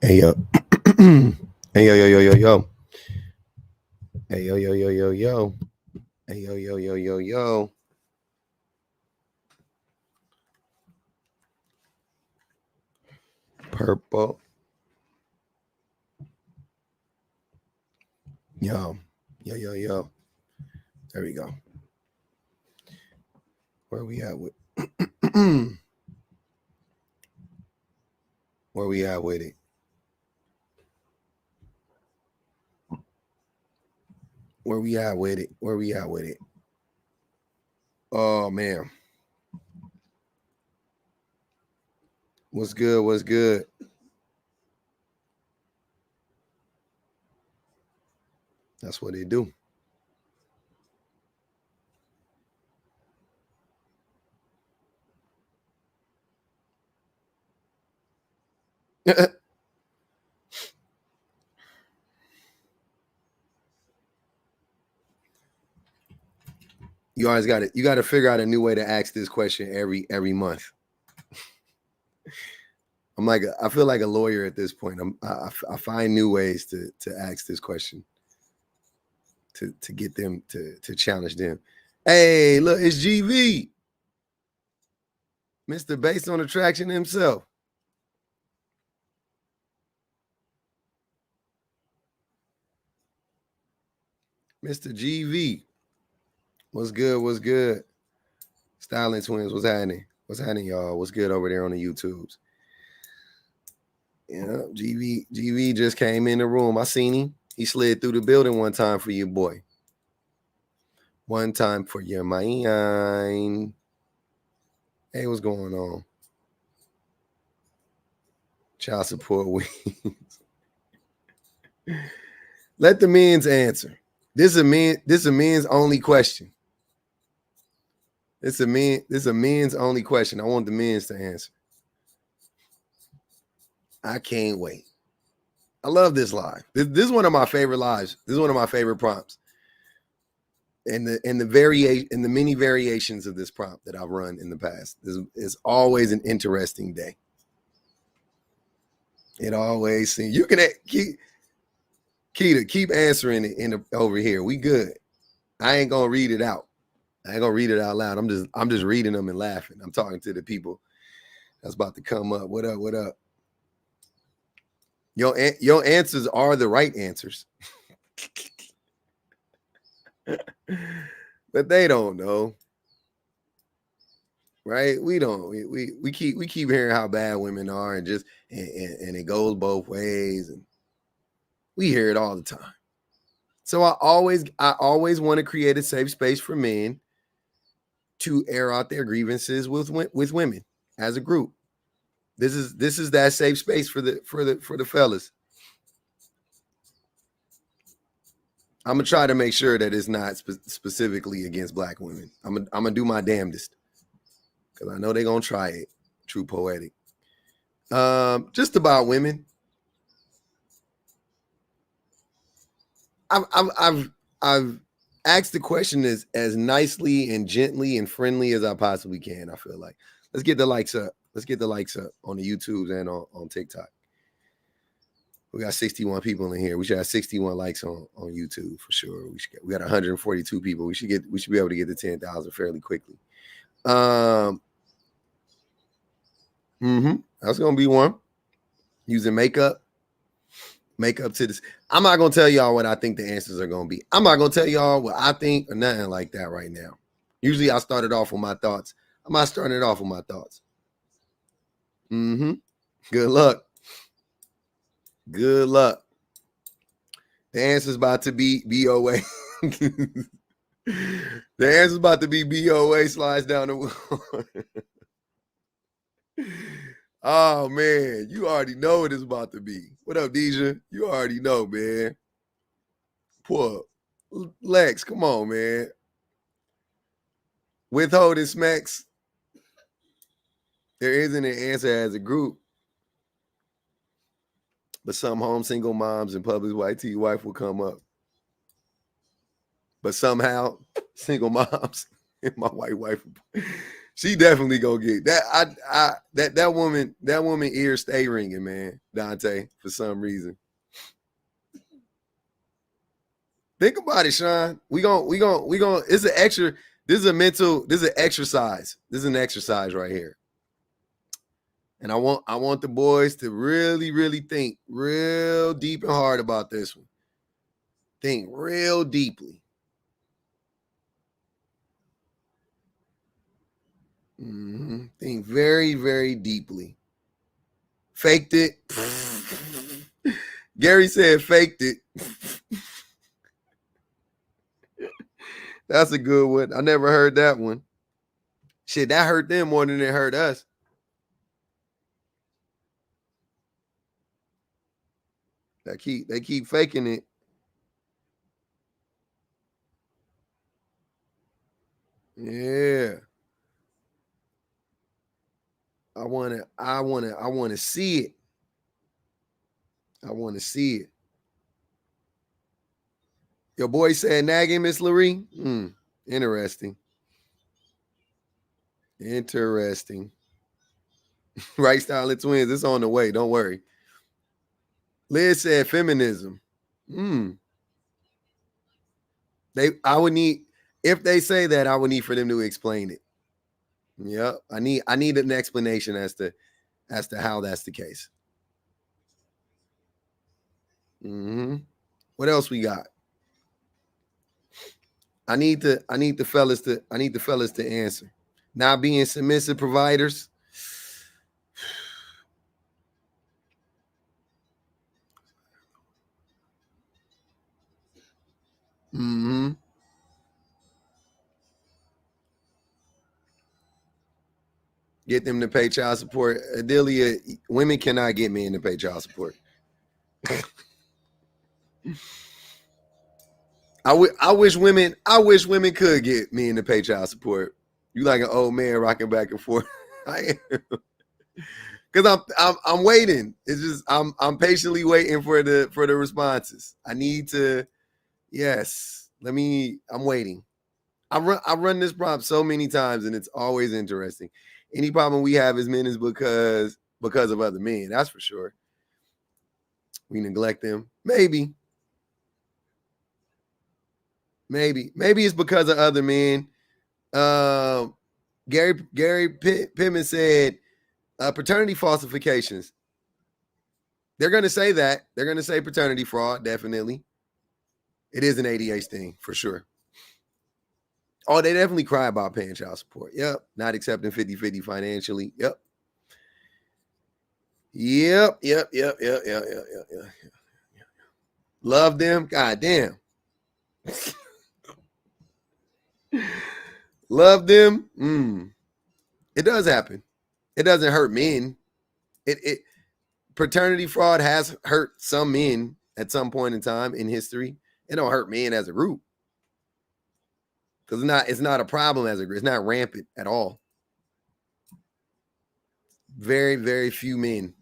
Hey yo. Hey yo yo yo yo yo. Hey yo yo yo yo yo. Hey yo yo yo yo yo. Purple. Yo. Yo yo yo. There we go. Where we at with Where we at with it? Where we at with it? Where we at with it? Oh man. What's good? What's good? That's what they do. You always got it. You got to figure out a new way to ask this question every month. I feel like a lawyer at this point. I find new ways to ask this question to get them to challenge them. Hey, look, it's GV, Mr. Based on Attraction himself. Mr. GV. What's good? What's good? Styling Twins, what's happening? What's happening, y'all? What's good over there on the YouTubes? Yeah, GV just came in the room. I seen him. He slid through the building one time for you, boy. One time for your mind. Hey, what's going on? Child support wings. Let the men's answer. This is a men's only question. This is a men's only question. I want the men's to answer. I can't wait. I love this live. This is one of my favorite lives. This is one of my favorite prompts. And the many variations of this prompt that I've run in the past. This is always an interesting day. It always seems you can keep answering it over here. We good. I ain't gonna read it out. I ain't gonna read it out loud. I'm just reading them and laughing. I'm talking to the people that's about to come up. What up? What up? Your answers are the right answers. But they don't know. Right? We don't. We keep hearing how bad women are and it goes both ways. And we hear it all the time. So I always want to create a safe space for men to air out their grievances with women as a group. This is that safe space for the fellas. I'm gonna try to make sure that it's not specifically against black women. I'm gonna do my damnedest because I know they're gonna try it. True poetic. Just about women. I've asked the question as nicely and gently and friendly as I possibly can. I feel like let's get the likes up. Let's get the likes up on the YouTubes and on TikTok. We got 61 people in here. We should have 61 likes on YouTube for sure. We got 142 people. We should be able to get to 10,000 fairly quickly. That's gonna be one. Using makeup to this. I'm not gonna tell y'all what I think the answers are gonna be. I'm not gonna tell y'all what I think or nothing like that right now. Usually I started off with my thoughts. I'm not starting it off with my thoughts. Good luck. Good luck. The answer's about to be BOA. The answer's about to be BOA slides down the wall. Oh man, you already know what it's about to be. What up, Deja? You already know, man. Poor Lex, come on, man. Withholding smacks. There isn't an answer as a group. But some home single moms and public white tea wife will come up. But somehow, single moms and my white wife. She definitely gonna get that. That woman ears stay ringing, man. Dante, for some reason. Think about it, Sean. We gonna. It's an extra. This is an exercise. This is an exercise right here. And I want the boys to really, really think real deep and hard about this one. Think real deeply. Think very, very deeply. Faked it. Gary said faked it. That's a good one. I never heard that one. Shit, that hurt them more than it hurt us. They keep faking it. Yeah. I wanna see it. I wanna see it. Your boy said nagging, Miss Laree. Interesting. Interesting. Right style of twins. It's on the way. Don't worry. Liz said feminism. I would need, if they say that, I would need for them to explain it. Yep. I need an explanation as to how that's the case. What else we got? I need the fellas to answer. Not being submissive providers. Get them to pay child support. Adelia, women cannot get men to pay child support. I wish women could get men to pay child support. You like an old man rocking back and forth. I am. Because I'm waiting. It's just I'm patiently waiting for the responses. I need to. Yes. I'm waiting. I run this prompt so many times and it's always interesting. Any problem we have as men is because of other men. That's for sure. We neglect them. Maybe it's because of other men. Gary Pittman said paternity falsifications. They're going to say that. They're going to say paternity fraud, definitely. It is an ADH thing, for sure. Oh, they definitely cry about paying child support. Yep. Not accepting 50-50 financially. Yep. Love them. God damn. Love them. It does happen. It doesn't hurt men. It paternity fraud has hurt some men at some point in time in history. It don't hurt men as a group. Because it's not a problem as a group. It's not rampant at all. Very, very few men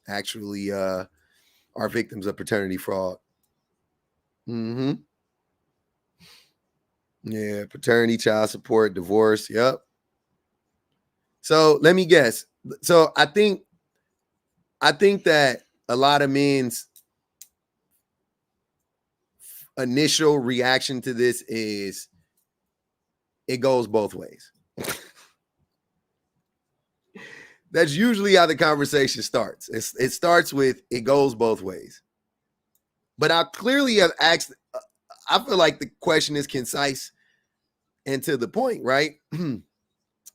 actually are victims of paternity fraud. Yeah, paternity, child support, divorce. Yep. So let me guess. So I think that a lot of men's initial reaction to this is it goes both ways. That's usually how the conversation starts. It starts with it goes both ways. But I clearly have asked, I feel like the question is concise and to the point, right?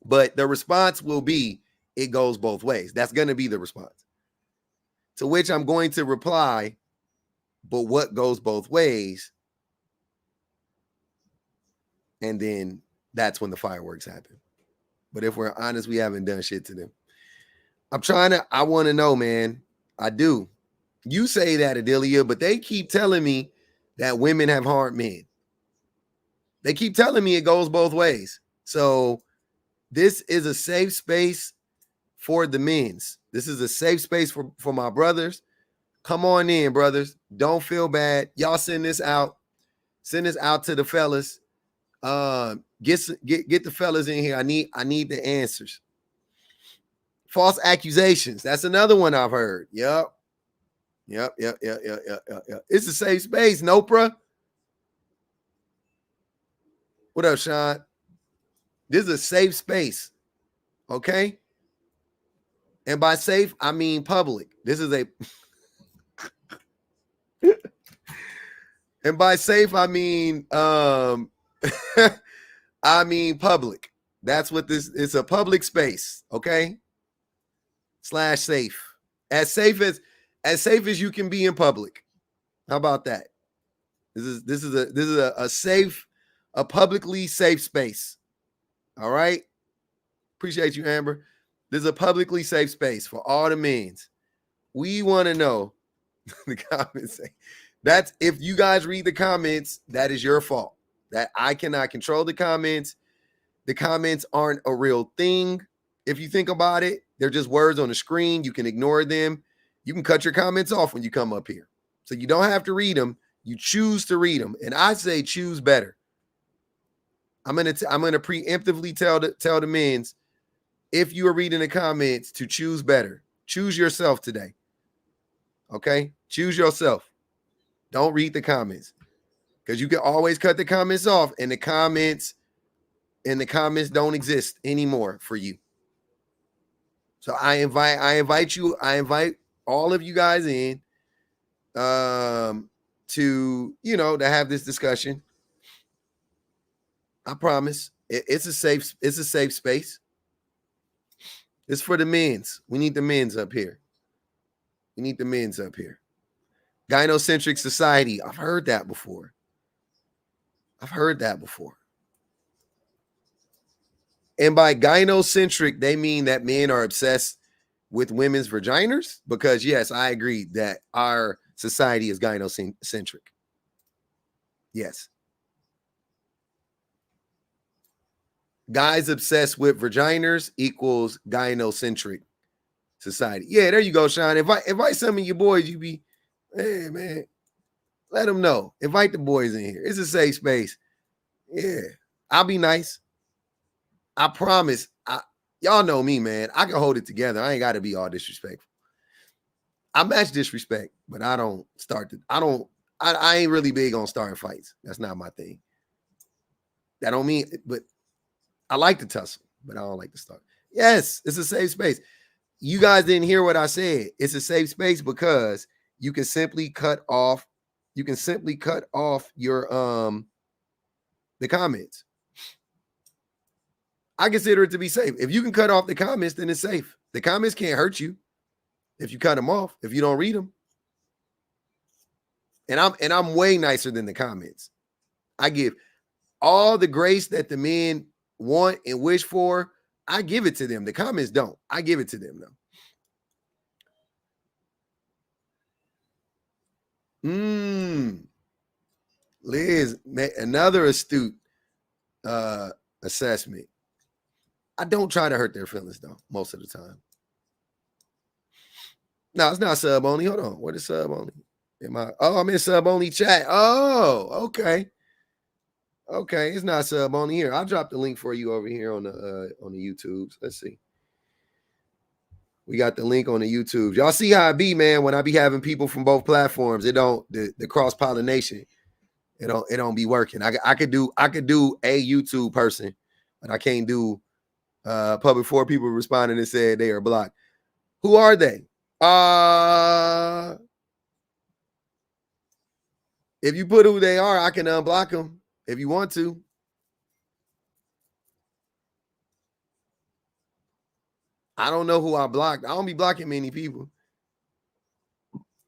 But the response will be it goes both ways. That's going to be the response. To which I'm going to reply, but what goes both ways? And then that's when the fireworks happen. But if we're honest, we haven't done shit to them. I want to know, man. I do. You say that, Adelia, but they keep telling me that women have harmed men. They keep telling me it goes both ways. So this is a safe space for the men's. This is a safe space for my brothers. Come on in, brothers. Don't feel bad. Y'all send this out. Send this out to the fellas. Get the fellas in here. I need the answers. False accusations. That's another one I've heard. Yep. It's a safe space, Nopra. What up, Sean? This is a safe space. Okay. And by safe, I mean public. This is a and by safe, I mean I mean public. That's what this it's a public space, okay? /safe. As safe as you can be in public. How about that? This is a safe, a publicly safe space. All right. Appreciate you, Amber. This is a publicly safe space for all the men's. We want to know the comments say that's if you guys read the comments, that is your fault. That I cannot control the comments. The comments aren't a real thing. If you think about it, they're just words on the screen. You can ignore them. You can cut your comments off when you come up here. So you don't have to read them. You choose to read them. And I say choose better. I'm gonna preemptively tell the men's if you are reading the comments to choose better. Choose yourself today. Okay? Choose yourself. Don't read the comments. Because you can always cut the comments off, and the comments don't exist anymore for you. So I invite all of you guys in to to have this discussion. I promise it's a safe space. It's for the men's. We need the men's up here. Gynocentric society. I've heard that before. And by gynocentric, they mean that men are obsessed with women's vaginas? Because yes, I agree that our society is gynocentric. Yes. Guys obsessed with vaginas equals gynocentric society. Yeah, there you go, Sean. Invite some of your boys. You be, hey man, let them know. Invite the boys in here. It's a safe space. Yeah, I'll be nice. I promise. Y'all know me, man. I can hold it together. I ain't got to be all disrespectful. I match disrespect, but I don't start. I ain't really big on starting fights. That's not my thing. That don't mean, but I like to tussle, but I don't like to start. Yes, it's a safe space. You guys didn't hear what I said. It's a safe space because you can simply cut off. You can simply cut off your the comments. I consider it to be safe. If you can cut off the comments, then it's safe. The comments can't hurt you if you cut them off, if you don't read them. And I'm way nicer than the comments. I give all the grace that the men want and wish for. I give it to them. The comments don't. I give it to them though. Liz, another astute assessment. I don't try to hurt their feelings though, most of the time. No, it's not sub only. Hold on. What is sub only? I'm in sub only chat. Oh, okay. Okay, it's not sub only here. I'll drop the link for you over here on the YouTubes. Let's see. We got the link on the YouTube. Y'all see how I be, man, when I be having people from both platforms. It don't the cross-pollination. It don't be working. I could do a YouTube person, but I can't do public 4 people responding and said they are blocked. Who are they? If you put who they are, I can unblock them if you want to. I don't know who I blocked. I don't be blocking many people.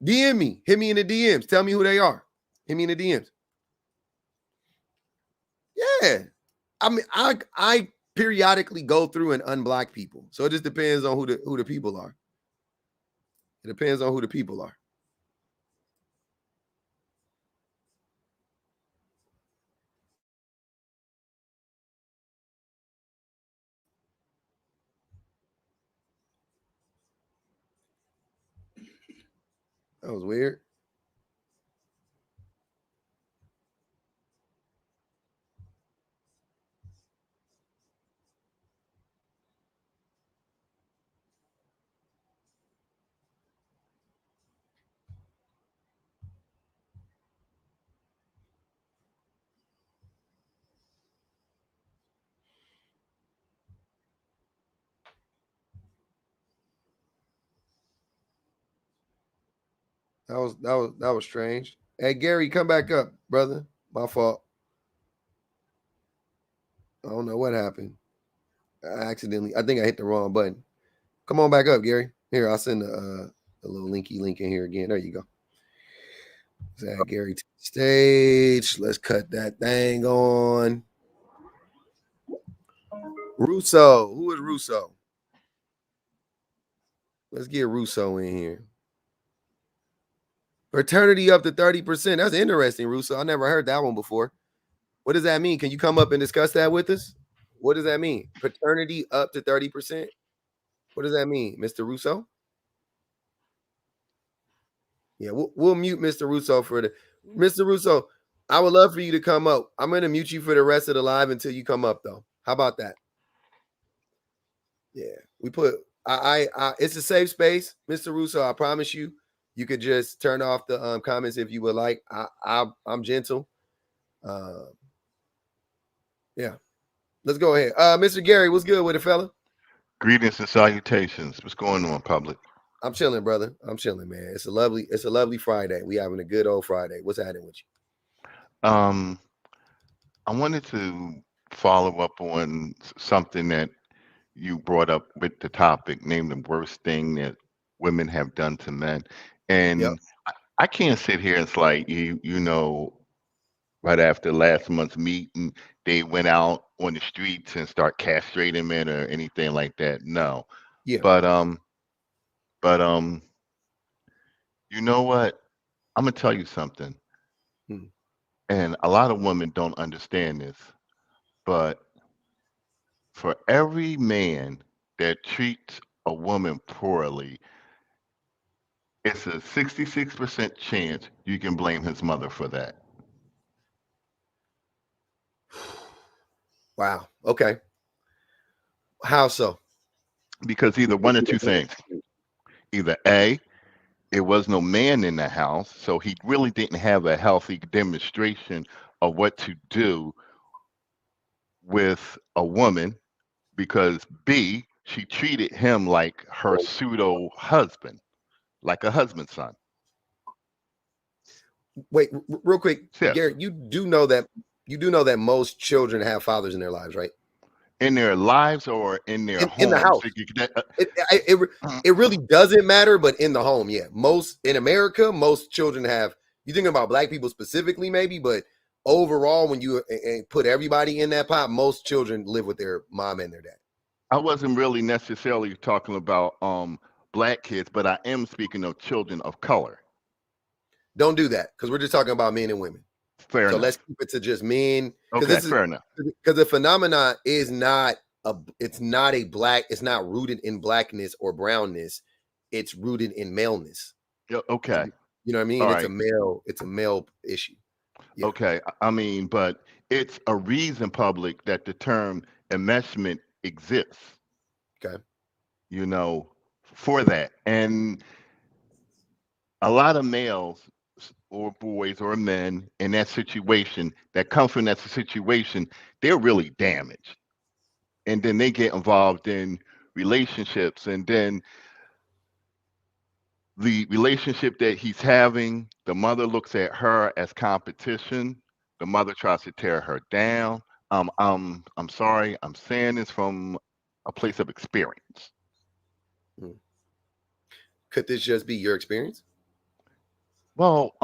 DM me. Hit me in the DMs. Tell me who they are. Hit me in the DMs. Yeah. I mean, I periodically go through and unblock people. So it just depends on who the people are. It depends on who the people are. That was weird. That was strange. Hey Gary, come back up, brother. My fault. I don't know what happened. I think I hit the wrong button. Come on back up, Gary. Here, I'll send a little linky link in here again. There you go. Let's add Gary to the stage. Let's cut that thing on. Russo. Who is Russo? Let's get Russo in here. Fraternity up to 30%. That's interesting, Russo. I never heard that one before. What does that mean? Can you come up and discuss that with us? What does that mean? Fraternity up to 30%? What does that mean, Mr. Russo? Yeah, we'll mute Mr. Russo for the Mr. Russo. I would love for you to come up. I'm gonna mute you for the rest of the live until you come up, though. How about that? Yeah, we put I it's a safe space, Mr. Russo. I promise you. You could just turn off the comments if you would like. I'm gentle. Yeah, let's go ahead. Mr. Gary, what's good with it, fella? Greetings and salutations. What's going on, public? I'm chilling, brother. I'm chilling, man. It's a lovely Friday. We having a good old Friday. What's happening with you? Um, I wanted to follow up on something that you brought up with the topic, named the worst thing that women have done to men. Yep. And I can't sit here and it's like right after last month's meeting, they went out on the streets and start castrating men or anything like that. No. Yeah. But but you know what? I'm gonna tell you something. Hmm. And a lot of women don't understand this, but for every man that treats a woman poorly, it's a 66% chance you can blame his mother for that. Wow. Okay. How so? Because either one or two things. Either A, it was no man in the house, so he really didn't have a healthy demonstration of what to do with a woman. Because B, she treated him like her pseudo husband, like a husband son. Wait, real quick, Yes. Garrett. You do know that most children have fathers in their lives, right? In their lives or in their In the homes. house. It really doesn't matter, but in the home, yeah. Most in America, most children have. You thinking about black people specifically, maybe, but overall, when you put everybody in that pot, most children live with their mom and their dad. I wasn't really necessarily talking about black kids, but I am speaking of children of color. Don't do that because we're just talking about men and women. Fair So let's enough. keep it to just men because Okay, this is fair enough. because the phenomenon is not it's not a black, it's not rooted in blackness or brownness. It's rooted in maleness. Okay. You know what I mean? All It's right. a male issue. Yeah. Okay. I mean, but it's a reason public that the term enmeshment exists, Okay. you know, for that. And a lot of males or boys or men in that situation that come from that situation, they're really damaged. And then they get involved in relationships. And then the relationship that he's having, the mother looks at her as competition. The mother tries to tear her down. I'm sorry, I'm saying this from a place of experience. Hmm. Could this just be your experience? Well,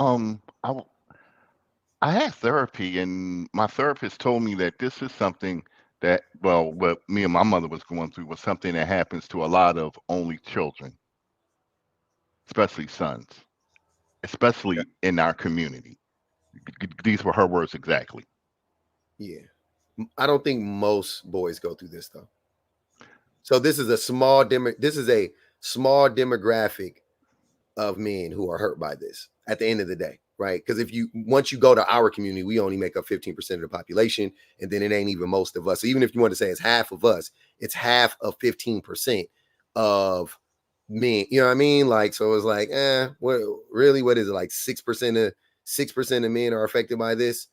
I had therapy, and my therapist told me that this is something that, well, what me and my mother was going through was something that happens to a lot of only children, especially sons, Okay. especially in our community. These were her words exactly. Yeah. I don't think most boys go through this though. So this is a small demographic of men who are hurt by this at the end of the day, right? Because if you once you go to our community, we only make up 15% of the population, and then it ain't even most of us. So even if you want to say it's half of us, it's half of 15% of men. You know what I mean? Like, so it's like, what really? What is it? Like 6% of men are affected by this,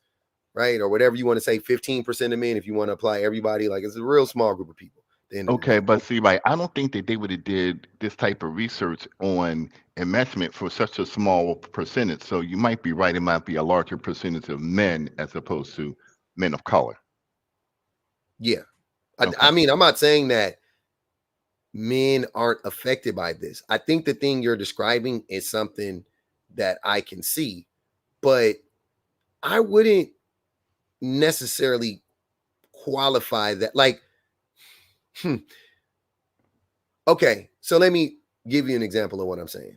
right? Or whatever you want to say, 15% of men, if you want to apply everybody, like it's a real small group of people. the end of the Okay, day. but see, like, I don't think that they would have did this type of research on enmeshment for such a small percentage. So you might be right; it might be a larger percentage of men as opposed to men of color. Yeah. I Okay, mean, I'm not saying that men aren't affected by this. I think the thing you're describing is something that I can see, but I wouldn't necessarily qualify that. Like, hmm, okay, so let me give you an example of what I'm saying.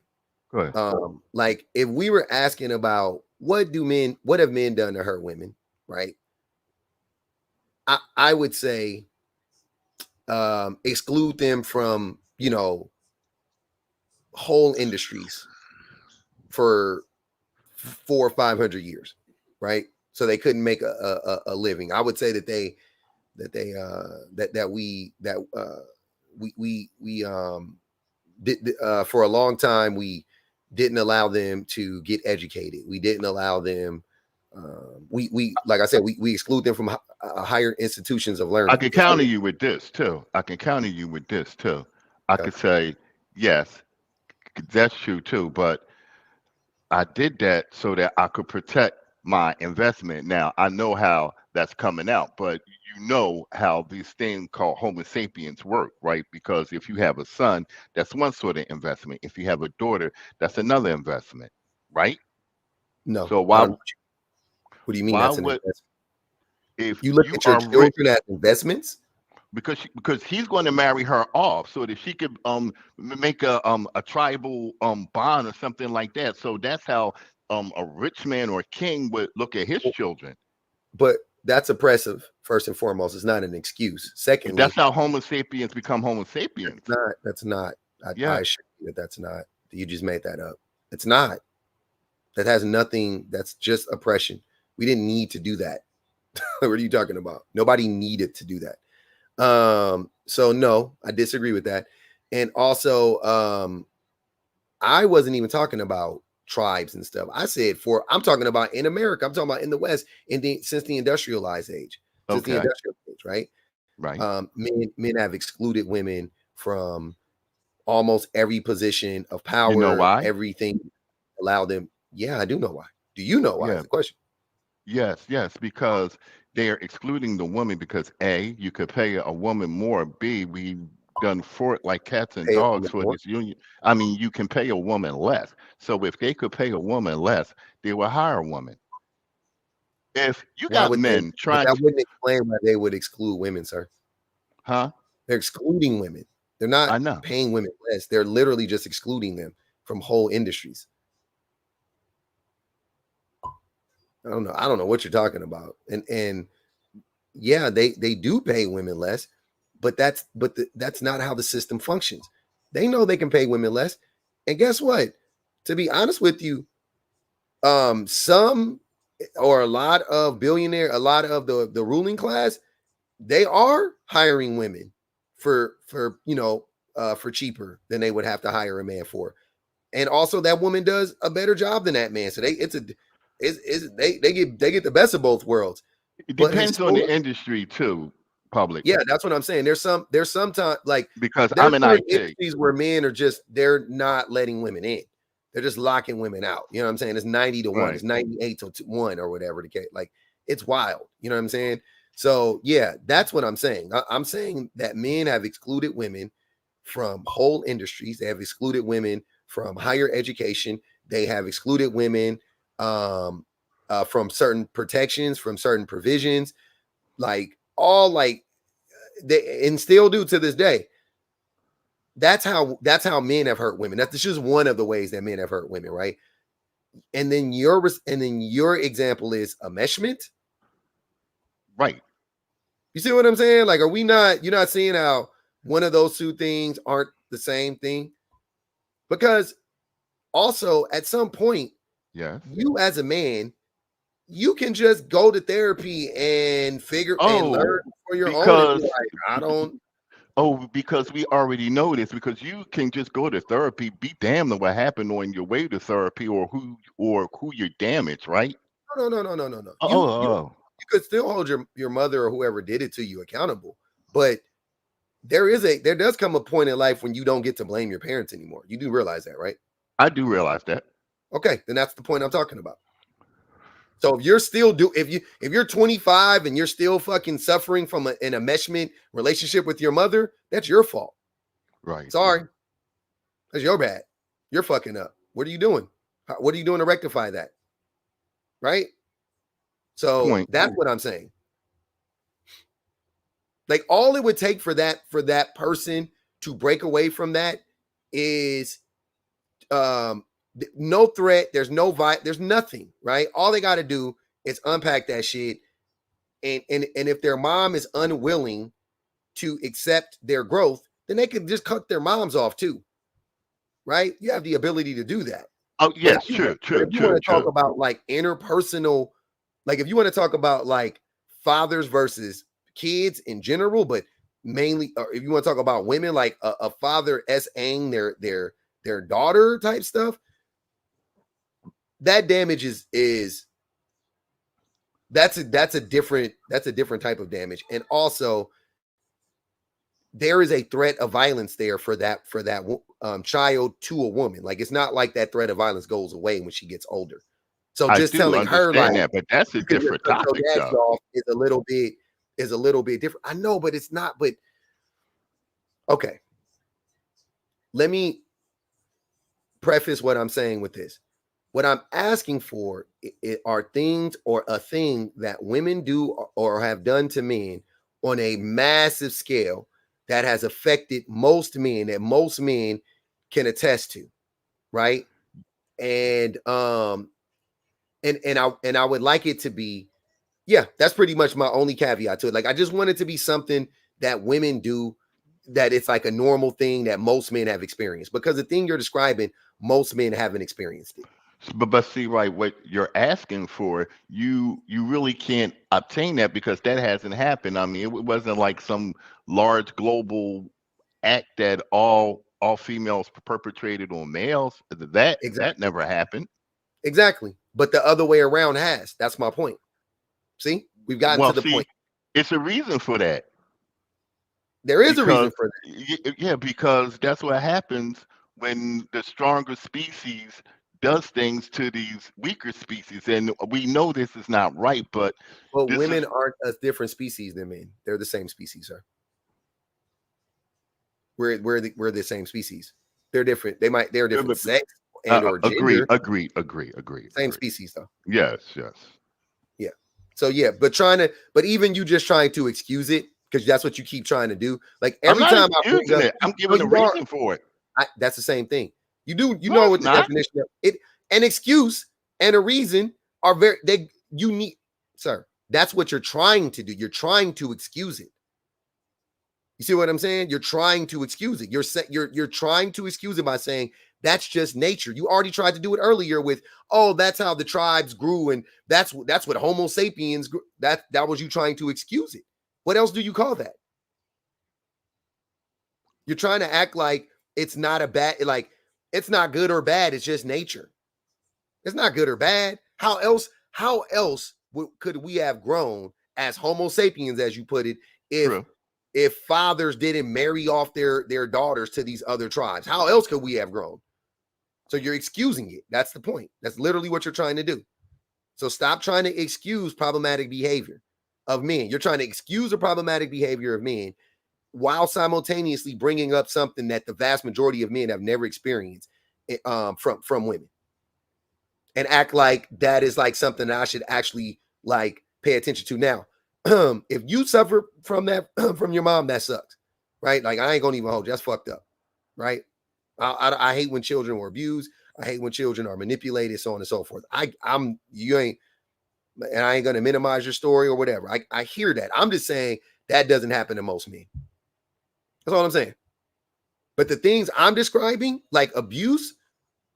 go ahead. Like if we were asking about what have men done to hurt women, right? I would say exclude them from, whole industries for 400 or 500 years, right? So they couldn't make a living. I would say that for a long time we didn't allow them to get educated. We didn't allow them. We like I said, we exclude them from higher institutions of I learning. can counter you with this too. I can counter you with this too. I Okay. could say yes, that's true too, but I did that so that I could protect my investment. Now I know how that's coming out, but you know how these things called Homo sapiens work, right? Because if you have a son, that's one sort of investment. If you have a daughter, that's another investment, right? No, So I why don't. What do you mean why that's an would investment? if You look you at your are rich children as investments? because he's going to marry her off so that she could make a tribal bond or something like that. So that's how a rich man or king would look at his children. But that's oppressive, first and foremost. It's not an excuse. That's Secondly, how Homo sapiens become Homo it's sapiens. not. That's not. I Yes, assure you that that's not. You just made that up. It's not. That has nothing. That's just oppression. We didn't need to do that. What are you talking about? Nobody needed to do that. So no, I disagree with that. And also, I wasn't even talking about tribes and stuff. I'm talking about in America. I'm talking about in the West, since the industrialized age, since the okay, industrial age, right? right. Men have excluded women from almost every position of You know power, why? everything allowed them. Yeah, I do know why. Do you know why? Is Yeah, the question. yes, yes, because they are excluding the woman because A, you could pay a woman more. B, we done fought like cats and Pay a dogs woman for more. this union. I mean, you can pay a woman less. So if they could pay a woman less, they will hire a woman. If you Why got would they? men But trying that to, wouldn't explain why they would exclude women, sir. huh? They're excluding women. They're not I know. paying women less. They're literally just excluding them from whole industries. I don't know. I don't know what you're talking about. And yeah, they do pay women less, but that's not how the system functions. They know they can pay women less. And guess what? To be honest with you, some or a lot of a lot of the ruling class, they are hiring women for cheaper than they would have to hire a man for. And also that woman does a better job than that man. So they get the best of both worlds. It But depends on the historically, industry too, public, yeah, that's what I'm saying. There's sometimes like because I'm there's in certain IT. industries where men are just they're not letting women in. They're just locking women out. You know what I'm saying? It's 90 to 1. Right. It's 98 to 1 or whatever the case. Like it's wild. You know what I'm saying? So yeah, that's what I'm saying. I'm saying that men have excluded women from whole industries. They have excluded women from higher education. They have excluded women from certain protections, from certain provisions, like all like they and still do to this day. That's how men have hurt women. That's just one of the ways that men have hurt women, right? And then your example is enmeshment. Right. You see what I'm saying? Like, are we not? You're not seeing how one of those two things aren't the same thing? Because also at some point, Yes. you as a man, you can just go to therapy and figure and Oh, learn for your own and be because like, I don't. oh, because we already know this. Because you can just go to therapy, be damned to what happened on your way to therapy, or who you damaged, right? No. Oh, You oh, could still hold your mother or whoever did it to you accountable, but there does come a point in life when you don't get to blame your parents anymore. You do realize that, right? I do realize that. Okay, then that's the point I'm talking about. So if you're still if you're 25 and you're still fucking suffering from an enmeshment relationship with your mother, that's your fault. Right. Sorry, that's your bad. You're fucking up. What are you doing? What are you doing to rectify that? Right. So Point. that's what I'm saying. Like all it would take for that person to break away from that is no threat. There's there's nothing, right? All they got to do is unpack that shit, and if their mom is unwilling to accept their growth, then they could just cut their moms off too, right? You have the ability to do that. Oh But if yes, you true, but true, if you want true, to talk true. about like interpersonal, like if you want to talk about like fathers versus kids in general, but mainly, or if you want to talk about women, like a father s-ing their daughter type stuff, that damage is that's a different type of damage, and also there is a threat of violence there for that child to a woman. Like it's not like that threat of violence goes away when she gets older. So I just do telling her like understand that, but that's a you can just different cut your topic, daddy though. off is a little bit different. I know, but it's not. But okay, let me preface what I'm saying with this. What I'm asking for are things or a thing that women do or have done to men on a massive scale that has affected most men, that most men can attest to, right? And I would like it to be, yeah, that's pretty much my only caveat to it. Like I just want it to be something that women do, that it's like a normal thing that most men have experienced, because the thing you're describing, most men haven't experienced it. But see, right, what you're asking for, you really can't obtain that because that hasn't happened. I mean, it wasn't like some large global act that all females perpetrated on males. That Exactly. never happened. Exactly. But the other way around has. That's my point. See, we've gotten to Well, the see, point. it's a reason for that There is a reason because for that. yeah, because that's what happens when the stronger species does things to these weaker species, and we know this is not right, but But this is women aren't a different species than men. They're the same species, sir. We're the same species. They're different. They're different sex and or agree, gender. agree, agree, agree, Same agree. species though. Yes, yes. Yeah. So yeah, but even you just trying to excuse it, because that's what you keep trying to do. Like I'm every not time I bring excusing up, it. I'm no, giving a you are. reason for it. That's the same thing. You No, know it's what the not. definition of it, an excuse and a reason are very you need, sir. That's what you're trying to do. You're trying to excuse it. You see what I'm saying? You're trying to excuse it. You're trying to excuse it by saying that's just nature. You already tried to do it earlier with, oh, that's how the tribes grew, and that's what Homo sapiens grew. That was you trying to excuse it. What else do you call that? You're trying to act like it's not a bad, like it's not good or bad. It's just nature. It's not good or bad. How else could we have grown as Homo sapiens, as you put it, if True. if fathers didn't marry off their daughters to these other tribes? How else could we have grown? So you're excusing it. That's the point. That's literally what you're trying to do. So stop trying to excuse problematic behavior of men. You're trying to excuse the problematic behavior of men while simultaneously bringing up something that the vast majority of men have never experienced from women, and act like that is like something that I should actually like pay attention to. Now, if you suffer from that from your mom, that sucks, right? Like I ain't gonna even hold you. That's fucked up, right? I hate when children are abused. I hate when children are manipulated, so on and so forth. I'm you ain't, and I ain't gonna minimize your story or whatever. I hear that. I'm just saying that doesn't happen to most men. That's all I'm saying. But the things I'm describing, like abuse,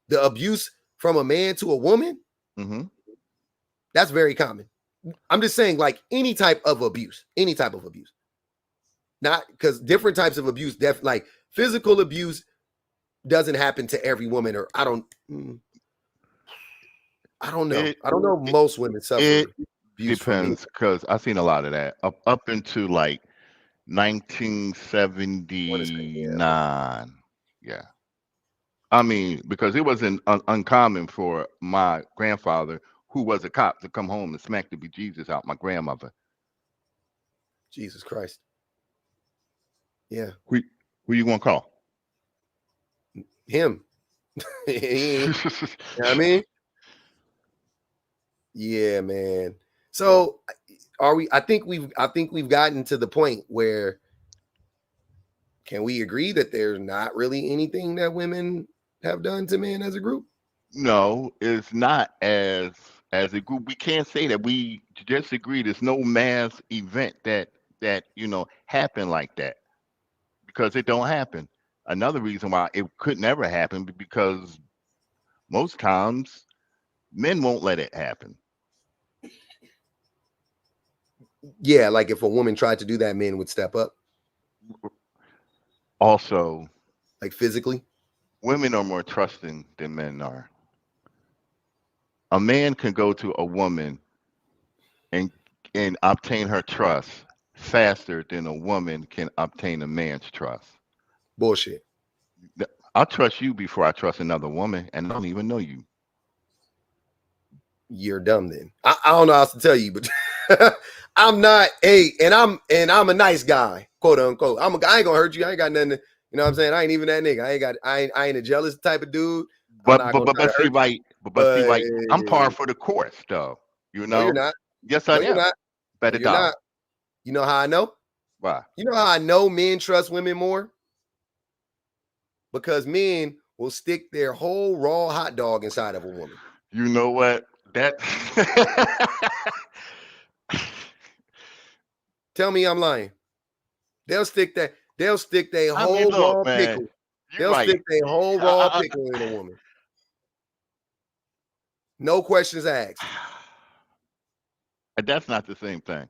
the abuse from a man to a woman, Mm-hmm. that's very common. I'm just saying, like any type of abuse, not because different types of abuse, like physical abuse doesn't happen to every woman, or I don't know. It I don't know. Most women it suffer abuse from men. depends because I've seen a lot of that up into like want to say, yeah, 1979. Yeah. I mean, because it wasn't uncommon for my grandfather, who was a cop, to come home and smack the bejesus out my grandmother. Jesus Christ. Yeah, Who, who you gonna call? him. You know what I mean? Yeah, man. So are we? I think we've gotten to the point where can we agree that there's not really anything that women have done to men as a group? No, it's not as a group. We can't say that. We just agree there's no mass event that happened like that, because it don't happen. Another reason why it could never happen because most times men won't let it happen. Yeah, like if a woman tried to do that, men would step up, Also, like physically. women are more trusting than men are. A man can go to a woman and obtain her trust faster than a woman can obtain a man's trust. Bullshit. I'll trust you before I trust another woman, and I don't even know you. You're dumb then. I don't know how else to tell you, but I'm not. Hey, and I'm a nice guy, quote unquote. I ain't gonna hurt you. I ain't got nothing. You know what I'm saying? I ain't even that nigga. I ain't a jealous type of dude. I'm But not but gonna but, try but to see, hurt you. right, but see, But right, I'm par for the course, though. You no, you're know? not. Yes, I No, you're am. not. No, Bet a you're dollar. not. You know how I know? Why? You know how I know men trust women more? Because men will stick their whole raw hot dog inside of a woman. You know what? That Tell me I'm lying. They'll stick that. They'll stick their I mean, whole look, raw man, pickle. you're They'll right. stick their whole raw I, pickle in a woman. No questions asked. that's not the same thing.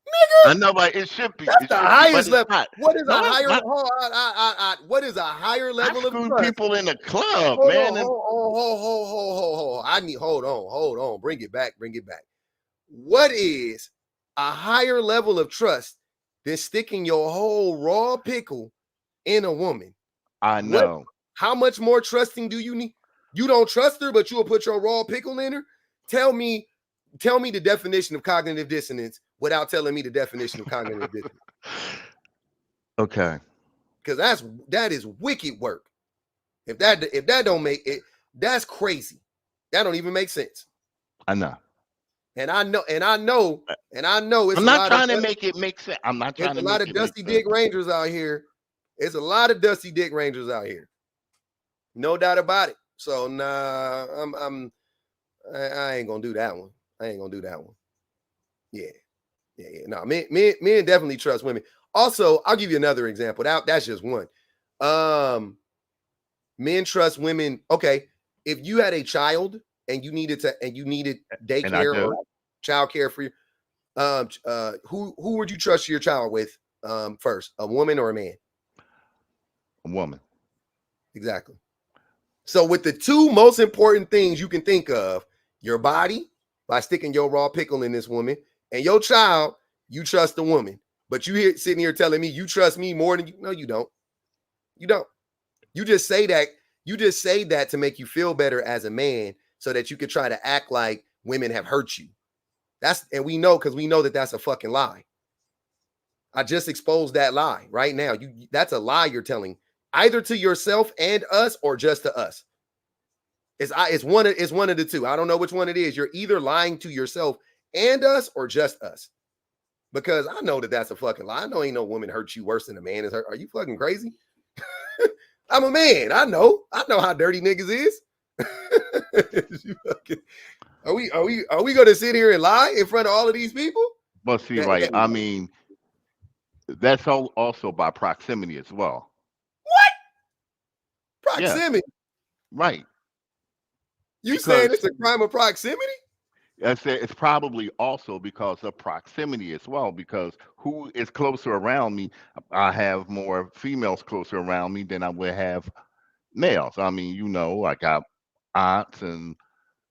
Nigga, I know, like it should be. that's It the should be, but highest it's level. not. What is a No, it's higher? not. What is a higher I've level of screwed trust? people in the club, Hold man, on, and hold. I need hold on. Bring it back. What is a higher level of trust than sticking your whole raw pickle in a woman? I What? know. How much more trusting do you need? You don't trust her, but you will put your raw pickle in her. Tell me, tell me the definition of cognitive dissonance without telling me the definition of cognitive dissonance, Okay, because that is wicked work. If that don't make it, that's crazy. That don't even make sense. I know. And I know I'm not trying to make it make sense. I'm not trying it's a to lot make of it make dusty sense. dick rangers out here. It's a lot of dusty dick rangers out here. No doubt about it. So nah, I ain't gonna do that one. I ain't gonna do that one. Yeah, yeah. No, men definitely trust women. Also, I'll give you another example. That's just one. Um, Men trust women. Okay, if you had a child and you needed And I daycare or do. child care for you, who would you trust your child with first, a woman or a man? A woman. Exactly. So with the two most important things you can think of, your body by sticking your raw pickle in this woman, and your child, you trust the woman. But you here sitting here telling me you trust me more than you. No, you don't. You don't. You just say that. You just say that to make you feel better as a man, so that you could try to act like women have hurt you. And we know because we know that that's a fucking lie. I just exposed that lie right now. That's a lie you're telling either to yourself and us or just to us. It's one of the two. I don't know which one it is. You're either lying to yourself and us or just us. Because I know that that's a fucking lie. I know ain't no woman hurt you worse than a man is hurt. Are you fucking crazy? I'm a man. I know. I know how dirty niggas is. Are we going to sit here and lie in front of all of these people? But see, right. That I mean, that's all also by proximity as well. Yeah, proximity. right. You saying Because it's a crime of proximity? I said it's probably also because of proximity as well. Because who is closer around me? I have more females closer around me than I would have males. I mean, I got aunts and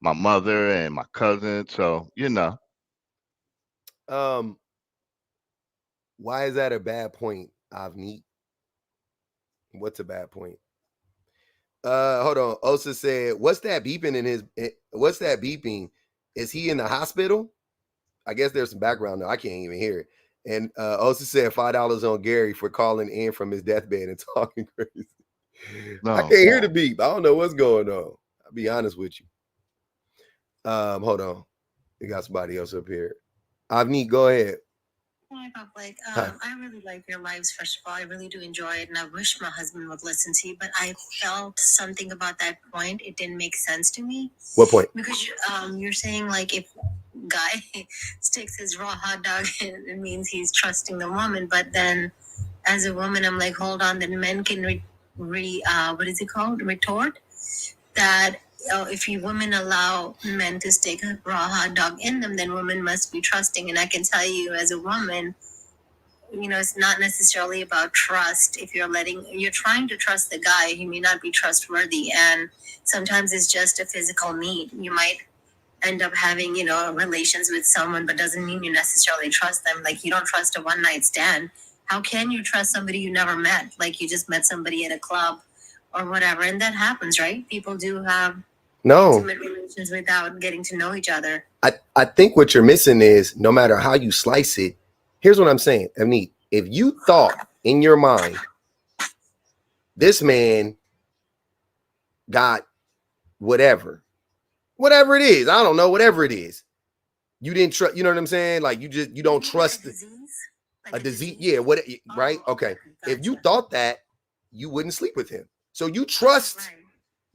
my mother and my cousin. So. Um, Why is that a bad point, Avneet? What's a bad point? Hold on. Osa said, "What's that beeping in his? What's that beeping? Is he in the hospital?" I guess there's some background though. I can't even hear it. And Osa said $5 on Gary for calling in from his deathbed and talking crazy. I No. can't hear the beep. I don't know what's going on. I'll be honest with you. Hold on. We got somebody else up here. Avneet, go ahead. Hi, Public. Hi. I really like your lives, first of all. I really do enjoy it, and I wish my husband would listen to you, but I felt something about that point. It didn't make sense to me. What point? Because you're saying, like, if guy sticks his raw hot dog, it means he's trusting the woman, but then as a woman, I'm like, hold on, then men can what is it called? Retort that if you women allow men to stick a raw hot dog in them, then women must be trusting. And I can tell you, as a woman, it's not necessarily about trust. If you're trying to trust the guy, he may not be trustworthy, and sometimes it's just a physical need. You might end up having relations with someone, but doesn't mean you necessarily trust them. Like, you don't trust a one night stand. How can you trust somebody you never met? Like, you just met somebody at a club or whatever, and that happens, right? People do have intimate relations without getting to know each other. I think what you're missing is, no matter how you slice it, here's what I'm saying. Avneet, if you thought in your mind, this man got whatever it is, I don't know, whatever it is, you didn't trust, you know what I'm saying? Like, you don't trust a disease. Yeah, what? Right? Okay. Gotcha. If you thought that, you wouldn't sleep with him. So you trust. Right.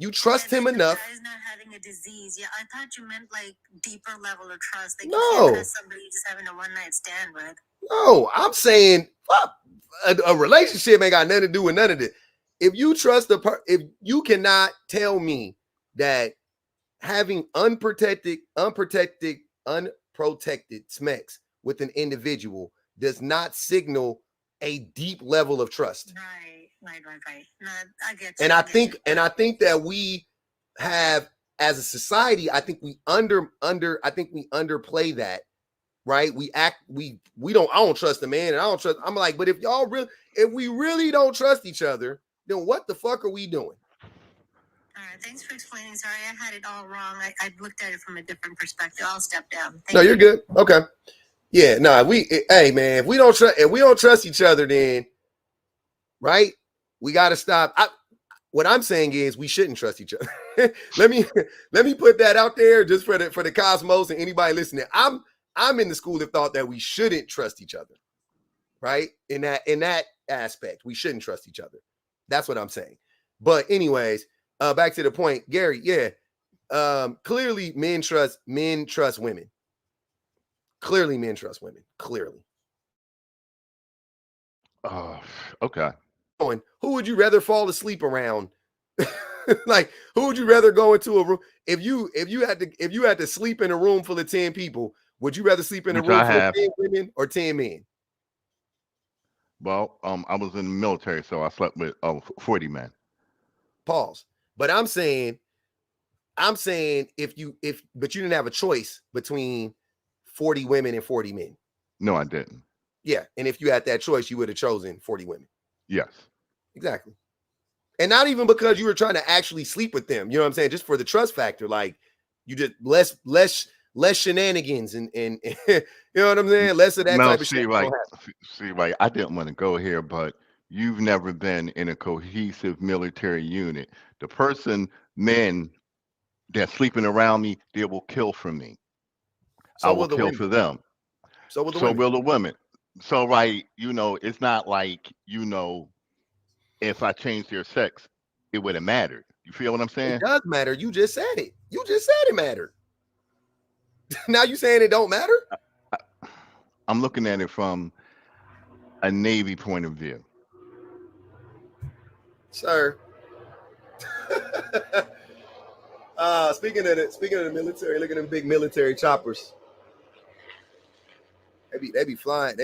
You trust him enough. The guy's not having a disease. Yeah, I thought you meant like deeper level of trust. Like, no, you can't trust somebody just having a one night stand with. No, I'm saying a relationship ain't got nothing to do with none of this. If you trust if you cannot tell me that having unprotected sex with an individual does not signal a deep level of trust. Right. No, I get you. And I think that we have, as a society, I think we underplay that, right? I don't trust the man, and I don't trust. I'm like, but if we really don't trust each other, then what the fuck are we doing? All right, thanks for explaining. Sorry, I had it all wrong. I looked at it from a different perspective. I'll step down. No, you're good. Okay. Yeah, no, hey man, if we don't trust each other, then right, we got to stop. What I'm saying is we shouldn't trust each other. let me put that out there just for the cosmos and anybody listening. I'm in the school of thought that we shouldn't trust each other, right? In that aspect, we shouldn't trust each other. That's what I'm saying. But anyways, back to the point, Gary. Yeah, clearly men trust women. Clearly, men trust women. Clearly. Okay. Who would you rather fall asleep around? Like, who would you rather go into a room? If you had to sleep in a room full of 10 people, would you rather sleep in a room full of 10 women or 10 men? Well, I was in the military, so I slept with 40 men. Pause. But I'm saying but you didn't have a choice between 40 women and 40 men. No, I didn't. Yeah, and if you had that choice, you would have chosen 40 women. Yes. Exactly. And not even because you were trying to actually sleep with them. You know what I'm saying? Just for the trust factor. Like, you just less shenanigans and you know what I'm saying? Less of that type of shit. Like, I didn't want to go here, but you've never been in a cohesive military unit. The men that's sleeping around me, they will kill for me. I will kill for them. So will the women. So, right, it's not like, if I changed their sex, it wouldn't matter. You feel what I'm saying? It does matter. You just said it. You just said it mattered. Now you saying it don't matter? I'm looking at it from a Navy point of view. Sir. Speaking of the military, look at them big military choppers. They be flying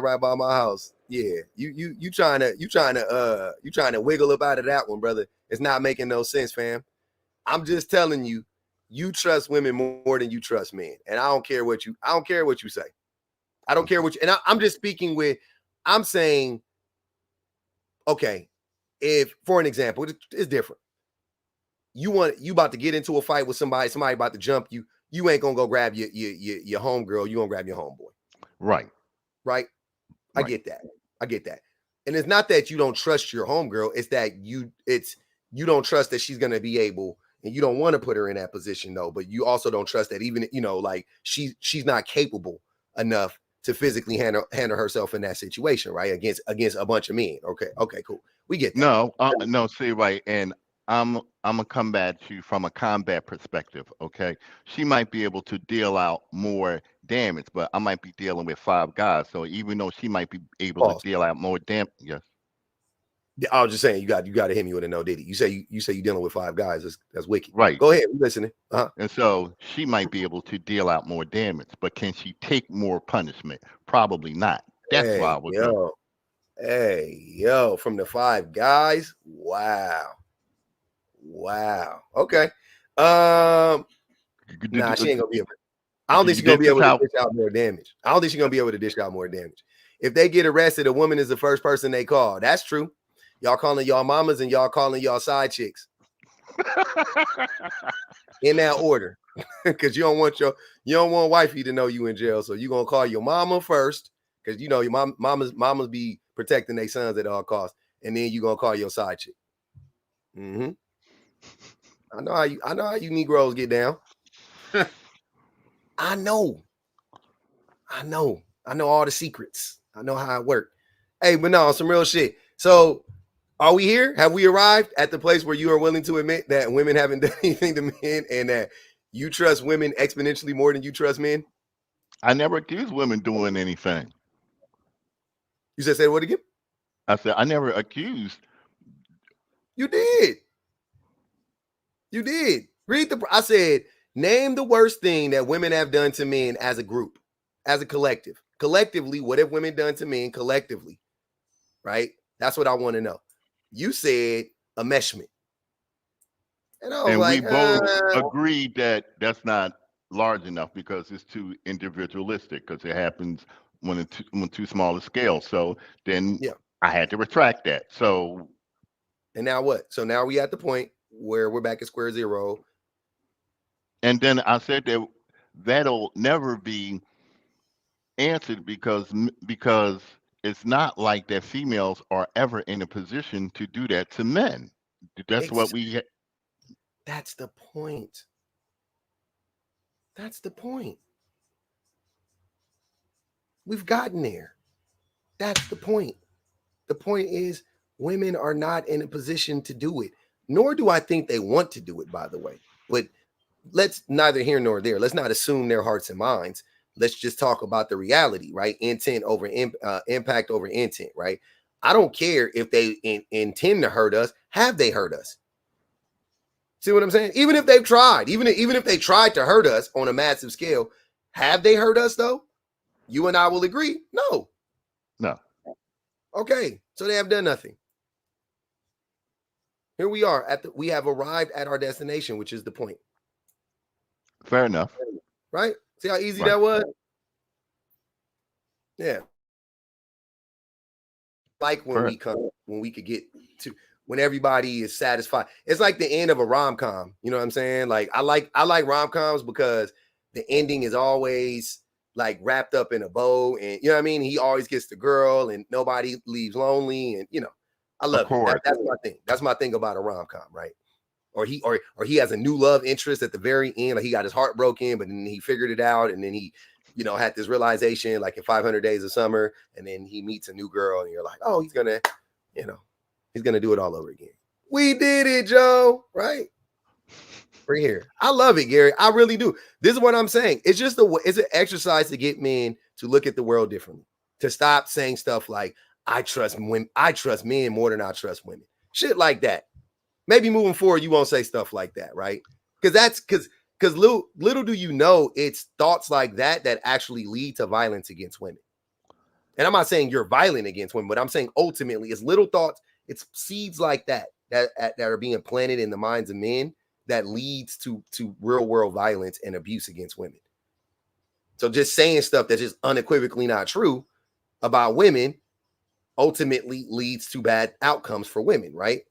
right by my house. Yeah. You trying to wiggle up out of that one, brother. It's not making no sense, fam. I'm just telling you, you trust women more than you trust men. And I don't care what you say. I don't care what you, and I'm just speaking with I'm saying, okay, if for an example, it's different. You about to get into a fight with somebody about to jump you. You ain't gonna go grab your homegirl. You gonna grab your homeboy. Right. Right. I get that. And it's not that you don't trust your homegirl. It's that you don't trust that she's gonna be able, and you don't want to put her in that position though. But you also don't trust that even like she's not capable enough to physically handle herself in that situation, right? Against a bunch of men. Okay, cool. We get that. No, see, right, and I'm gonna come at you from a combat perspective. Okay, she might be able to deal out more damage, but I might be dealing with 5 guys. So even though she might be able to Pause. deal out more damage, yes, I was just saying you got to hit me with a no diddy. You say you're dealing with 5 guys. That's wicked. right. Go ahead, I'm listening. And so she might be able to deal out more damage, but can she take more punishment? Probably not. That's why I was going. Hey, from the 5 guys. Wow. Okay. Nah, she ain't gonna be able. I don't think she's gonna be able to dish out more damage. If they get arrested, a woman is the first person they call. That's true. Y'all calling y'all mamas and y'all calling y'all side chicks in that order, because you don't want wifey to know you in jail. So you're gonna call your mama first, because your mamas be protecting their sons at all costs, and then you gonna call your side chick. Mm-hmm. I know how you Negroes get down. I know all the secrets. I know how it works. Hey, but no, some real shit. So are we here? Have we arrived at the place where you are willing to admit that women haven't done anything to men, and that you trust women exponentially more than you trust men? I never accused women doing anything. You just said what again? I said I never accused. You did. I said, name the worst thing that women have done to men as a group, as a collective. Collectively, what have women done to men collectively? Right? That's what I want to know. You said enmeshment. And I was And we like, both agreed that that's not large enough because it's too individualistic, because it happens when too small a scale. So then I had to retract that. So, and now what? So now we at the point where we're back at square zero. And then I said that that'll never be answered because it's not like that females are ever in a position to do that to men. That's what we. That's the point. We've gotten there. That's the point. The point is, women are not in a position to do it, nor do I think they want to do it, by the way. But let's neither here nor there. Let's not assume their hearts and minds. Let's just talk about the reality, right? Intent over impact over intent, right? I don't care if they intend to hurt us. Have they hurt us? See what I'm saying? Even if they've tried, even if they tried to hurt us on a massive scale, have they hurt us though? You and I will agree, no. Okay, so they have done nothing. Here we are we have arrived at our destination, which is the point. Fair enough. Right? See how easy that was? Yeah. Like when we could get to when everybody is satisfied. It's like the end of a rom-com. You know what I'm saying? Like I like rom-coms because the ending is always like wrapped up in a bow, and you know what I mean? He always gets the girl and nobody leaves lonely, and I love it. That's my thing. That's my thing about a rom-com, right? Or he has a new love interest at the very end. Like he got his heart broken, but then he figured it out, and then he, had this realization like in 500 Days of Summer, and then he meets a new girl, and you're like, oh, he's gonna do it all over again. We did it, Joe. Right? Right here. I love it, Gary. I really do. This is what I'm saying. It's just it's an exercise to get men to look at the world differently. To stop saying stuff like, I trust men more than I trust women. Shit like that. Maybe moving forward, you won't say stuff like that, right? Because little do you know, it's thoughts like that actually lead to violence against women. And I'm not saying you're violent against women, but I'm saying ultimately it's little thoughts, it's seeds like that are being planted in the minds of men that leads to real world violence and abuse against women. So just saying stuff that's just unequivocally not true about women ultimately leads to bad outcomes for women, right?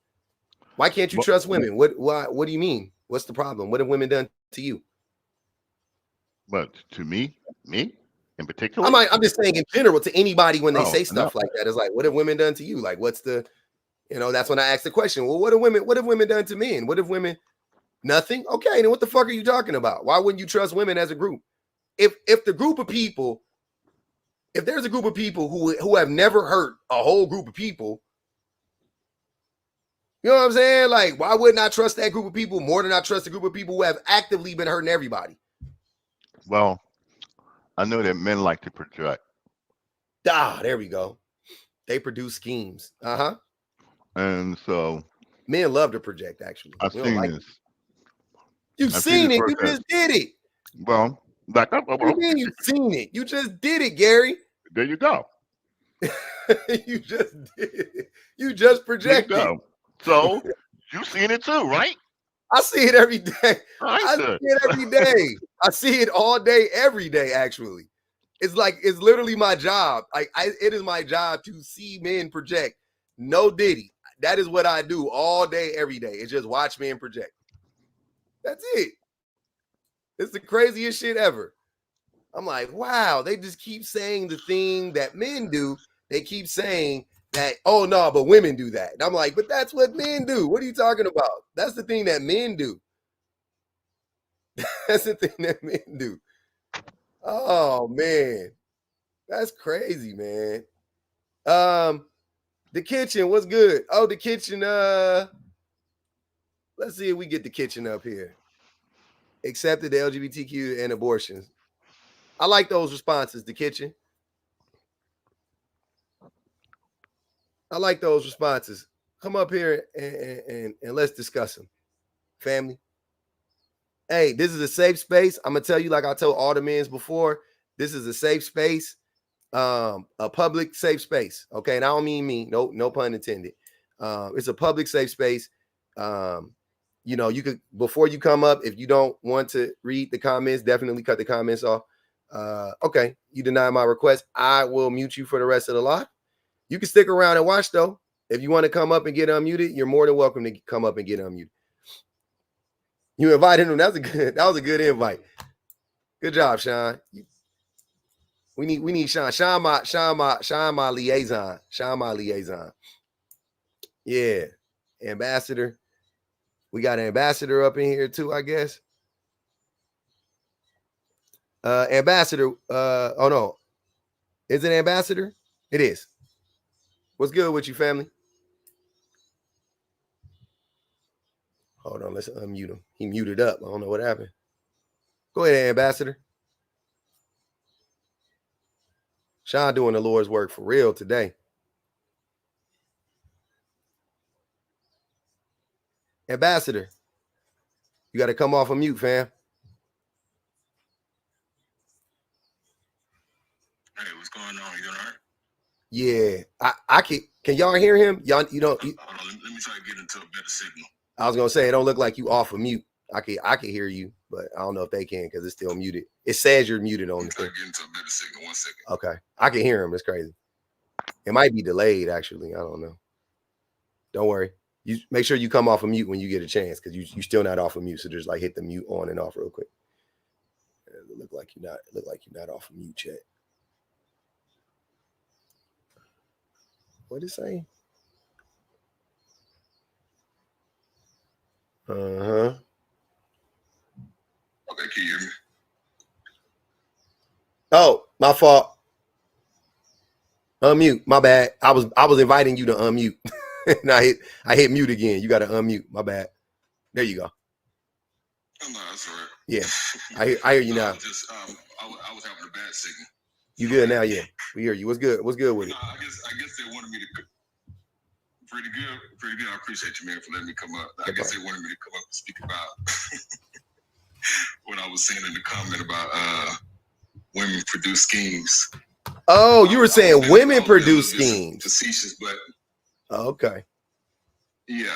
Why can't you Well, trust women? What do you mean? What's the problem? What have women done to you? but to me in particular, I'm just saying in general to anybody when they oh say no, stuff like that. It's like, what have women done to you? Like, what's the, that's when I ask the question. Well, what have women done to men? What have women nothing? Okay, then what the fuck are you talking about? Why wouldn't you trust women as a group? If the group of people, if there's a group of people who have never hurt a whole group of people, you know what I'm saying? Like, why wouldn't I trust that group of people more than I trust a group of people who have actively been hurting everybody? well, I know that men like to project, There we go. They produce schemes. Uh-huh. and so Men love to project, actually. I've We don't seen like this. You've I've seen seen this it. You firsthand. just did it. Well, like, What do you mean you've seen it? You just did it, Gary. there you go. You just did it. You just There you projected. go. So you seen it too, right? I see it every day. Right I there. see it every day. I see it all day, every day, actually. It's like, it's literally my job. It is my job to see men project. No diddy. That is what I do all day, every day. It's just watch men project. That's it. It's the craziest shit ever. I'm like, wow, they just keep saying the thing that men do. They keep saying that, oh no, but women do that. And I'm like, but that's what men do. What are you talking about? That's the thing that men do. That's the thing that men do. Oh man, that's crazy, man. The kitchen, what's good? Oh, the kitchen. Let's see if we get the kitchen up here. Accepted the LGBTQ and abortions. I like those responses. The kitchen. I like those responses. Come up here and let's discuss them, family. Hey, this is a safe space. I'm gonna tell you, like I told all the men's before, this is a safe space, a public safe space. Okay, and I don't mean me. No pun intended. It's a public safe space. You could, before you come up, if you don't want to read the comments, definitely cut the comments off. Okay, you deny my request. I will mute you for the rest of the live. You can stick around and watch though. If you want to come up and get unmuted, you're more than welcome to come up and get unmuted. You invited him. That was a good invite. Good job, Sean. We need Sean. Sean my liaison. Sean my liaison. Yeah. Ambassador. We got an ambassador up in here too, I guess. Ambassador. Oh no. Is it ambassador? It is. What's good with you, family? Hold on, let's unmute him. He muted up. I don't know what happened. Go ahead, ambassador. Sean doing the Lord's work for real today. Ambassador, you got to come off of mute, fam. Hey, what's going on? You doing all right? Yeah, I can y'all hear him? Y'all, you don't. Hold on, let me try to get into a better signal. I was gonna say it don't look like you off of mute. I can hear you, but I don't know if they can because it's still muted. It says you're muted on the Try thing. to get into a better signal. 1 second. Okay, I can hear him. It's crazy. It might be delayed, actually. I don't know. Don't worry. You make sure you come off of mute when you get a chance because you're still not off of mute. So just like hit the mute on and off real quick. It look like you're not off of mute yet. What is it saying? Uh-huh. Okay, can you hear me? Oh, my fault. Unmute. My bad. I was inviting you to unmute. And I hit mute again. You got to unmute. My bad. There you go. Oh, no, that's all right. Yeah, I hear you now. I was having a bad signal. You good now? Yeah, we hear you. What's good? What's good with it? No, I guess they wanted me to. Pretty good. I appreciate you, man, for letting me come up. I guess they wanted me to come up and speak about what I was saying in the comment about women produce schemes. Oh, you were saying women produce schemes. Facetious, but okay. Yeah.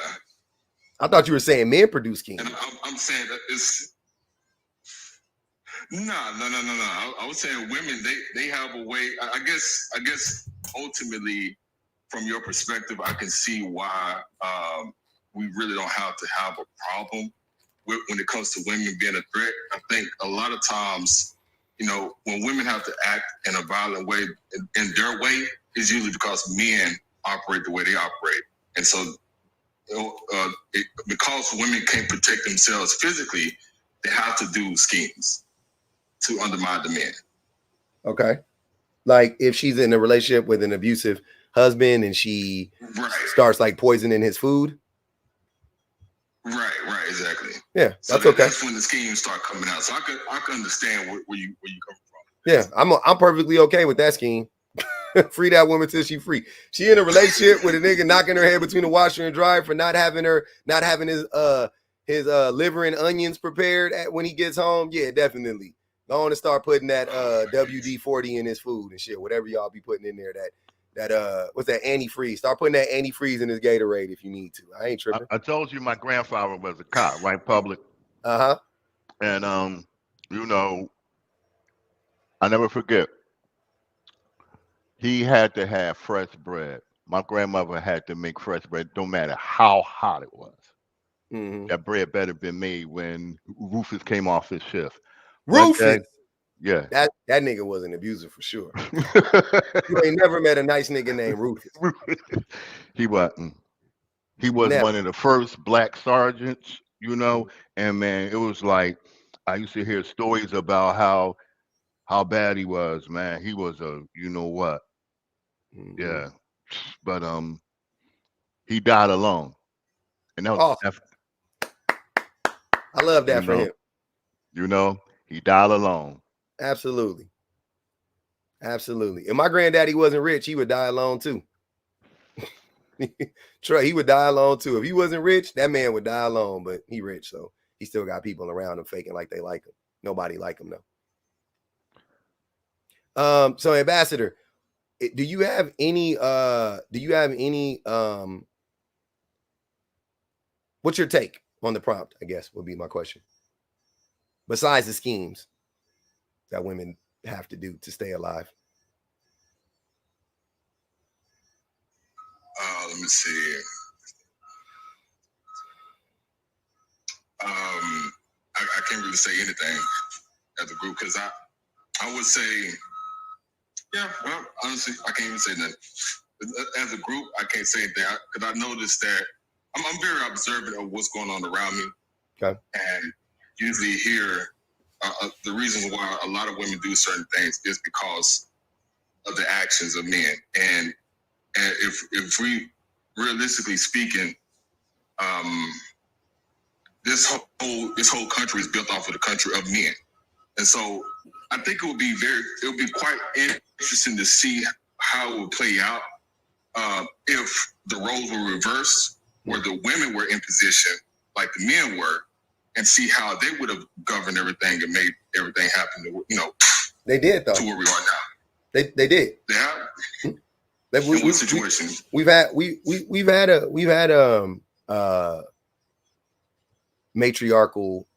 I thought you were saying men produce schemes. And I'm saying that it's no. I was saying women. They have a way. I guess ultimately from your perspective, I can see why we really don't have to have a problem when it comes to women being a threat. I think a lot of times, you know, when women have to act in a violent way, in their way, is usually because men operate the way they operate. And so, because women can't protect themselves physically, they have to do schemes to undermine the men. Okay. Like if she's in a relationship with an abusive husband and she starts like poisoning his food. Right, exactly. Yeah, so that's okay. That's when the schemes start coming out. So I can understand where you come from. Yeah, I'm perfectly okay with that scheme. Free that woman till she free. She in a relationship with a nigga knocking her head between the washer and dryer for not having his liver and onions prepared when he gets home. Yeah, definitely. Go on and start putting that WD-40 in his food and shit. Whatever y'all be putting in there. That what's that, antifreeze? Start putting that antifreeze in his Gatorade if you need to. I ain't tripping. I told you my grandfather was a cop, right? Public. Uh-huh. And you know, I never forget. He had to have fresh bread. My grandmother had to make fresh bread, no matter how hot it was. Mm-hmm. That bread better been made when Rufus came off his shift. Rufus. Yeah. That nigga was an abuser for sure. You ain't never met a nice nigga named Rufus. He wasn't. He was Never. one of the first black sergeants, you know, and man, it was like I used to hear stories about how bad he was, man. He was a you know what. Mm-hmm. Yeah. But he died alone. And that was awesome. I love that for him. You know, he died alone. Absolutely. If my granddaddy wasn't rich, he would die alone too. He would die alone too. If he wasn't rich, that man would die alone, but he rich, so he still got people around him faking like they like him. Nobody like him though. So Ambassador, do you have any what's your take on the prompt, I guess would be my question. Besides the schemes that women have to do to stay alive. Let me see. I can't really say anything as a group because I would say, yeah, well, honestly, I can't even say nothing. As a group, I can't say anything because I noticed that I'm very observant of what's going on around me. Okay. And usually here, the reason why a lot of women do certain things is because of the actions of men. And if we, realistically speaking, this whole country is built off of the country of men. And so I think it would be quite interesting to see how it would play out if the roles were reversed, where the women were in position like the men were, and see how they would have governed everything and made everything happen. You know, they did though. To where we are now. They did. They have. In what situation? We've had matriarchal,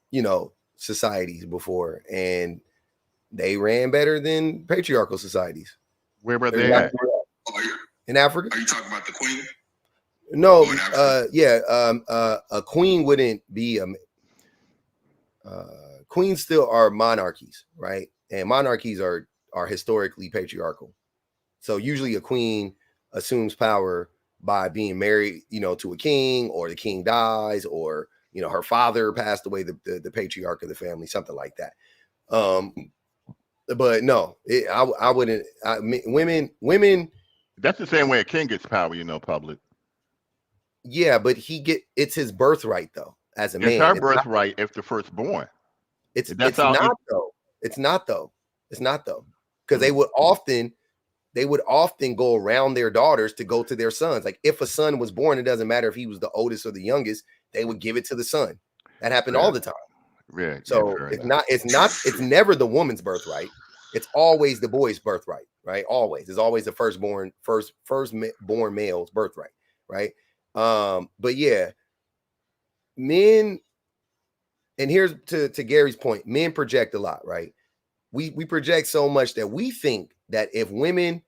societies before, and they ran better than patriarchal societies. Where were they at? In Africa. Are you talking about the queen? No, a queen wouldn't be queens still are monarchies, right? And monarchies are historically patriarchal. So usually a queen assumes power by being married, to a king, or the king dies, or her father passed away, the patriarch of the family, something like that. But no, I wouldn't. Women. That's the same way a king gets power, public. Yeah, but it's his birthright though. As a man, it's her birthright if the firstborn. It's not though. Because they would often go around their daughters to go to their sons. Like if a son was born, it doesn't matter if he was the oldest or the youngest, they would give it to the son. That happened all the time. Yeah. So it's never the woman's birthright. It's always the boy's birthright, right? Always. It's always the firstborn male's birthright, right? But yeah, men, and here's to Gary's point, men project a lot, right? We project so much that we think that if women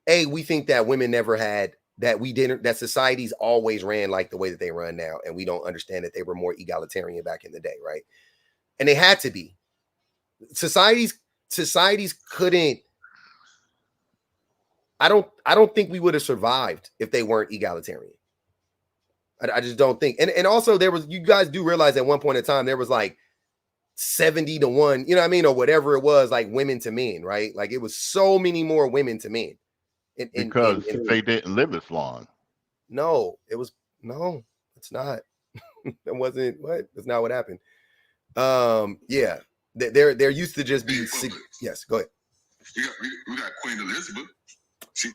we think that women never had that societies always ran like the way that they run now, and we don't understand that they were more egalitarian back in the day, right? And they had to be. Societies couldn't. I don't think we would have survived if they weren't egalitarian. I just don't think. And also there was, you guys do realize at one point in time there was like 70-1, you know what I mean, or whatever it was, like women to men, right? Like it was so many more women to men. Because they didn't live as long. No, it's not. That wasn't what. That's not what happened. Yeah, there used to just be. Yes, go ahead. We got Queen Elizabeth. She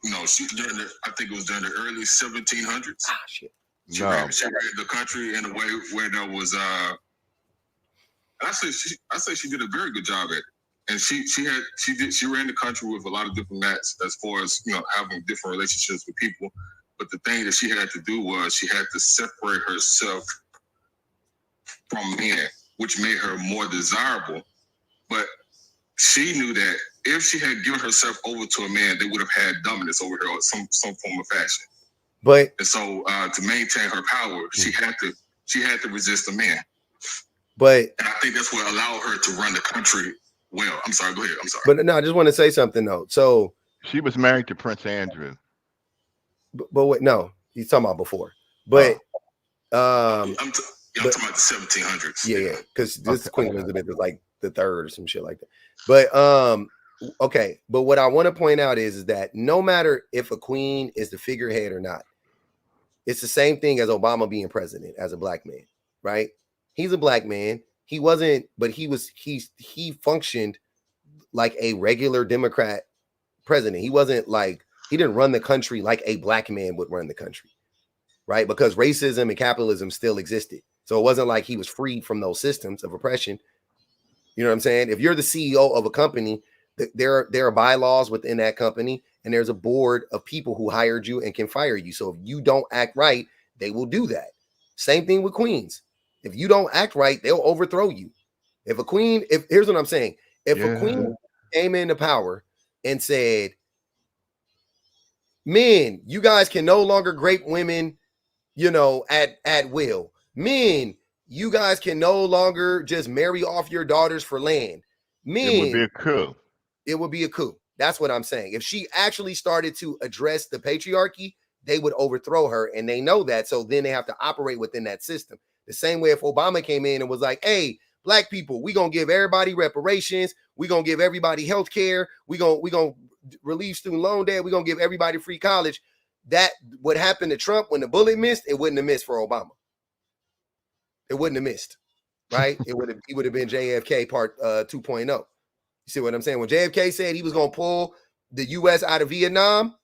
during I think it was during the early 1700s. Ah, shit. She ran the country in a way where there was I say she did a very good job at it. And she ran the country with a lot of diplomats as far as, having different relationships with people. But the thing that she had to do was she had to separate herself from men, which made her more desirable. But she knew that if she had given herself over to a man, they would have had dominance over her or some form of fashion. And so to maintain her power, she had to resist a man. And I think that's what allowed her to run the country well. I'm sorry, go ahead. I'm sorry. But no, I just want to say something though. So she was married to Prince Andrew. But wait, no, he's talking about before. But I'm talking about the 1700s. Yeah, because this Queen Elizabeth is like the third or some shit like that. But okay. But what I want to point out is that no matter if a queen is the figurehead or not, it's the same thing as Obama being president as a black man, right? He's a black man. He wasn't, but he functioned like a regular Democrat president. He wasn't like, he didn't run the country like a black man would run the country, right? Because racism and capitalism still existed. So it wasn't like he was freed from those systems of oppression. You know what I'm saying? If you're the CEO of a company, there are bylaws within that company, and there's a board of people who hired you and can fire you. So if you don't act right, they will do that. Same thing with queens. If you don't act right, they'll overthrow you. Here's what I'm saying. If a queen came into power and said, men, you guys can no longer grape women, at will. Men, you guys can no longer just marry off your daughters for land. Men, it would be a coup. It would be a coup. That's what I'm saying. If she actually started to address the patriarchy, they would overthrow her, and they know that. So then they have to operate within that system. The same way if Obama came in and was like, hey, black people, we're going to give everybody reparations. We're going to give everybody health care. We're going to relieve student loan debt. We're going to give everybody free college. That what happened to Trump when the bullet missed, it wouldn't have missed for Obama. It wouldn't have missed, right? He would have been JFK part 2.0. You see what I'm saying? When JFK said he was going to pull the U.S. out of Vietnam,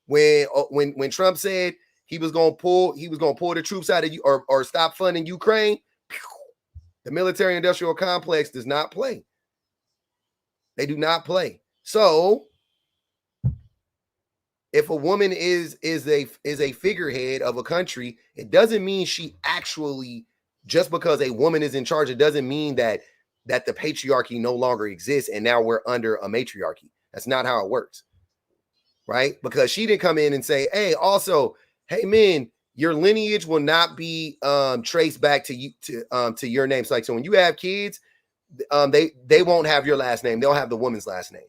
when Trump said he was going to pull the troops out of you or stop funding Ukraine, the military-industrial complex does not play. They do not play. So if a woman is a figurehead of a country, it doesn't mean she actually, just because a woman is in charge, it doesn't mean that the patriarchy no longer exists and now we're under a matriarchy. That's not how it works, right? Because she didn't come in and say, hey, also, hey, men, your lineage will not be traced back to you to your name. So, so when you have kids, they won't have your last name. They'll have the woman's last name.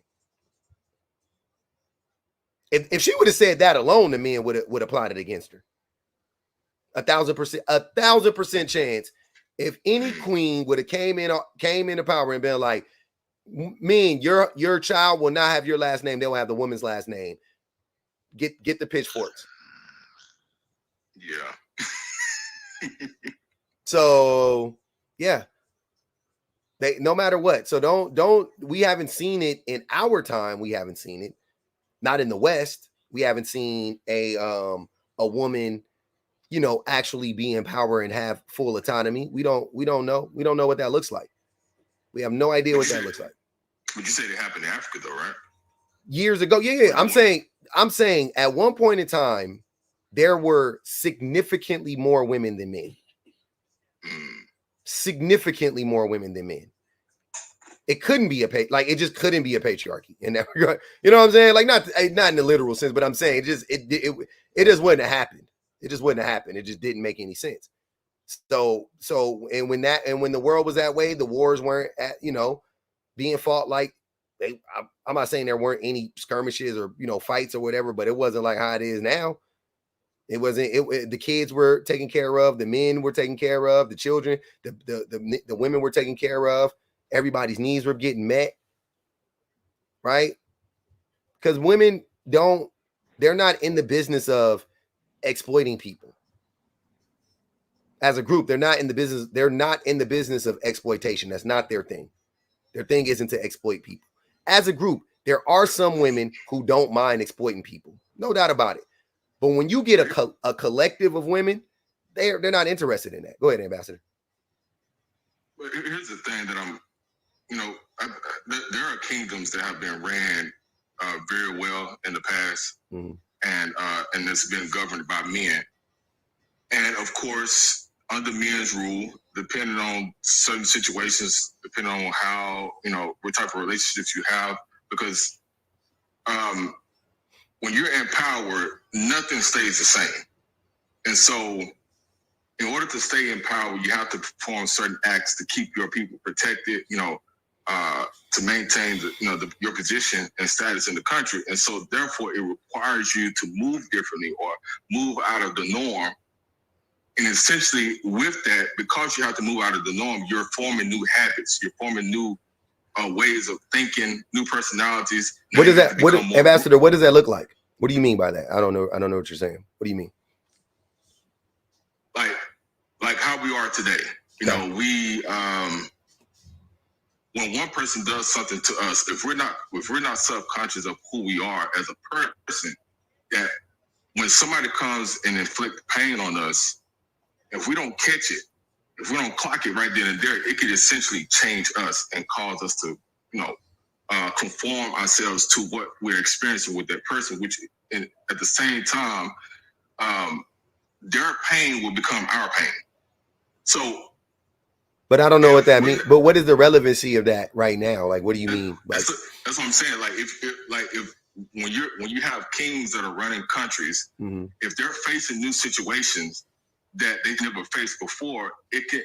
If she would have said that alone, the men would have plotted against her. 1,000% chance. If any queen would have came into power and been like, men, your child will not have your last name. They'll have the woman's last name. Get the pitchforks. Yeah. So yeah. They no matter what. So don't we haven't seen it in our time. We haven't seen it. Not in the West. We haven't seen a woman, actually be in power and have full autonomy. We don't know. We don't know what that looks like. We have no idea what that looks like. But you said it happened in Africa though, right? Years ago. Yeah. I'm saying at one point in time, there were significantly more women than men. Significantly more women than men. it couldn't be it just couldn't be a patriarchy in that regard. You know what I'm saying? Like not in the literal sense, but I'm saying it just wouldn't have happened. It just wouldn't have happened. It just didn't make any sense. So when the world was that way, the wars weren't being fought like I'm not saying there weren't any skirmishes or fights or whatever, but it wasn't like how it is now. It wasn't. The kids were taken care of. The men were taken care of. The children, the women were taken care of. Everybody's needs were getting met, right? Because women they're not in the business of exploiting people. As a group, they're not in the business of exploitation. That's not their thing. Their thing isn't to exploit people. As a group, there are some women who don't mind exploiting people. No doubt about it. But when you get a collective of women, they're not interested in that. Go ahead, Ambassador. But here's the thing that there are kingdoms that have been ran very well in the past, and it's been governed by men. And of course, under men's rule, depending on certain situations, depending on how, what type of relationships you have, because when you're in power, nothing stays the same. And so in order to stay in power, you have to perform certain acts to keep your people protected, to maintain your position and status in the country. And so therefore it requires you to move differently or move out of the norm. And essentially with that, because you have to move out of the norm, you're forming new habits, you're forming new ways of thinking, new personalities. What does that, Ambassador, what does that look like? What do you mean by that? I don't know what you're saying. What do you mean? Like how we are today. We when one person does something to us, if we're not subconscious of who we are as a person, that when somebody comes and inflict pain on us, if we don't catch it, if we don't clock it right then and there, it could essentially change us and cause us to, conform ourselves to what we're experiencing with that person, which at the same time, their pain will become our pain. So, but I don't know what that means. But what is the relevancy of that right now? Like, what do you mean? That's what I'm saying. Like, if when you have kings that are running countries, if they're facing new situations that they never faced before, it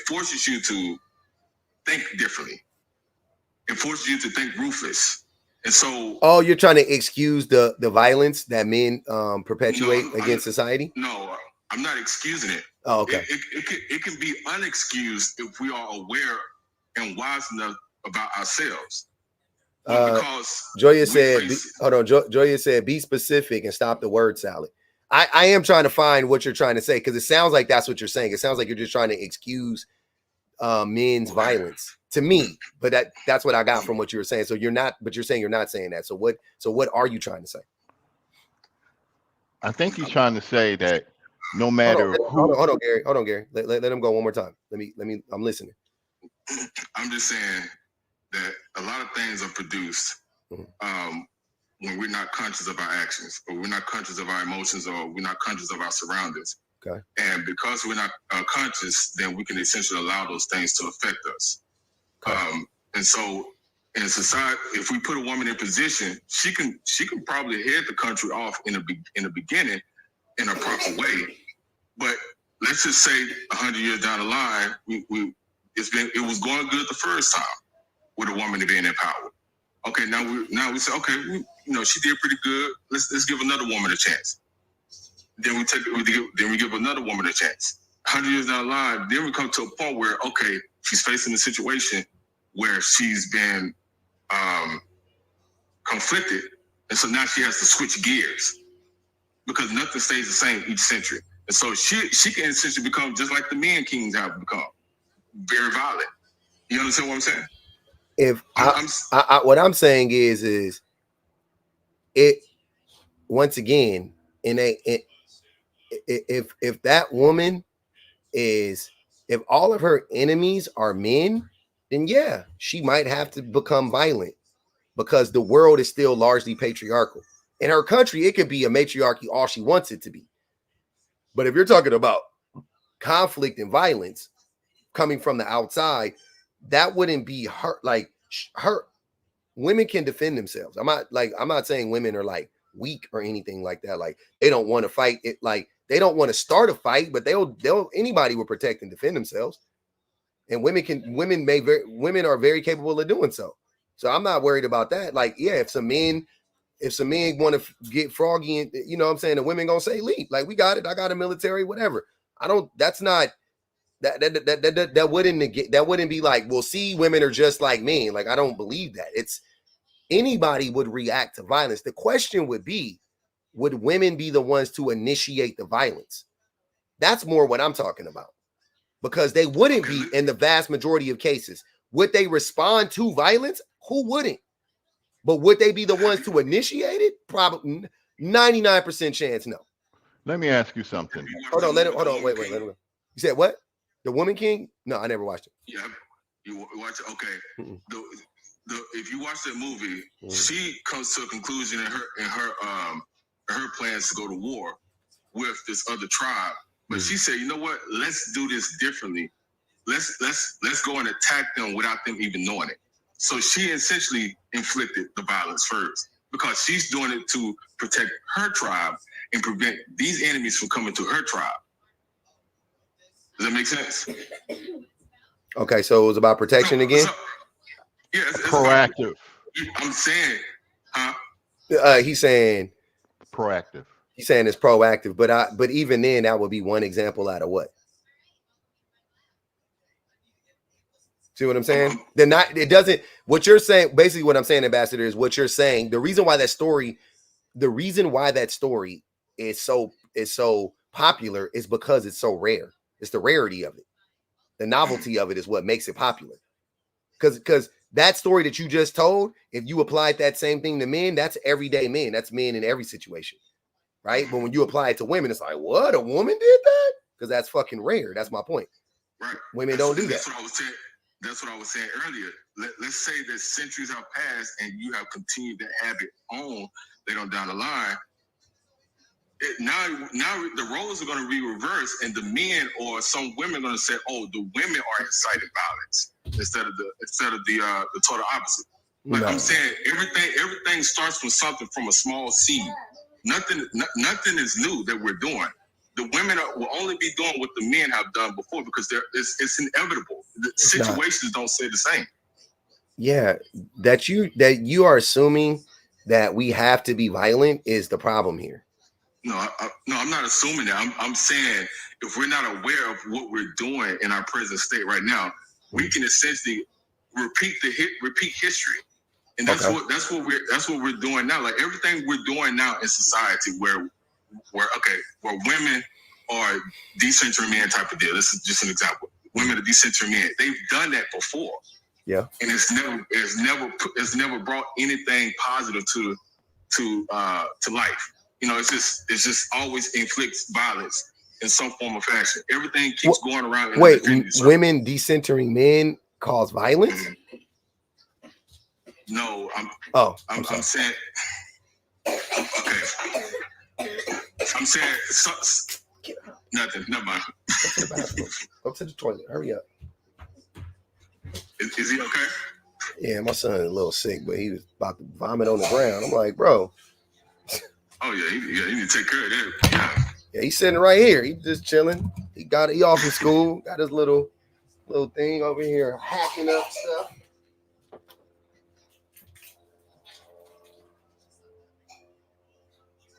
forces you to think differently. It forces you to think ruthless. And so, you're trying to excuse the violence that men perpetuate against society? No, I'm not excusing it. Oh, okay. It can be unexcused if we are aware and wise enough about ourselves. Because Joya said, Joya said, be specific and stop the word salad. I am trying to find what you're trying to say, because it sounds like that's what you're saying. It sounds like you're just trying to excuse men's violence to me, but that's what I got from what you were saying. So you're saying you're not saying that. So what are you trying to say? I think he's trying to say that no matter hold on, Gary. Let him go one more time. Let me. I'm listening. I'm just saying that a lot of things are produced when we're not conscious of our actions, or we're not conscious of our emotions, or we're not conscious of our surroundings. Okay. And because we're not conscious, then we can essentially allow those things to affect us. Okay. And so in society, if we put a woman in position, she can probably head the country off in the beginning in a proper way. But let's just say 100 years down the line, it was going good the first time with a woman being in power. Okay, now we say, okay, she did pretty good. Let's give another woman a chance. Then we give another woman a chance. 100 years down the line, then we come to a point where, okay, she's facing a situation where she's been conflicted, and so now she has to switch gears because nothing stays the same each century. And so she can essentially become just like the men kings have become, very violent. You understand what I'm saying? What I'm saying is it once again if that woman if all of her enemies are men, then yeah, she might have to become violent because the world is still largely patriarchal. In her country, it could be a matriarchy all she wants it to be. But if you're talking about conflict and violence coming from the outside, that wouldn't be her. Like her, women can defend themselves. I'm not saying women are like weak or anything like that. Like they don't want to fight it. Like they don't want to start a fight, but they'll anybody will protect and defend themselves. And women are very capable of doing so. So I'm not worried about that. Like, yeah, if some men want to get froggy, and you know what I'm saying, the women gonna say leave. Like, we got it. I got a military, whatever. I don't. That's not that wouldn't negate. That wouldn't be like, well, see, women are just like men. Like, I don't believe that. It's anybody would react to violence. The question would be, would women be the ones to initiate the violence? That's more what I'm talking about. Because they wouldn't be in the vast majority of cases. Would they respond to violence? Who wouldn't? But would they be the ones to initiate it? Probably 99% chance no. Let me ask you something. Hold on, wait, let him go. You said what? The Woman King? No, I never watched it. Yeah, you watch it. Okay. If you watch that movie, she comes to a conclusion in her plans to go to war with this other tribe. But she said, you know what? Let's do this differently. Let's go and attack them without them even knowing it. So she essentially inflicted the violence first because she's doing it to protect her tribe and prevent these enemies from coming to her tribe. Does that make sense? Okay, so it was about protection again? Yeah, it's proactive. I'm saying, huh? He's saying proactive. He's saying it's proactive, but even then, that would be one example out of what? See what I'm saying? What you're saying, basically what I'm saying, Ambassador, is what you're saying. The reason why that story is so popular is because it's so rare. It's the rarity of it. The novelty of it is what makes it popular. Because that story that you just told, if you applied that same thing to men, that's everyday men. That's men in every situation. Right? But when you apply it to women, it's like, what? A woman did that? Because that's fucking rare. That's my point. Right. Women don't do that. That's what I was saying earlier. Let's say that centuries have passed and you have continued that habit on later on down the line. Now the roles are going to be reversed, and the men or some women are going to say, "Oh, the women are inciting violence," instead of the total opposite. Like I'm saying, everything starts from something, from a small seed. Nothing is new that we're doing. The women will only be doing what the men have done before because it's inevitable. The situations don't stay the same. Yeah, that you are assuming that we have to be violent is the problem here. No, I'm not assuming that. I'm saying if we're not aware of what we're doing in our present state right now, we can essentially repeat history. And that's what we're doing now. Like everything we're doing now in society where women are decentering men type of deal. This is just an example. Women are decentering men. They've done that before. Yeah. And it's never brought anything positive to life. You know, it's just always inflicts violence in some form or fashion. Everything keeps going around. Wait, women decentering men cause violence? No, I'm saying. Okay. I'm saying nothing. Never mind. Go to the toilet. Hurry up. Is he okay? Yeah, my son is a little sick, but he was about to vomit on the ground. I'm like, bro. Oh yeah, he need to take care of that. Yeah, he's sitting right here. He's just chilling. He off in school. Got his little thing over here hacking up stuff.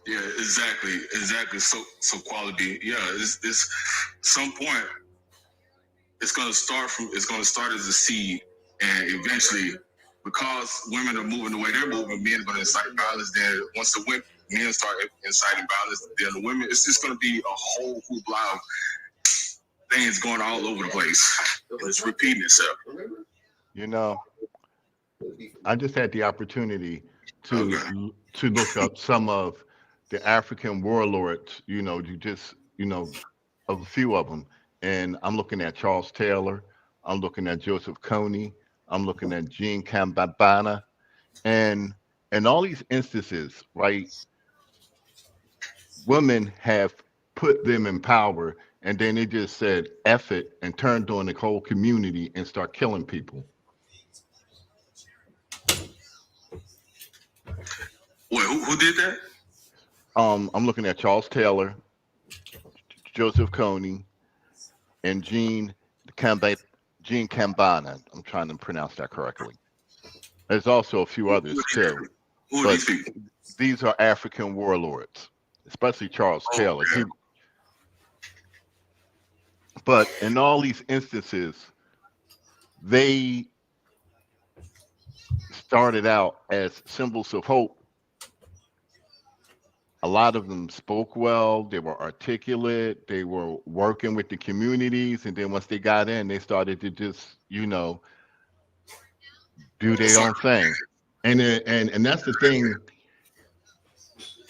Yeah, exactly. So quality. Yeah, it's some point. It's gonna start as a seed, and eventually, because women are moving the way they're moving, men are gonna incite violence. Then once the men start inciting violence, then the women, it's just gonna be a whole hoopla of things going all over the place. It's repeating itself. You know, I just had the opportunity to look up some of the African warlords, of a few of them. And I'm looking at Charles Taylor. I'm looking at Joseph Kony. I'm looking at Jean Kambabana. And in all these instances, right, women have put them in power, and then they just said F it and turned on the whole community and start killing people. Wait, who did that? I'm looking at Charles Taylor, Joseph Kony, and Gene Kambana. I'm trying to pronounce that correctly. There's also a few others too, Who are but these people? these are African warlords, especially Charles Taylor. Yeah. But in all these instances, they started out as symbols of hope. A lot of them spoke well, they were articulate, they were working with the communities, and then once they got in, they started to just, do their own thing. And that's the thing.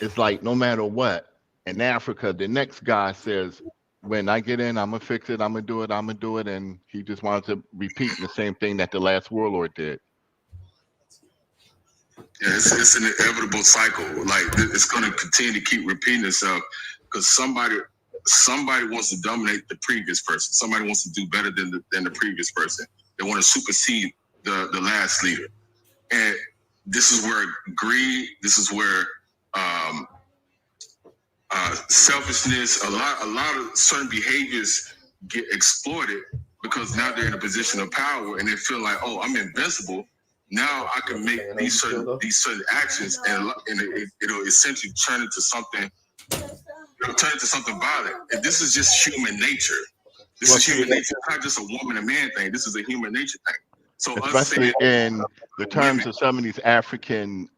It's like no matter what, in Africa, the next guy says, when I get in, I'm gonna fix it, I'm gonna do it, and he just wants to repeat the same thing that the last warlord did. Yeah, it's an inevitable cycle. Like it's going to continue to keep repeating itself because somebody wants to dominate the previous person. Somebody wants to do better than the previous person. They want to supersede the last leader, and this is where greed. This is where selfishness. A lot of certain behaviors get exploited because now they're in a position of power and they feel like, oh, I'm invincible. Now I can make these certain actions, and it'll essentially turn into something. It'll turn into something violent. And this is just human nature. This is human nature. It's not just a woman and man thing. This is a human nature thing. So especially in the terms of some of these African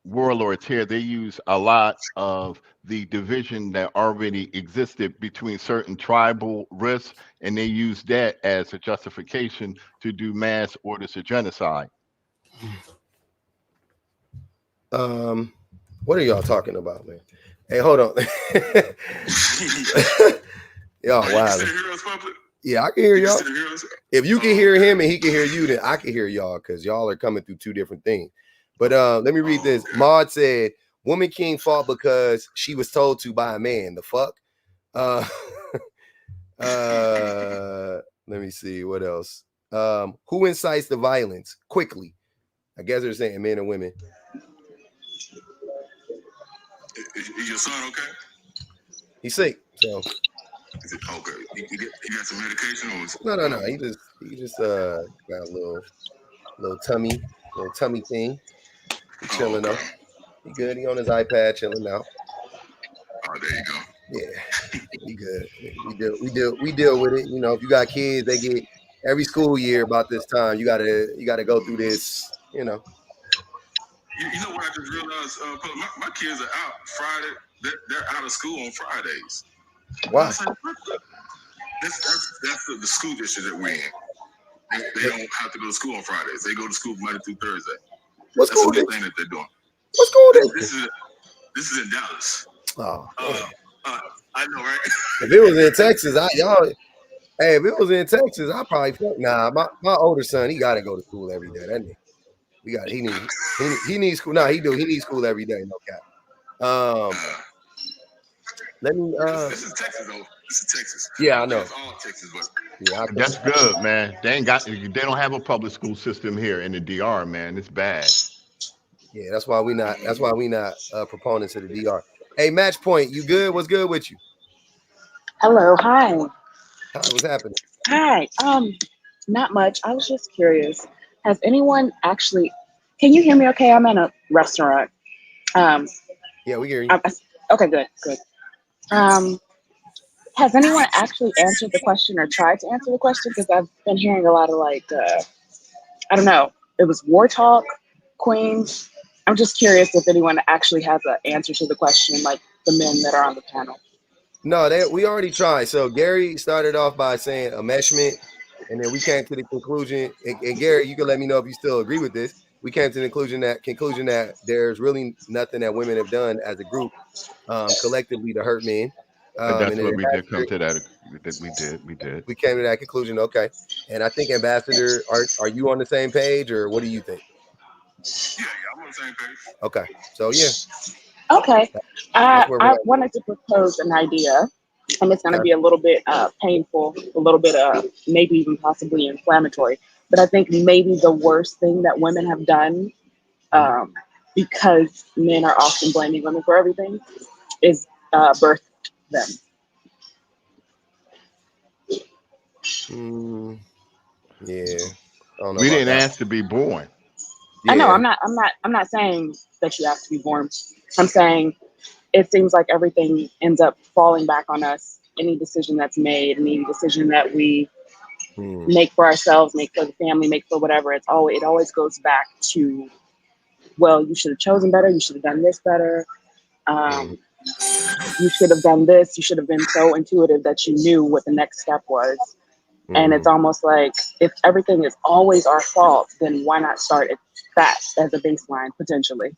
warlords here, they use a lot of the division that already existed between certain tribal risks, and they use that as a justification to do mass orders of genocide. What are y'all talking about, man? Hey, hold on. Y'all, wow. Yeah, I can hear y'all. If you can hear him and he can hear you, then I can hear y'all because y'all are coming through two different things. But let me read this. Maud said, "Woman King fought because she was told to by a man." The fuck? Let me see what else. Who incites the violence? Quickly. I guess they're saying men and women. Is your son okay? He's sick, so. Is it okay? You got some medication or is No. He just got a little tummy thing. He chilling out. He good. He on his iPad chilling out. Oh, there you go. Yeah, we good. We deal with it. You know, if you got kids, they get every school year about this time. You gotta go through this. You know. You know what I just realized? My kids are out Friday. They're out of school on Fridays. Why? That's the school district that we're in. They don't have to go to school on Fridays. They go to school Monday through Thursday. What's That's school the thing that they're doing. What's school district? This is in Dallas. Oh, I know, right? If it was in Texas, if it was in Texas, I probably my older son, he gotta go to school every day. That nigga. He needs school. No, he needs school every day, no cap. Let me this is Texas though. This is Texas. Yeah, I know. It's all Texas, but yeah, that's good, man. They don't have a public school system here in the DR, man. It's bad. Yeah, that's why we not proponents of the DR. Hey, Match Point, you good? What's good with you? Hello, hi. Hi, what's happening? Hi. Not much. I was just curious. Has anyone actually? Can you hear me? Okay, I'm in a restaurant. Yeah, we hear you. Okay, good. Has anyone actually answered the question or tried to answer the question? Because I've been hearing a lot of I don't know. It was War Talk, Queens. I'm just curious if anyone actually has an answer to the question, like the men that are on the panel. No, we already tried. So Gary started off by saying enmeshment, and then we came to the conclusion. And Gary, you can let me know if you still agree with this. We came to the conclusion that there's really nothing that women have done as a group, collectively, to hurt men. That's what we did come to that. We did. We came to that conclusion. Okay, and I think Ambassador, are you on the same page, or what do you think? Yeah, I'm on the same page. Okay, so yeah, Okay. That's where we're I at. wanted to propose an idea, and it's going to Okay. be a little bit painful, a little bit maybe even possibly inflammatory. But I think maybe the worst thing that women have done, Mhm. because men are often blaming women for everything, is birth them. Mm, yeah, I don't know We about didn't that. ask to be born. I know. Yeah. I'm not saying that you have to be born. I'm saying it seems like everything ends up falling back on us. Any decision that's made, any decision that we Mm, make for ourselves, make for the family, make for whatever, it always goes back to, well, you should have chosen better, you should have done this better, mm, you should have done this, you should have been so intuitive that you knew what the next step was. And it's mm. almost like if everything is always our fault, then why not start at that as a baseline potentially?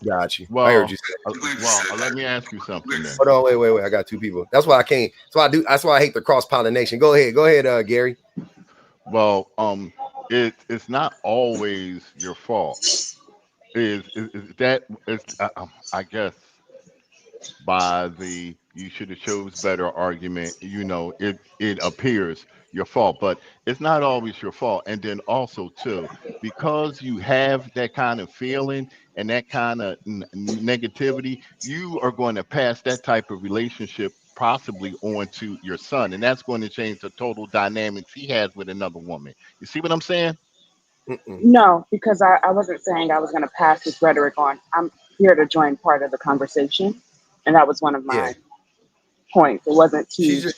Got you. I heard you Well, say. I'm glad you said let that. me ask you something then. Hold on, wait. I got two people. That's why I can't. That's why I do. That's why I hate the cross pollination. Go ahead, Gary. Well, it's not always your fault. Is that is I guess by the you should have chose better argument, it appears your fault, but it's not always your fault. And then also too, because you have that kind of feeling and that kind of negativity, you are going to pass that type of relationship possibly on to your son, and that's going to change the total dynamics he has with another woman. You see what I'm saying? Mm-mm. No, because I wasn't saying I was going to pass this rhetoric on. I'm here to join part of the conversation. And that was one of Yeah, my points. It wasn't she's to just.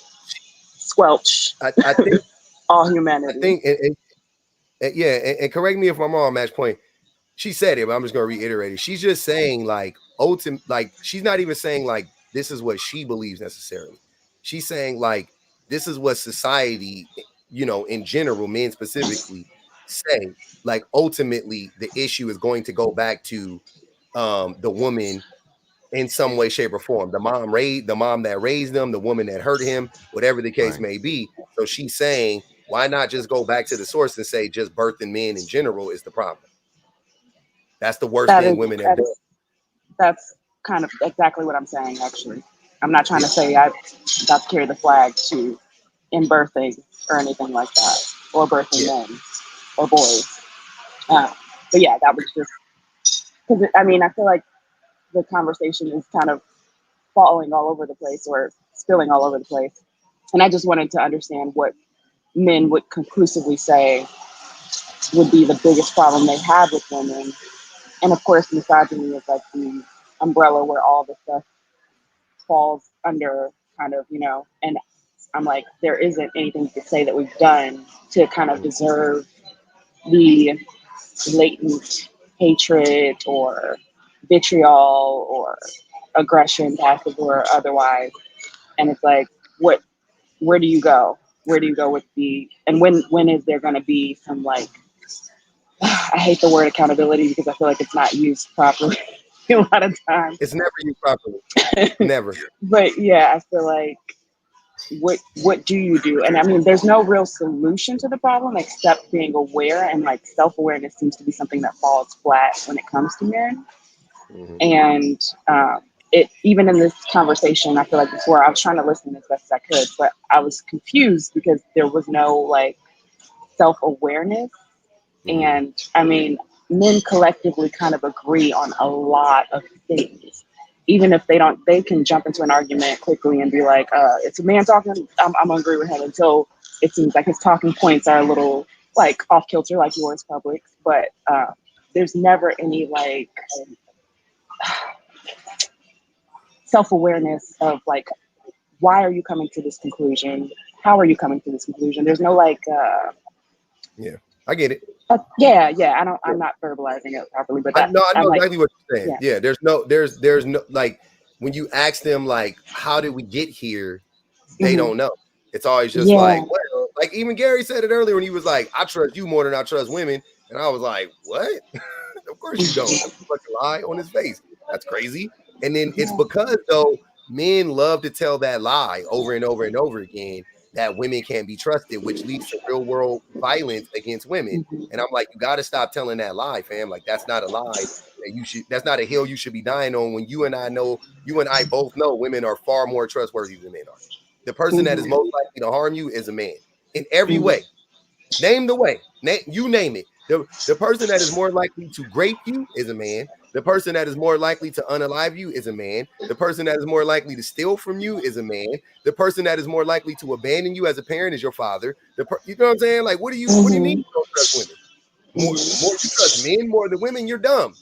squelch I think. all I humanity. think. Yeah, and correct me if I'm wrong. Match point. She said it, but I'm just gonna reiterate it. She's just saying like ultimate. Like she's not even saying like this is what she believes necessarily. She's saying like this is what society, in general, men specifically, say. Like ultimately, the issue is going to go back to the woman in some way, shape, or form. The mom that raised them, the woman that hurt him, whatever the case Right. may be. So she's saying, why not just go back to the source and say just birthing men in general is the problem? That's the worst That thing is, women have that done. is, that's kind of exactly what I'm saying, actually. I'm not trying Yeah, to say I got to carry the flag to in birthing or anything like that, or birthing yeah. men or boys. Uh, but yeah, that was just because I mean, I feel like the conversation is kind of falling all over the place or spilling all over the place. And I just wanted to understand what men would conclusively say would be the biggest problem they have with women. And of course, misogyny is like the umbrella where all the stuff falls under, kind of, and I'm like, there isn't anything to say that we've done to kind of Mm. deserve the latent hatred or vitriol or aggression, passive or otherwise. And it's like, where do you go? Where do you go with and when is there going to be some, like, I hate the word accountability because I feel like it's not used properly a lot of times. It's never used properly. Never. But yeah, I feel like what do you do? And I mean, there's no real solution to the problem except being aware, and like self-awareness seems to be something that falls flat when it comes to men. Hmm. And it even in this conversation, I feel like before I was trying to listen as best as I could, but I was confused because there was no like self-awareness. Hmm. And I mean, men collectively kind of agree on a lot of things. Even if they don't, they can jump into an argument quickly and be like, it's a man talking, I'm gonna agree with him until it seems like his talking points are a little like off kilter, like yours, Publix. But there's never any like self awareness of like, why are you coming to this conclusion? How are you coming to this conclusion? There's no like, Yeah, I get it. yeah. Yeah. I'm not verbalizing it properly, but I that know. I I'm know like, exactly what you're saying. yeah, Yeah. There's no like when you ask them like, how did we get here? They mhm, don't know. It's always just yeah, like, well, like even Gary said it earlier when he was like, I trust you more than I trust women. And I was like, what? Of course you don't. That's a fucking lie on his face. That's crazy. And then it's yeah, because though men love to tell that lie over and over and over again that women can't be trusted, which leads to real world violence against women. And I'm like, you got to stop telling that lie, fam. Like, that's not a lie that you should, that's not a hill you should be dying on, when you and I both know women are far more trustworthy than men are. The person that is most likely to harm you is a man in every way. Name the way. You name it. The person that is more likely to grape you is a man. The person that is more likely to unalive you is a man. The person that is more likely to steal from you is a man. The person that is more likely to abandon you as a parent is your father. You know what I'm saying? Like, what do you mean you don't trust women? More you trust men more than women? You're dumb.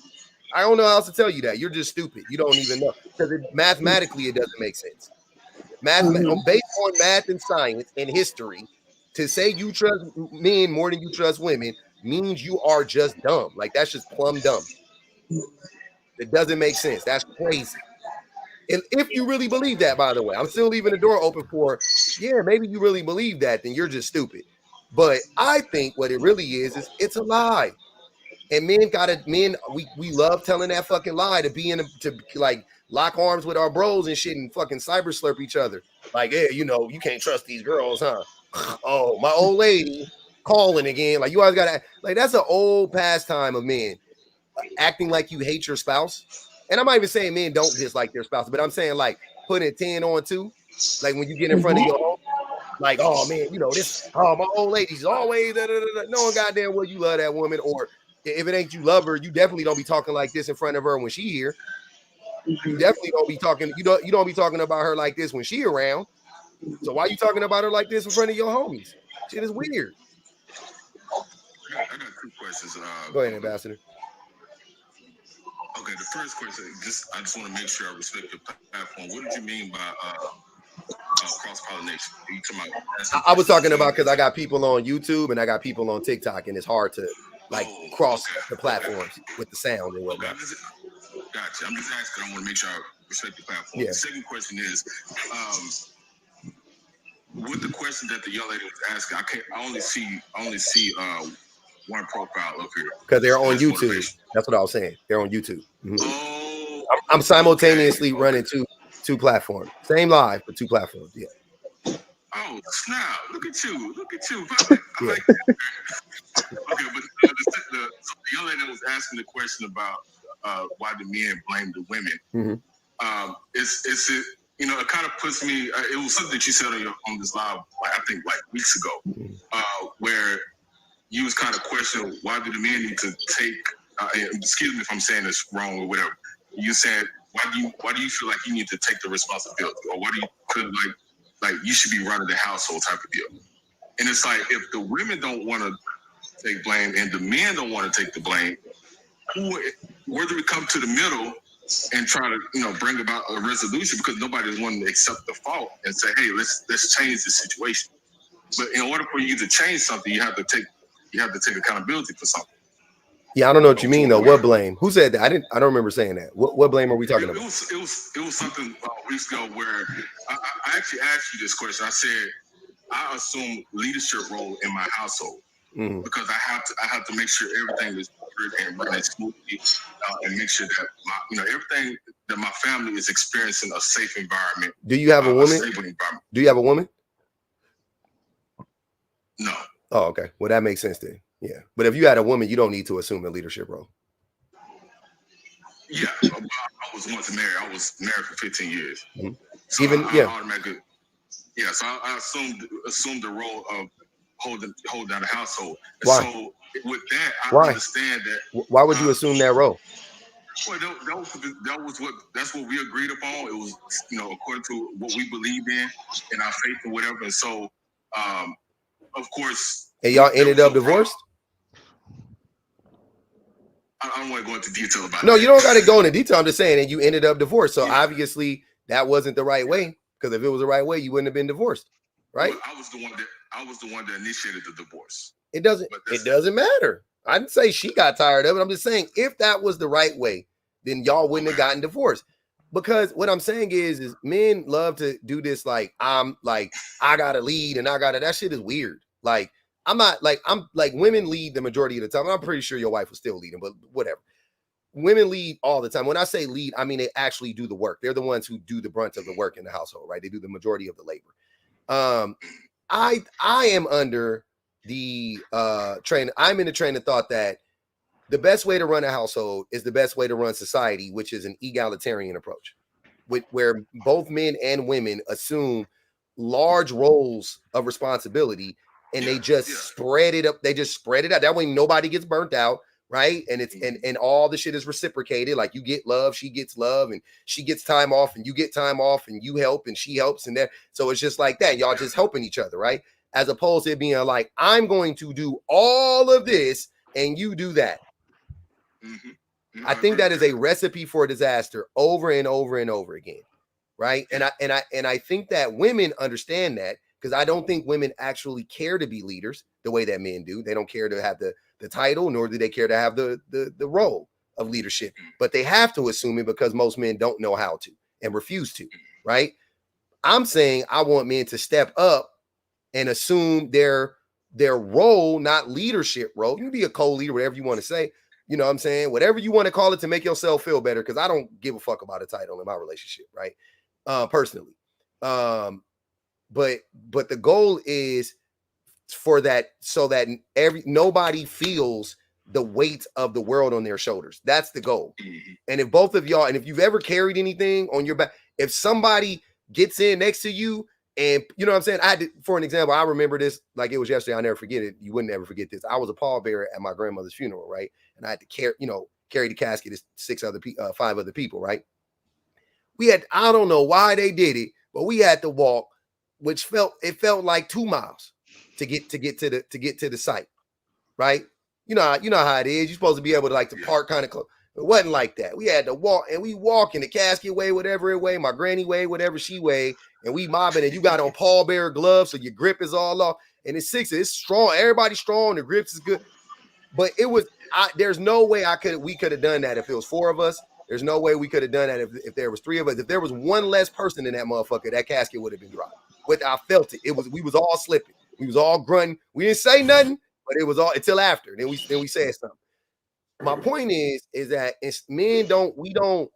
I don't know how else to tell you that. You're just stupid. You don't even know, because mathematically it doesn't make sense. Based on math and science and history, to say you trust men more than you trust women means you are just dumb. Like, that's just plumb dumb. It doesn't make sense. That's crazy. And if you really believe that, by the way, I'm still leaving the door open for, yeah, maybe you really believe that, then you're just stupid. But I think what it really is it's a lie. And we love telling that fucking lie to like lock arms with our bros and shit and fucking cyber slurp each other. Like, yeah, you know, you can't trust these girls, huh? Oh, my old lady calling again. Like, you always gotta, like, that's an old pastime of men, acting like you hate your spouse. And I'm not even saying men don't dislike their spouse, but I'm saying, like, putting a 10 on 2. Like, when you get in front of your home, like, oh man, you know, my old lady's always knowing goddamn well you love that woman. Or if it ain't you love her, you definitely don't be talking like this in front of her when she here. You definitely don't be talking, you don't be talking about her like this when she around. So why you talking about her like this in front of your homies? Shit is weird. I got 2 questions. Go ahead, Ambassador. Okay, the first question, I just want to make sure I respect your platform. What did you mean by cross-pollination? Are you talking about, I was talking about, because I got people on YouTube and I got people on TikTok, and it's hard to cross the platforms with the sound and whatnot. Gotcha. I'm just asking. I want to make sure I respect the platform. Yeah. The second question is, with the question that the young lady was asking, I only see one profile up here because they're on YouTube. Motivation. That's what I was saying. They're on YouTube. Mm-hmm. Oh, I'm simultaneously running two platforms, same live, but 2 platforms. Yeah. Oh snap! Look at you! I like that. Okay, but the young lady was asking the question about why the men blame the women. Mm-hmm. It kind of puts me. It was something that you said on this live, I think weeks ago, mm-hmm. Where you was kind of questioning why do the men need to take. Excuse me if I'm saying this wrong or whatever. You said why do you feel like you need to take the responsibility, or why do you feel like you should be running the household type of deal? And it's like, if the women don't want to take blame and the men don't want to take the blame, where do we come to the middle and try to bring about a resolution? Because nobody's wanting to accept the fault and say, hey, let's change the situation. But in order for you to change something, you have to take accountability for something. Yeah, I don't know what you mean though. What blame? Who said that? I don't remember saying that. What blame are we talking about? It was something weeks ago where I actually asked you this question. I said I assume leadership role in my household, mm-hmm. because I have to make sure everything is good and running smoothly, and make sure that everything that my family is experiencing a safe environment. Do you have a woman? A stable environment. Do you have a woman? No. Oh, okay. Well, that makes sense then. Yeah, but if you had a woman, you don't need to assume a leadership role. Yeah, I was once married. I was married for 15 years. Mm-hmm. So so I assumed the role of holding down the household. And why? So with that, I understand that. Why would you assume that role? Well, that's what we agreed upon. It was according to what we believed in our faith or whatever. And so, of course. And y'all ended up divorced? I don't want to go into detail about it. No, you don't got to go into detail. I'm just saying, and you ended up divorced. So obviously that wasn't the right way, because if it was the right way, you wouldn't have been divorced, right? Well, I was the one that initiated the divorce. It doesn't matter. I didn't say she got tired of it. I'm just saying, if that was the right way, then y'all wouldn't have gotten divorced. Because what I'm saying is men love to do this, I gotta lead and that shit is weird. Women lead the majority of the time. I'm pretty sure your wife was still leading, but whatever. Women lead all the time. When I say lead, I mean they actually do the work. They're the ones who do the brunt of the work in the household, right? They do the majority of the labor. I am under the I'm in the train of thought that the best way to run a household is the best way to run society, which is an egalitarian approach, where both men and women assume large roles of responsibility and they just spread it up. They just spread it out. That way nobody gets burnt out, right? And it's and all the shit is reciprocated. Like you get love, she gets love, and she gets time off, and you get time off, and you help, and she helps, and that. So it's just like that. Y'all just helping each other, right? As opposed to it being like, I'm going to do all of this and you do that. I think that is a recipe for disaster over and over and over again, right? And I think that women understand that, because I don't think women actually care to be leaders the way that men do. They don't care to have the title, nor do they care to have the role of leadership. But they have to assume it because most men don't know how to and refuse to, right? I'm saying I want men to step up and assume their role, not leadership role. You can be a co-leader, whatever you want to say. You know what I'm saying? Whatever you want to call it to make yourself feel better, because I don't give a fuck about a title in my relationship, right? Personally. But the goal is for that, so that nobody feels the weight of the world on their shoulders. That's the goal. And if both of y'all, and if you've ever carried anything on your back, if somebody gets in next to you, and you know what I'm saying? For an example, I remember this like it was yesterday. I'll never forget it. You wouldn't ever forget this. I was a pallbearer at my grandmother's funeral, right? And I had to carry the casket of 5 other people, right? I don't know why they did it, but we had to walk, which felt like 2 miles to get to the site, right? You know how it is. You're supposed to be able to park kind of close. It wasn't like that. We had to walk, and we walk in the casket weighed whatever it weighed, my granny weighed whatever she weighed, and we mobbing, and you got on pallbearer gloves, so your grip is all off, and it's strong. Everybody's strong, the grips is good, but there's no way we could have done that if it was 4 of us. There's no way we could have done that if there was 3 of us. If there was one less person in that motherfucker, that casket would have been dropped. I felt it. We was all slipping. We was all grunting. We didn't say nothing, but it was all until after. Then we said something. My point is that men don't.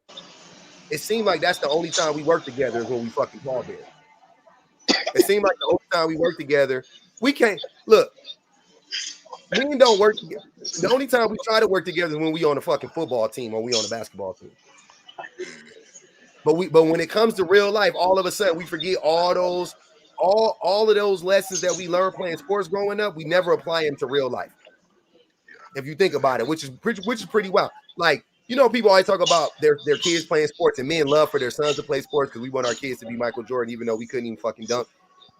It seems like that's the only time we work together is when we fucking pallbearer. It seems like the only time we work together. We can't look. Men don't work together. The only time we try to work together is when we on a fucking football team or we on a basketball team. But when it comes to real life, all of a sudden we forget all of those lessons that we learned playing sports growing up. We never apply them to real life. If you think about it, which is pretty wild. Like, people always talk about their kids playing sports, and men love for their sons to play sports because we want our kids to be Michael Jordan, even though we couldn't even fucking dunk.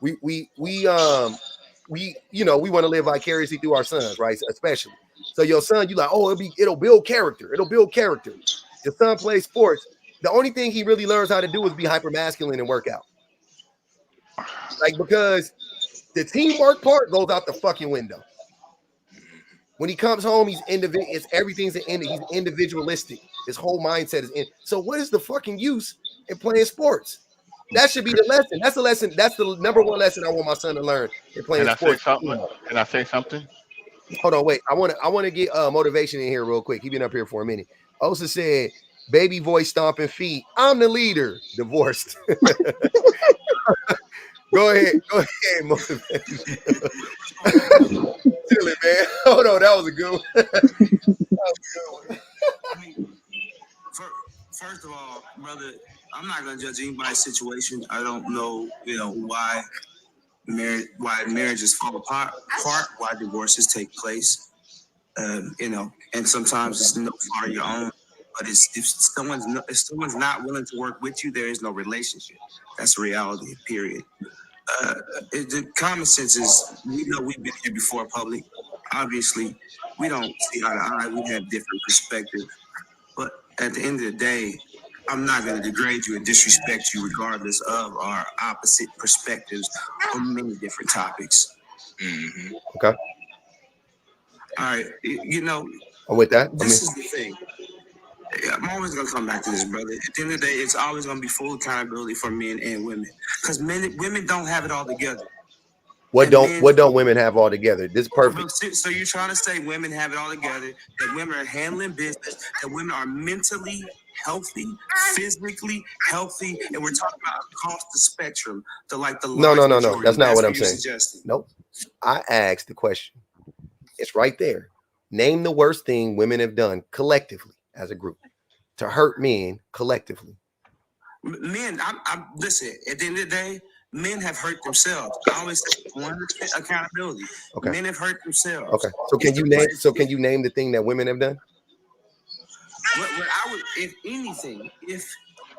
We want to live vicariously through our sons, right? Especially. So your son, you like, oh, it'll build character. It'll build character. Your son plays sports. The only thing he really learns how to do is be hyper masculine and work out. Like, because the teamwork part goes out the fucking window. When he comes home, he's everything's he's individualistic. His whole mindset is in. So what is the fucking use in playing sports? That should be the lesson. That's the lesson. That's the number one lesson I want my son to learn in playing sports. Can I say something? Hold on, wait. I want to get motivation in here real quick. He's been up here for a minute. Osa said, "Baby voice stomping feet. I'm the leader. Divorced." Go ahead, motivation. Chill it, man. Hold on, that was a good one. First of all, brother, I'm not gonna judge anybody's situation. I don't know, why marriages fall apart, why divorces take place. And sometimes it's no fault of your own. But if someone's not willing to work with you, there is no relationship. That's reality. Period. The common sense is, we know we've been here before, public. Obviously, we don't see eye to eye. We have different perspectives. But at the end of the day, I'm not going to degrade you and disrespect you regardless of our opposite perspectives on many different topics. Mm-hmm. Okay. All right. With that, this is the thing. I'm always going to come back to this, brother. At the end of the day, it's always going to be full accountability for men and women. Because women don't have it all together. What don't women have all together? This is perfect. So you're trying to say women have it all together, that women are handling business, that women are mentally healthy, physically healthy, and we're talking about across the spectrum, the No. majority. That's not what I'm saying. Suggesting. Nope. I asked the question. It's right there. Name the worst thing women have done collectively as a group to hurt men collectively. Men, I'm listen. At the end of the day, men have hurt themselves. I always say 100% accountability. Okay. Men have hurt themselves. Okay. So can you name? So can you name the thing that women have done? What I would, if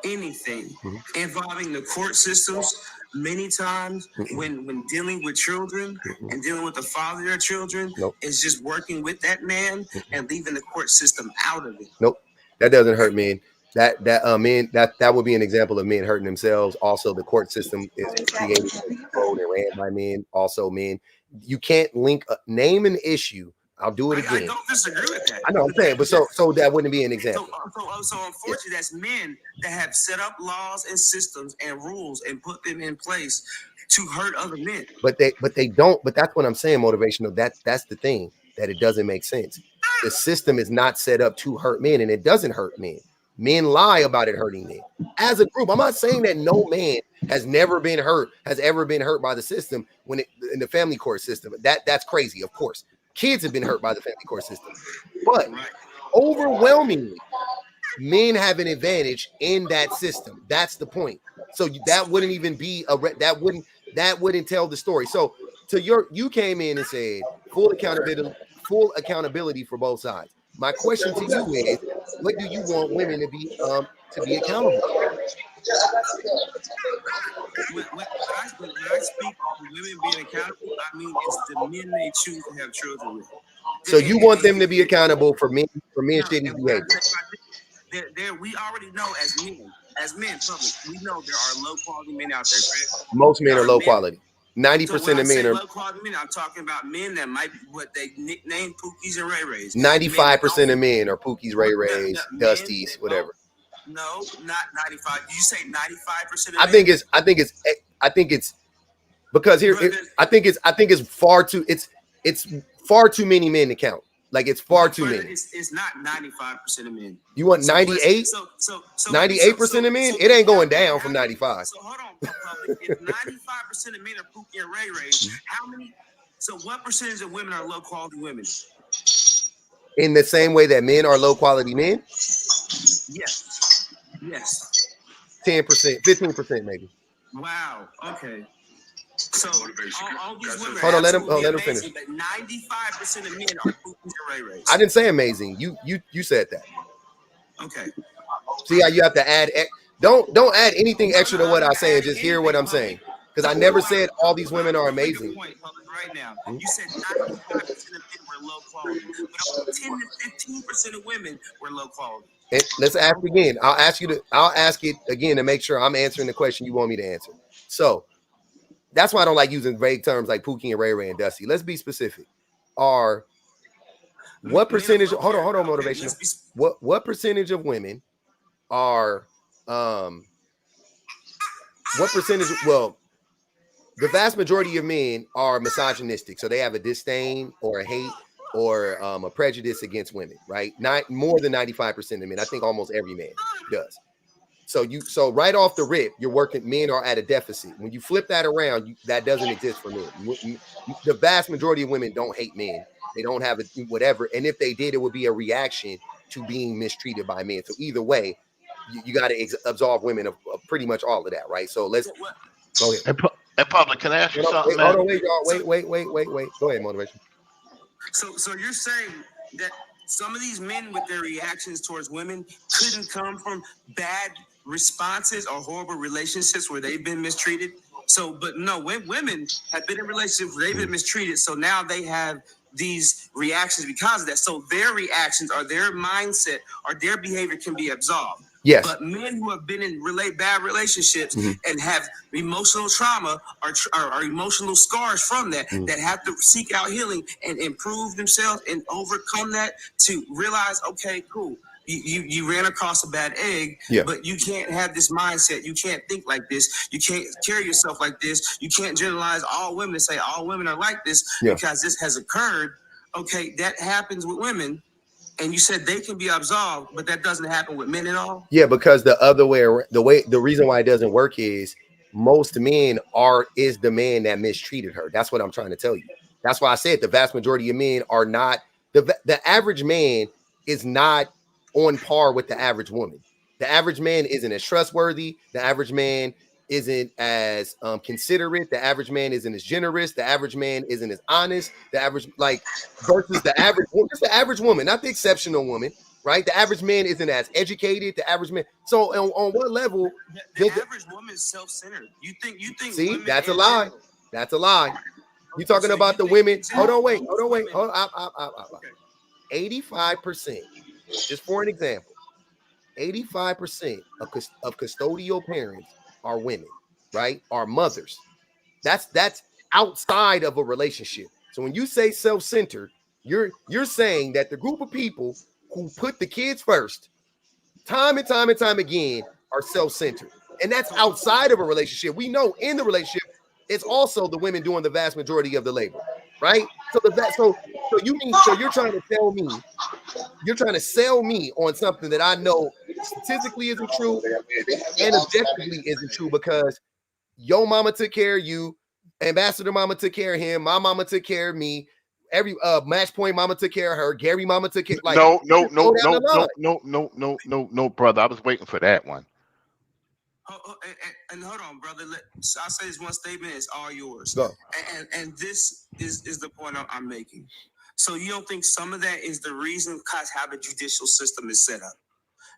anything, involving the court systems, many times when dealing with children and dealing with the father of their children, is just working with that man and leaving the court system out of it. Nope, that doesn't hurt men. That would be an example of men hurting themselves. Also, the court system is created, controlled, and ran by men. Also, men, you can't link name an issue. I'll do it again. I don't disagree with that. I know I'm saying, but so that wouldn't be an example. So unfortunately, that's men that have set up laws and systems and rules and put them in place to hurt other men. But they don't. But that's what I'm saying. Motivational. That's the thing, that it doesn't make sense. The system is not set up to hurt men, and it doesn't hurt men. Men lie about it hurting men. As a group, I'm not saying that no man has ever been hurt by the system in the family court system. That's crazy, of course. Kids have been hurt by the family court system, but overwhelmingly, men have an advantage in that system. That's the point. So that wouldn't even be that wouldn't tell the story. So you came in and said full accountability for both sides. My question to you is, what do you want women to be accountable for? When I speak of women being accountable, I mean it's the men they choose to have children with. So you want them to be accountable for men shitty behavior. We already know as men, public, we know there are low quality men out there. Right? Most men are low quality. 90% of men are low quality men. I'm talking about men that might be what they nickname Pookies and Ray Rays. 95% of men are Pookies, Ray Rays, Dusties, whatever. No, not 95. You say 95% of men? I think it's because here I think it's far too far too many men to count. Like it's far too many. It's not 95% of men. You want 98? 98% of men? It ain't going down from 95. So hold on, public. If 95% of men are Pookie and Ray Rays, how many? So what percentage of women are low quality women? In the same way that men are low quality men? Yes. 10%, 15% maybe. Wow. Okay. So all these women. Hold on, let him finish. But 95% of men are Pookies and Ray Rays. I didn't say amazing. You said that. Okay. See how you have to add? Don't add anything extra to what I say and just hear what I'm saying. Because I never said all these women are amazing. Right now, you said 95% of men were low quality, but only 10 to 15% of women were low quality. Let's ask again. I'll ask it again to make sure I'm answering the question you want me to answer. So that's why I don't like using vague terms like Pookie and Ray Ray and Dusty. Let's be specific. What percentage? Hold on, motivation. What percentage of women are? What percentage? Well, the vast majority of men are misogynistic, so they have a disdain or a hate or a prejudice against women, right? Not more than 95% of men. I think almost every man does. So right off the rip, you're working. Men are at a deficit. When you flip that around, that doesn't exist for men. The vast majority of women don't hate men. They don't have it, whatever. And if they did, it would be a reaction to being mistreated by men. So either way, you got to absolve women of pretty much all of that, right? So let's go ahead. And public, can I ask you something? Hold on, wait, y'all. Wait. Go ahead, motivation. So you're saying that some of these men with their reactions towards women couldn't come from bad responses or horrible relationships where they've been mistreated? So, but no, women have been in relationships where they've been mistreated. So now they have these reactions because of that. So their reactions or their mindset or their behavior can be absolved. Yes. But men who have been in bad relationships and have emotional trauma or emotional scars from that, that have to seek out healing and improve themselves and overcome that to realize, okay, cool. You ran across a bad egg, but you can't have this mindset. You can't think like this. You can't carry yourself like this. You can't generalize all women and say all women are like this because this has occurred. Okay, that happens with women. And you said they can be absolved, but that doesn't happen with men at all. Yeah, because the reason why it doesn't work is most men is the man that mistreated her. That's what I'm trying to tell you. That's why I said the vast majority of men are not the average man is not on par with the average woman. The average man isn't as trustworthy. The average man isn't as considerate. The average man isn't as generous. The average man isn't as honest. The average versus the average woman, just the average woman, not the exceptional woman. Right, the average man isn't as educated. The average man. So on what level? The average woman is self-centered. You think? See, that's a lie. General. That's a lie. You talking about the women? Hold on, wait. 85%. Just for an example, 85% of custodial parents are women, right? Are mothers. That's outside of a relationship. So when you say self-centered, you're saying that the group of people who put the kids first, time and time and time again, are self-centered. And that's outside of a relationship. We know in the relationship, it's also the women doing the vast majority of the labor, right? So you're trying to sell me on something that I know statistically isn't true and objectively isn't true because your mama took care of you, Ambassador mama took care of him, my mama took care of me, every match point mama took care of her, Gary mama took care. Like No, brother. I was waiting for that one. And hold on, brother. I'll say this one statement. It's all yours. Go. And this is the point I'm making. So you don't think some of that is the reason because how the judicial system is set up?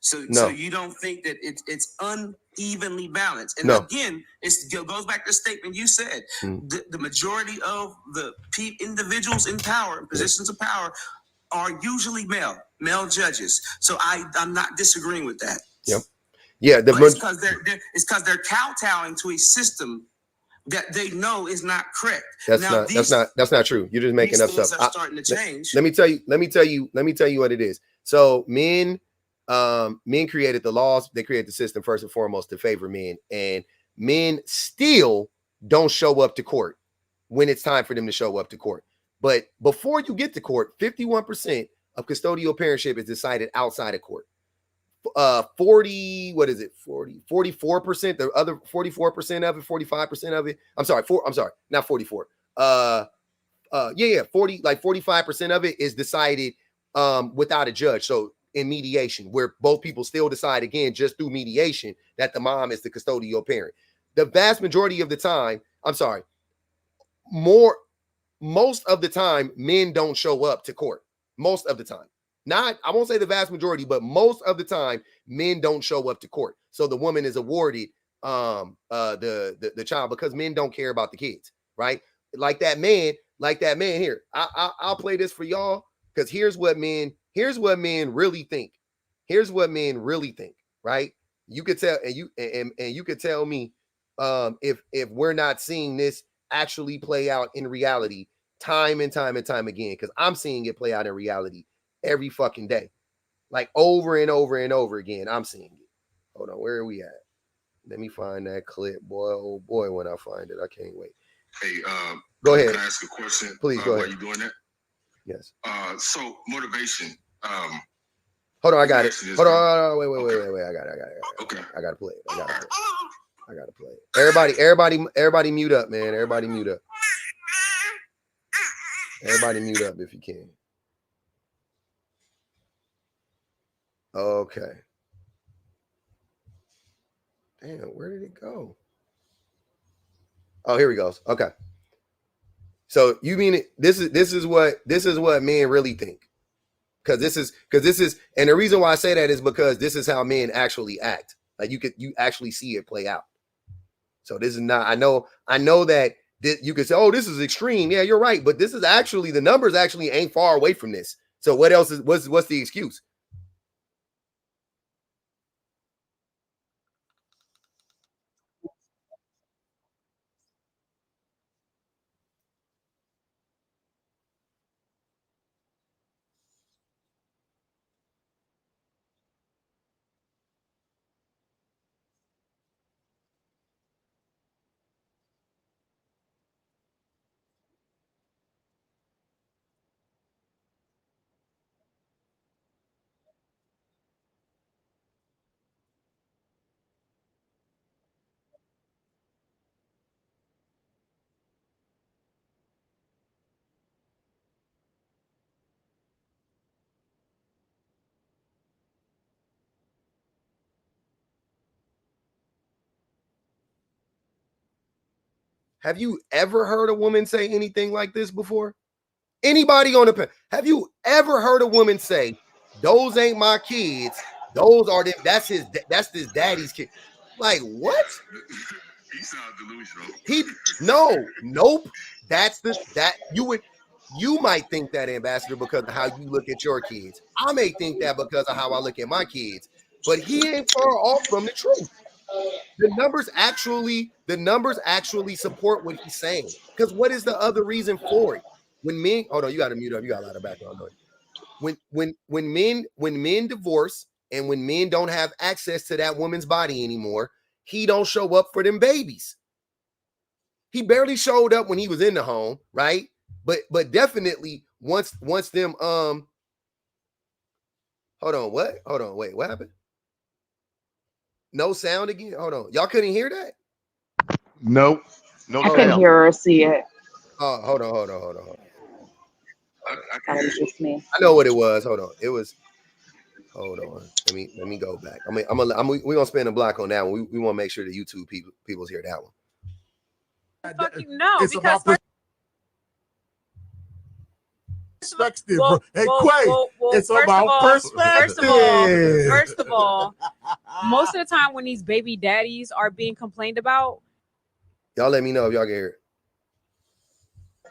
So you don't think that it's unevenly balanced? And again, it goes back to the statement you said. The majority of the individuals in power, positions of power, are usually male judges. So I'm not disagreeing with that. Yep. Yeah, it's because they're kowtowing to a system that they know is not correct. That's not true. You're just making up stuff. Are starting to change. Let me tell you what it is. So men created the laws. They created the system first and foremost to favor men, and men still don't show up to court when it's time for them to show up to court. But before you get to court, 51% of custodial parentship is decided outside of court. 44%, the other 44% of it, 45% of it. I'm sorry, not 44. 45% of it is decided without a judge. So in mediation, where both people still decide again just through mediation that the mom is the custodial parent. The vast majority of the time, most of the time, men don't show up to court. Most of the time. I won't say the vast majority, but most of the time, men don't show up to court. So the woman is awarded the child because men don't care about the kids, right? Like that man here. I'll play this for y'all because here's what men really think. Here's what men really think, right? You could tell, and you could tell me if we're not seeing this actually play out in reality time and time and time again, because I'm seeing it play out in reality every fucking day, like over and over and over again. I'm seeing it. Hold on, where are we at? Let me find that clip, boy. Oh boy, when I find it, I can't wait. Hey, go ahead. Can I ask a question? Please go ahead. While you doing that? Yes. So motivation. Hold on, I got it. Hold on, wait. I got it. Okay. I gotta play it. I gotta play it. Everybody mute up, man. Everybody mute up. Everybody mute up if you can. Okay. Damn, where did it go? Oh, here he goes. Okay. So you mean this is what men really think. Because this is, and the reason why I say that is because this is how men actually act. Like you actually see it play out. So this is not, I know that you could say, oh, this is extreme. Yeah, you're right. But this is actually, the numbers actually ain't far away from this. So what else is, what's the excuse? Have you ever heard a woman say anything like this before? Anybody on the panel? Have you ever heard a woman say, "Those ain't my kids. Those are them. That's this daddy's kid." Like what? He sounds delusional. Nope. That's that you might think that, Ambassador, because of how you look at your kids. I may think that because of how I look at my kids, but he ain't far off from the truth. The numbers actually support what he's saying. Because what is the other reason for it? When men, hold on, you got to mute up. You got a lot of background noise. When men divorce and when men don't have access to that woman's body anymore, he don't show up for them babies. He barely showed up when he was in the home, right? But definitely once them hold on, what? Hold on, wait, what happened? No sound again. Hold on, y'all couldn't hear that? Nope. No I couldn't hear or see it. Oh, hold on. That was just me. I know what it was. Hold on, it was. Hold on. Let me go back. We're gonna spend a block on that one. We want to make sure the YouTube people's hear that one. Fucking no, it's because about perspective. Hey, Quay, it's about perspective. First of all, most of the time when these baby daddies are being complained about, y'all let me know if y'all can hear it.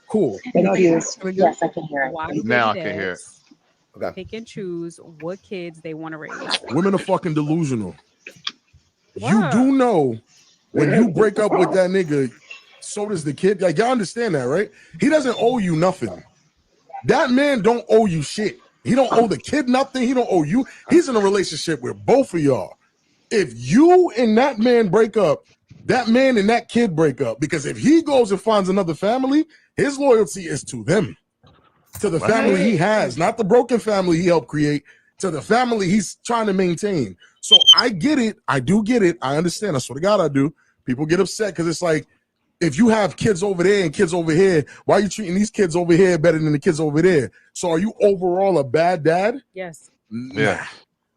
Cool. Thank you. Yes, I can hear it. why Now I baby can hear it. dads Okay. pick and choose what kids they want to raise. Women are fucking delusional. Wow. You do know when you break up with that nigga, so does the kid. Like, y'all understand that, right? He doesn't owe you nothing. That man don't owe you shit. He don't owe the kid nothing. He don't owe you. He's in a relationship with both of y'all. If you and that man break up, that man and that kid break up. Because if he goes and finds another family, his loyalty is to them. To the family he has, not the broken family he helped create, to the family he's trying to maintain. So I get it. I do get it. I understand. I swear to God I do. People get upset because it's like, if you have kids over there and kids over here, why are you treating these kids over here better than the kids over there? So are you overall a bad dad? Yes. Yeah.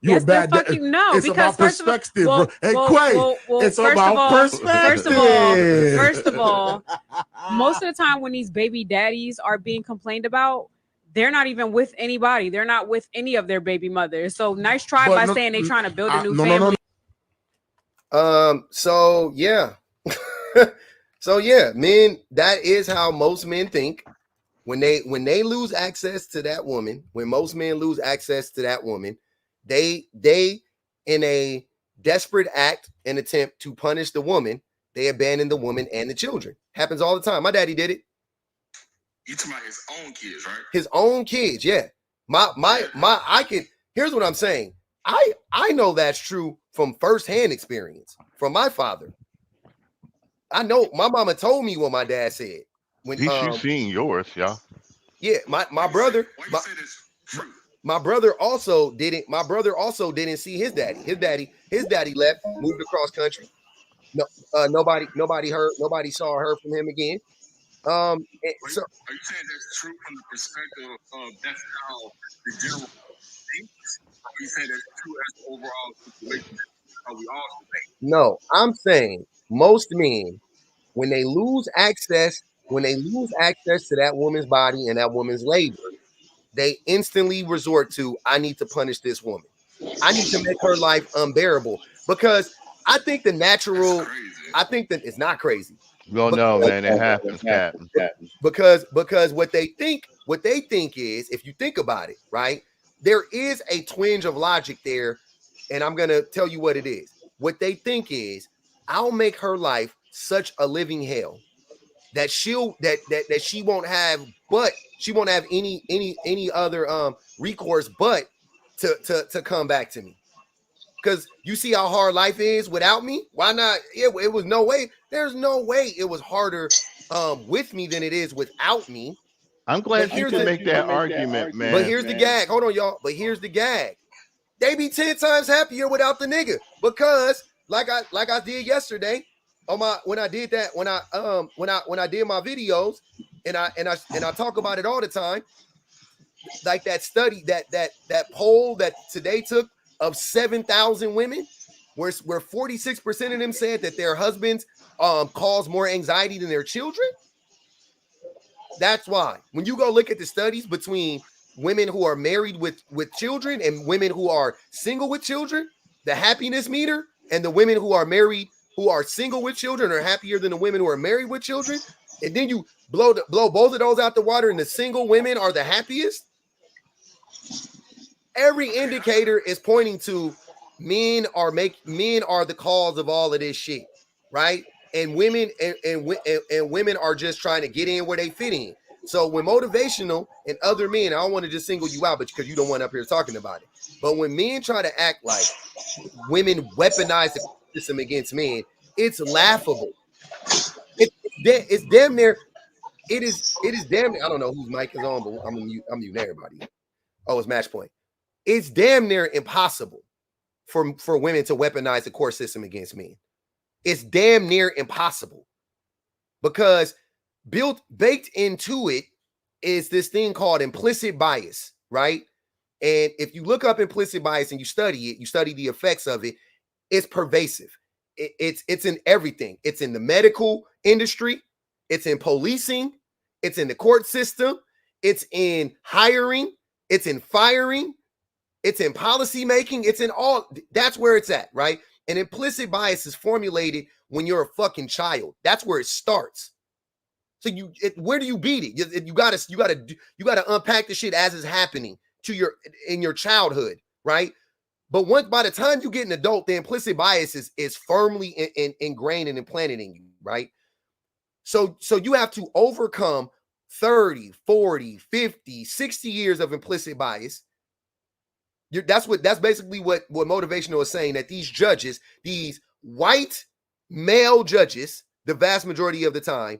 You're yes, a bad dad. no, it's because about perspective, bro. Hey, Quay, it's first about of all, perspective. First of all, most of the time when these baby daddies are being complained about, they're not even with anybody. They're not with any of their baby mothers. So nice try by saying they're trying to build a new family. So yeah. So yeah, men, that is how most men think. When they lose access to that woman, when most men lose access to that woman, they in a desperate act and attempt to punish the woman, they abandon the woman and the children. Happens all the time. My daddy did it. You talking about his own kids, right? His own kids, yeah. Here's what I'm saying. I know that's true from firsthand experience from my father. I know my mama told me what my dad said. When At least you seen yours, y'all. Yeah, my brother. My brother also didn't. My brother also didn't see his daddy. His daddy left, moved across country. No, nobody saw or heard from him again. So are you saying that's true from the perspective of that's how the general thinks? Or are you saying that's true as the overall situation? How we all think? No, I'm saying most men, when they lose access to that woman's body and that woman's labor, they instantly resort to, I need to punish this woman. I need to make her life unbearable. Because I think the natural, I think that it's not crazy. Well, no, man, it happens, Captain. Because what they think is, if you think about it, right, there is a twinge of logic there, and I'm gonna tell you what it is. What they think is, I'll make her life such a living hell that she won't have any other recourse but to come back to me. Because you see how hard life is without me. Why not? It was no way. There's no way it was harder with me than it is without me. I'm glad you can make that argument, man. But here's the gag. Hold on, y'all. But here's the gag. They be 10 times happier without the nigga. Because like I did yesterday on when I did my videos and I talk about it all the time. Like that study, that poll that today took of 7,000 women, where 46% of them said that their husbands cause more anxiety than their children? That's why. When you go look at the studies between women who are married with children and women who are single with children, the happiness meter and the women who are married who are single with children are happier than the women who are married with children. And then you blow both of those out the water and the single women are the happiest. Every indicator is pointing to men are the cause of all of this shit, right? And women and women are just trying to get in where they fit in. So when motivational and other men, I don't want to just single you out, but because you don't want up here talking about it. But when men try to act like women weaponize the system against men, it's laughable. It's damn near. It is damn near. I don't know whose mic is on, but I'm muting everybody. Oh, it's match point. It's damn near impossible for women to weaponize the court system against men. It's damn near impossible because baked into it is this thing called implicit bias, right? And if you look up implicit bias and you study it, you study the effects of it, it's pervasive. It's in everything. It's in the medical industry. It's in policing. It's in the court system. It's in hiring. It's in firing. It's in policy making. It's in all. That's where it's at, right? And implicit bias is formulated when you're a fucking child. That's where it starts. So where do you beat it? You gotta unpack the shit as it's happening in your childhood, right? But by the time you get an adult, the implicit bias is firmly ingrained and implanted in you, right? So you have to overcome 30, 40, 50, 60 years of implicit bias. That's basically what motivational is saying, that these judges, these white male judges, the vast majority of the time,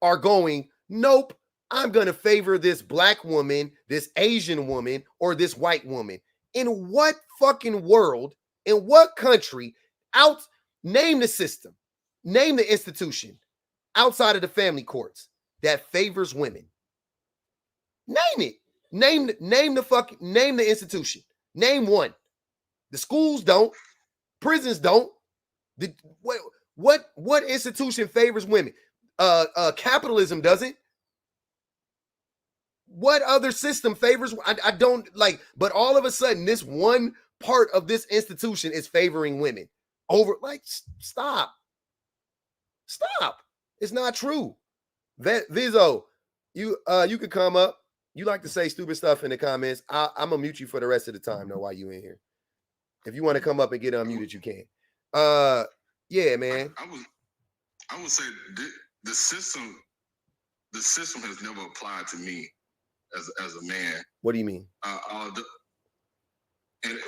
are going, nope, I'm going to favor this black woman, this Asian woman, or this white woman. In what fucking world, in what country, name the system, name the institution outside of the family courts that favors women? Name it. Name the institution. Name one. The schools don't. Prisons don't. What institution favors women? Capitalism doesn't. What other system favors? I don't like. But all of a sudden, this one part of this institution is favoring women over. Like, stop. It's not true. Vizzo, you could come up. You like to say stupid stuff in the comments. I'm gonna mute you for the rest of the time, though, while you in here. If you want to come up and get unmuted, you can. Yeah, man. I would say the system has never applied to me as a man. What do you mean? And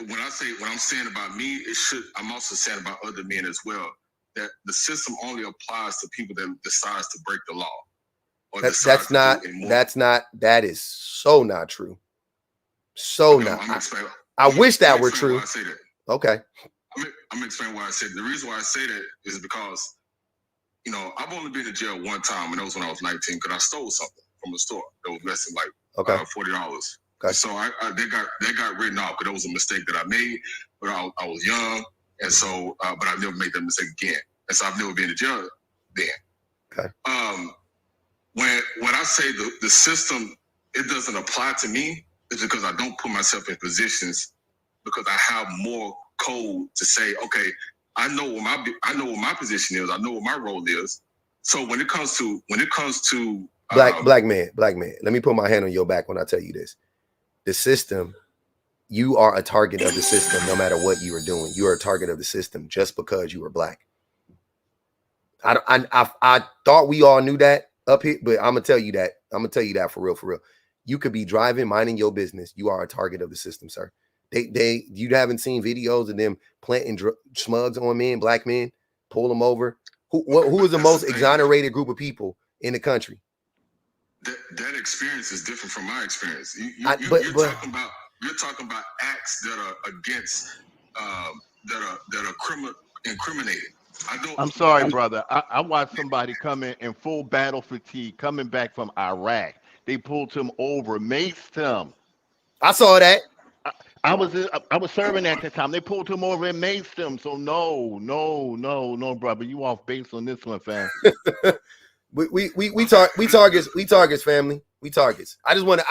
when I'm saying about me, I'm also saying about other men as well. That the system only applies to people that decides to break the law. That is so not true. So not. I wish that were true. Okay. I'm gonna explain why I said it. The reason why I say that is because, I've only been to jail one time, and that was when I was 19, because I stole something from a store that was less than $40. Okay. So they got written off because that was a mistake that I made, but I was young, and so but I never made that mistake again, and so I've never been to jail then. Okay. When I say the system, it doesn't apply to me, it's because I don't put myself in positions, because I have more code to say, okay, I know what my position is, I know what my role is. So when it comes to black man, let me put my hand on your back when I tell you this. The system, you are a target of the system no matter what you are doing. You are a target of the system just because you are black. I thought we all knew that up here, but I'm gonna tell you that. I'm gonna tell you that for real. You could be driving, minding your business. You are a target of the system, sir. You haven't seen videos of them planting smugs on men, black men, pull them over. Who is the most exonerated group of people in the country? That experience is different from my experience. You're talking about acts that are against that are incriminated. I'm sorry, brother. I watched somebody come in full battle fatigue coming back from Iraq. They pulled him over, maced him. I saw that. I was serving at the time. They pulled him over and maced him. So no, brother, you off base on this one, fam. we targets family. We targets. I just want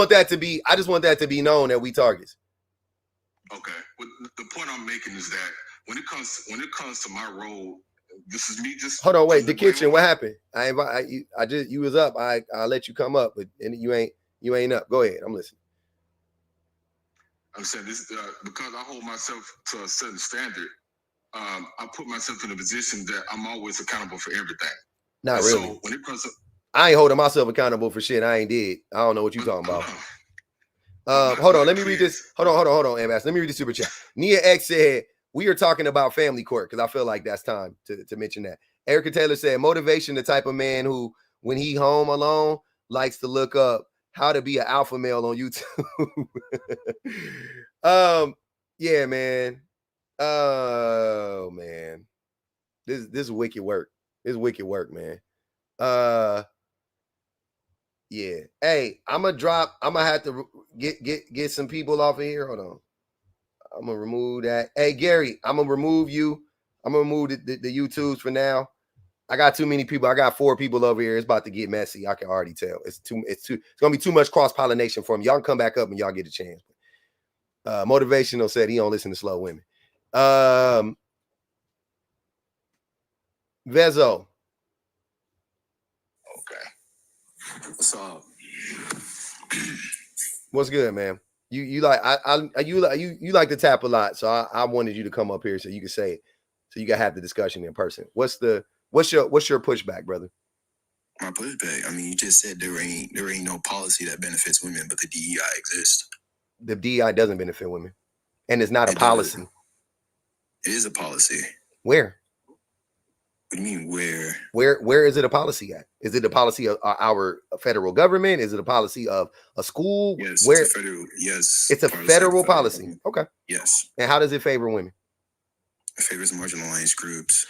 that to be known that we targets. Okay. Well, the point I'm making is that when it comes to my role, this is me just hold on, wait. The kitchen, what happened? You was up. I let you come up, but you ain't up. Go ahead. I'm listening. I'm saying this because I hold myself to a certain standard. I put myself in a position that I'm always accountable for everything. Not really. So when it comes to, I ain't holding myself accountable for shit I ain't did. I don't know what you talking about. Hold on. Let me read this. Hold on, Ambassador. Let me read the super chat. Nia X said, we are talking about family court because I feel like that's time to mention that. Erica Taylor said, motivation, the type of man who, when he home alone, likes to look up how to be an alpha male on YouTube. Yeah, man. Oh, man. This is wicked work. This is wicked work, man. Yeah. Hey, I'm gonna have to get some people off of here. Hold on. I'm gonna remove that. Hey, Gary, I'm gonna remove you. I'm gonna remove the YouTubes for now. I got too many people. I got 4 people over here. It's about to get messy. I can already tell. It's gonna be too much cross-pollination for them. Y'all can come back up and y'all get a chance. Motivational said he don't listen to slow women. Vezo. Okay. What's up? What's good, man? You like you like to tap a lot, so I wanted you to come up here so you can say it, so you can have the discussion in person. What's your pushback, brother? My pushback. I mean, you just said there ain't no policy that benefits women, but the DEI exists. The DEI doesn't benefit women, and it's not a policy. It is a policy. Where? What do you mean where? Where is it a policy at? Is it a policy of our federal government? Is it a policy of a school? Yes, where? It's a federal. Yes, it's a federal policy. Okay. Yes. And how does it favor women? It favors marginalized groups,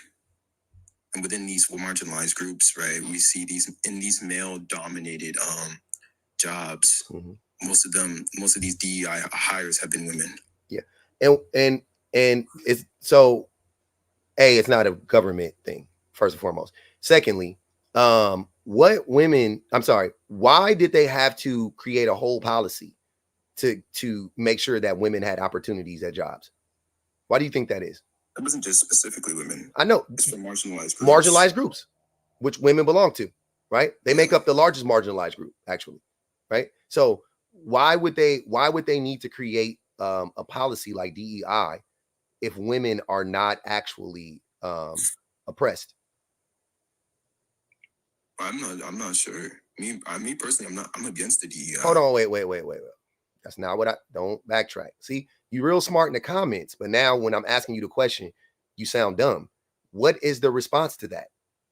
and within these marginalized groups, right, we see these male-dominated jobs. Mm-hmm. Most of these DEI hires have been women. Yeah, and it's so. It's not a government thing, first and foremost. Secondly, why did they have to create a whole policy to make sure that women had opportunities at jobs? Why do you think that is? It wasn't just specifically women. I know. It's for marginalized groups. Marginalized groups, which women belong to, right? They make up the largest marginalized group, actually, right? So why would they need to create a policy like DEI if women are not actually oppressed? I'm not sure. Me personally, I'm against the DEI. Hold on, wait. That's not what don't backtrack. See, you're real smart in the comments, but now when I'm asking you the question, you sound dumb. What is the response to that?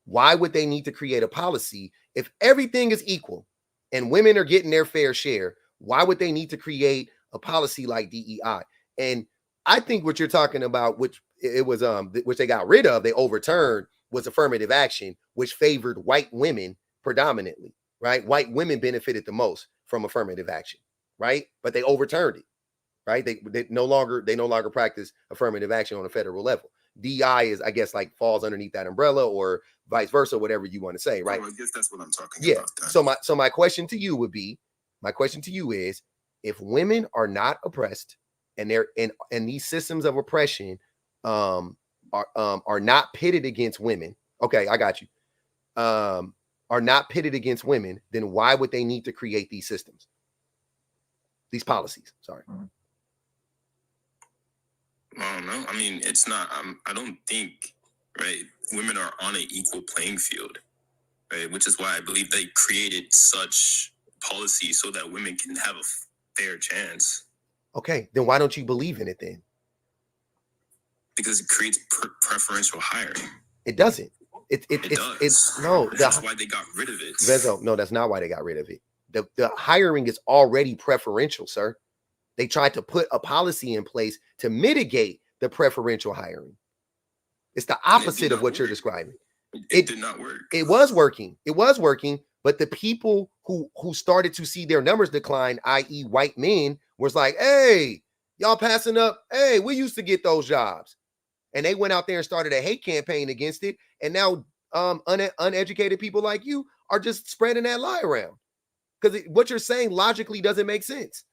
Why would they need to create a policy if everything is equal and women are getting their fair share? Why would they need to create a policy like DEI? And I think what you're talking about, which they got rid of, they overturned, was affirmative action, which favored white women predominantly, right? White women benefited the most from affirmative action, right? But they overturned it, right? They no longer practice affirmative action on a federal level. DI is, I guess, like falls underneath that umbrella, or vice versa, whatever you want to say, right? Oh, I guess that's what I'm talking about. Then. So my question to you is, if women are not oppressed and they're and these systems of oppression are not pitted against women, okay, I got you. Are not pitted against women, then why would they need to create these systems? These policies, sorry. I don't know. I mean, it's not, I don't think, right, women are on an equal playing field, right? Which is why I believe they created such policy so that women can have a fair chance. Okay, then why don't you believe in it then? Because it creates preferential hiring. It doesn't. It does. No, that's why they got rid of it. Vezo, no, that's not why they got rid of it. The hiring is already preferential, sir. They tried to put a policy in place to mitigate the preferential hiring. It's the opposite of what you're describing. It did not work. It was working. But the people who started to see their numbers decline, i.e. white men, was like, hey, y'all passing up. Hey, we used to get those jobs. And they went out there and started a hate campaign against it. And now uneducated people like you are just spreading that lie around. Because what you're saying logically doesn't make sense.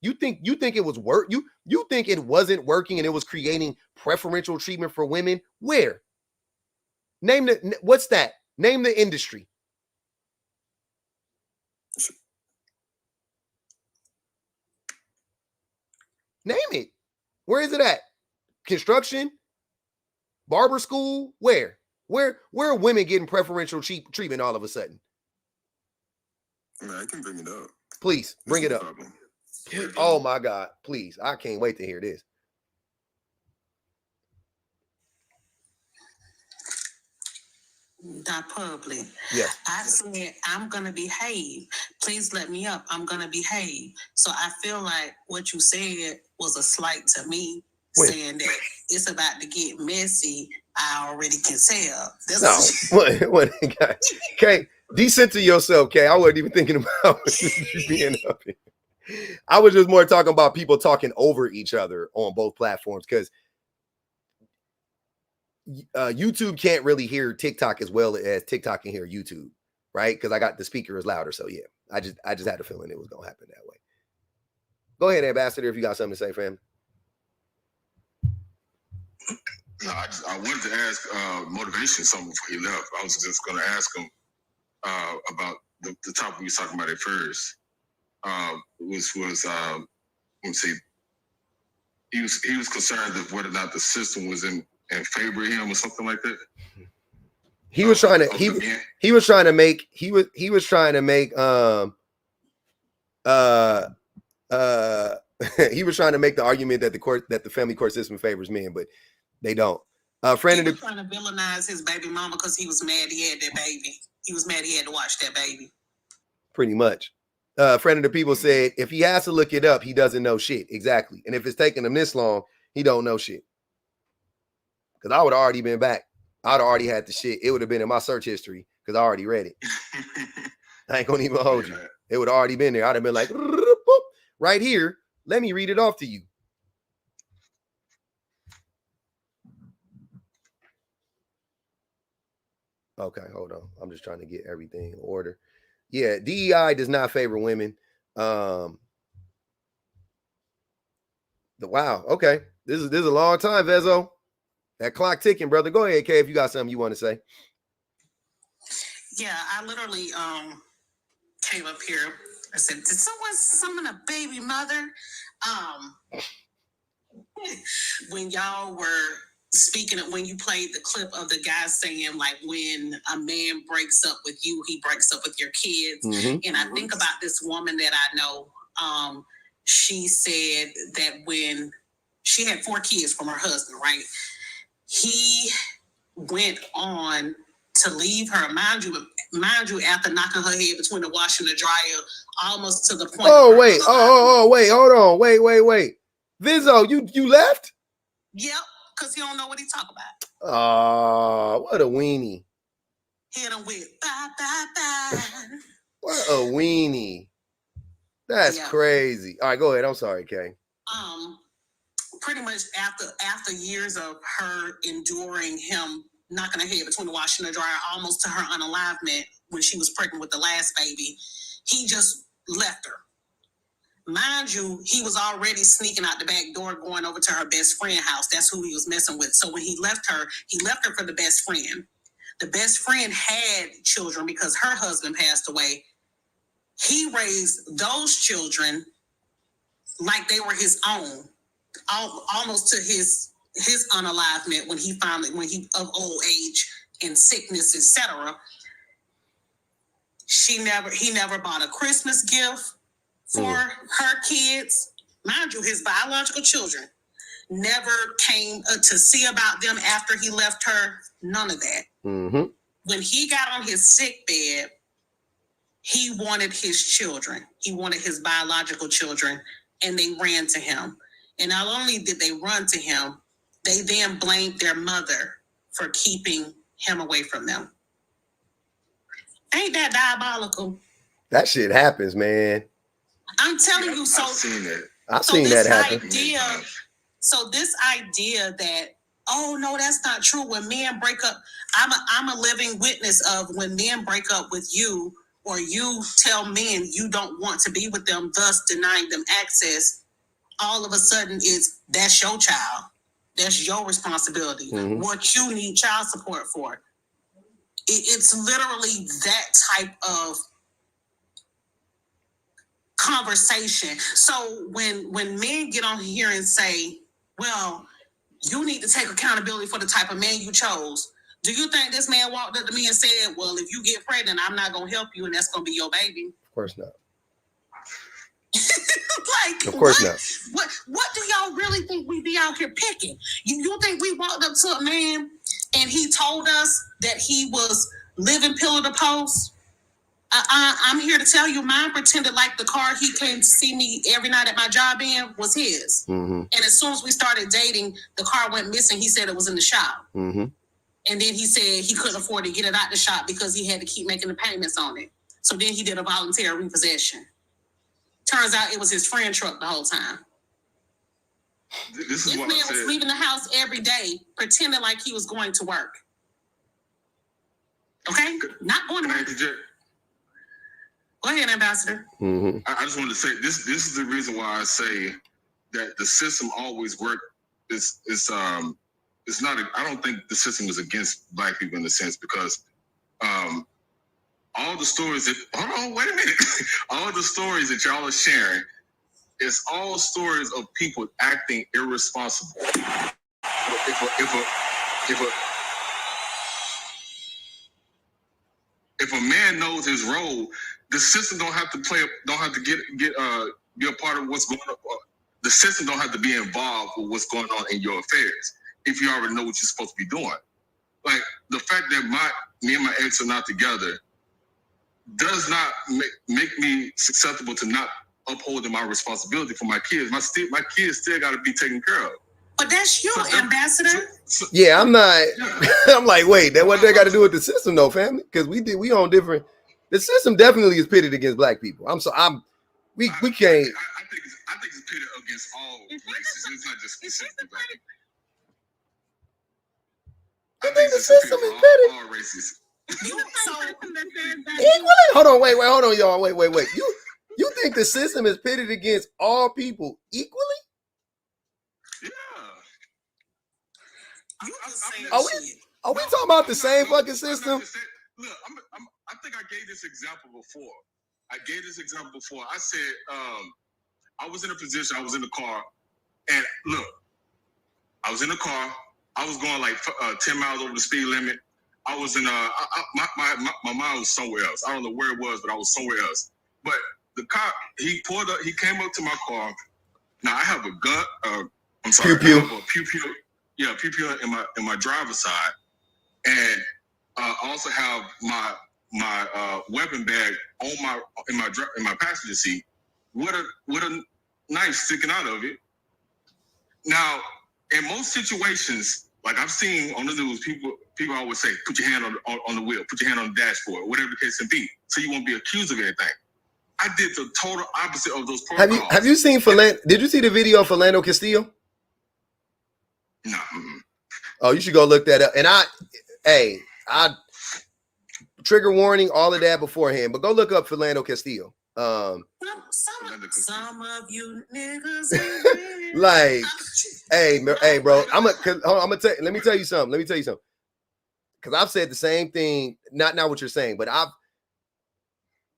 You think it was work? You think it wasn't working and it was creating preferential treatment for women? Where? What's that? Name the industry. Name it. Where is it at? Construction? Barber school? Where are women getting preferential treatment all of a sudden? I can bring it up. Please, bring it up. Oh my God, please. I can't wait to hear this. Not public. Yes. I said, I'm going to behave. Please let me up. I'm going to behave. So I feel like what you said was a slight to me, saying that it's about to get messy. I already can tell. What? Okay, decent to yourself, Kay. I wasn't even thinking about you being up here. I was just more talking about people talking over each other on both platforms, because YouTube can't really hear TikTok as well as TikTok can hear YouTube, right? Because I got the speaker is louder. So yeah, I just had a feeling it was gonna happen that way. Go ahead, Ambassador, if you got something to say, fam. No, I wanted to ask Motivation something before he left. I was just going to ask him about the topic we was talking about at first. Which was let's see, he was concerned of whether or not the system was in favor of him or something like that. He was trying to he was trying to make he was trying to make the argument that the family court system favors men, but they don't. Friend he was trying to villainize his baby mama because he was mad he had that baby. He was mad he had to watch that baby. Pretty much. Friend of the people said if he has to look it up, he doesn't know shit. Exactly. And if it's taking him this long, he don't know shit. Because I would have already been back. I'd already had the shit. It would have been in my search history because I already read it. I ain't gonna even hold you. It would have already been there. I'd have been like, right here. Let me read it off to you. Okay, hold on. I'm just trying to get everything in order. Yeah, DEI does not favor women. Wow. Okay. This is a long time, Vezo. That clock ticking, brother. Go ahead, Kay, if you got something you want to say. Yeah, I literally came up here. I said, did someone summon a baby mother? When y'all were speaking of, when you played the clip of the guy saying, like, when a man breaks up with you, he breaks up with your kids. Mm-hmm. And I think about this woman that I know. She said that when she had 4 kids from her husband, right? He went on to leave her, mind you, after knocking her head between the washer and the dryer, almost to the point. Oh, wait. Wait. Hold on. Wait. Vizzo, you left? Yep, because he don't know what he talk about. Oh, what a weenie. Hit him with bye, bye, bye. What a weenie. That's crazy. All right, go ahead. I'm sorry, Kay. Pretty much after years of her enduring him knocking her head between the washer and the dryer, almost to her unalivement when she was pregnant with the last baby, he just left her. Mind you, he was already sneaking out the back door, going over to her best friend's house. That's who he was messing with. So when he left her for the best friend. The best friend had children because her husband passed away. He raised those children like they were his own, almost to his unalivement when he of old age and sickness, etc. He never bought a Christmas gift for her kids. Mind you, his biological children never came to see about them after he left her. None of that. Mm-hmm. When he got on his sick bed, he wanted his children. He wanted his biological children, and they ran to him. And not only did they run to him, they then blamed their mother for keeping him away from them. Ain't that diabolical? That shit happens, man. I'm telling you. So I've seen that. I've seen that happen. So this idea that, oh no, that's not true. When men break up, I'm a living witness of when men break up with you, or you tell men you don't want to be with them, thus denying them access. All of a sudden, that's your child. That's your responsibility. Mm-hmm. What you need child support for. It's literally that type of conversation. So when men get on here and say, well, you need to take accountability for the type of man you chose. Do you think this man walked up to me and said, well, if you get pregnant, I'm not going to help you and that's going to be your baby? Of course not. Like, of course not. What do y'all really think we be out here picking? You think we walked up to a man and he told us that he was living pillar to post? I'm here to tell you, mine pretended like the car he came to see me every night at my job in was his. Mm-hmm. And as soon as we started dating, the car went missing. He said it was in the shop. Mm-hmm. And then he said he couldn't afford to get it out the shop because he had to keep making the payments on it. So then he did a voluntary repossession. Turns out it was his friend truck the whole time. This man was leaving the house every day, pretending like he was going to work. Okay? Not going to work. Go ahead, Ambassador. Mm-hmm. I just wanted to say this is the reason why I say that the system always worked. It's not. I don't think the system is against Black people in a sense, because all the stories that wait a minute, all the stories that y'all are sharing, it's all stories of people acting irresponsible. If a man knows his role, the system don't have to be a part of what's going on. The system don't have to be involved with what's going on in your affairs if you already know what you're supposed to be doing. Like the fact that me and my ex are not together does not make me susceptible to not upholding my responsibility for my kids. My kids still got to be taken care of. But that's you, Ambassador. Yeah, I'm not. I'm like, wait, what they got to do with the system, though, family? Because we on different. The system definitely is pitted against Black people. We can't. I think it's pitted against all races. It's not just specifically Black people. I think the system is pitted all races. Equally? Hold on, hold on, y'all. Wait. You think the system is pitted against all people equally? Yeah. Are we talking about the same fucking system? Look, I think I gave this example before. I said, I was in a position, I was in the car, and look, I was in the car, I was going like 10 miles over the speed limit. I was in my mind was somewhere else. I don't know where it was, but I was somewhere else. But the cop, he pulled up, he came up to my car. Now I have a gun, I'm sorry, pew-pew. I have a pew-pew. Yeah, pew-pew in my driver's side. And I also have my weapon bag in my passenger seat with a knife sticking out of it. Now, in most situations, like I've seen on the news, people always say, put your hand on the wheel, put your hand on the dashboard, whatever the case may be, so you won't be accused of anything. I did the total opposite of those protocols. Have you seen Did you see the video of Philando Castillo? No. Oh, you should go look that up. And I trigger warning, all of that beforehand, but go look up Philando Castillo. Some of you niggas like, hey, bro, let me tell you something. Because I've said the same thing, not what you're saying, but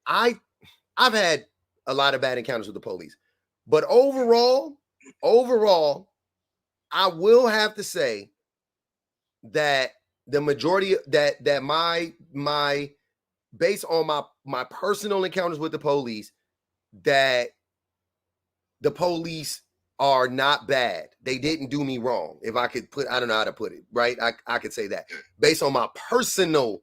I've had a lot of bad encounters with the police. But overall, I will have to say that the majority that my based on my personal encounters with the police, that the police are not bad. They didn't do me wrong. If I could I don't know how to put it, right? I could say that based on my personal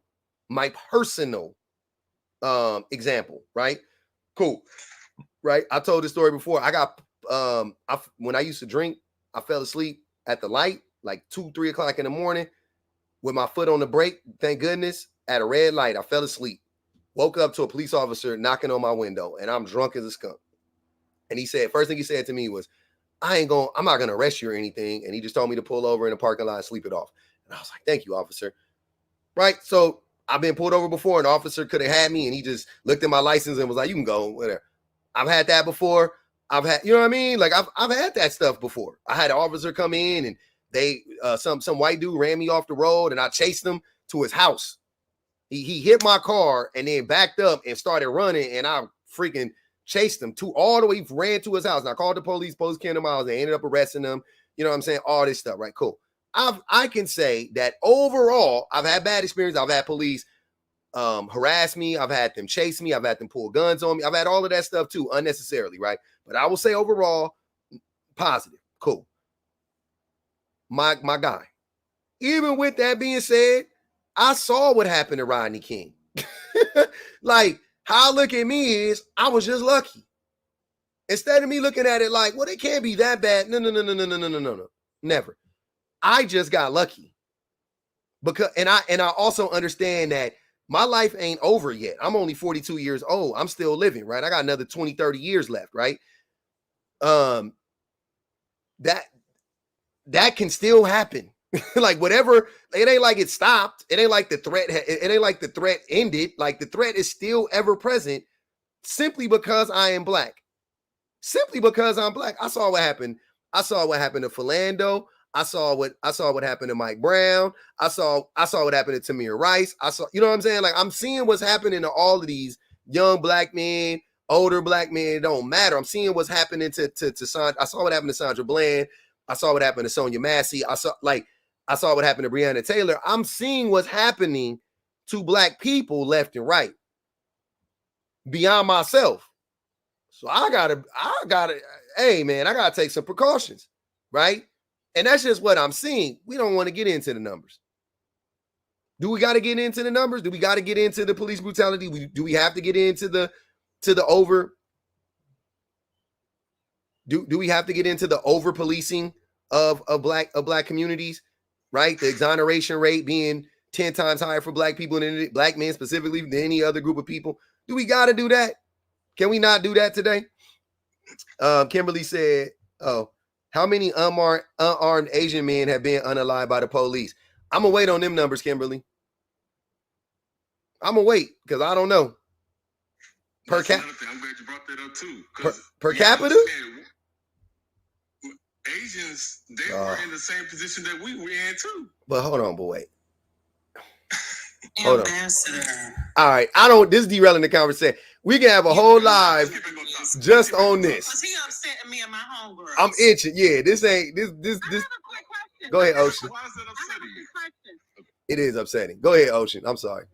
example, right? Cool. Right? I told this story before. I got when I used to drink, I fell asleep at the light like 2-3 o'clock in the morning with my foot on the brake. Thank goodness, at a red light, I fell asleep. woke up to a police officer knocking on my window, and I'm drunk as a skunk. And he said, first thing he said to me was, I'm not gonna arrest you or anything. And he just told me to pull over in the parking lot and sleep it off. And I was like, thank you, officer. Right. So I've been pulled over before. An officer could have had me, and he just looked at my license and was like, you can go, whatever. I've had that before. I've had, you know what I mean? Like I've had that stuff before. I had an officer come in, and they some white dude ran me off the road, and I chased him to his house. He hit my car and then backed up and started running, and I freaking chased him all the way, ran to his house. And I called the police came to my house. They ended up arresting him. You know what I'm saying? All this stuff, right? Cool. I can say that overall, I've had bad experience. I've had police harass me. I've had them chase me. I've had them pull guns on me. I've had all of that stuff too, unnecessarily, right? But I will say overall, positive. Cool. My guy. Even with that being said, I saw what happened to Rodney King. Like, how I look at me is, I was just lucky. Instead of me looking at it like, well, it can't be that bad. No. Never. I just got lucky. Because and I also understand that my life ain't over yet. I'm only 42 years old. I'm still living, right? I got another 20, 30 years left, right? That can still happen. Like whatever, it ain't like it stopped. It ain't like the threat. It ain't like the threat ended. Like the threat is still ever present, simply because I am black. Simply because I'm black. I saw what happened. I saw what happened to Philando. I saw what happened to Mike Brown. I saw what happened to Tamir Rice. You know what I'm saying? Like I'm seeing what's happening to all of these young black men, older black men. It don't matter. I'm seeing what's happening to Sandra. I saw what happened to Sandra Bland. I saw what happened to Sonia Massey. I saw what happened to Breonna Taylor. I'm seeing what's happening to black people left and right beyond myself. So I gotta, hey man, I gotta take some precautions, right? And that's just what I'm seeing. We don't want to get into the numbers. Do we got to get into the numbers? Do we got to get into the police brutality? Do we have to get into the over? Do we have to get into the over policing of black communities? Right? The exoneration rate being 10 times higher for black people than black men specifically than any other group of people. Do we got to do that? Can we not do that today? Kimberly said, oh, how many unarmed Asian men have been unalived by the police? I'm going to wait on them numbers, Kimberly. I'm going to wait because I don't know. Per capita? I'm glad you brought that up too. Per capita? Asians, they were in the same position that we were in too. But hold on, boy. Hold on. All right. This is derailing the conversation. We can have a whole live just on this. He upsetting me and my homegirl. I'm itching. Yeah, this. I have a quick question. Go ahead, Ocean. Why is that upsetting you? It is upsetting. Go ahead, Ocean. I'm sorry.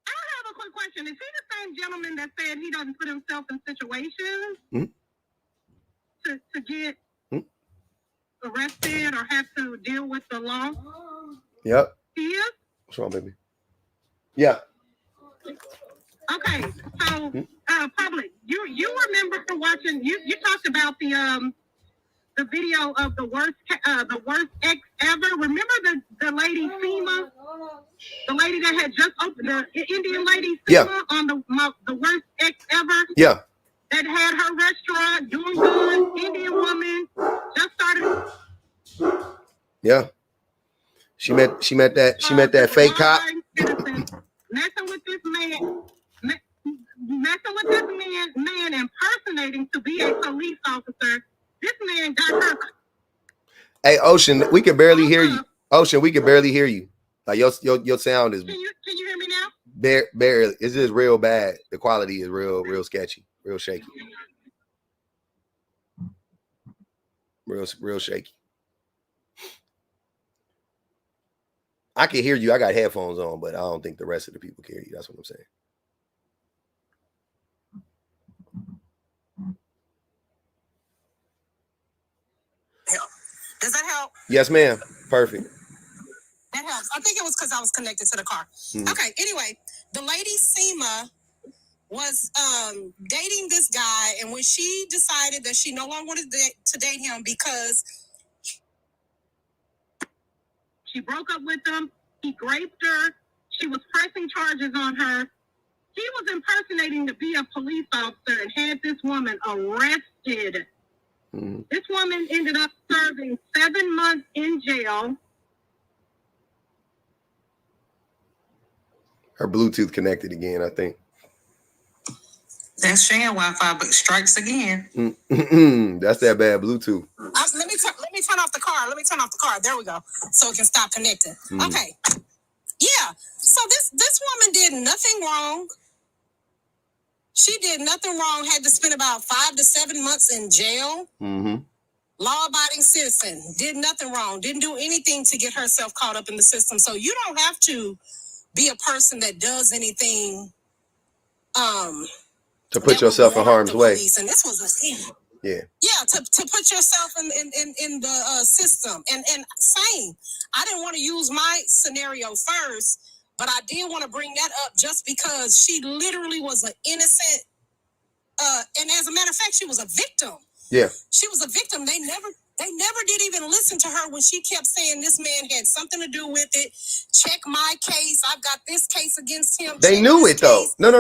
I have a quick question. Is he the same gentleman that said he doesn't put himself in situations to get arrested or have to deal with the law? Yep. He is? What's wrong, baby? Yeah. Okay. So, public, you remember for watching? You talked about the video of the worst ex ever. Remember the lady FEMA, the lady that had just opened, the Indian lady FEMA on the worst ex ever. Yeah. That had her restaurant doing good. Indian woman just started. Yeah. She met that fake cop. Messing with this man impersonating to be a police officer. This man got hurt. Hey, Ocean, we can barely hear you. Ocean, we can barely hear you. Like your sound is. Can you hear me now? Barely. It's just real bad. The quality is real sketchy, real shaky, real shaky. I can hear you. I got headphones on, but I don't think the rest of the people can hear you. That's what I'm saying. Does that help? Yes, ma'am. Perfect. That helps. I think it was because I was connected to the car. Mm-hmm. Okay. Anyway, the lady Seema was dating this guy, and when she decided that she no longer wanted to date him because she broke up with him, He raped her. She was pressing charges on her. He was impersonating to be a police officer and had this woman arrested. Mm-hmm. This woman ended up serving 7 months in jail. Her Bluetooth connected again, I think. That's sharing Wi-Fi, but strikes again. That's that bad Bluetooth. Let me turn off the car. There we go. So it can stop connecting. Okay. Yeah. So this woman did nothing wrong. She did nothing wrong. Had to spend about 5 to 7 months in jail. Mm-hmm. Law-abiding citizen. Did nothing wrong. Didn't do anything to get herself caught up in the system. So you don't have to be a person that does anything. To put yourself in harm's way. And this was a thing. Yeah. Yeah, to put yourself in the system. And same. I didn't want to use my scenario first, but I did want to bring that up just because she literally was an innocent, and as a matter of fact, she was a victim. Yeah. She was a victim. They never did even listen to her when she kept saying this man had something to do with it. Check my case. I've got this case against him. They knew it though. No.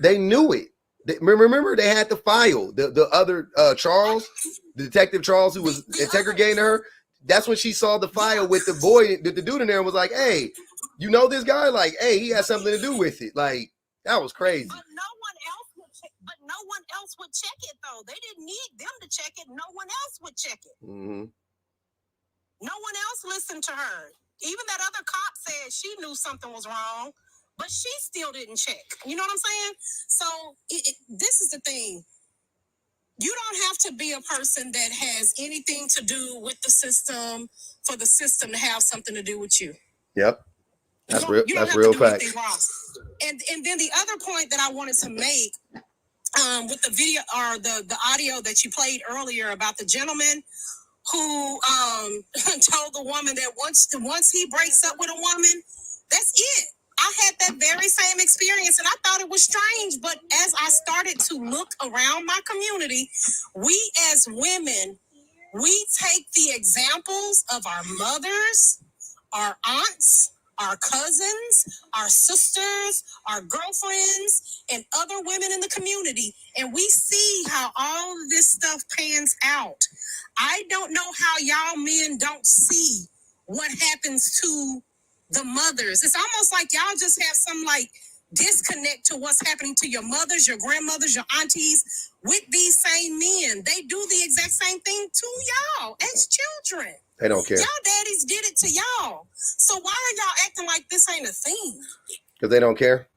They knew it. Remember, they had the file. The other Charles, the detective Charles, who was interrogating her. That's when she saw the file with the boy, the dude in there, and was like, "Hey, you know this guy? Like, hey, he has something to do with it." Like, that was crazy. But no one else would check it though. They didn't need them to check it. No one else would check it. Mm-hmm. No one else listened to her. Even that other cop said she knew something was wrong. But she still didn't check. You know what I'm saying? So this is the thing. You don't have to be a person that has anything to do with the system for the system to have something to do with you. Yep. That's real. That's real fact. And then the other point that I wanted to make with the video or the audio that you played earlier about the gentleman who told the woman that once he breaks up with a woman, that's it. I had that very same experience and I thought it was strange, but as I started to look around my community, we as women, we take the examples of our mothers, our aunts, our cousins, our sisters, our girlfriends, and other women in the community, and we see how all of this stuff pans out. I don't know how y'all men don't see what happens to the mothers. It's almost like y'all just have some like disconnect to what's happening to your mothers, your grandmothers, your aunties with these same men. They do the exact same thing to y'all as children. They don't care. Y'all daddies did it to y'all. So why are y'all acting like this ain't a thing? Because they don't care.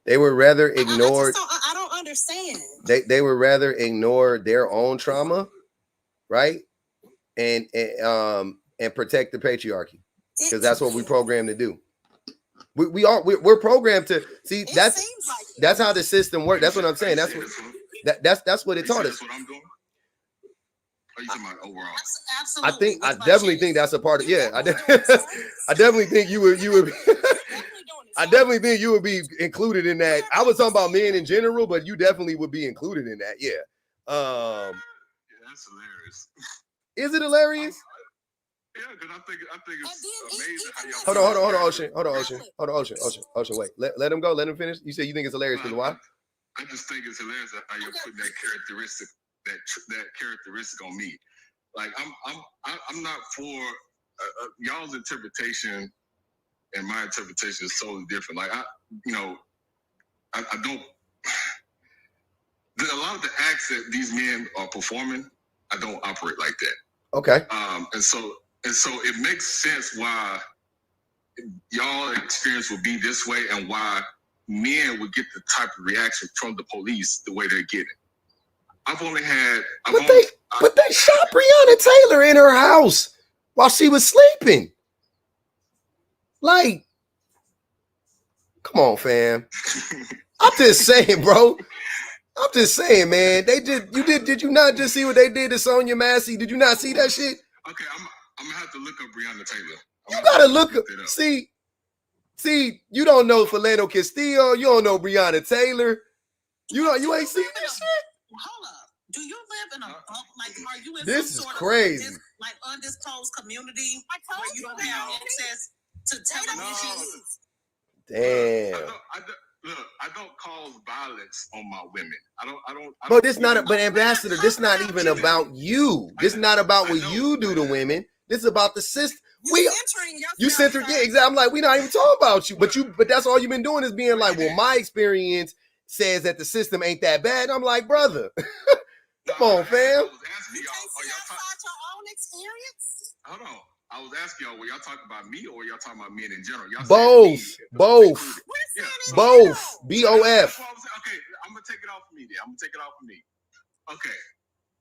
They would rather ignore. I don't understand. They would rather ignore their own trauma, right? And protect the patriarchy. Because that's what we programmed to do. We're programmed to see. That's how the system works. That's what I'm saying. That's what it taught us. That's what I'm doing. Are you talking about overall? Absolutely. I definitely think that's a part of. Yeah, I definitely think you would. I definitely think you would be included in that. I was talking about men in general, but you definitely would be included in that. Yeah. Yeah, that's hilarious. Is it hilarious? Yeah, because I think it's amazing how y'all. Hold on, Ocean. Wait, let him go. Let him finish. You say you think it's hilarious because why? I just think it's hilarious how you're putting that characteristic on me. Like I'm not for y'all's interpretation, and my interpretation is totally different. Like I don't. A lot of the acts that these men are performing, I don't operate like that. Okay. And so it makes sense why y'all experience would be this way and why men would get the type of reaction from the police the way they're getting. But they shot Breonna Taylor in her house while she was sleeping. Like, come on, fam. I'm just saying, bro. I'm just saying, man. Did you not just see what they did to Sonia Massey? Did you not see that shit? Okay, I'm gonna have to look up Breonna Taylor. You gotta look up. See, you don't know Philando Castillo. You don't know Breonna Taylor. You ain't seen this shit. Hold up. Do you live in a are you in this some is sort crazy. of undisclosed community where you don't have access? to tell them who she is. Damn. I don't cause violence on my women. I don't. But this not. But Ambassador, this not even about you. This not about what you do to women. This is about the system. You center. Yeah, exactly. I'm like, we not even talking about you. But that's all you've been doing is being like, well, my experience says that the system ain't that bad. I'm like, brother, come on, fam. I was asking y'all, your own experience? Hold on. I was asking y'all, were y'all talking about me or y'all talking about men in general? Y'all both. BOF. Okay, I'm gonna take it off of me then. Okay.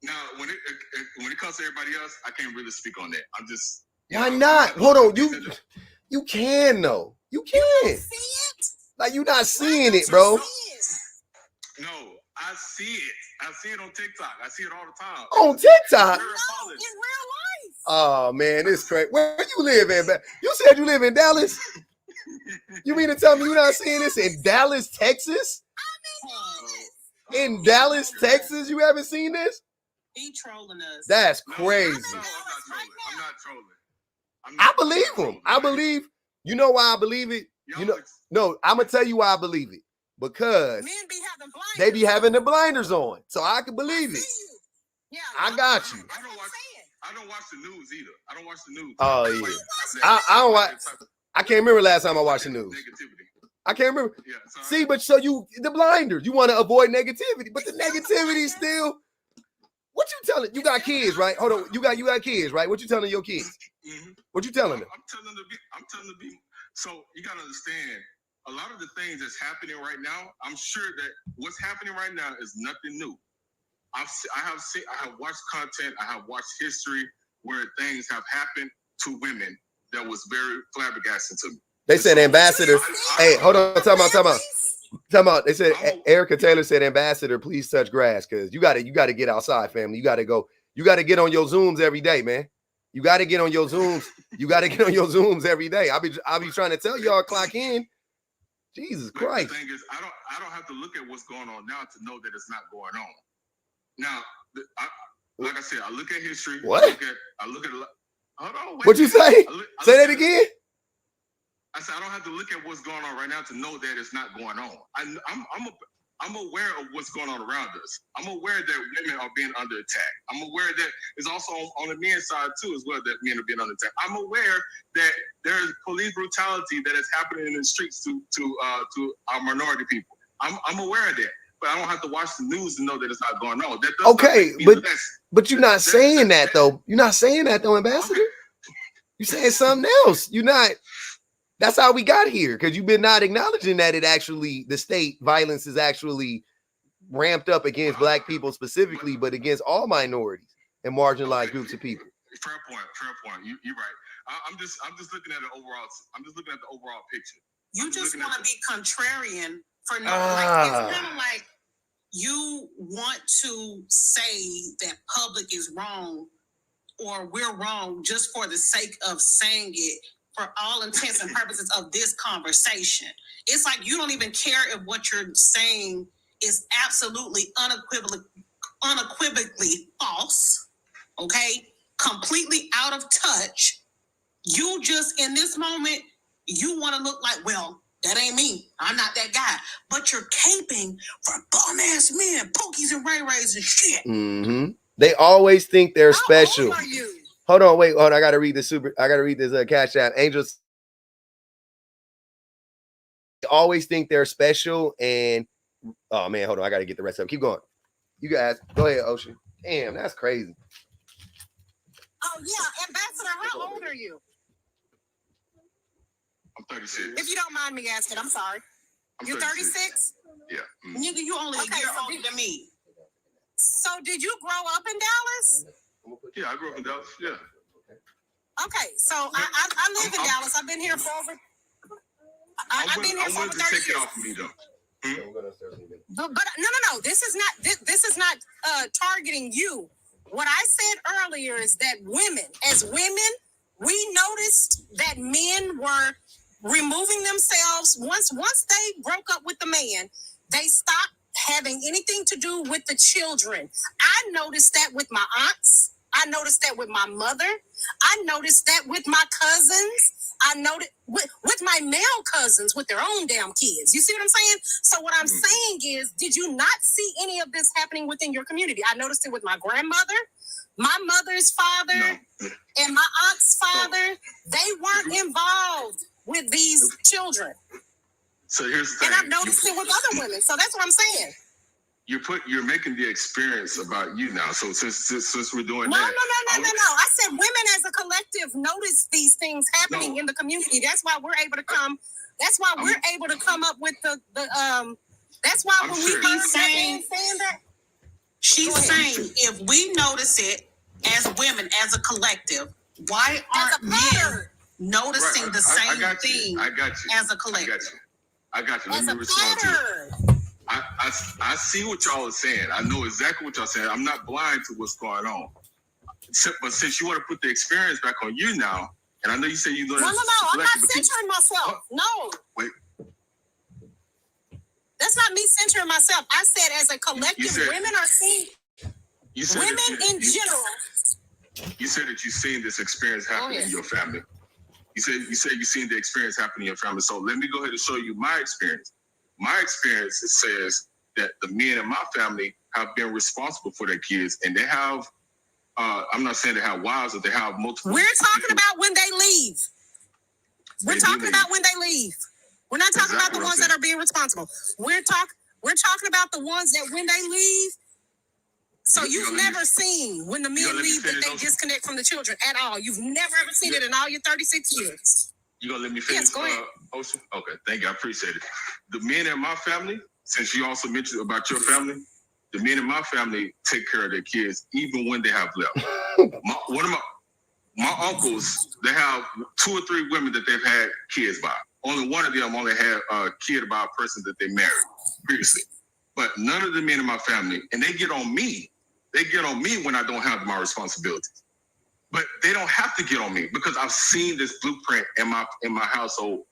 Now, when it comes to everybody else, I can't really speak on that. I'm just. Why not? Hold on, you can though. You can. You see it? Like you not seeing it, bro. No, I see it. I see it on TikTok. I see it all the time. On TikTok? In real life. Oh man, it's crazy. Where you live in? You said you live in Dallas. You mean to tell me you're not seeing this in Dallas, Texas? In Dallas, Texas, you haven't seen this? He trolling us. That's crazy. I'm not trolling. I believe him. I believe. You know why I believe it? No, I'm gonna tell you why I believe it. Because men be having blinders. They be having the blinders on, so I can believe it. Yeah, I got you. I don't watch the news either. I don't watch the news. Oh yeah. I don't watch. I can't remember last time I watched the news. I can't remember. Yeah, see, but so you the blinders. You want to avoid negativity, but the negativity still. What you telling? You got kids, right? Hold on. You got kids, right? What you telling your kids? Mm-hmm. What you telling them? I'm telling them to be. So you gotta understand. A lot of the things that's happening right now, I'm sure that what's happening right now is nothing new. I have watched content, I have watched history where things have happened to women that was very flabbergasting to me. They said Ambassador. Hey, hold on, time out. They said Erica Taylor said, Ambassador, please touch grass because you gotta get outside, family. You gotta go. You gotta get on your Zooms every day, man. You gotta get on your Zooms. You gotta get on your Zooms every day. I'll be trying to tell y'all clock in. Jesus Christ. The thing is, I don't have to look at what's going on now to know that it's not going on. Now, like I said, I look at history. What? I look at. Hold on. What'd you say? Say that again. I said I don't have to look at what's going on right now to know that it's not going on. I'm aware of what's going on around us. I'm aware that women are being under attack. I'm aware that it's also on the men's side too, as well, that men are being under attack. I'm aware that there's police brutality that is happening in the streets to our minority people. I'm aware of that, but I don't have to watch the news to know that it's not going on. That does but you're not saying that though. You're not saying that though, Ambassador. Okay. You're saying something else. You're not. That's how we got here, because you've been not acknowledging that the state violence is actually ramped up against Black people specifically, but against all minorities and marginalized groups of people. Fair point. You're right. I'm just looking at the overall. I'm just looking at the overall picture. You just want to be contrarian for no. Like, it's kind of like you want to say that public is wrong or we're wrong just for the sake of saying it. For all intents and purposes of this conversation, it's like you don't even care if what you're saying is absolutely unequivocally false, okay? Completely out of touch. You just, in this moment, you want to look like, well, that ain't me. I'm not that guy. But you're caping for bum-ass men, pokies and ray-rays and shit. Mm-hmm. They always think they're special. How old are you? Hold on, wait. I gotta read this Cash App. Angels always think they're special, and oh man, hold on. I gotta get the rest of them. Keep going. You guys, go ahead, Ocean. Damn, that's crazy. Oh yeah, Ambassador, how old are you? I'm 36. If you don't mind me asking, I'm sorry. You're 36? Yeah. Mm-hmm. Nigga, you only a year older than me. So did you grow up in Dallas? Yeah, I grew up in Dallas. Yeah. Okay, so I live in Dallas. I've been here for over. I've been here for over 30 years. Take it off me though. But no. This is not targeting you. What I said earlier is that as women, we noticed that men were removing themselves once they broke up with the man. They stopped having anything to do with the children. I noticed that with my aunts. I noticed that with my mother. I noticed that with my cousins. I noticed with my male cousins with their own damn kids. You see what I'm saying? So what I'm saying is, did you not see any of this happening within your community? I noticed it with my grandmother, my mother's father, and my aunt's father. They weren't involved with these children. So here's the thing. And I've noticed it with other women. So that's what I'm saying. You're making the experience about you now. So since we're doing No. that, I said women as a collective notice these things happening in the community. That's why we're able to come. That's why we're able to come up with the. That's why when we heard saying that. She's saying if we notice it as women, as a collective, why aren't men noticing the same thing as a collective? I got you. Let me respond to it. I see what y'all are saying. I know exactly what y'all are saying. I'm not blind to what's going on. But since you want to put the experience back on you now, and I know you say you learned. No. I'm not centering myself. No. Wait. That's not me centering myself. I said as a collective, women are seeing. Women in general. You said that you've seen this experience happen in your family. You said you've seen the experience happen in your family. So let me go ahead and show you my experience. My experience says that the men in my family have been responsible for their kids, and they have. I'm not saying they have wives, but they have multiple. We're talking about when they leave. We're talking about when they leave. We're not talking about the ones that are being responsible. We're talking about the ones that when they leave. So you've never seen when the men leave that they disconnect from the children at all. You've never ever seen it in all your 36 years. You gonna let me finish? Yes, go ahead. Ocean? Okay, thank you. I appreciate it. The men in my family, since you also mentioned about your family, the men in my family take care of their kids even when they have left. One of my uncles, they have 2 or 3 women that they've had kids by. Only one of them only had a kid by a person that they married previously. But none of the men in my family, and they get on me. They get on me when I don't have my responsibilities. But they don't have to get on me because I've seen this blueprint in my household.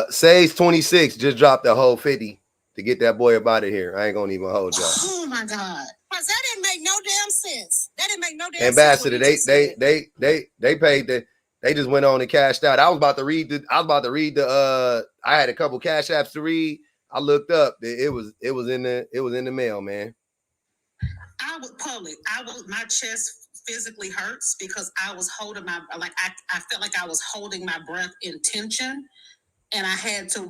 Sage 26 just dropped the whole 50 to get that boy up out of here. I ain't gonna even hold y'all. Oh my God. Because that didn't make no damn sense. That didn't make no damn Ambassador, sense. they paid the. They just went on and cashed out. I was about to read the. I had a couple cash apps to read. I looked up. It was in the mail, man. My chest physically hurts because I was holding I felt like I was holding my breath in tension, and I had to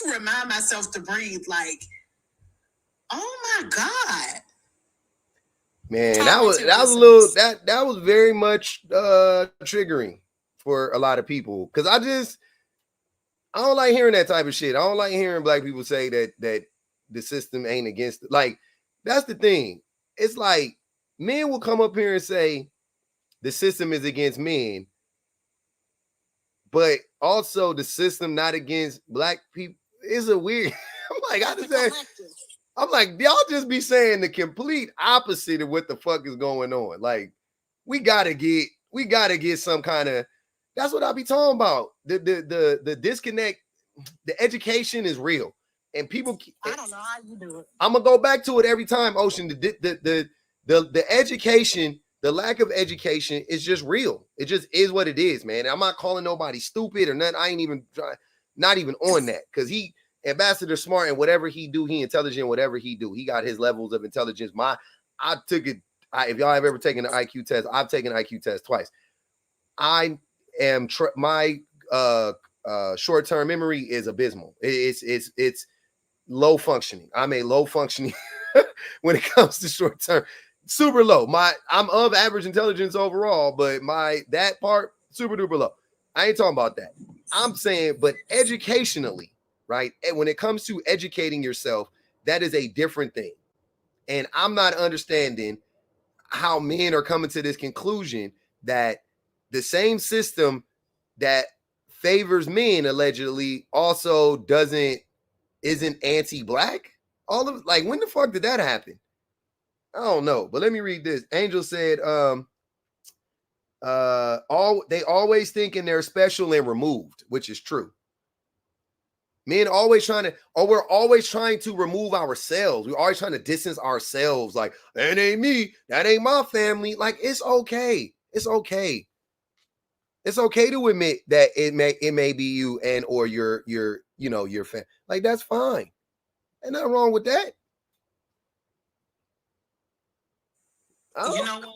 remind myself to breathe. Like, oh my God, man, that was a little that was very much triggering for a lot of people because I don't like hearing that type of shit. I don't like hearing black people say that the system ain't against it. Like, that's the thing. It's like men will come up here and say the system is against men, but also the system not against black people. Is a weird. I'm like, y'all just be saying the complete opposite of what the fuck is going on. Like, we gotta get some kind of. That's what I be talking about. The disconnect. The education is real, and people. I don't know how you do it. I'm gonna go back to it every time. Ocean. The education, the lack of education is just real. It just is what it is, man. I'm not calling nobody stupid or nothing. I ain't even not even on that because Ambassador smart and whatever he do, he intelligent. Whatever he do, he got his levels of intelligence. I took it. If y'all have ever taken an IQ test, I've taken an IQ test twice. I am my short-term memory is abysmal. It's low functioning. I'm a low functioning when it comes to short-term, super low. I'm of average intelligence overall, but that part super duper low. I ain't talking about that. I'm saying, but educationally, right? And when it comes to educating yourself, that is a different thing. And I'm not understanding how men are coming to this conclusion that the same system that favors men allegedly also isn't anti-black. All of like, when the fuck did that happen? I don't know, but let me read this. Angel said, they always thinking they're special and removed, which is true. Men always trying to, or we're always trying to remove ourselves. We're always trying to distance ourselves. Like, that ain't me. That ain't my family. Like, it's okay. It's okay. It's okay to admit that it may be you and or your family. Like, that's fine. Ain't nothing wrong with that. You know what?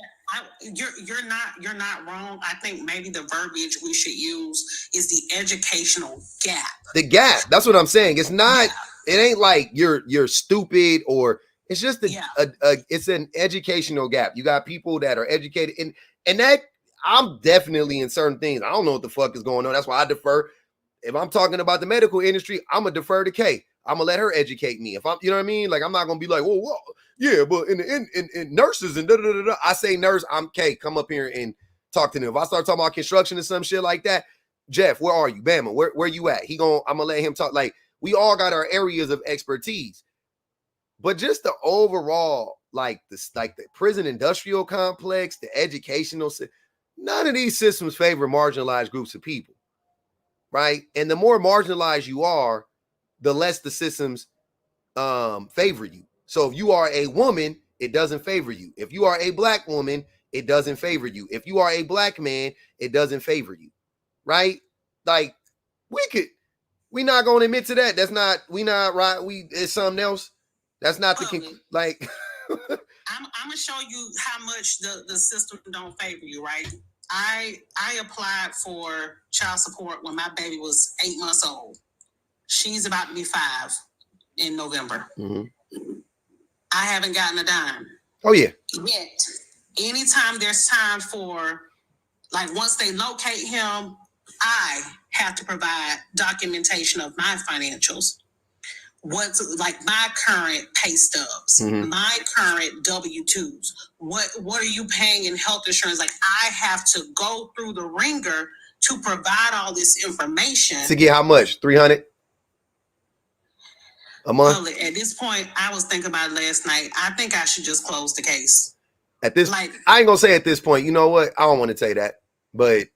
You're not wrong. I think maybe the verbiage we should use is the educational gap. The gap. That's what I'm saying. It's not. Yeah. It ain't like you're stupid, or it's just it's an educational gap. You got people that are educated, and that I'm definitely in certain things. I don't know what the fuck is going on. That's why I defer. If I'm talking about the medical industry, I'm gonna defer to Kay. I'm gonna let her educate me. If I'm, you know what I mean? Like, I'm not gonna be like, whoa, yeah, but in nurses and da. I say nurse, I'm Kay. Come up here and talk to them. If I start talking about construction and some shit like that, Jeff, where are you? Bama, where you at? I'm gonna let him talk. Like, we all got our areas of expertise, but just the overall, like the prison industrial complex, the educational, none of these systems favor marginalized groups of people, right? And the more marginalized you are, the less the systems favor you. So if you are a woman, it doesn't favor you. If you are a black woman, it doesn't favor you. If you are a black man, it doesn't favor you, right? Like, we not going to admit to that. That's not, we not right. It's something else. That's not like. I'm gonna show you how much the system don't favor you, right? I applied for child support when my baby was 8 months old. She's about to be 5 in November. Mm-hmm. I haven't gotten a dime. Oh, yeah. Yet, anytime there's time for, like, once they locate him, I have to provide documentation of my financials. What's, like, my current pay stubs, my current W-2s. What are you paying in health insurance? Like, I have to go through the ringer to provide all this information. To get how much? 300 a month? Well, at this point, I was thinking about it last night. I think I should just close the case. At this, I ain't gonna say at this point. You know what? I don't want to say that, but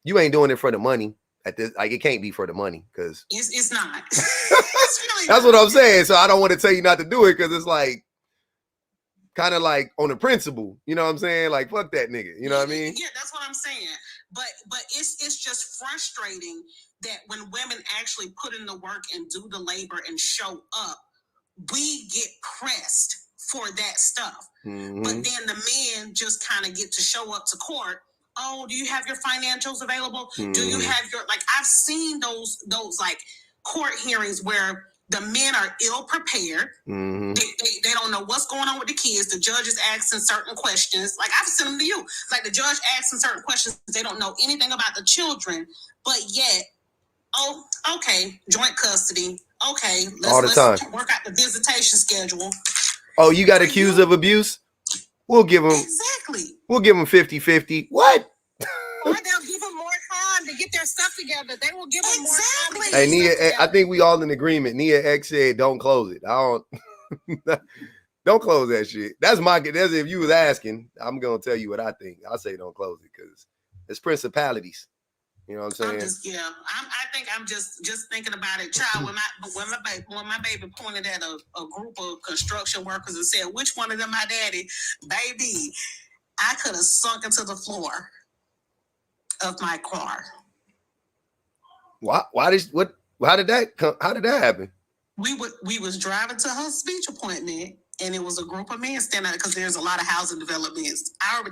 you ain't doing it for the money. At this, like, it can't be for the money, because it's not. It's really that's not what I'm saying. So I don't want to tell you not to do it, because it's like kind of like on the principle. You know what I'm saying? Like, fuck that nigga. You know what I mean? Yeah, that's what I'm saying. But it's just frustrating that when women actually put in the work and do the labor and show up, we get pressed for that stuff. Mm-hmm. But then the men just kind of get to show up to court. Oh, do you have your financials available? Mm-hmm. Do you have your, like, I've seen those like court hearings where the men are ill prepared. Mm-hmm. They don't know what's going on with the kids. The judge is asking certain questions. Like, I've sent them to you. Like, the judge asking certain questions. They don't know anything about the children, but yet, oh, okay, joint custody. Okay, let's work out the visitation schedule. Oh, you got accused of abuse? We'll give them exactly. We'll give them 50-50. What? Or they'll give them more time to get their stuff together. They will give them more time. Hey, Nia, I think we all in agreement. Nia X said, "Don't close it." I don't close that shit. That's if you was asking. I'm gonna tell you what I think. I say don't close it because it's principalities. You know what I'm saying? I think I'm just thinking about it, child. When my baby pointed at a group of construction workers and said, "Which one of them my daddy?" Baby, I could have sunk into the floor of my car. How did that happen? We was driving to her speech appointment, and it was a group of men standing out because there's a lot of housing developments. I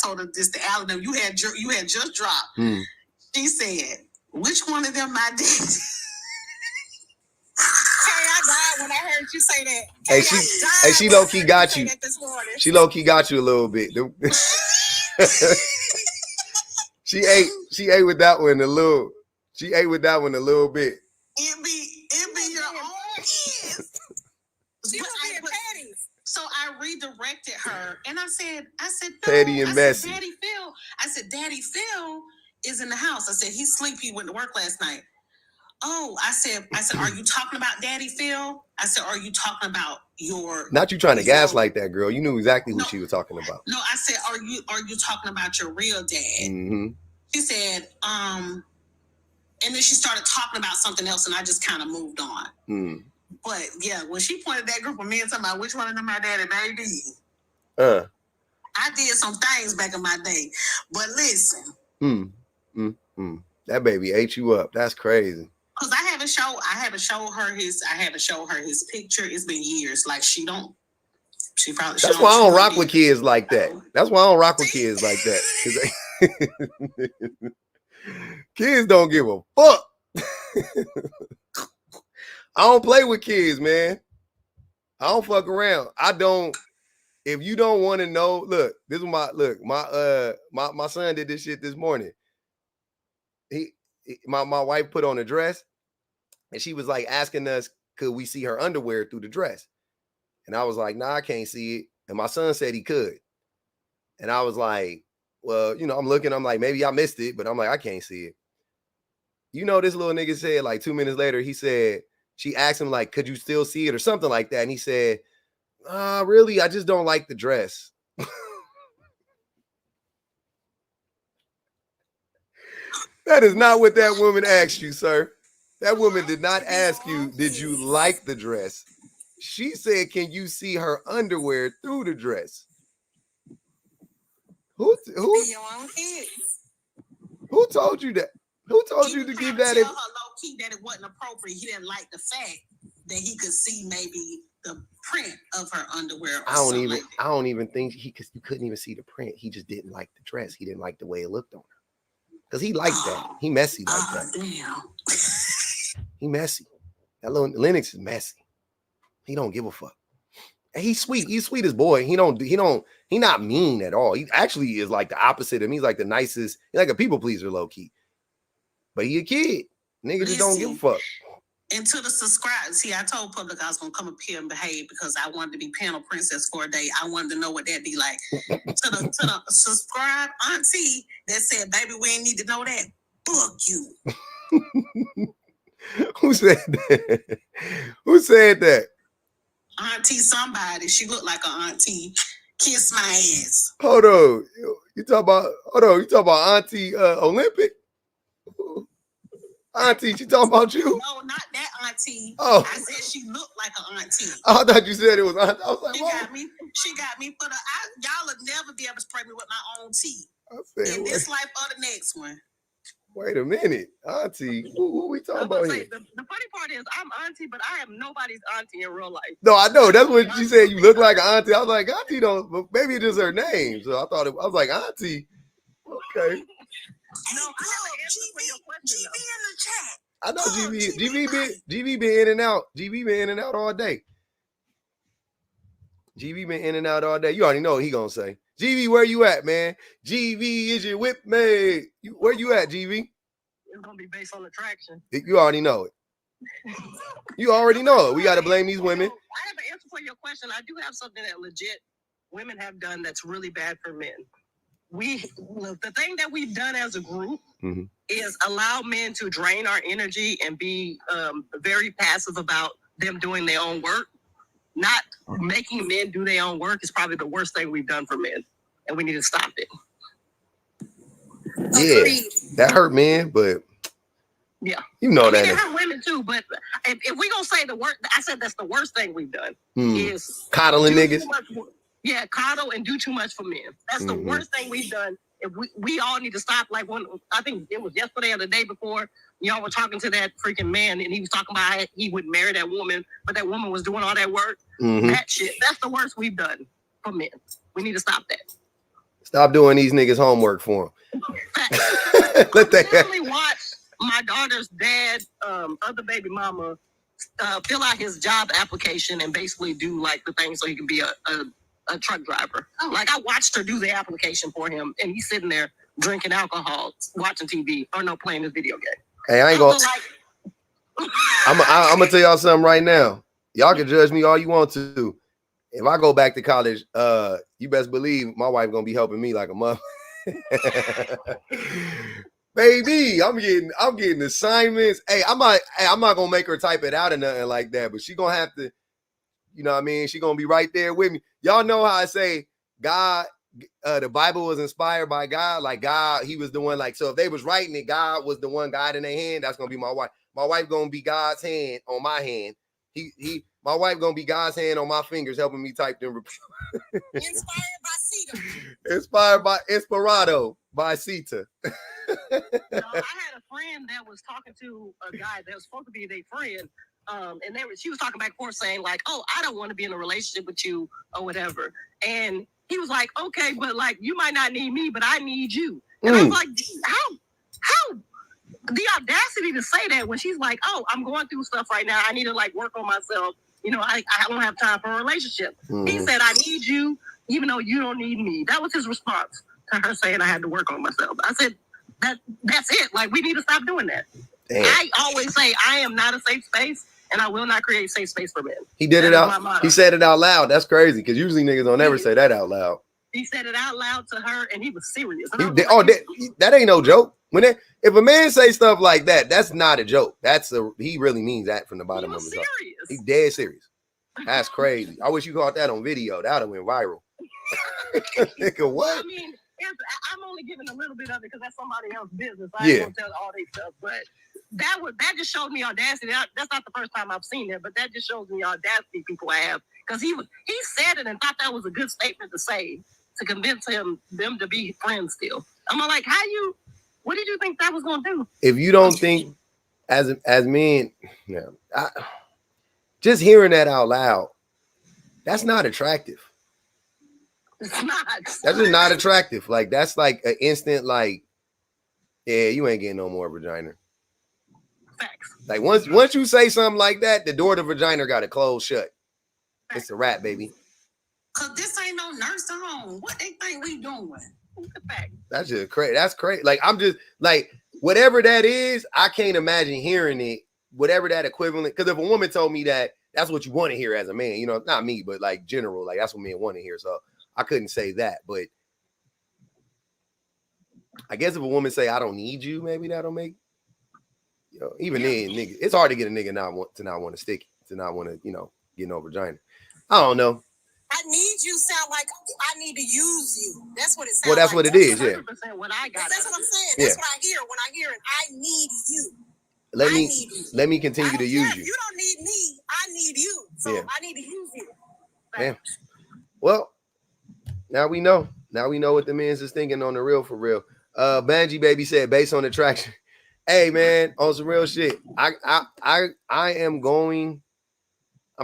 told her this to Alan. You had just dropped. She said, "Which one of them my daddy?" Hey, I died when I heard you say that. She low key got you. She low key got you a little bit. She ate with that one a little. She ate with that one a little bit. It be your own kids. So I redirected her, and I said, petty and messy. Daddy Phil is in the house. I said, he's sleepy. He went to work last night. Oh, I said, are you talking about Daddy Phil? I said, are you talking about your... Not you trying to gaslight that girl. You knew exactly who she was talking about. No, I said, are you talking about your real dad? Mm-hmm. She said, And then she started talking about something else, and I just kind of moved on. But yeah, when she pointed that group of men talking about which one of them my daddy baby, I did some things back in my day. But listen. That baby ate you up. That's crazy. Cause I haven't showed her his picture. It's been years. Like she probably. That's why I don't rock with kids like that. That's why I don't rock with kids like that. Kids don't give a fuck. I don't play with kids, man. I don't fuck around. I don't. If you don't want to know, look, this is my son did this shit this morning. My wife put on a dress, and she was like asking us, could we see her underwear through the dress? And I was like, nah, I can't see it. And my son said he could. And I was like, well, I'm looking, I'm like, maybe I missed it, but I'm like, I can't see it. This little nigga said like 2 minutes later, he said, she asked him like, could you still see it or something like that? And he said, really, I just don't like the dress. That is not what that woman asked you, sir. That woman did not ask you, did you like the dress? She said, can you see her underwear through the dress? Who told you that? Who told you to give that? Tell her low key that it wasn't appropriate. He didn't like the fact that he could see maybe the print of her underwear. Or I don't even think you couldn't even see the print. He just didn't like the dress. He didn't like the way it looked on her. Because he liked that. He messy like that. Damn. He messy. That little Lennox is messy. He don't give a fuck. And he's sweet. He's sweet as boy. He not mean at all. He actually is like the opposite of me. He's like the nicest. He's like a people pleaser, low key. But he a kid. Nigga just don't give a fuck. And to the subscribe, see, I told public I was gonna come up here and behave because I wanted to be panel princess for a day. I wanted to know what that'd be like. to the subscribe auntie that said, "Baby, we ain't need to know that." Fuck you. Who said that? Who said that? Auntie somebody. She looked like an auntie. Kiss my ass. Hold on. You talk about Auntie Olympic? Auntie, she talking about you? No, not that auntie. Oh. I said she looked like an auntie. I thought you said it was auntie. I was like, She got me for y'all will never be able to spray me with my own tea. In this life or the next one. Wait a minute. Auntie, who we talking about here? The funny part is I'm auntie, but I am nobody's auntie in real life. No, I know. That's what she said. You look like an auntie. I was like, auntie don't, but maybe it's just her name. So I was like, auntie. Okay. No, I have an answer for your question. GB in the chat. I know GB been in and out. GB been in and out all day. GB been in and out all day. You already know what he gonna say. GB, where you at, man? GB, is your whip made? Where you at, GB? It's gonna be based on attraction. You already know it. You already know it. We gotta blame these women. I have an answer for your question. I do have something that legit women have done that's really bad for men. The thing that we've done as a group is allow men to drain our energy and be very passive about them doing their own work. Not making men do their own work is probably the worst thing we've done for men, and we need to stop it. Yeah, that hurt men, but yeah, that it hurt women too. But if we gonna say the worst, I said that's the worst thing we've done is coddling niggas. Yeah, coddle and do too much for men. That's the worst thing we've done. If we all need to stop. Like I think it was yesterday or the day before, y'all were talking to that freaking man, and he was talking about how he would marry that woman, but that woman was doing all that work. That shit. That's the worst we've done for men. We need to stop that. Stop doing these niggas' homework for them. I literally watched my daughter's dad, other baby mama, fill out his job application and basically do like the thing so he can be a truck driver. Like I watched her do the application for him, and he's sitting there drinking alcohol, watching TV, or no, playing his video game. Hey, I ain't gonna. I'm gonna tell y'all something right now. Y'all can judge me all you want to. If I go back to college, you best believe my wife gonna be helping me like a mother. Baby, I'm getting assignments. Hey, I'm not gonna make her type it out or nothing like that, but she gonna have to. You know what I mean? She gonna be right there with me. Y'all know how I say God the Bible was inspired by God. Like God, he was the one. Like, so if they was writing it, God was the one guiding their hand. That's gonna be my wife. My wife gonna be God's hand on my hand. My wife gonna be God's hand on my fingers, helping me type them. Inspired by Sita. Inspired by Inspirado by Sita. I had a friend that was talking to a guy that was supposed to be their friend. And she was talking back and forth saying, like, oh, I don't want to be in a relationship with you or whatever. And he was like, okay, but like, you might not need me, but I need you. And I was like, how the audacity to say that when she's like, oh, I'm going through stuff right now. I need to like work on myself. You know, I don't have time for a relationship. He said, I need you, even though you don't need me. That was his response to her saying I had to work on myself. I said, that's it. Like, we need to stop doing that. Damn. I always say I am not a safe space, and I will not create safe space for men. He did it out. He said it out loud. That's crazy, because usually niggas don't ever say that out loud. He said it out loud to her, and he was serious. That ain't no joke. If a man say stuff like that, that's not a joke. He really means that from the bottom of his heart. He's dead serious. That's crazy. I wish you caught that on video. That would have went viral. Nigga, what? I mean, I'm only giving a little bit of it because that's somebody else's business. I ain't gonna tell all their stuff, but that just showed me audacity. That's not the first time I've seen it, but that just shows me audacity people have, because he said it and thought that was a good statement to say to convince them to be friends still. I'm like, what did you think that was gonna do? If you don't think as men, just hearing that out loud, that's not attractive. It's not. That's just not attractive. Like, that's like an instant, like, yeah, you ain't getting no more vagina. Facts. Like, once you say something like that, the door to vagina got to close shut. Facts. It's a wrap, baby. Cause this ain't no nursing home. What they think we doing? That's just crazy. That's crazy. Like, I'm just like, whatever that is, I can't imagine hearing it. Whatever that equivalent. Because if a woman told me that, that's what you want to hear as a man. You know, not me, but like general. Like, that's what men want to hear. So I couldn't say that, but I guess if a woman say I don't need you, maybe that'll make, you know, even then, nigga, it's hard to get a nigga not want to stick, to not want to, you know, get no vagina. I don't know. I need you sound like I need to use you. That's what it sounds like. Well, that's what it is, yeah. What I got. That's what I'm saying. That's what I hear when I hear it. I need you. Let me continue to use you. You don't need me. I need you. So I need to use you. Yeah. Well, now we know. Now we know what the men's is thinking on the real for real. Banji Baby said, based on attraction. Hey man, on some real shit. I'm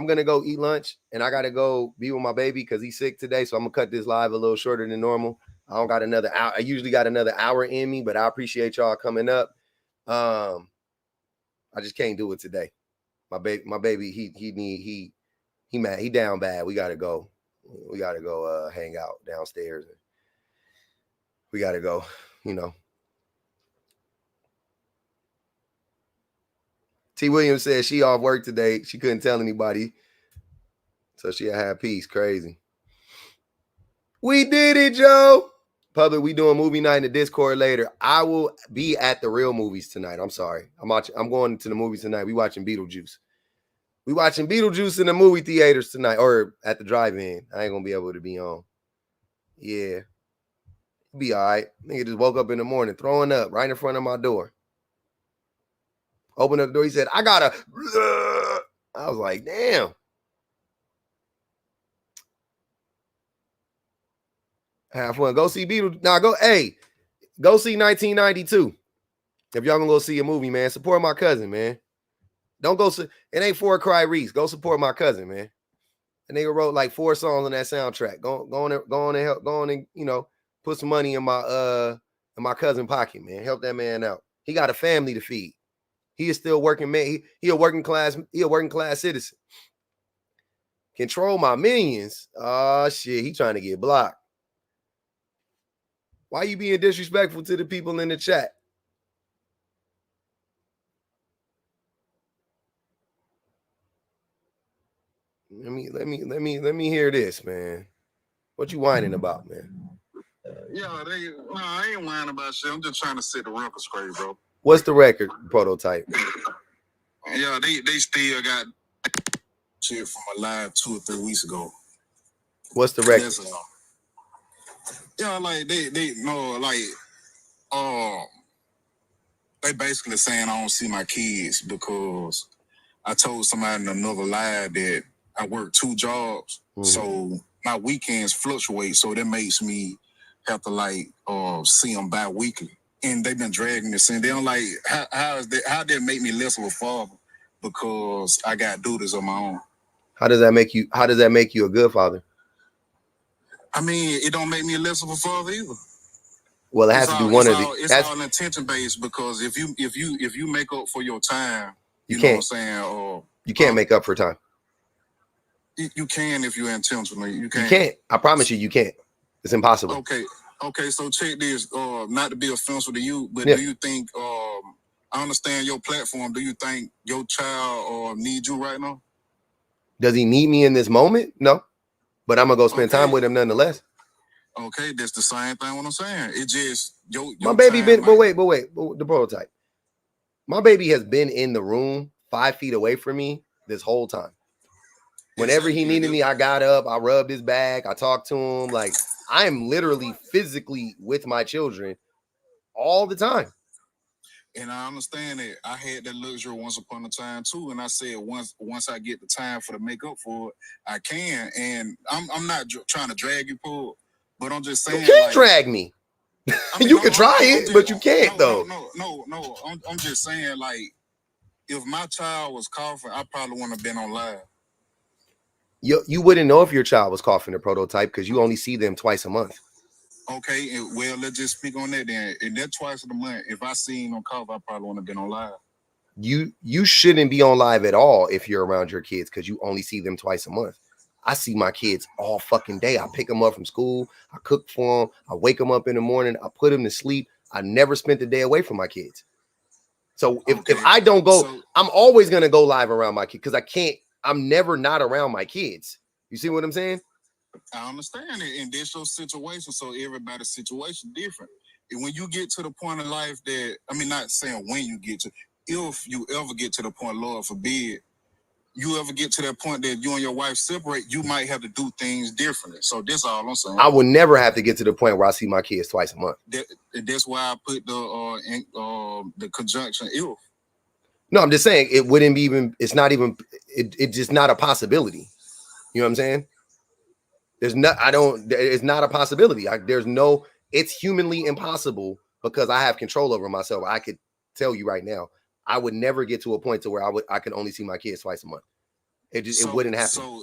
gonna go eat lunch, and I gotta go be with my baby because he's sick today. So I'm gonna cut this live a little shorter than normal. I don't got another hour. I usually got another hour in me, but I appreciate y'all coming up. I just can't do it today. My baby, he mad. He down bad. We gotta go. We gotta go hang out downstairs. We gotta go, you know. T. Williams said she off work today. She couldn't tell anybody. So she had peace. Crazy. We did it, Joe. Public, we doing movie night in the Discord later. I will be at the real movies tonight. I'm sorry. I'm going to the movies tonight. We watching Beetlejuice. We watching Beetlejuice in the movie theaters tonight, or at the drive-in. I ain't gonna be able to be on. Yeah. Be all right. Nigga just woke up in the morning throwing up right in front of my door. Opened up the door. He said, I gotta. I was like, damn. Have fun. Go see Beetlejuice. Now go see 1992. If y'all gonna go see a movie, man, support my cousin, man. Don't go see. It ain't for a Cry Reese. Go support my cousin, man. And they wrote like 4 songs on that soundtrack. Go on and help. Go on and, you know, put some money in my cousin pocket, man. Help that man out. He got a family to feed. He is still working, man. He a working class citizen. Control my minions. Oh shit, he trying to get blocked. Why you being disrespectful to the people in the chat? Let me hear this, man. What you whining about, man? I ain't whining about shit. I'm just trying to set the record straight, bro. What's the record prototype? Yeah, they still got shit from a live 2 or 3 weeks ago. What's the record? Yeah, like they know, like they basically saying I don't see my kids because I told somebody in another live that I work 2 jobs, so my weekends fluctuate, so that makes me have to like see them bi-weekly. And they've been dragging this in. They don't like how did it make me less of a father because I got duties of my own. How does that make you a good father? I mean, it don't make me less of a father either. Well, it has to do one of the. It's all intention based because if you make up for your time, you know can't. what I'm saying? You can't make up for time. You can if you're intentional. You can. You can't. I promise you can't. It's impossible. Okay. So check this. Not to be offensive to you, but do you think? I understand your platform. Do you think your child needs you right now? Does he need me in this moment? No, but I'm gonna go spend time with him nonetheless. Okay, that's the same thing. What I'm saying, it just my baby been. But wait, the prototype. My baby has been in the room 5 feet away from me this whole time. Whenever he needed me, I got up, I rubbed his back, I talked to him. Like, I am literally physically with my children all the time. And I understand that. I had that luxury once upon a time too, and I said once I get the time for to make up for it, I can. And I'm not trying to drag you, Paul, but I'm just saying you can't drag me. I mean, you can try it, but you can't though. No. I'm just saying, like, if my child was coughing, I probably wouldn't have been on live. You wouldn't know if your child was coughing, the prototype, because you only see them twice a month. Okay, well, let's just speak on that then. And that twice a month, if I seen them cough, I probably wouldn't have been on live. You shouldn't be on live at all if you're around your kids because you only see them twice a month. I see my kids all fucking day. I pick them up from school. I cook for them. I wake them up in the morning. I put them to sleep. I never spent the day away from my kids. So if I don't go, I'm always going to go live around my kids because I can't. I'm never not around my kids. You see what I'm saying? I understand it. And that's your situation. So everybody's situation different. And when you get to the point in life that, I mean, not saying when you get to, if you ever get to the point, Lord forbid, you ever get to that point that you and your wife separate, you might have to do things differently. So that's all I'm saying. I will never have to get to the point where I see my kids twice a month. That's why I put the conjunction if. No, I'm just saying it wouldn't be even. It's not even. It's just not a possibility. You know what I'm saying? There's not. It's not a possibility. There's no. It's humanly impossible because I have control over myself. I could tell you right now, I would never get to a point to where I could only see my kids twice a month. It wouldn't happen. So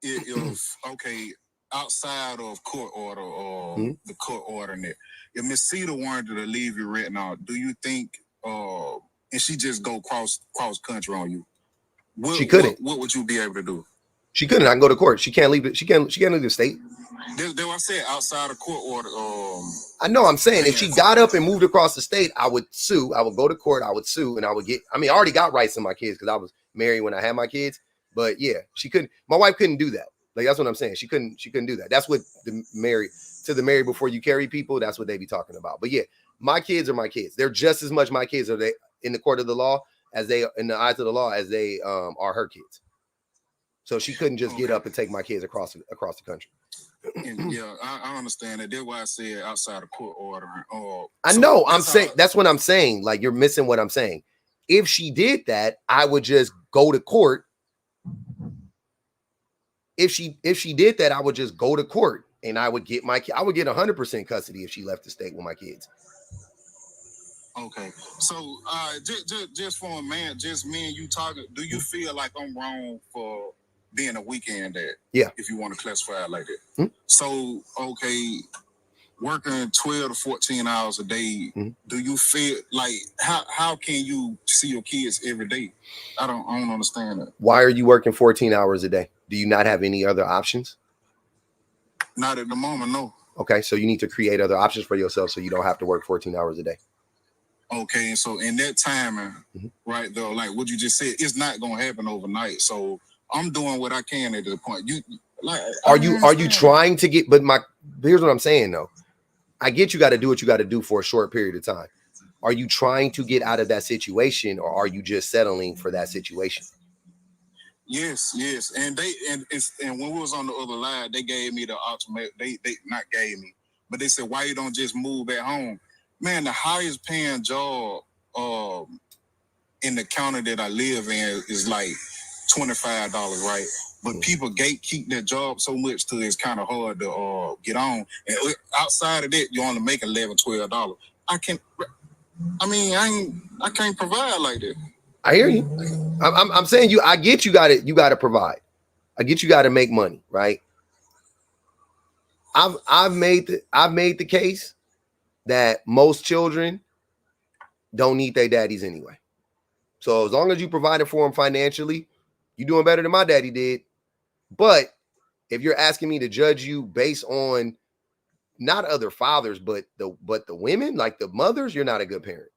if okay, outside of court order or the court order, and it, if Miss Cedar wanted to leave you right now, do you think and she just go cross country on you? She couldn't. What would you be able to do? She couldn't. I can go to court. She can't leave. She can't leave the state. That's what I said. Outside of court order. I know. I'm saying if she got up and moved across the state, I would sue. I would go to court. I would sue, and I would get. I mean, I already got rights to my kids because I was married when I had my kids. But yeah, she couldn't. My wife couldn't do that. Like that's what I'm saying. She couldn't do that. That's what the married before you carry people. That's what they be talking about. But yeah, my kids are my kids. They're just as much my kids are they in the court of the law as they in the eyes of the law as they are her kids. So she couldn't just get up and take my kids across the country. And yeah, I understand that. That's why I said outside of court order. I know. I'm saying that's what I'm saying. Like you're missing what I'm saying. If she did that, I would just go to court. If she did that, I would just go to court and I would get 100% custody if she left the state with my kids. Okay, so just for a man, just me and you talking, do you feel like I'm wrong for being a weekend dad? Yeah. If you want to classify it like that. So, okay, working 12 to 14 hours a day, do you feel like, how can you see your kids every day? I don't understand that. Why are you working 14 hours a day? Do you not have any other options? Not at the moment, no. Okay, so you need to create other options for yourself so you don't have to work 14 hours a day. Okay, and so in that timing, right though, like what you just said, it's not gonna happen overnight. So I'm doing what I can at this point. You like are you trying to get? But here's what I'm saying though. I get you got to do what you got to do for a short period of time. Are you trying to get out of that situation, or are you just settling for that situation? Yes, and when we was on the other line, they gave me the ultimate. They not gave me. But they said, why you don't just move at home? Man, the highest paying job in the county that I live in is like $25, right? But people gatekeep their job so much till it's kind of hard to get on. And outside of that, you only make $11, $12. I can't provide like that. I hear you. I'm saying you. I get you. Got it. You got to provide. I get you. Got to make money, right? I've made the case that most children don't need their daddies anyway. So as long as you provided for them financially, you're doing better than my daddy did. But if you're asking me to judge you based on not other fathers, but the women, like the mothers, you're not a good parent.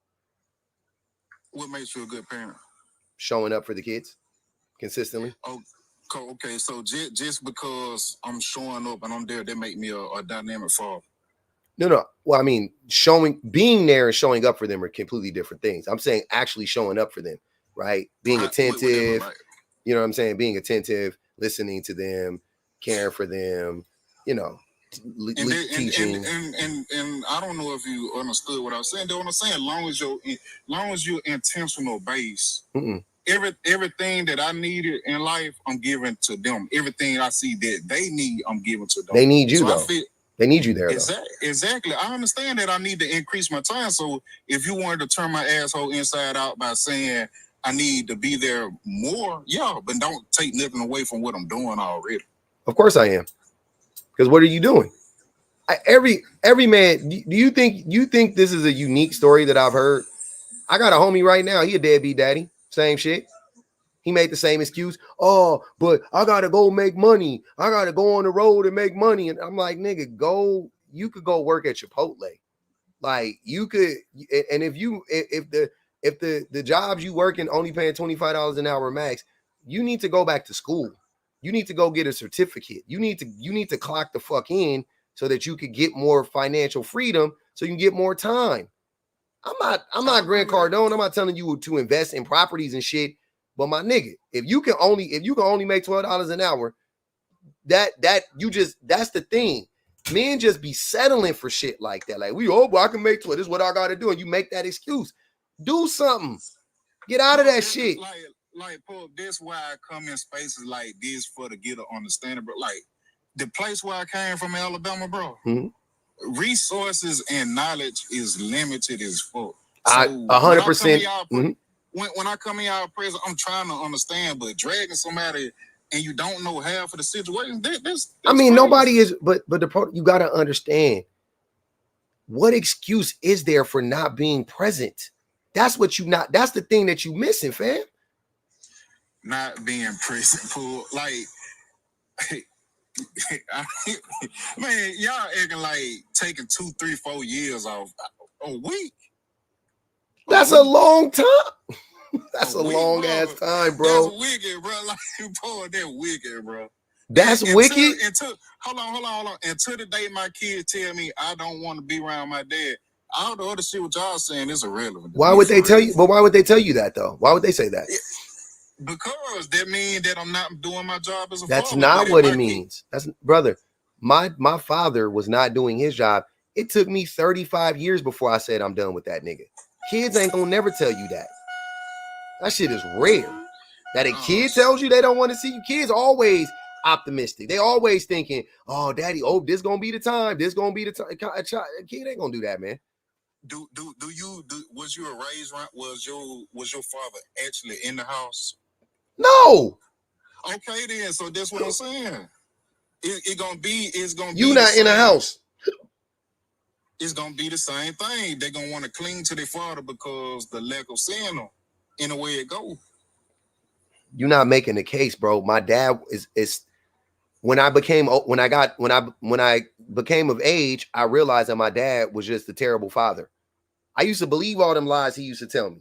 What makes you a good parent? Showing up for the kids consistently. Oh, okay. So just because I'm showing up and I'm there, that make me a dynamic father. No. Well, I mean, being there and showing up for them are completely different things. I'm saying actually showing up for them, right? Being attentive. Right. You know what I'm saying? Being attentive, listening to them, caring for them, you know, teaching. And I don't know if you understood what I was saying. Though I'm saying, long as you're intentional base, everything that I needed in life, I'm giving to them. Everything I see that they need, I'm giving to them. They need you though. They need you there. Exactly. I understand that I need to increase my time. So if you wanted to turn my asshole inside out by saying I need to be there more, yeah, but don't take nothing away from what I'm doing already. Of course I am. Because what are you doing? Every man, do you think this is a unique story that I've heard? I got a homie right now. He a deadbeat daddy. Same shit. He made the same excuse. Oh, but I gotta go make money. I gotta go on the road and make money. And I'm like, nigga, you could go work at Chipotle. Like you could, and if the jobs you work in only paying $25 an hour max, you need to go back to school. You need to go get a certificate. You need to clock the fuck in so that you could get more financial freedom so you can get more time. I'm not Grant Cardone. I'm not telling you to invest in properties and shit. But my nigga, if you can only make $12 an hour, that's the thing. Men just be settling for shit like that. Like I can make 12. This is what I gotta do. And you make that excuse. Do something. Get out of that shit. Like, Paul, that's why I come in spaces like this for to get an understanding. But like the place where I came from, Alabama, bro, resources and knowledge is limited as fuck. So 100%. When I come in y'all present, I'm trying to understand, but dragging somebody and you don't know half of the situation, that's I mean, crazy. nobody is, but you got to understand, what excuse is there for not being present? That's the thing that you missing, fam. Not being present, fool. Like, man, y'all acting like taking 2, 3, 4 years off a week. That's a long time. That's a long ass time, bro. That's wicked, bro. Like, you pulled that wicked, bro. That's wicked. Hold on. Until the day my kids tell me I don't want to be around my dad, all the other shit what y'all saying is irrelevant. Why would they tell you? But why would they tell you that though? Why would they say that? Because that means that I'm not doing my job as a That's father. not what it means. That's brother. My father was not doing his job. It took me 35 years before I said I'm done with that nigga. Kids ain't gonna never tell you that. That shit is rare. That a kid tells you they don't want to see you. Kids always optimistic. They always thinking, oh, daddy, this gonna be the time. This gonna be the time. A kid ain't gonna do that, man. Was you raised right? Was your father actually in the house? No. Okay, then. So that's what I'm saying. It's gonna be. You not in the house. It's gonna be the same thing. They're gonna want to cling to their father because the lack of seeing them. In the way it goes. You're not making the case, bro. My dad is when I became of age, I realized that my dad was just a terrible father. I used to believe all them lies he used to tell me.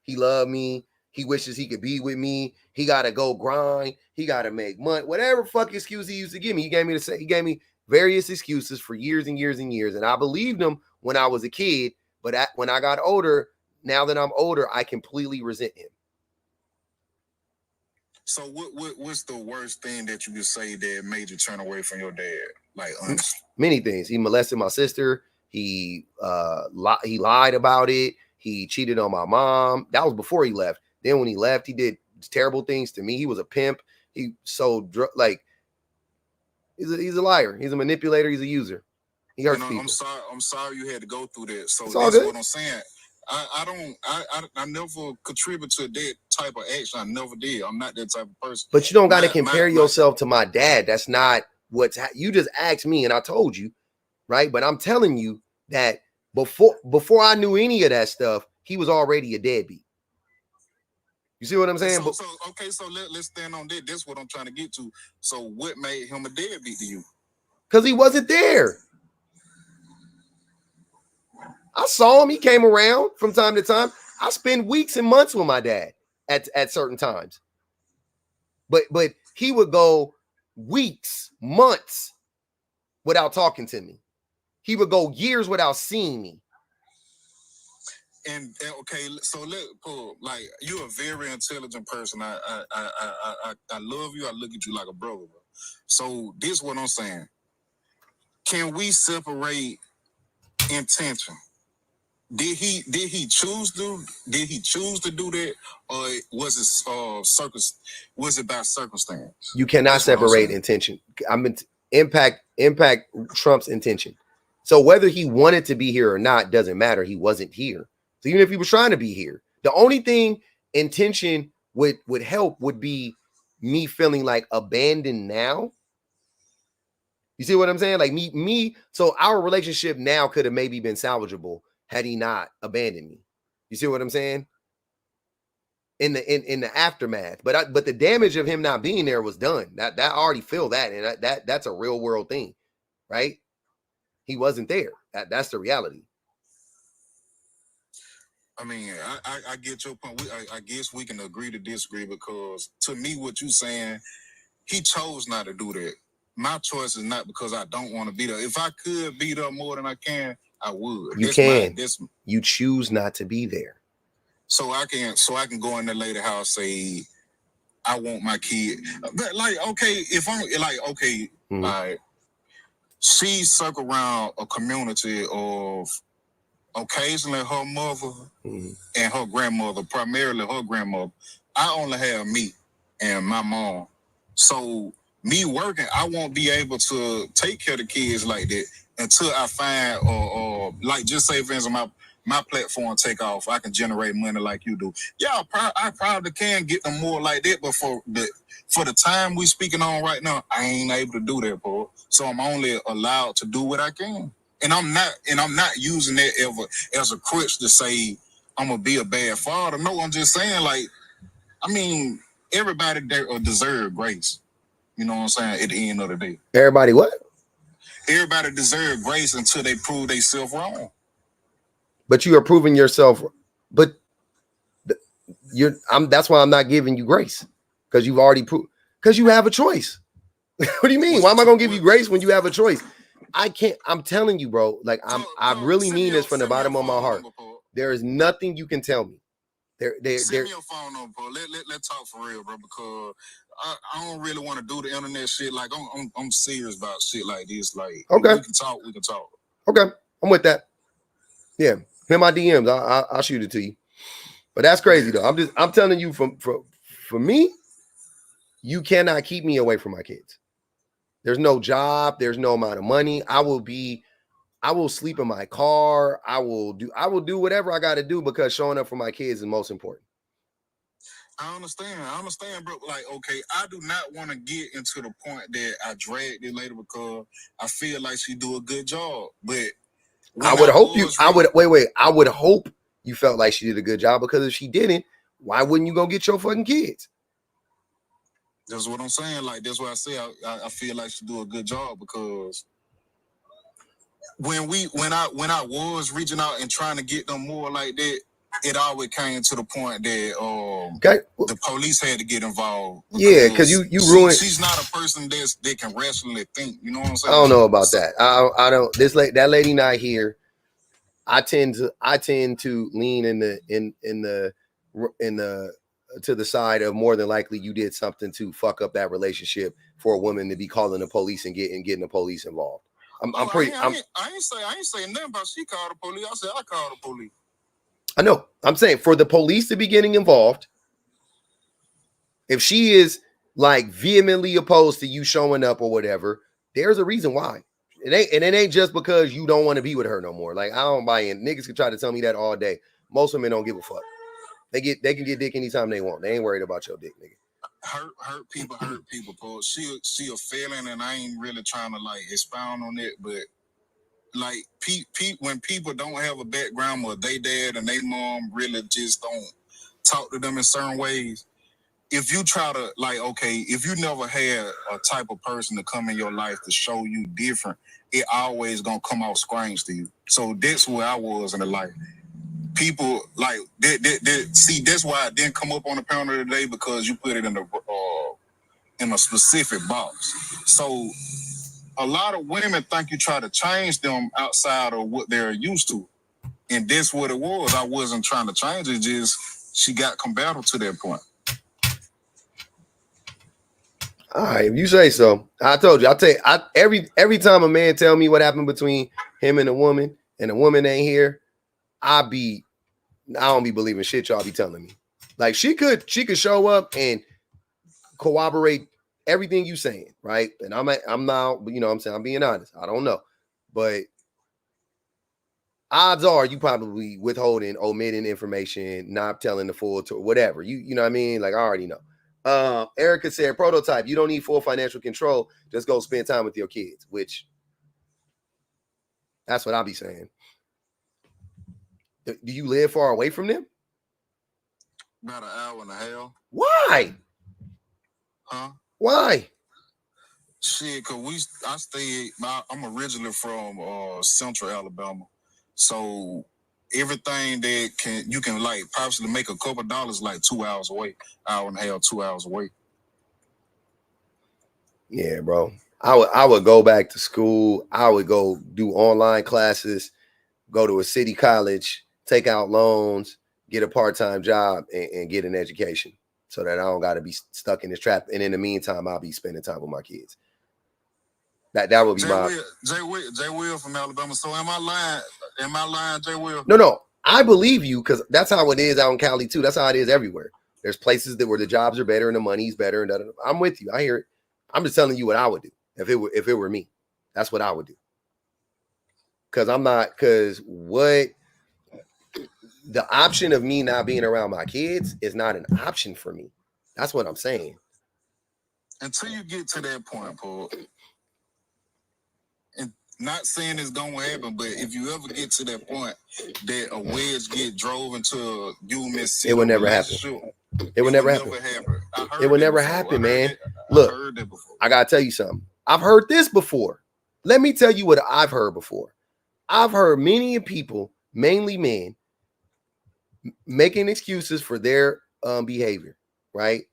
He loved me. He wishes he could be with me. He gotta go grind. He gotta make money. Whatever fuck excuse he used to give me, he gave me various excuses for years and years and years, and I believed him when I was a kid. But when I got older, now that I'm older, I completely resent him. So what's the worst thing that you could say that made you turn away from your dad? Like, honestly. Many things. He molested my sister. He lied about it. He cheated on my mom. That was before he left. Then when he left, he did terrible things to me. He was a pimp. He sold like he's a liar. He's a manipulator. He's a user. He hurts people. I'm sorry you had to go through that. So that's what I'm saying. I never contribute to that type of action. I never did. I'm not that type of person. But you don't got to compare yourself to my dad. That's not you just asked me and I told you, right? But I'm telling you that before I knew any of that stuff, he was already a deadbeat. You see what I'm saying? So let's stand on that. That's what I'm trying to get to. So what made him a deadbeat to you? Because he wasn't there. I saw him. He came around from time to time. I spend weeks and months with my dad at certain times. But he would go weeks, months without talking to me. He would go years without seeing me. And okay, so like you're a very intelligent person. I love you. I look at you like a brother. So this is what I'm saying. Can we separate intention? Did he choose to do that, or was it was it by circumstance? You cannot separate intention. Impact trumps intention. So whether he wanted to be here or not doesn't matter. He wasn't here. So even if he was trying to be here, the only thing intention would help would be me feeling like abandoned now. You see what I'm saying? Like me. So our relationship now could have maybe been salvageable had he not abandoned me. You see what I'm saying? In the aftermath, but the damage of him not being there was done. That I already feel that, and that's a real world thing, right? He wasn't there. That's the reality. I mean, I get your point. I guess we can agree to disagree, because to me, what you saying, he chose not to do that. My choice is not because I don't want to be there. If I could be there more than I can, I would. You choose not to be there. So I can go in the lady house, say, I want my kid. But like, okay, if I'm like, okay, like, she circle around a community of occasionally her mother and her grandmother, primarily her grandmother. I only have me and my mom. So me working, I won't be able to take care of the kids like that until I find, or like, just say, for instance, my platform take off, I can generate money like you do. Yeah, I probably can get them more like that, but for the time we speaking on right now, I ain't able to do that, bro. So I'm only allowed to do what I can. And I'm not using that ever as a crutch to say I'm gonna be a bad father. No, I'm just saying, like, I mean, everybody there deserve grace. You know what I'm saying? At the end of the day. Everybody what? Everybody deserve grace until they prove themselves wrong. But you are proving yourself. But that's why I'm not giving you grace, because you've already proved. Because you have a choice. What do you mean? Why am I gonna give you grace when you have a choice? I can't. I'm telling you, bro. Like I really mean this from the bottom of my heart. There is nothing you can tell me. Send me your phone number, bro. Let's talk for real, bro. Because I don't really want to do the internet shit. Like I'm serious about shit like this. Like, okay, we can talk. Okay, I'm with that. Yeah, hit my DMs. I'll shoot it to you. But that's crazy though. I'm telling you, for me, you cannot keep me away from my kids. There's no job. There's no amount of money. I will sleep in my car. I will do whatever I got to do, because showing up for my kids is most important. I understand, bro. Like, okay, I do not want to get into the point that I dragged it later because I feel like she do a good job. But I would hope you felt like she did a good job, because if she didn't, why wouldn't you go get your fucking kids? That's what I'm saying. Like, that's why I say I feel like she do a good job, because when I was reaching out and trying to get them more like that, it always came to the point that the police had to get involved. Yeah, because you ruined. She's not a person that can rationally think. You know what I'm saying? I don't know about that. I don't. That lady not here. I tend to lean in the to the side of more than likely you did something to fuck up that relationship for a woman to be calling the police and getting the police involved. I ain't saying nothing about she called the police. I said I called the police. I know. I'm saying for the police to be getting involved, if she is like vehemently opposed to you showing up or whatever, there's a reason why. It ain't just because you don't want to be with her no more. Like, I don't buy in. Niggas can try to tell me that all day. Most women don't give a fuck. They can get dick anytime they want. They ain't worried about your dick, nigga. Hurt people, Paul. She a feeling, and I ain't really trying to like expound on it, but like when people don't have a background or they dad and they mom really just don't talk to them in certain ways. If you try to like, okay, if you never had a type of person to come in your life to show you different, it always gonna come out strange to you. So that's where I was in the life. People like see, that's why I didn't come up on the panel today, because you put it in a specific box. So a lot of women think you try to change them outside of what they're used to. And that's what it was. I wasn't trying to change it, just she got combative to that point. All right, if you say so. I told you. I'll tell you, every time a man tell me what happened between him and the woman ain't here, I don't be believing shit y'all be telling me. Like, she could show up and corroborate everything you saying, right? And I'm now, you know what I'm saying, I'm being honest. I don't know. But odds are you probably withholding, omitting information, not telling the full to whatever. You know what I mean? Like, I already know. Erica said, prototype, you don't need full financial control. Just go spend time with your kids, which that's what I'll be saying. Do you live far away from them? About an hour and a half. Why? Huh? Why? Shit, cause I'm originally from Central Alabama, so everything that you can like possibly make a couple dollars like 2 hours away, hour and a half, 2 hours away. Yeah, bro. I would go back to school. I would go do online classes, go to a city college, take out loans, get a part-time job, and get an education, so that I don't got to be stuck in this trap. And in the meantime, I'll be spending time with my kids. That would be Jay Will from Alabama. So am I lying? Am I lying, Jay Will? No. I believe you, because that's how it is out in Cali too. That's how it is everywhere. There's places where the jobs are better and the money's better. And I'm with you. I hear it. I'm just telling you what I would do if it were me. That's what I would do. Because what the option of me not being around my kids is not an option for me. That's what I'm saying. Until you get to that point, Paul. And not saying it's gonna happen, but if you ever get to that point that a wedge get drove into you and Miss, it would never happen. It would never happen. It would never happen, man. Look, I gotta tell you something. I've heard this before. Let me tell you what I've heard before. I've heard many people, mainly men, making excuses for their behavior, right?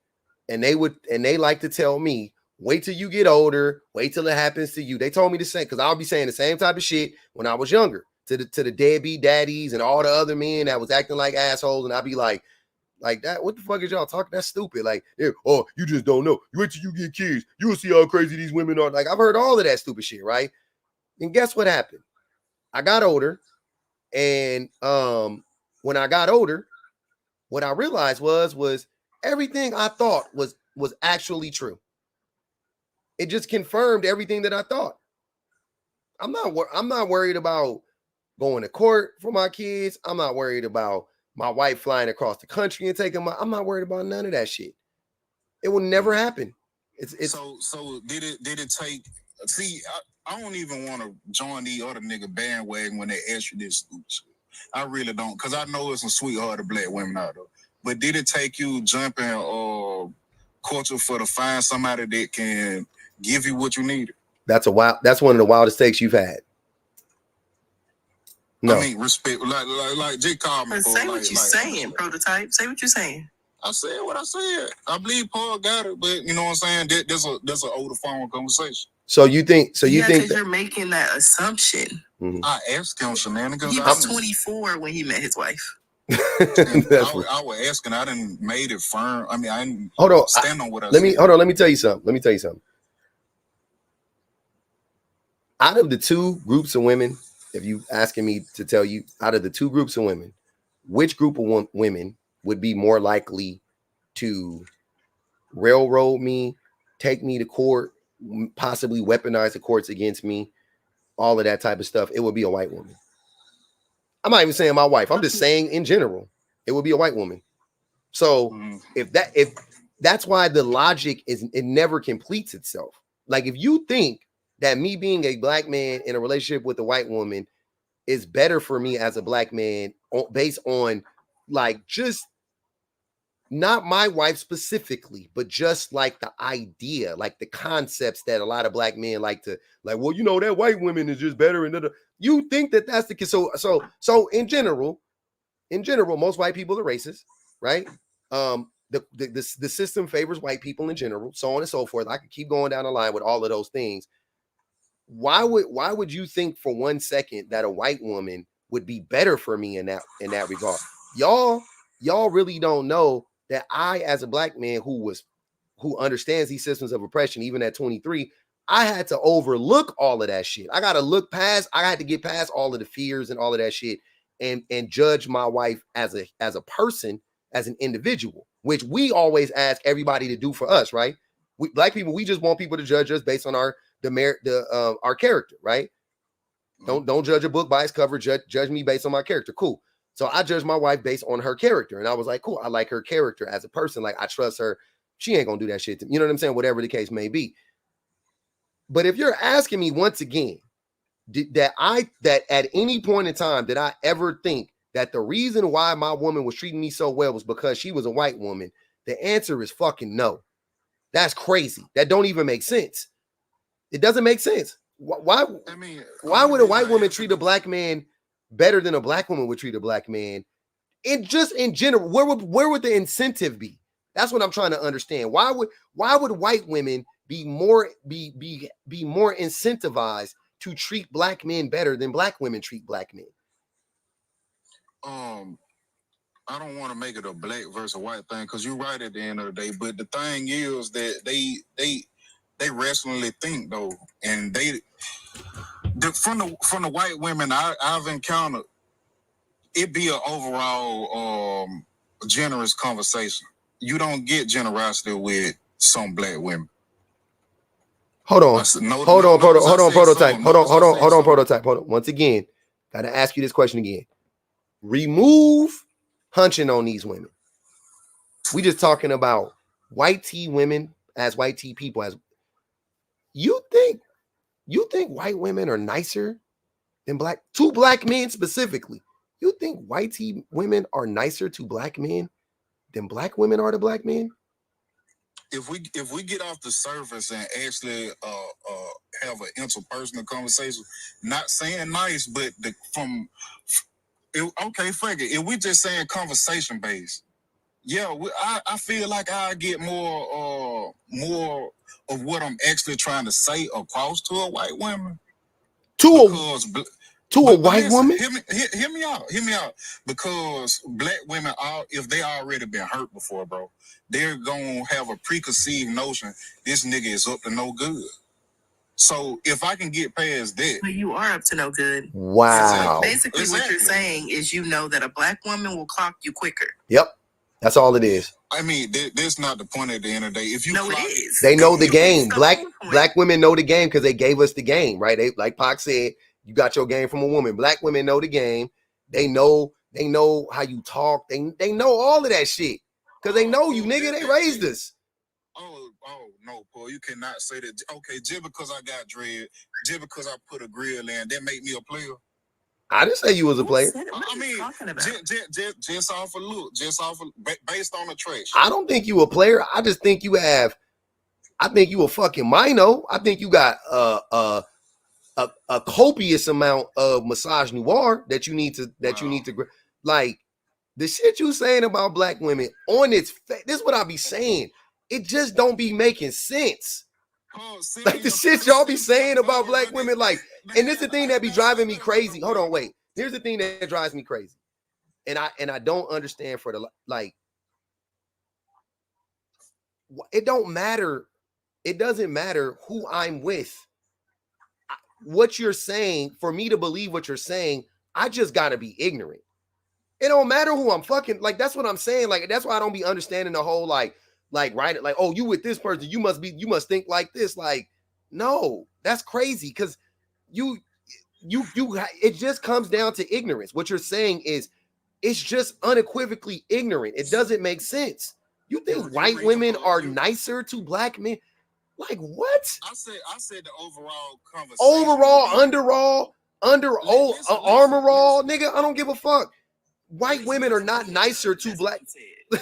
And they like to tell me, wait till you get older, wait till it happens to you. They told me the same, because I'll be saying the same type of shit when I was younger to the deadbeat daddies and all the other men that was acting like assholes, and I'd be like that. What the fuck is y'all talking? That's stupid. Like, yeah, oh, you just don't know. You wait till you get kids, you'll see how crazy these women are. Like, I've heard all of that stupid shit, right? And guess what happened? I got older, and when I got older, what I realized was everything I thought was actually true. It just confirmed everything that I thought. I'm not worried about going to court for my kids. I'm not worried about my wife flying across the country and taking I'm not worried about none of that shit. It will never happen. It's so did it take? See, I don't even want to join the other nigga bandwagon when they ask you this stupid shit. I really don't, because I know it's some sweethearted black women out there. But did it take you jumping culture to find somebody that can give you what you needed? That's one of the wildest takes you've had. No. I mean, respect, like J. Coleman. Say what you're saying, prototype. Say what you're saying. I said what I said. I believe Paul got it, but you know what I'm saying? There's an older form conversation. So you think because you're making that assumption. Mm-hmm. I asked him shenanigans. He was 24 when he met his wife. I was asking. I didn't made it firm. I mean, I didn't stand on what I said. Hold on. Let me tell you something. Out of the two groups of women, if you asking me to tell you, out of the two groups of women, which group of women would be more likely to railroad me, take me to court, possibly weaponize the courts against me, all of that type of stuff? It would be a white woman. I'm not even saying my wife. I'm just saying in general, it would be a white woman. So if that's why the logic is, it never completes itself. Like if you think that me being a black man in a relationship with a white woman is better for me as a black man based on like just not my wife specifically, but just like the idea, like the concepts that a lot of black men like to like, well, you know, that white woman is just better. And you think that that's the case. So in general, most white people are racist, right? The system favors white people in general, so on and so forth. I could keep going down the line with all of those things. Why would you think for 1 second that a white woman would be better for me in that regard? Y'all really don't know that I, as a black man who understands these systems of oppression, even at 23, I had to overlook all of that shit. I had to get past all of the fears and all of that shit and judge my wife as a person, as an individual, which we always ask everybody to do for us, right? We black people, we just want people to judge us based on our character, right? Don't judge a book by its cover. Judge me based on my character. Cool. So I judged my wife based on her character, and I was like, cool. I like her character as a person. Like I trust her. She ain't gonna do that shit to me. You know what I'm saying? Whatever the case may be. But if you're asking me once again, that at any point in time did I ever think that the reason why my woman was treating me so well was because she was a white woman, the answer is fucking no. That's crazy. That don't even make sense. It doesn't make sense. Why would a white woman treat a black man better than a black woman would treat a black man? In general, where would the incentive be? That's what I'm trying to understand. Why would white women be more incentivized to treat black men better than black women treat black men? I don't want to make it a black versus white thing because you're right at the end of the day. But the thing is that they rationally think though, and from the white women I've encountered, it be an overall generous conversation. You don't get generosity with some black women. Hold on, prototype. Hold on, prototype. Hold on. Once again, gotta ask you this question again. Remove hunching on these women. We just talking about white tea women as white tea people. As you think white women are nicer than to black men specifically? You think white tea women are nicer to black men than black women are to black men? If we get off the surface and actually have an interpersonal conversation, not saying nice, but okay, fuck it. If we just saying conversation based, yeah, I feel like I get more of what I'm actually trying to say across to a white woman. To a white woman? Hear me out. Because black women if they already been hurt before, bro, they're gonna have a preconceived notion this nigga is up to no good. So if I can get past that, but you are up to no good. Wow. Basically, what you're saying is you know that a black woman will clock you quicker. Yep. That's all it is. I mean, that's not the point at the end of the day. If you it is. They know the game. Black women know the game because they gave us the game, right? They, like Pac said, you got your game from a woman. Black women know the game. They know how you talk. They know all of that shit because they know you, nigga. They raised us. Oh no, Paul, you cannot say that. Okay, just because I got dread, just because I put a grill in, that make me a player. I didn't say you was a player. I mean, just off a look, based on the trash. I don't think you a player. I just think you have. I think you a fucking mino. I think you got a copious amount of massage noir that you need to like the shit you saying about black women on its face. This is what I be saying. It just don't be making sense. Like the shit y'all be saying about black women, like, and this is the thing that be driving me crazy. Hold on, wait. Here's the thing that drives me crazy. and I don't understand for the like. It don't matter. It doesn't matter who I'm with. What you're saying, for me to believe what you're saying, I just gotta be ignorant. It don't matter who I'm fucking. Like, that's what I'm saying. Like, that's why I don't be understanding the whole like right, like, oh, you with this person, you must think like this. Like, no, that's crazy. Because you it just comes down to ignorance. What you're saying is, it's just unequivocally ignorant. It doesn't make sense. You think white women are nicer to black men? Like, what? I said the overall conversation. Overall, armorall, nigga, I don't give a fuck. White women are not nicer to black. Like,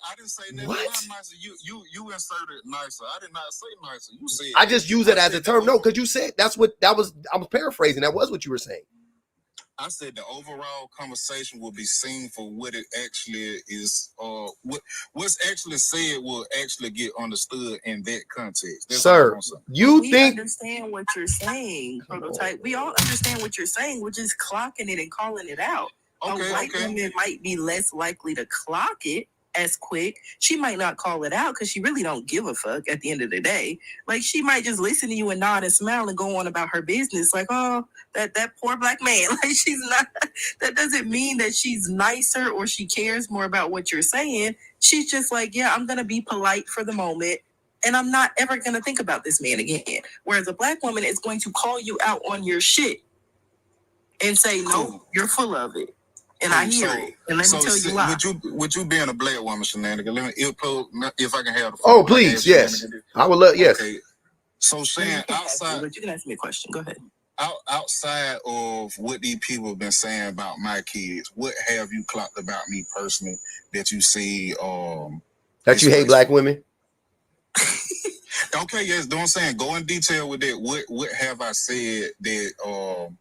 I didn't say nothing. What? Nicer. You inserted nicer. I did not say nicer. You said. I just use it as a term. No, because you said I was paraphrasing. That was what you were saying. I said the overall conversation will be seen for what it actually is. What's actually said will actually get understood in that context. That's Sir, you think? We understand what you're saying, Prototype. We all understand what you're saying. We're just clocking it and calling it out. Okay, a white woman might be less likely to clock it as quick. She might not call it out because she really don't give a fuck at the end of the day. Like, she might just listen to you and nod and smile and go on about her business. Like, oh, that poor black man. Like, she's not, that doesn't mean that she's nicer or she cares more about what you're saying. She's just like, yeah, I'm going to be polite for the moment, and I'm not ever going to think about this man again. Whereas a black woman is going to call you out on your shit and say, no, you're full of it. And I hear it. And let me tell you why. Would you being a black woman, shenanigan? Let me, if I can have the phone. Oh, please, yes. I would love, yes. Okay. So, Shan, outside. But you can ask me a question. Go ahead. Outside of what these people have been saying about my kids, what have you clocked about me personally that you see? That you hate black women? Okay, yes. Don't saying go in detail with that. What have I said that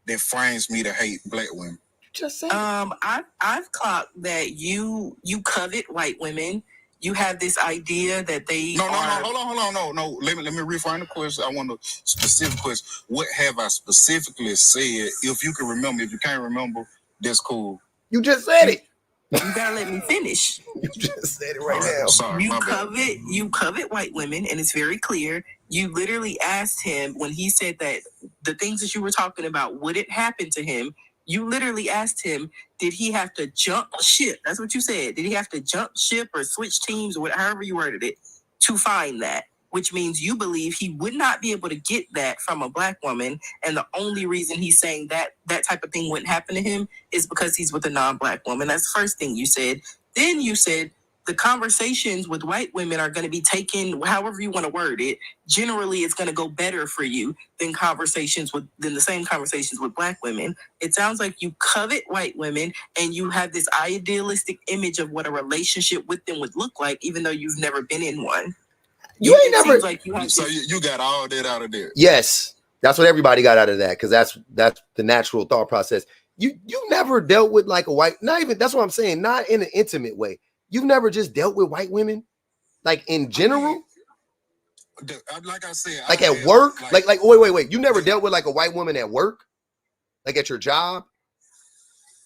that frames me to hate black women? Just say I've clocked that you covet white women. You have this idea that they no, hold on, no. Let me reframe the question. I want a specific question. What have I specifically said? If you can remember, if you can't remember, that's cool. You just said it. You gotta let me finish. You just said it right now. Sorry, you covet white women, and it's very clear. You literally asked him when he said that the things that you were talking about wouldn't happen to him. You literally asked him, did he have to jump ship? That's what you said. Did he have to jump ship or switch teams or however you worded it to find that? Which means you believe he would not be able to get that from a black woman. And the only reason he's saying that type of thing wouldn't happen to him is because he's with a non-black woman. That's the first thing you said. Then you said the conversations with white women are going to be taken, however you want to word it. Generally, it's going to go better for you than the same conversations with black women. It sounds like you covet white women and you have this idealistic image of what a relationship with them would look like, even though you've never been in one. You ain't never. Like you have so you got all that out of there. Yes, that's what everybody got out of that, because that's the natural thought process. You never dealt with like a white, not even, that's what I'm saying, not in an intimate way. You've never just dealt with white women, like in general. Like I said, like at work, like wait. You never dealt with like a white woman at work, like at your job.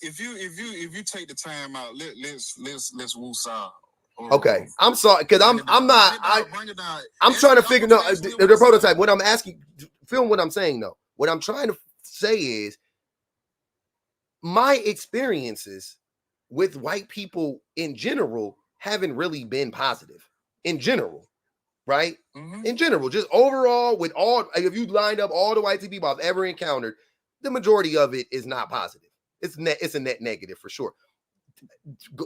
If you take the time out, let's woosah. Okay, I'm sorry, because I'm trying to figure out the prototype. What I'm asking, film what I'm saying though. What I'm trying to say is my experiences with white people in general haven't really been positive in general, right? Mm-hmm. In general, just overall, with all, if you lined up all the white people I've ever encountered, the majority of it is not positive. It's a net negative for sure.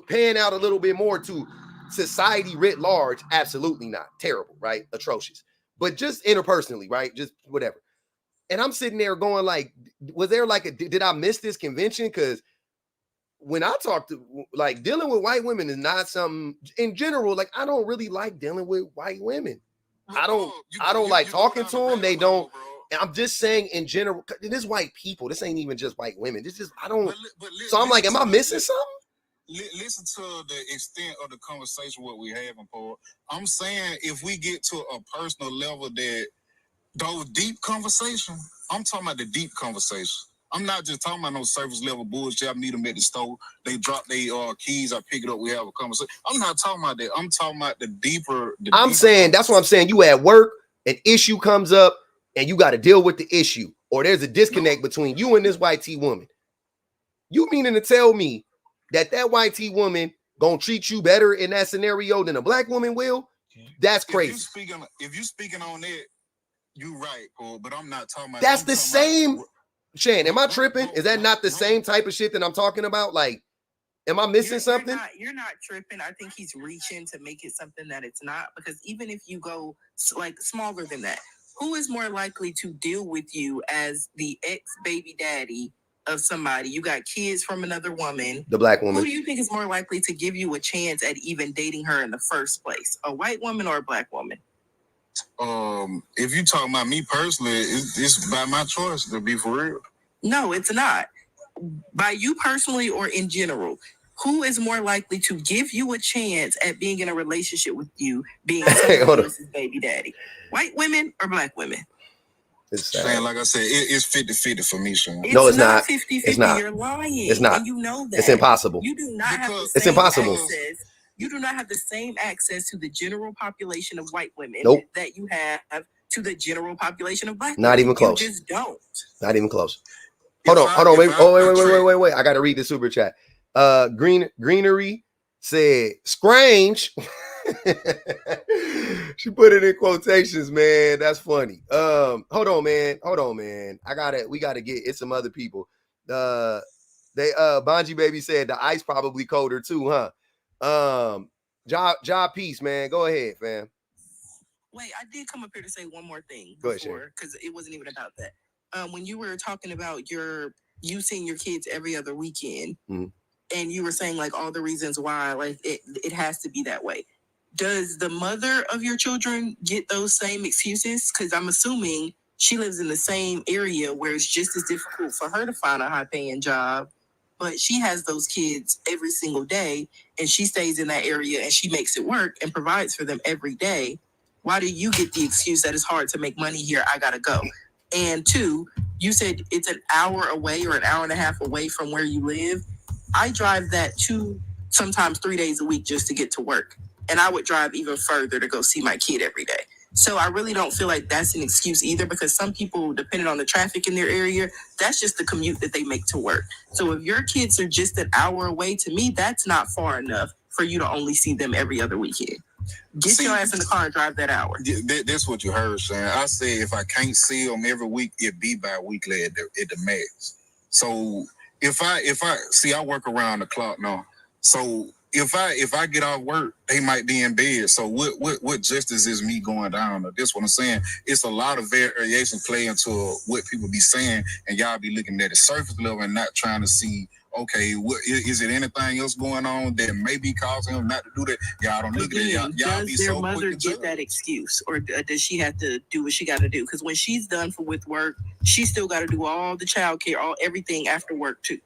Paying out a little bit more to society writ large, absolutely not. Terrible, right? Atrocious. But just interpersonally, right? Just whatever. And I'm sitting there going like, was there like did I miss this convention? Because when I talk to, like, dealing with white women is not something in general. Like, I don't really like dealing with white women. I don't like talking to them. They don't. And I'm just saying in general, this white people, this ain't even just white women. This is, I don't. So I'm like, am I missing something? Listen to the extent of the conversation what we having, Paul. I'm saying if we get to a personal level, that those deep conversations, I'm talking about the deep conversation. I'm not just talking about no surface level bullshit. I meet them at the store. They drop their keys. I pick it up. We have a conversation. I'm not talking about that. I'm talking about the deeper. I'm saying that's what I'm saying. You at work, an issue comes up, and you got to deal with the issue, or there's a disconnect between you and this white T woman. You meaning to tell me that white T woman gonna treat you better in that scenario than a black woman will? That's crazy. If you speaking on that, you right, Paul. But I'm not talking about. That's the same. Shan, am I tripping? Is that not the same type of shit that I'm talking about? Like, am I missing something? You're not tripping. I think he's reaching to make it something that it's not. Because even if you go like smaller than that, who is more likely to deal with you as the ex-baby daddy of somebody? You got kids from another woman. The black woman. Who do you think is more likely to give you a chance at even dating her in the first place? A white woman or a black woman? If you talking about me personally, it's by my choice, to be for real. No, it's not. By you personally or in general, who is more likely to give you a chance at being in a relationship with you, being someone's baby daddy? White women or black women? It's Shane, like I said, it's 50-50 for me, Shane. No, it's not. 50-50. It's not. You're lying. It's not. And you know that. It's impossible. You do not have the same it's impossible. access. You do not have the same access to the general population of white women that you have to the general population of black women. Not even close. You just don't. Not even close. Hold on. Wait. I gotta read the super chat. Greenery said Scrange. She put it in quotations, man. That's funny. Hold on, man. We gotta get some other people. Bonji Baby said the ice probably colder too, huh? Job Peace, man. Go ahead, fam. Wait, I did come up here to say one more thing before, because it wasn't even about that. When you were talking about you seeing your kids every other weekend, and you were saying like all the reasons why like it has to be that way. Does the mother of your children get those same excuses? Because I'm assuming she lives in the same area where it's just as difficult for her to find a high-paying job, but she has those kids every single day, and she stays in that area, and she makes it work and provides for them every day. Why do you get the excuse that it's hard to make money here? I gotta go. And two, you said it's an hour away or an hour and a half away from where you live. I drive that sometimes 3 days a week just to get to work. And I would drive even further to go see my kid every day. So I really don't feel like that's an excuse either, because some people, depending on the traffic in their area, that's just the commute that they make to work. So if your kids are just an hour away, to me, that's not far enough for you to only see them every other weekend. Get your ass in the car and drive that hour. That's what you heard, Shane. I say if I can't see them every week, it be bi-weekly at the max. So if I see, I work around the clock now. So if I get off work, they might be in bed. So what justice is me going down? That's what I'm saying. It's a lot of variation play into what people be saying, and y'all be looking at the surface level and not trying to see, okay, what is it anything else going on that may be causing him not to do that? Y'all don't look at it. Y'all be does their so mother quick to get that excuse, or does she have to do what she got to do? Because when she's done with work, she still got to do all the child care, everything after work too.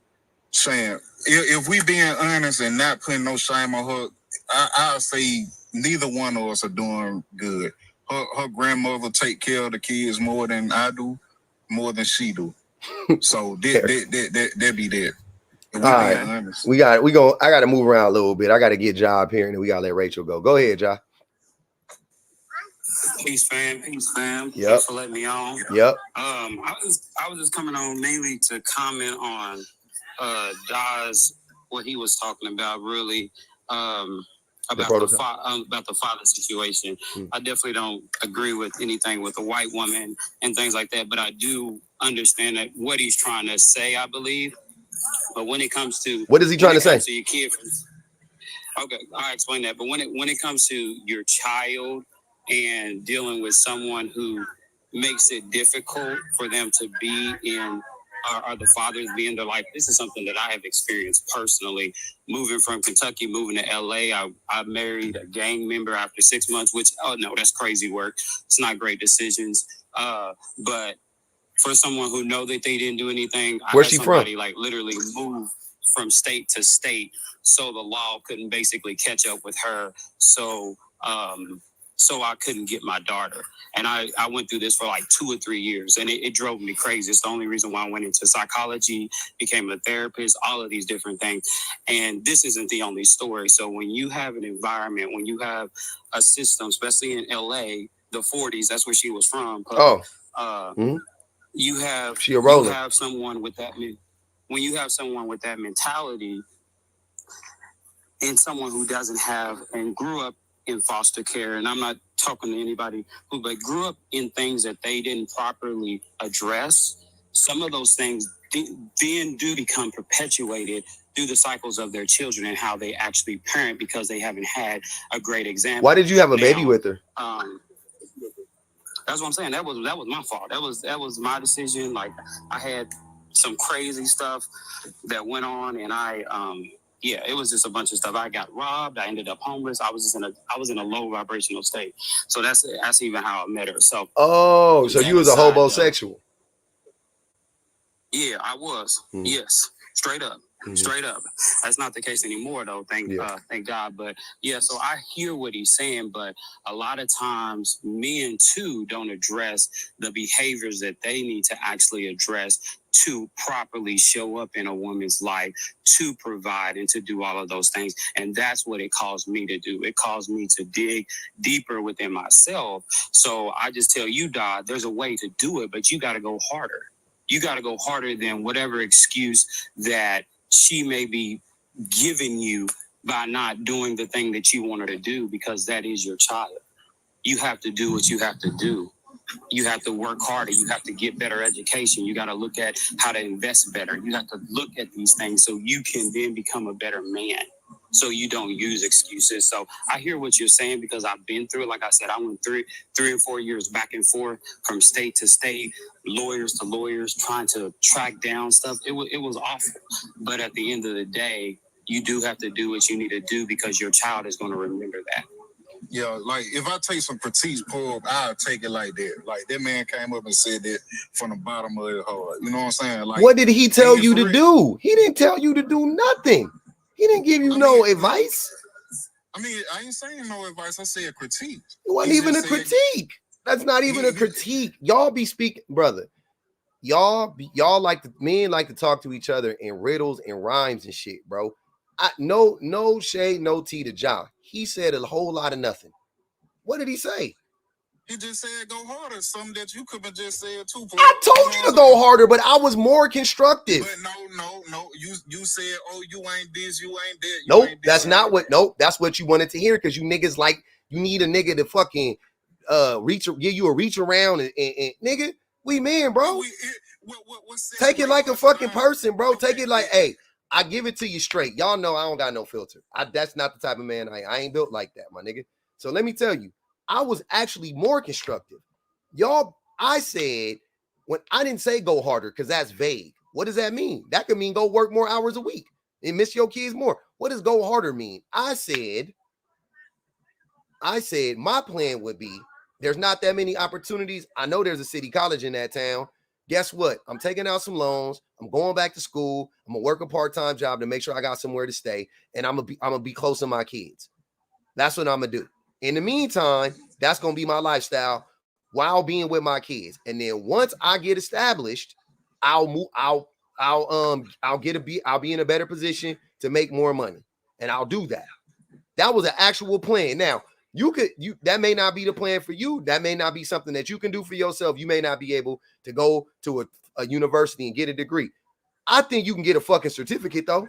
Saying, if we being honest and not putting no shame on her, I'll say neither one of us are doing good. Her grandmother take care of the kids more than I do, more than she do. So that be that. All right, I gotta move around a little bit. I gotta get Job here, and then we gotta let Rachel go. Go ahead, Job. Peace, fam. Yep. Thanks for letting me on. Yep. I was just coming on mainly to comment on Daz, what he was talking about, really, about the father situation. I definitely don't agree with anything with a white woman and things like that, but I do understand that what he's trying to say, I believe. But when it comes to what is he trying to say? To your kid, okay, I'll explain that. But when it comes to your child and dealing with someone who makes it difficult for them to be in, or the fathers be in their life, this is something that I have experienced personally. Moving from Kentucky, moving to LA, I married a gang member after 6 months, which, oh no, that's crazy work. It's not great decisions. But for someone who know that they didn't do anything, where's she from? Like literally move from state to state, so the law couldn't basically catch up with her. So so I couldn't get my daughter. And I went through this for like 2 or 3 years, and it drove me crazy. It's the only reason why I went into psychology, became a therapist, all of these different things. And this isn't the only story. So when you have an environment, when you have a system, especially in LA, the 40s, that's where she was from. You have someone with that. When you have someone with that mentality, and someone who doesn't have and grew up in foster care, and I'm not talking to anybody who, but grew up in things that they didn't properly address, some of those things then do become perpetuated through the cycles of their children and how they actually parent because they haven't had a great example. Why did you have a baby with her? That's what I'm saying. That was my fault. That was my decision. Like, I had some crazy stuff that went on, and yeah, it was just a bunch of stuff. I got robbed. I ended up homeless. I was in a low vibrational state. So that's even how I met her. So so you was a homosexual. Yeah, I was. Yes, straight up. Straight up. That's not the case anymore, though. Thank God. But yeah, so I hear what he's saying, but a lot of times men too don't address the behaviors that they need to actually address to properly show up in a woman's life, to provide and to do all of those things. And that's what it caused me to do. It caused me to dig deeper within myself. So I just tell you, Dodd, there's a way to do it, but you got to go harder. You got to go harder than whatever excuse that she may be giving you by not doing the thing that you want her to do, because that is your child. You have to do what you have to do. You have to work harder. You have to get better education. You got to look at how to invest better. You have to look at these things so you can then become a better man, so you don't use excuses. So I hear what you're saying because I've been through it. Like I said, I went 3 or 4 years back and forth from state to state, lawyers to lawyers, trying to track down stuff. It was awful. But at the end of the day, you do have to do what you need to do because your child is going to remember that. Yeah, like if I take some critiques, I'll take it like that. Like that man came up and said that from the bottom of his heart. You know what I'm saying? Like, what did he tell you to do? He didn't tell you to do nothing. He didn't give you no advice. I mean, I ain't saying no advice. I said critique. It wasn't even a critique. That's not even a critique. Y'all be speaking, brother. Y'all like men like to talk to each other in riddles and rhymes and shit, bro. No shade, no tea to Ja. He said a whole lot of nothing. What did he say? He just said go harder. Something that you could have just said too. I told you to go harder, but I was more constructive. But no. You said, oh, you ain't this, you ain't that. Nope, that's not what. Nope, that's what you wanted to hear because you niggas like you need a nigga to fucking give you a reach around and nigga, we men, bro. Take it like a fucking person, bro. Take it like, hey, I give it to you straight. Y'all know I don't got no filter. That's not the type of man I ain't built like that, my nigga. So let me tell you, I was actually more constructive. I said, when I didn't say go harder because that's vague. What does that mean? That could mean go work more hours a week and miss your kids more. What does go harder mean? I said my plan would be, there's not that many opportunities. I know there's a city college in that town. Guess what? I'm taking out some loans. I'm going back to school. I'm gonna work a part-time job to make sure I got somewhere to stay, and I'm gonna be close to my kids. That's what I'm gonna do. In the meantime, that's gonna be my lifestyle while being with my kids. And then once I get established, I'll be in a better position to make more money, and I'll do that. That was an actual plan. Now, that may not be the plan for you. That may not be something that you can do for yourself. You may not be able to go to a university and get a degree. I think you can get a fucking certificate though.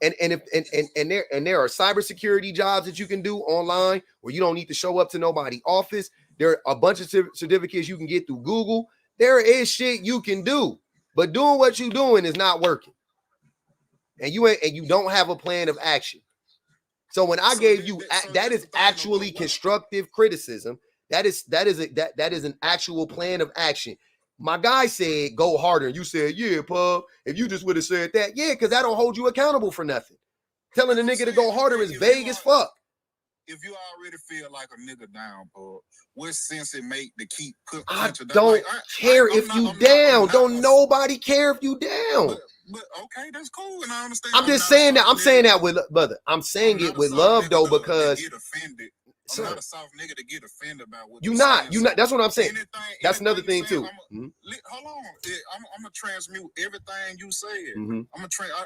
And there are cybersecurity jobs that you can do online where you don't need to show up to nobody's office. There are a bunch of certificates you can get through Google. There is shit you can do, but doing what you're doing is not working. And you don't have a plan of action. So when I gave you that is actually constructive criticism. That is an actual plan of action. My guy said go harder. You said, yeah, pub. If you just would have said that, yeah, because that don't hold you accountable for nothing. Telling a nigga to go harder is vague as fuck. If you already feel like a nigga down, pub, what sense it make to keep putting? I don't care if you down. Don't nobody care if you down. But okay, that's cool, and I understand. I'm just saying that. I'm saying that with brother. I'm saying it with love though, because I'm not a soft nigga to get offended about what you not. That's what I'm saying. That's another thing too. Hold on, I'm gonna transmute everything you said.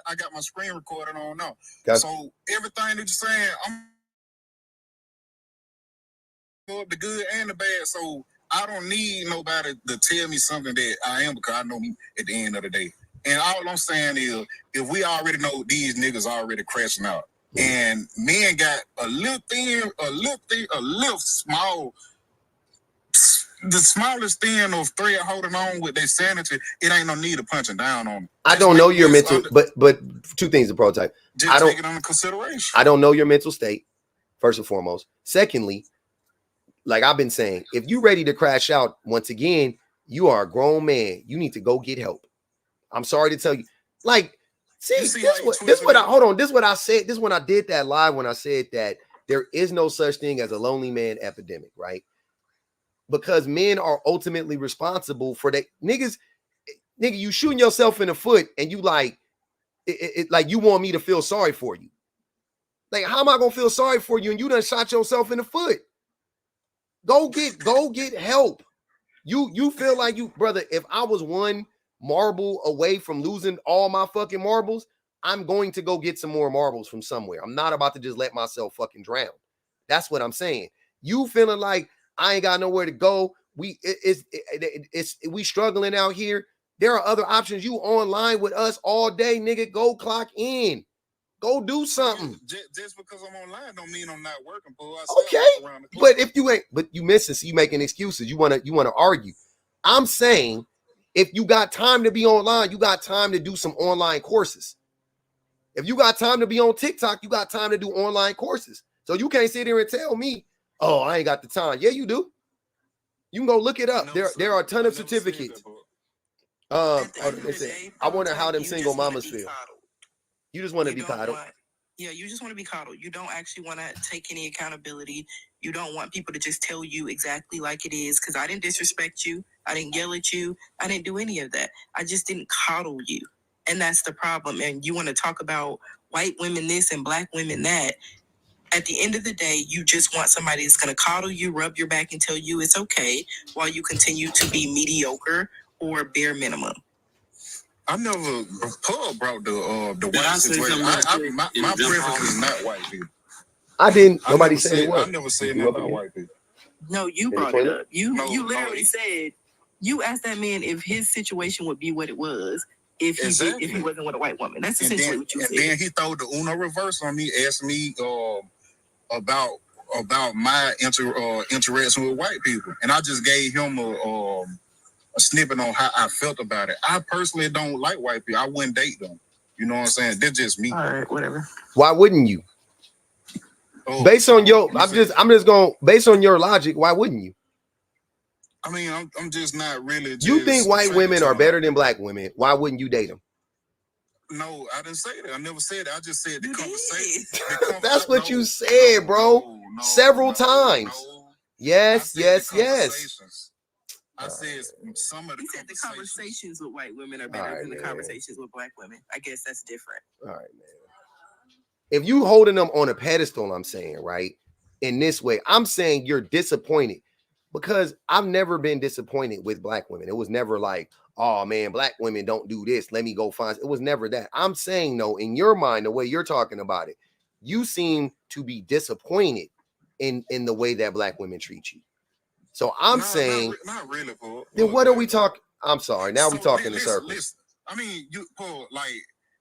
I got my screen recording on now. Okay. So everything that you're saying, I'm the good and the bad. So I don't need nobody to tell me something that I am, because I know me at the end of the day. And all I'm saying is, if we already know these niggas already crashing out, and men got a little small, the smallest thin of thread holding on with their sanity, it ain't no need of punching down on them. I don't know your mental, but two things to prototype. Just take it under consideration. I don't know your mental state, first and foremost. Secondly, like I've been saying, if you ready to crash out, once again, you are a grown man. You need to go get help. I'm sorry to tell you. Like, this is what I said. This is when I did that live, when I said that there is no such thing as a lonely man epidemic, right? Because men are ultimately responsible for that. Nigga, you shooting yourself in the foot and you like like you want me to feel sorry for you. Like, how am I gonna feel sorry for you and you done shot yourself in the foot? Go get help. You feel like you, brother, if I was one marble away from losing all my fucking marbles, I'm going to go get some more marbles from somewhere. I'm not about to just let myself fucking drown. That's what I'm saying. You feeling like I ain't got nowhere to go. We struggling out here. There are other options. You online with us all day, nigga. Go clock in. Go do something. Just because I'm online don't mean I'm not working, boy. Okay, but if you ain't, but you missing, so you making excuses. You wanna argue. I'm saying, if you got time to be online, you got time to do some online courses. If you got time to be on TikTok, you got time to do online courses. So you can't sit here and tell me, oh, I ain't got the time. Yeah, you do. You can go look it up. There are a ton of certificates. I wonder how them single mamas feel. You just want to be coddled. You just want to be coddled. You don't actually want to take any accountability. You don't want people to just tell you exactly like it is, because I didn't disrespect you. I didn't yell at you. I didn't do any of that. I just didn't coddle you. And that's the problem. And you want to talk about white women this and black women that. At the end of the day, you just want somebody that's going to coddle you, rub your back, and tell you it's okay while you continue to be mediocre or bare minimum. I never brought the white situation. My preference is not white people. I didn't. Nobody said it was. I never said nothing about white people. No, you brought it up. You literally said, you asked that man if his situation would be what it was if he wasn't with a white woman. That's essentially what you said. And then he threw the Uno reverse on me, asked me about my interaction with white people, and I just gave him a snippet on how I felt about it. I personally don't like white people. I wouldn't date them. You know what I'm saying? They're just me. All right, whatever. Why wouldn't you? Based on your, I'm just going based on your logic. Why wouldn't you? I mean, I'm just not really. You think white women are better than black women? Why wouldn't you date them? No, I didn't say that. I never said that. I just said the conversation. That's what you said, bro. Several times. Yes. I said some of the. He said the conversations with white women are better than the conversations with black women. I guess that's different. All right, man. If you holding them on a pedestal, I'm saying, right, in this way, I'm saying you're disappointed, because I've never been disappointed with black women. It was never like, oh man, black women don't do this, let me go find. It was never that. I'm saying, no, in your mind, the way you're talking about it, you seem to be disappointed in the way that black women treat you. So I'm saying, not really, Paul. Then what are we talking? I'm sorry. Now we're talking in circles. Listen. I mean, you, Paul, like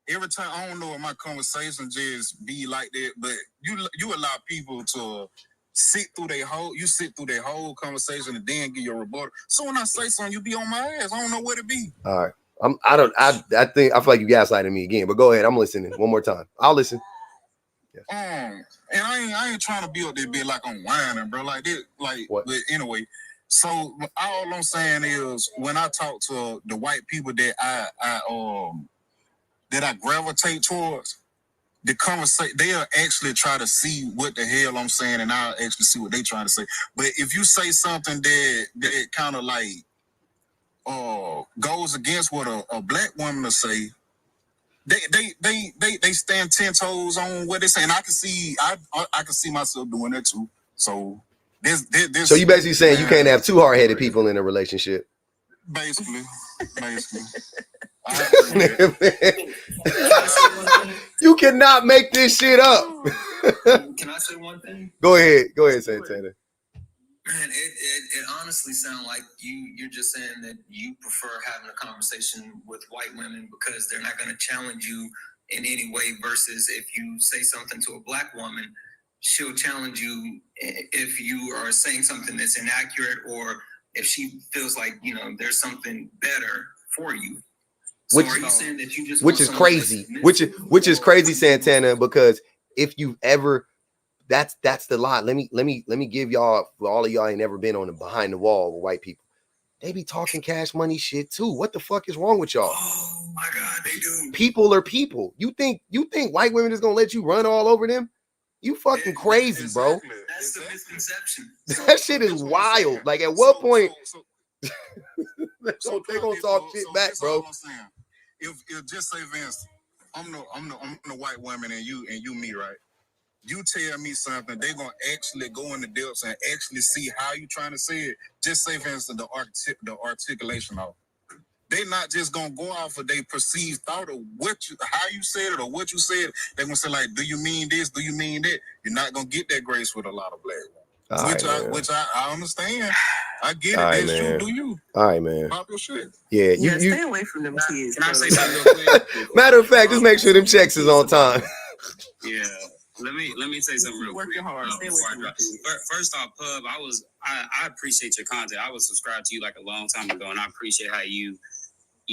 every time, I don't know if my conversation just be like that, but you allow people to sit through their whole conversation and then give your rebuttal. So when I say something, you be on my ass. I don't know where to be. All right. I feel like you gaslighting me again, but go ahead. I'm listening one more time. I'll listen. Yeah. And I ain't trying to build this bit like I'm whining, bro. Like this, like, what? But anyway. So all I'm saying is, when I talk to the white people that I gravitate towards, the conversation, they'll actually try to see what the hell I'm saying, and I'll actually see what they trying to say. But if you say something that kind of like goes against what a black woman will say, they stand 10 toes on what they say, and I can see myself doing that too. So So you basically saying you can't have two hard-headed people in a relationship? Basically. You cannot make this shit up. Can I say one thing? Go ahead, Santana. Man, it honestly sounds like you're just saying that you prefer having a conversation with white women because they're not going to challenge you in any way, versus if you say something to a black woman, she'll challenge you if you are saying something that's inaccurate, or if she feels like, you know, there's something better for you. So are you saying that you just which is crazy, which is crazy, Santana, because if you've ever, that's the lie. Let me give y'all, for all of y'all ain't never been on the behind the wall with white people. They be talking cash money shit too. What the fuck is wrong with y'all? Oh my God, they do. People are people. You think white women is gonna let you run all over them? You fucking crazy, bro. That's the misconception. That shit is wild. Like at what point? So they gonna talk shit back, bro. If just say, Vince, I'm the white woman and you me, right? You tell me something, they gonna actually go in the depths and actually see how you trying to say it. Just say, for instance, the articulation of. They not just gonna go off of their perceived thought of how you said it or what you said. They gonna say like, do you mean this? Do you mean that? You're not gonna get that grace with a lot of black women. Which I understand. I get it. That's you do you. All right, man. Pop your shit. Yeah, you stay away from them kids. Can I say something real quick? Matter of fact, just make sure them checks is on time. Yeah. Let me say something real quick. Working hard. First off, Pub, I appreciate your content. I was subscribed to you like a long time ago, and I appreciate how you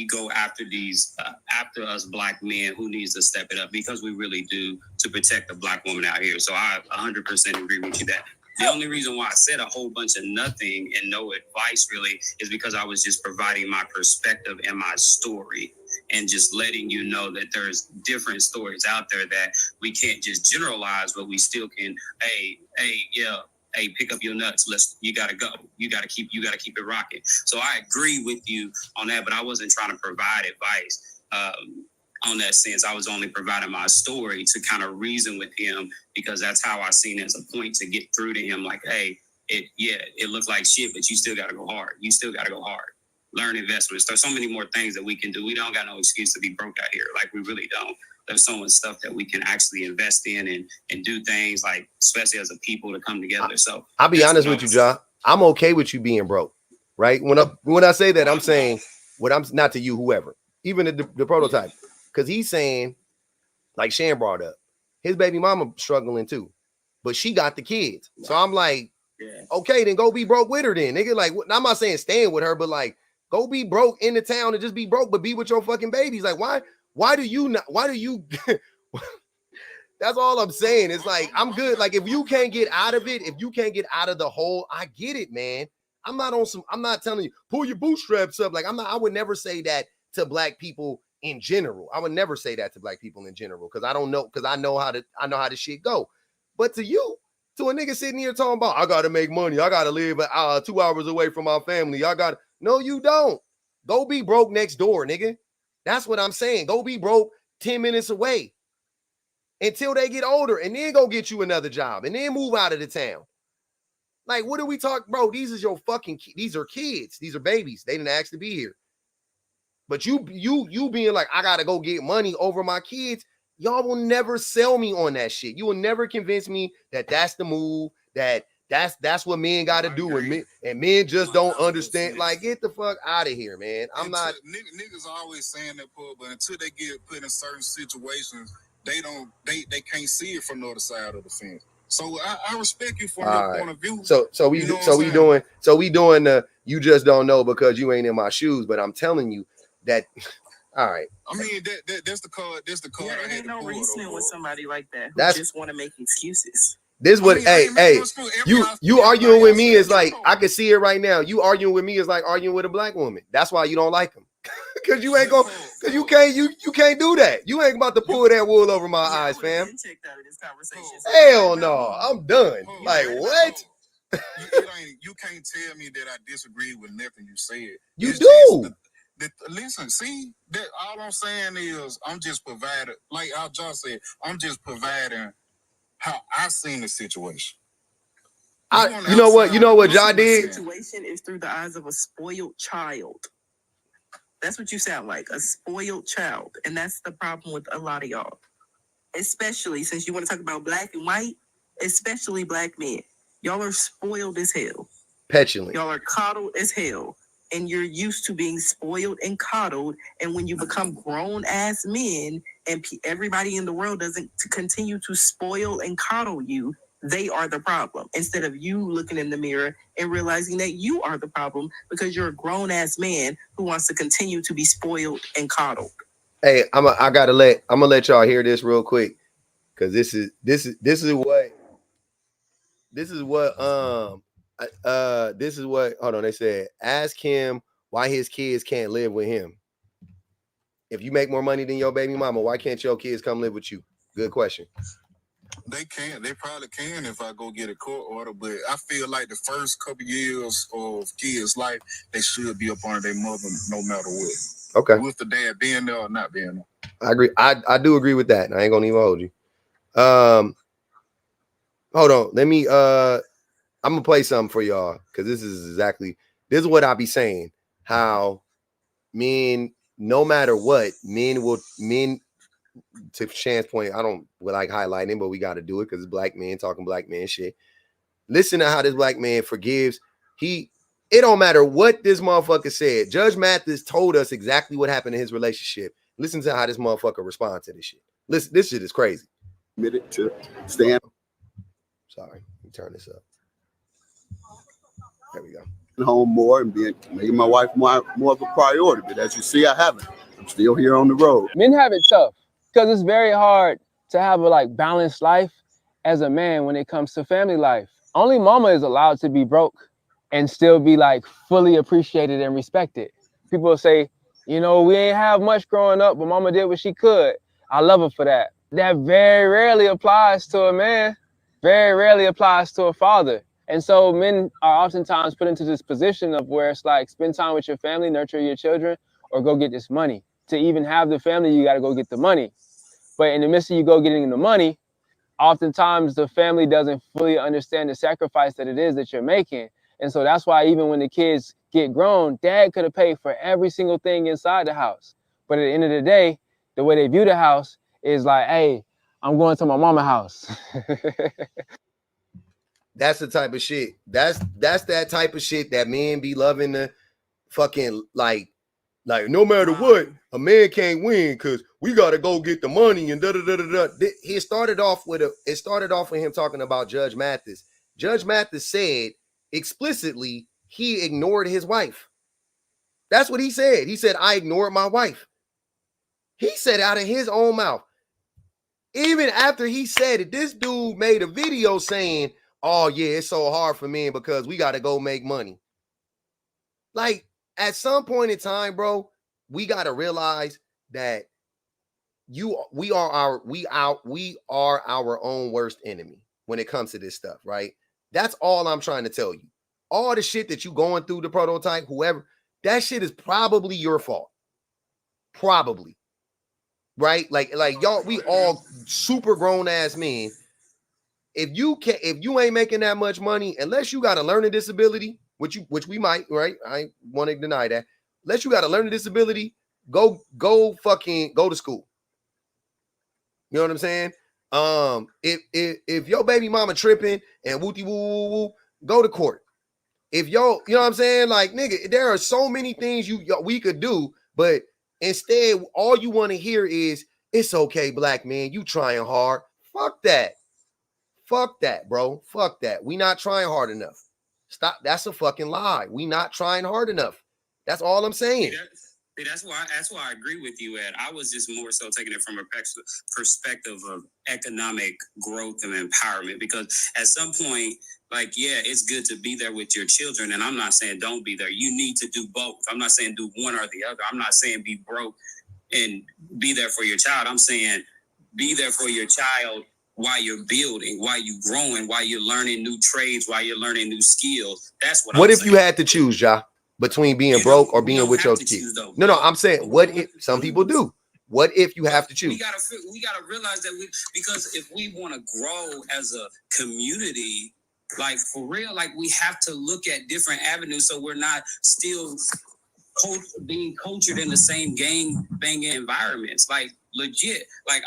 go after these after us black men who needs to step it up, because we really do, to protect the black woman out here. So I 100% agree with you that. The only reason why I said a whole bunch of nothing and no advice really is because I was just providing my perspective and my story, and just letting you know that there's different stories out there that we can't just generalize, but we still can, hey, pick up your nuts. You gotta go. You gotta keep it rocking. So I agree with you on that, but I wasn't trying to provide advice on that sense. I was only providing my story to kind of reason with him, because that's how I seen it as a point to get through to him. Like, hey, it looked like shit, but you still gotta go hard. You still gotta go hard. Learn investments. There's so many more things that we can do. We don't got no excuse to be broke out here. Like, we really don't. There's so much stuff that we can actually invest in and do things, like, especially as a people, to come together. So I'll be honest with you, Ja. I'm okay with you being broke, right? When I say that, I'm saying what I'm not to you, whoever, even the prototype, because he's saying, like Shan brought up, his baby mama struggling too, but she got the kids. So I'm like, okay, then go be broke with her then, nigga. Like, I'm not saying staying with her, but like, go be broke in the town and just be broke, but be with your fucking babies. Like, why do you that's all I'm saying. It's like, I'm good. Like, if you can't get out of it, if you can't get out of the hole, I get it, man. I'm not telling you, pull your bootstraps up. Like, I would never say that to black people in general. I would never say that to black people in general, because I know how the shit go. But to you, to a nigga sitting here talking about, I gotta make money, I gotta live 2 hours away from my family, no, you don't. Go be broke next door, nigga. That's what I'm saying. Go be broke 10 minutes away until they get older, and then go get you another job, and then move out of the town. Like, what are we talking, bro? These are kids. These are babies. They didn't ask to be here. But you being like, I gotta go get money over my kids, y'all will never sell me on that shit. You will never convince me that that's the move, that's what men gotta do, and men just don't understand. Like, get the fuck out of here, man. Niggas always saying that, but until they get put in certain situations, they can't see it from the other side of the fence. So I respect you from your point of view. So we doing the you just don't know because you ain't in my shoes, but I'm telling you that. All right. I mean, that's the card. That's the card. Yeah, ain't no reasoning with somebody like that who just want to make excuses. This what you arguing with me is like, I can see it right now. You arguing with me is like arguing with a black woman. That's why you don't like him. Cause you can't do that. You ain't about to pull that wool over my eyes, fam. Hell no, I'm done. Like, what? You can't tell me that I disagree with nothing you said. You do. Listen, see, that all I'm saying is I'm just providing, like Al John said, I'm just providing how I seen the situation. You know what Ja did? Situation is through the eyes of a spoiled child. That's what you sound like, a spoiled child. And that's the problem with a lot of y'all. Especially since you want to talk about black and white, especially black men. Y'all are spoiled as hell. Petulant. Y'all are coddled as hell. And you're used to being spoiled and coddled. And when you become grown-ass men and everybody in the world doesn't continue to spoil and coddle you, they are the problem. Instead of you looking in the mirror and realizing that you are the problem because you're a grown-ass man who wants to continue to be spoiled and coddled. Hey, I'm gonna let y'all hear this real quick, because this is what hold on, they said ask him why his kids can't live with him. If you make more money than your baby mama, why can't your kids come live with you? Good question. They can. They probably can if I go get a court order. But I feel like the first couple years of kids' life, they should be up under their mother no matter what. Okay. With the dad being there or not being there. I agree. I do agree with that. I ain't gonna even hold you. Hold on. Let me I'm gonna play something for y'all, because this is what I be saying. How men, no matter what, men to Shan's point, I don't like highlighting, but we got to do it because it's black men talking black man shit. Listen to how this black man forgives. It don't matter what this motherfucker said. Judge Mathis told us exactly what happened in his relationship. Listen to how this motherfucker responds to this shit. Listen, this shit is crazy. Committed to stand. Sorry, let me turn this up. There we go. Home more and making my wife more of a priority. But as you see, I haven't. I'm still here on the road. Men have it tough because it's very hard to have a balanced life as a man when it comes to family life. Only mama is allowed to be broke and still be fully appreciated and respected. People will say, we ain't have much growing up, but mama did what she could. I love her for that. That very rarely applies to a man, very rarely applies to a father. And so men are oftentimes put into this position of where it's spend time with your family, nurture your children, or go get this money. To even have the family, you got to go get the money. But in the midst of you go getting the money, oftentimes the family doesn't fully understand the sacrifice that it is that you're making. And so that's why even when the kids get grown, dad could have paid for every single thing inside the house. But at the end of the day, the way they view the house is hey, I'm going to my mama's house. That's the type of shit. That's that type of shit that men be loving to fucking like no matter what, a man can't win because we gotta go get the money and da da da da da. It started off with him talking about Judge Mathis. Judge Mathis said explicitly he ignored his wife. That's what he said. He said, I ignored my wife. He said out of his own mouth. Even after he said it, this dude made a video saying, oh yeah, it's so hard for men because we got to go make money. At some point in time, bro, we got to realize that we are our own worst enemy when it comes to this stuff, right? That's all I'm trying to tell you. All the shit that you going through, the prototype, whoever, that shit is probably your fault. Probably. Right? Like y'all, we all super grown ass men. If you ain't making that much money, unless you got a learning disability, which we might, right? I want to deny that. Unless you got a learning disability, go to school. You know what I'm saying? If your baby mama tripping and wooty woo, go to court. If you know what I'm saying? Nigga, there are so many things we could do, but instead, all you want to hear is, it's okay, black man, you trying hard. Fuck that. Fuck that, bro. Fuck that. We not trying hard enough. Stop. That's a fucking lie. We not trying hard enough. That's all I'm saying. That's why I agree with you, Ed. I was just more so taking it from a perspective of economic growth and empowerment, because at some point, it's good to be there with your children. And I'm not saying don't be there. You need to do both. I'm not saying do one or the other. I'm not saying be broke and be there for your child. I'm saying be there for your child while you're building, while you're growing, while you're learning new trades, while you're learning new skills. That's what I'm saying. You had to choose, Ja, between being broke or being with your kids? No, I'm saying, what if some people do? What if you have to choose? We gotta realize that because if we want to grow as a community, Like, for real, like, we have to look at different avenues so we're not still being cultured in the same gang banging environments. Like, legit. Like,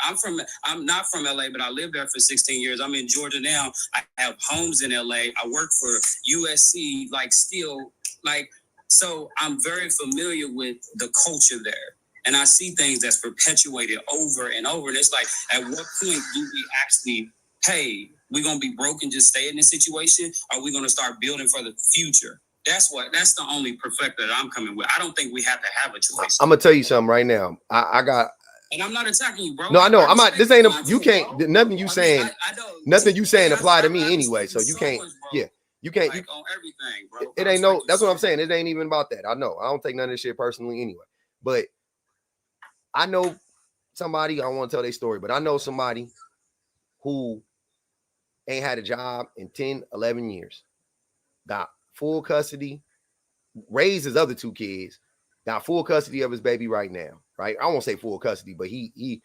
I'm not from LA, but I lived there for 16 years. I'm in Georgia now. I have homes in LA. I work for USC, like, still, like, so I'm very familiar with the culture there. And I see things that's perpetuated over and over. And it's like, at what point do we actually, hey, we're going to be broke and just stay in this situation? Or are we going to start building for the future? That's the only perfecter that I'm coming with. I don't think we have to have a choice. I'm gonna tell you something right now. I got. And I'm not attacking you, bro. No, I know. I'm not. This ain't. You can't. Nothing you saying. Nothing you saying apply to me anyway. So you can't. Yeah, you can't. Like, on everything, bro. It ain't no. That's what I'm saying. It ain't even about that. I know. I don't take none of this shit personally anyway. But I know somebody. I don't want to tell their story, but I know somebody who ain't had a job in 10, 11 years. Got full custody. Raised his other two kids, got full custody of his baby right now, right? I won't say full custody, but it's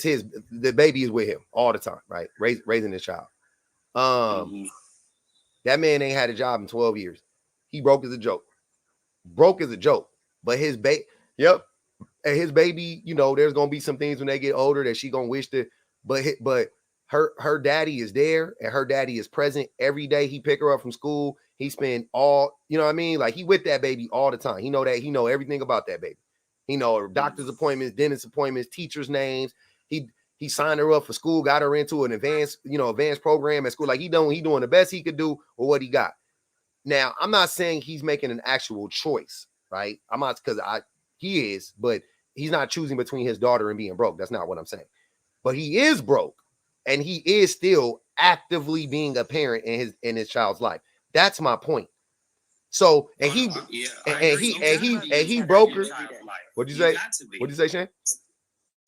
his, the baby is with him all the time, right? Raising his child. That man ain't had a job in 12 years. He broke as a joke. But his baby, and his baby, you know, there's gonna be some things when they get older that she gonna wish to, but her daddy is there and her daddy is present every day. He pick her up from school. He spend all, you know what I mean? Like, he with that baby all the time. He know everything about that baby. He know her doctor's appointments, dentist appointments, teachers' names. He signed her up for school, got her into an advanced program at school. Like, he doing the best he could do with what he got. Now, I'm not saying he's making an actual choice, right? I'm not, because he is, but he's not choosing between his daughter and being broke. That's not what I'm saying. But he is broke, and he is still actively being a parent in his child's life. That's my point. So, and he broke her. What'd you say? What'd you say, Shane?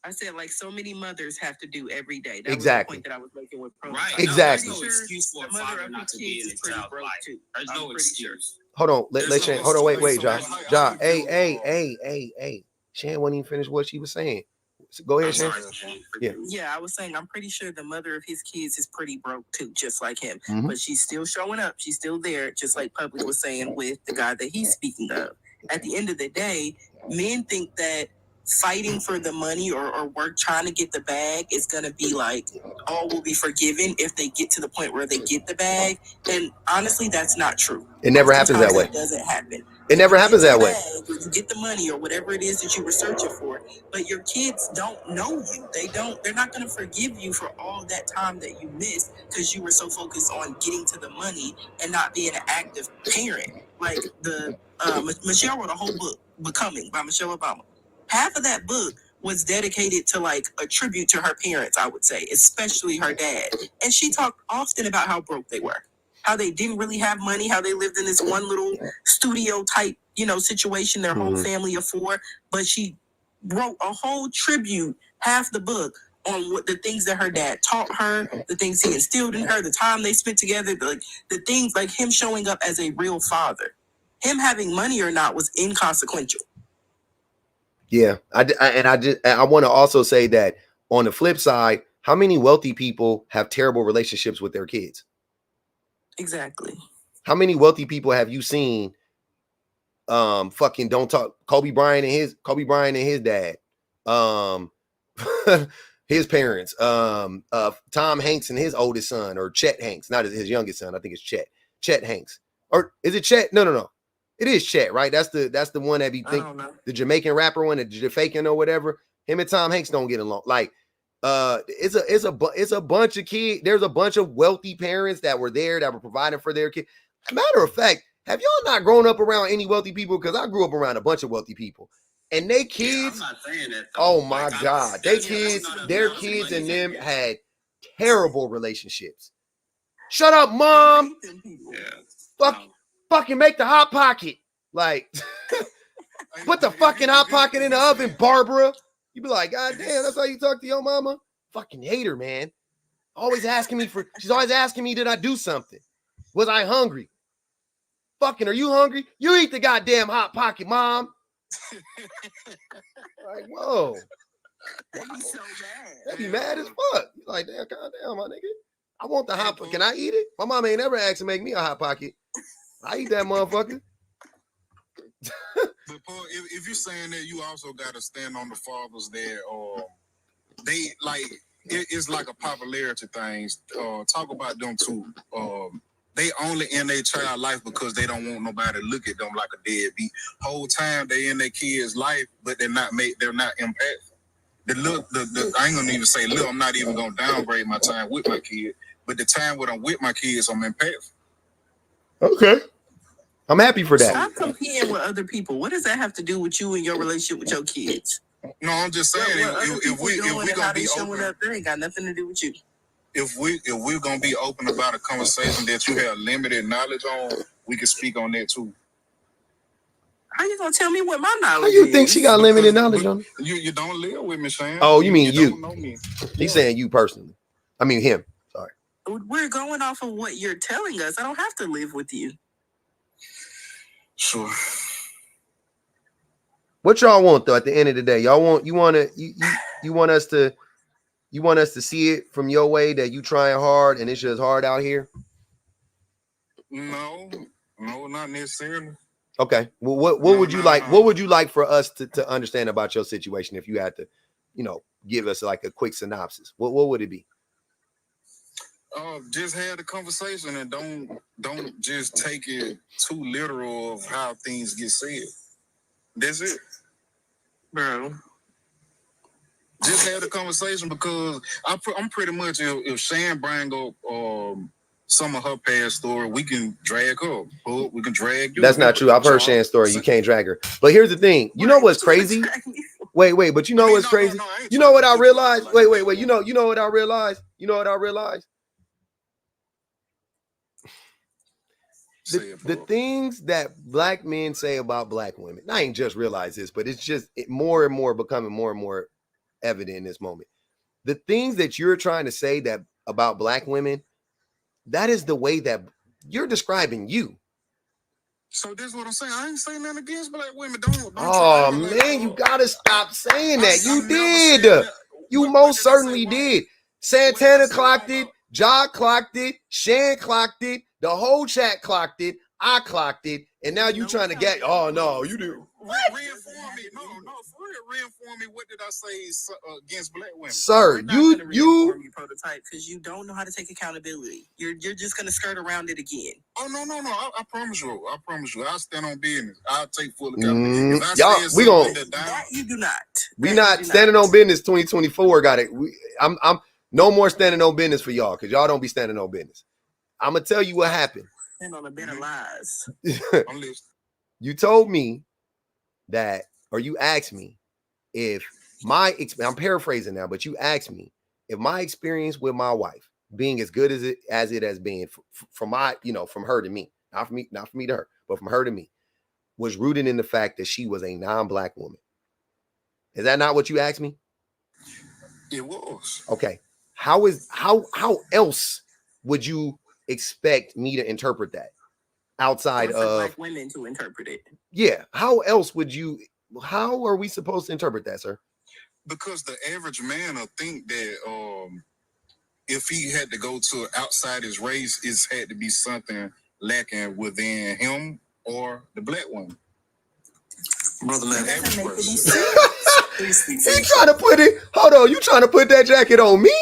I said, like, so many mothers have to do every day. That exactly. was the point that I was making with right. Exactly. There's no excuse for a father not to be in his child's life. There's no excuse. Hold on. Let Shane. Hold on. Wait, John. Hey. Shane wouldn't even finish what she was saying. So go ahead, Shane. Yeah, I was saying, I'm pretty sure the mother of his kids is pretty broke too, just like him. Mm-hmm. But she's still showing up. She's still there, just like Public was saying with the guy that he's speaking of. At the end of the day, men think that fighting for the money or work trying to get the bag is going to be like, all will be forgiven if they get to the point where they get the bag. And honestly, that's not true. It never happens that way. It doesn't happen. It never happens that way. You get the money or whatever it is that you were searching for, but your kids don't know you. They're not going to forgive you for all that time that you missed because you were so focused on getting to the money and not being an active parent. Like Michelle wrote a whole book, Becoming, by Michelle Obama. Half of that book was dedicated to like a tribute to her parents, I would say, especially her dad. And she talked often about how broke they were, how they didn't really have money, how they lived in this one little studio type, situation, their whole family of four. But she wrote a whole tribute, half the book, on what the things that her dad taught her, the things he instilled in her, the time they spent together, the things like him showing up as a real father. Him having money or not was inconsequential. Yeah, I want to also say that on the flip side, how many wealthy people have terrible relationships with their kids? Exactly. How many wealthy people have you seen? Fucking don't talk. Kobe Bryant and his dad, his parents, Tom Hanks and his oldest son, or Chet Hanks, not his youngest son. I think it's Chet Hanks, or is it Chet? No. It is Chet, right? That's the one that the Jamaican rapper one, the Jamaican or whatever. Him and Tom Hanks don't get along. Like, it's a bunch of kids. There's a bunch of wealthy parents that were there that were providing for their kids. Matter of fact, have y'all not grown up around any wealthy people? Because I grew up around a bunch of wealthy people, and they kids. I'm not saying that, oh my God, their kids and them had terrible relationships. Shut up, mom. Fucking make the hot pocket. Like, put the fucking hot pocket in the oven, Barbara. You be like, God damn, that's how you talk to your mama? Fucking hate her, man. She's always asking me, did I do something? Was I hungry? Fucking, are you hungry? You eat the goddamn hot pocket, mom. Like, whoa. That'd be so bad. That'd be mad as fuck. You're like, damn, goddamn, my nigga. I want the hot pocket. Can I eat it? My mom ain't ever asked to make me a hot pocket. I eat that motherfucker. But Paul, if you're saying that, you also got to stand on the fathers there, or they like it's like a popularity thing. Talk about them too. They only in their child life because they don't want nobody to look at them like a deadbeat. Whole time they in their kid's life, but they're not impactful. I ain't gonna even say little. I'm not even gonna downgrade my time with my kid, but the time when I'm with my kids, I'm impactful. Okay. I'm happy for that. Stop competing with other people. What does that have to do with you and your relationship with your kids? No, I'm just saying if we gonna be showing up, that ain't got nothing to do with you. If we're gonna be open about a conversation that you have limited knowledge on, we can speak on that too. How you gonna tell me what my knowledge How you is? think she got limited knowledge on? You don't live with me, Shane. Oh, you mean you? Don't know me. He's saying you personally. I mean him. Sorry. We're going off of what you're telling us. I don't have to live with you. Sure. What y'all want though? At the end of the day, you want us to see it from your way that you trying hard and it's just hard out here? No, not necessarily. Okay. Well, what would you like? What would you like for us to understand about your situation if you had to, give us like a quick synopsis? What would it be? Just have the conversation and don't just take it too literal of how things get said. That's it, bro. Just have the conversation because I'm pretty much if Shan bring up some of her past story, we can drag her. We can drag you. That's not true. I've heard Shan's story. You can't drag her. But here's the thing. You know what's crazy? Wait. But you know what's crazy? You know what I realized? Wait. You know what I realized? You know what I realized? The things that black men say about black women. I ain't just realized this, but it's just more and more becoming more and more evident in this moment. The things that you're trying to say that about black women, that is the way that you're describing you. So this is what I'm saying. I ain't saying nothing against black women. Oh man, you gotta stop saying that. You did. You most certainly did. Santana clocked it. Ja clocked it. Shan clocked it. The whole chat clocked it. I clocked it. And now you trying to get, oh no, you do. Reinform me. No, for real, reinform me. What did I say against black women? Sir, you prototype because you don't know how to take accountability. You're just gonna skirt around it again. Oh no. I promise you. I'll stand on business. I'll take full accountability. That you do not. We not standing on business 2024. Got it. I'm no more standing on business for y'all because y'all don't be standing on business. I'm gonna tell you what happened. And on a bed of lies. You told me that, or you asked me if I'm paraphrasing now, but you asked me if my experience with my wife being as good as it has been from from her to me, not from me to her, but from her to me, was rooted in the fact that she was a non-black woman. Is that not what you asked me? It was. Okay. How else would you expect me to interpret that outside of black women to interpret it? Yeah. How are we supposed to interpret that, sir? Because the average man will think that if he had to go to outside his race, it's had to be something lacking within him or the black woman. Brother man, He trying to put it. Hold on, you trying to put that jacket on me?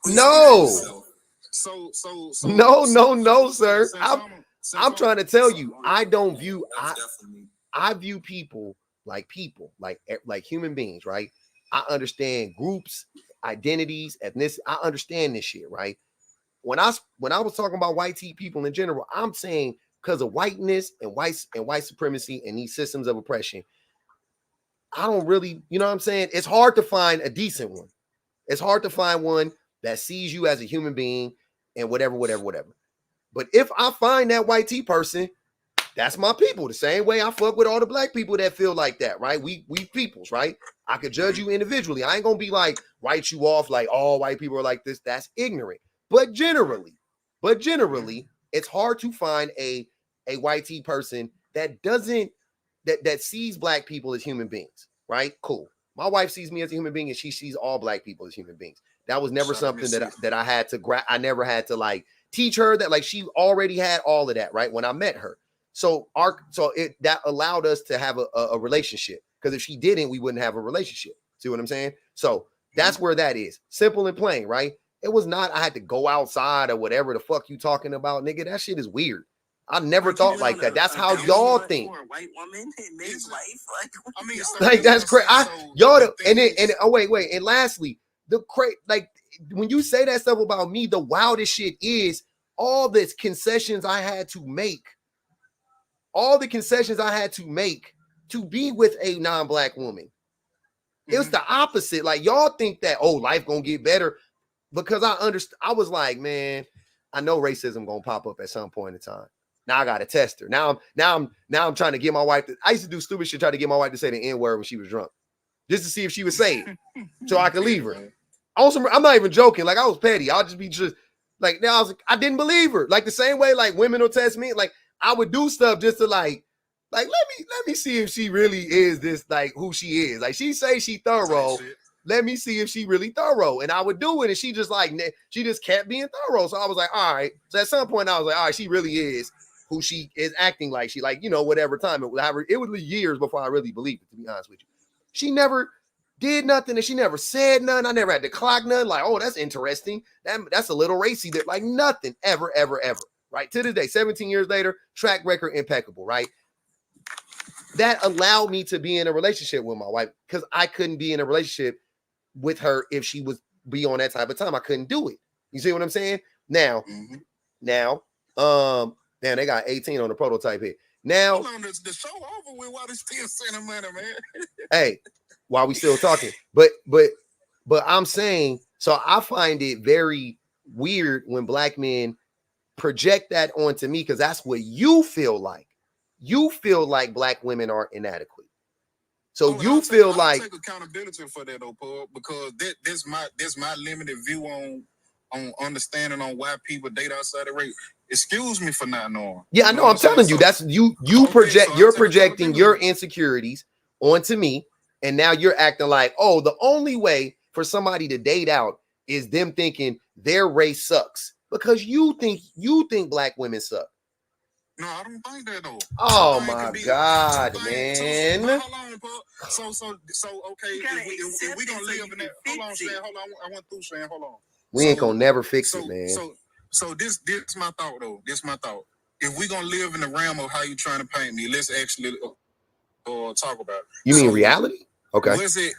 No. So No, sir. I'm trying to tell you, I view people like human beings, right? I understand groups, identities, ethnicity. I understand this shit, right? When I was talking about white people in general, I'm saying because of whiteness and white supremacy and these systems of oppression, I don't really, you know what I'm saying? It's hard to find a decent one. It's hard to find one that sees you as a human being and whatever. But if I find that white tea person, that's my people. The same way I fuck with all the black people that feel like that, right? We peoples, right? I could judge you individually. I ain't gonna be like write you off like all white people are like this. That's ignorant. But generally, it's hard to find a white tea person that doesn't that sees black people as human beings, right? Cool. My wife sees me as a human being and she sees all black people as human beings. That was never something that I had to I never had to like teach her that. Like, she already had all of that, right, when I met her. So that allowed us to have a relationship, because if she didn't, we wouldn't have a relationship. See what I'm saying? So that's where that is. Simple and plain, right? It was not I had to go outside or whatever the fuck you talking about, nigga. That shit is weird. I never thought like that. That's how y'all think. For a white woman in his life, like, I mean, Like, that's crazy. Wait. And lastly, like, when you say that stuff about me, the wildest shit is all the concessions I had to make. All the concessions I had to make to be with a non-black woman. It was the opposite. Like, y'all think that, oh, life gonna get better, because I understand. I was like, man, I know racism gonna pop up at some point in time. Now I gotta test her. Now I'm trying to get my wife to. I used to do stupid shit, try to get my wife to say the N-word when she was drunk, just to see if she would say it, so I could leave her. I'm not even joking. Like, I was petty. I'll just be just like, now I didn't believe her. Like, the same way like women will test me. Like, I would do stuff just to like let me see if she really is this, like, who she is. Like, she say she thorough. Let me see if she really thorough. And I would do it, and she just kept being thorough. So I was like, all right. So at some point I was like, all right, she really is who she is acting like. She, like, whatever time it was years before I really believed it, to be honest with you. She never did nothing, and she never said nothing. I never had to clock nothing. Like, oh, that's interesting. That's a little racy. That, like, nothing ever. Right? To this day, 17 years later, track record impeccable, right? That allowed me to be in a relationship with my wife, because I couldn't be in a relationship with her if she was be on that type of time. I couldn't do it. You see what I'm saying? Now, damn, they got 18 on the prototype here. Now, hold on, the show over with while they still sending money, man. Hey, while we still talking, but I'm saying, so I find it very weird when black men project that onto me, because that's what you feel like. You feel like black women are inadequate. So you feel like take accountability for that, though, Paul, because this my limited view on understanding on why people date outside the race. Excuse me for not knowing. Yeah, I know. I'm telling you, that's you project. You're projecting your insecurities onto me, and now you're acting like, oh, the only way for somebody to date out is them thinking their race sucks, because you think black women suck. No, I don't think that, though. Oh my God, man. Hold on, Paul. So okay. If we gonna live in that, hold on, Shan. Hold on, I went through, Shan. Hold on. We ain't gonna never fix it, man. So this my thought, though. This my thought. If we gonna live in the realm of how you trying to paint me, let's actually talk about it. You mean reality? Okay. Was it?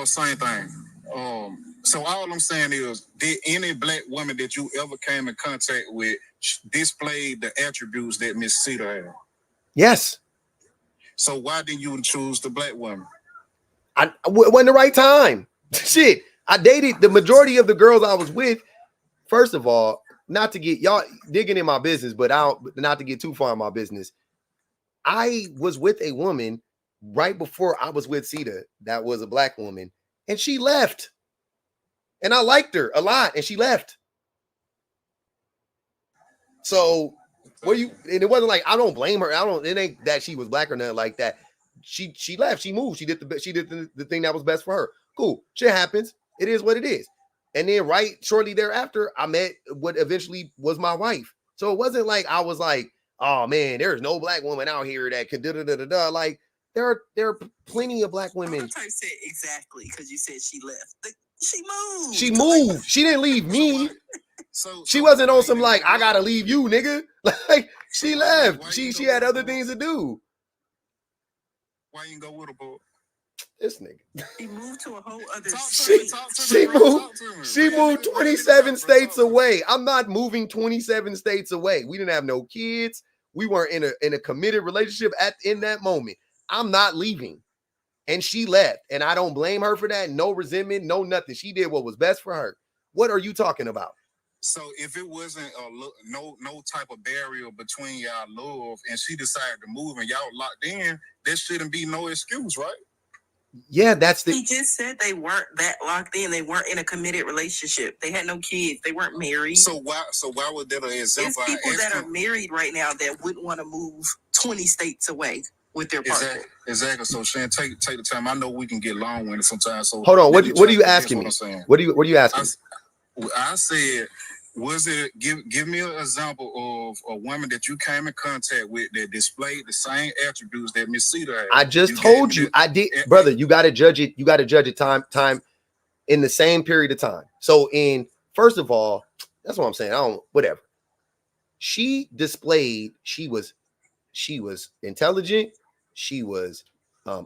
Same thing. So all I'm saying is, did any black woman that you ever came in contact with display the attributes that Miss Cedar had? Yes. So why didn't you choose the black woman? It wasn't the right time. Shit. I dated the majority of the girls I was with. First of all, not to get y'all digging in my business, but not to get too far in my business. I was with a woman right before I was with Cedar that was a black woman, and she left. And I liked her a lot, and she left. So, and it wasn't like I don't blame her. It ain't that she was black or nothing like that. She left. She moved. She did the thing that was best for her. Cool. Shit happens. It is what it is. And then right shortly thereafter, I met what eventually was my wife. So it wasn't like I was like, oh man, there's no black woman out here that could da. Like there are plenty of black women. I said exactly, because you said she left. She moved. She moved. She didn't leave me. So she wasn't on some like, I gotta leave you, nigga. Like, she left. She had other things to do. Why you go with her, boy? This nigga. She moved to a whole other She moved 27 states away. I'm not moving 27 states away. We didn't have no kids. We weren't in a committed relationship in that moment. I'm not leaving. And she left. And I don't blame her for that. No resentment, no nothing. She did what was best for her. What are you talking about? So if it wasn't no type of barrier between y'all love and she decided to move and y'all locked in, there shouldn't be no excuse, right? Yeah, that's He just said they weren't that locked in. They weren't in a committed relationship. They had no kids. They weren't married. So why would that an example? There's people that are married right now that wouldn't want to move 20 states away. with their partner. Exactly. So Shan, take the time. I know we can get long-winded sometimes. So hold on. What are you asking me? What are you asking me? I said, was it give me an example of a woman that you came in contact with that displayed the same attributes that Miss Cedar had? I just told you. I did, brother. You got to judge it. You got to judge it time in the same period of time. So first of all, that's what I'm saying. Whatever. She displayed, she was intelligent. She was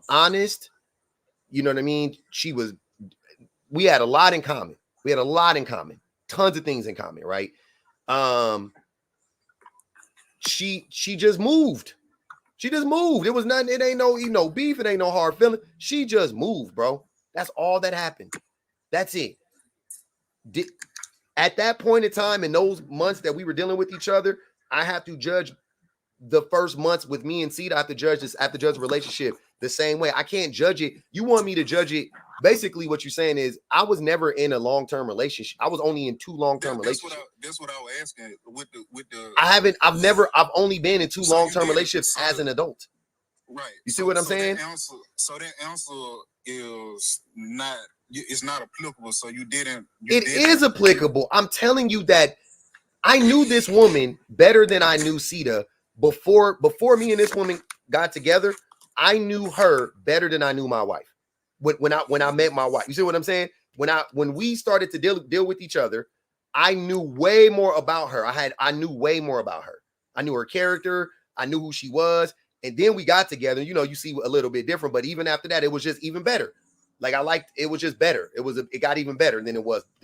honest. You know what I mean? We had a lot in common. Tons of things in common, right? She just moved. It was nothing. It ain't no beef. It ain't no hard feeling. She just moved, bro. That's all that happened. That's it. At that point in time, in those months that we were dealing with each other, I have to judge the first months with me and Cedar. I have to judge the relationship the same way. I can't judge it. You want me to judge it? Basically, what you're saying is I was never in a long-term relationship. I was only in 2 long-term relationships. That's what I was asking. With the I've only been in 2 long-term relationships as an adult. Right. You see what I'm saying? That answer is not. It's not applicable. So you didn't. It is applicable. I'm telling you that I knew this woman better than I knew Cedar before me and this woman got together. I knew her better than I knew my wife. When I met my wife, you see what I'm saying? When we started to deal with each other, I knew way more about her. I knew way more about her. I knew her character. I knew who she was. And then we got together. You know, you see a little bit different, but even after that, it was just even better. Like it was just better. It got even better than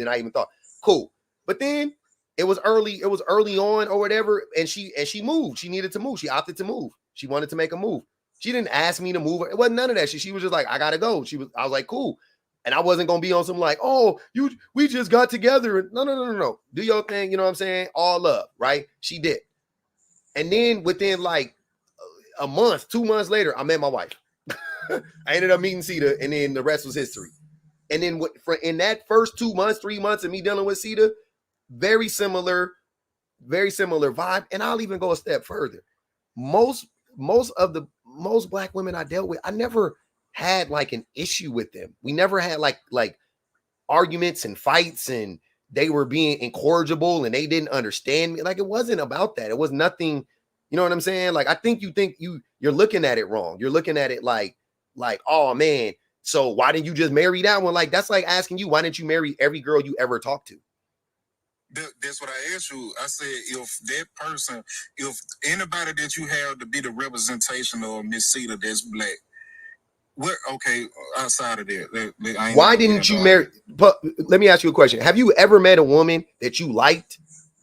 I even thought. Cool. But then it was early on or whatever. And she moved. She needed to move. She opted to move. She wanted to make a move. She didn't ask me to move. It wasn't none of that shit. She was just like, I gotta go. I was like, cool. And I wasn't gonna be on some like, oh, we just got together. And no. Do your thing, you know what I'm saying? All love, right? She did. And then within like a month, 2 months later, I met my wife. I ended up meeting Cedar, and then the rest was history. And then in that first 2 months, 3 months of me dealing with Cedar, very similar vibe. And I'll even go a step further. Most black women I dealt with, I never had like an issue with them. We never had like arguments and fights, and they were being incorrigible and they didn't understand me. Like, it wasn't about that. It was nothing. You know what I'm saying? Like, I think you're looking at it wrong. You're looking at it like, oh man, so why didn't you just marry that one? Like, that's like asking you, why didn't you marry every girl you ever talked to? That's what I asked you. I said, if anybody that you have to be the representation of Miss Cedar that's black, outside of that, why didn't you marry? But let me ask you a question. Have you ever met a woman that you liked,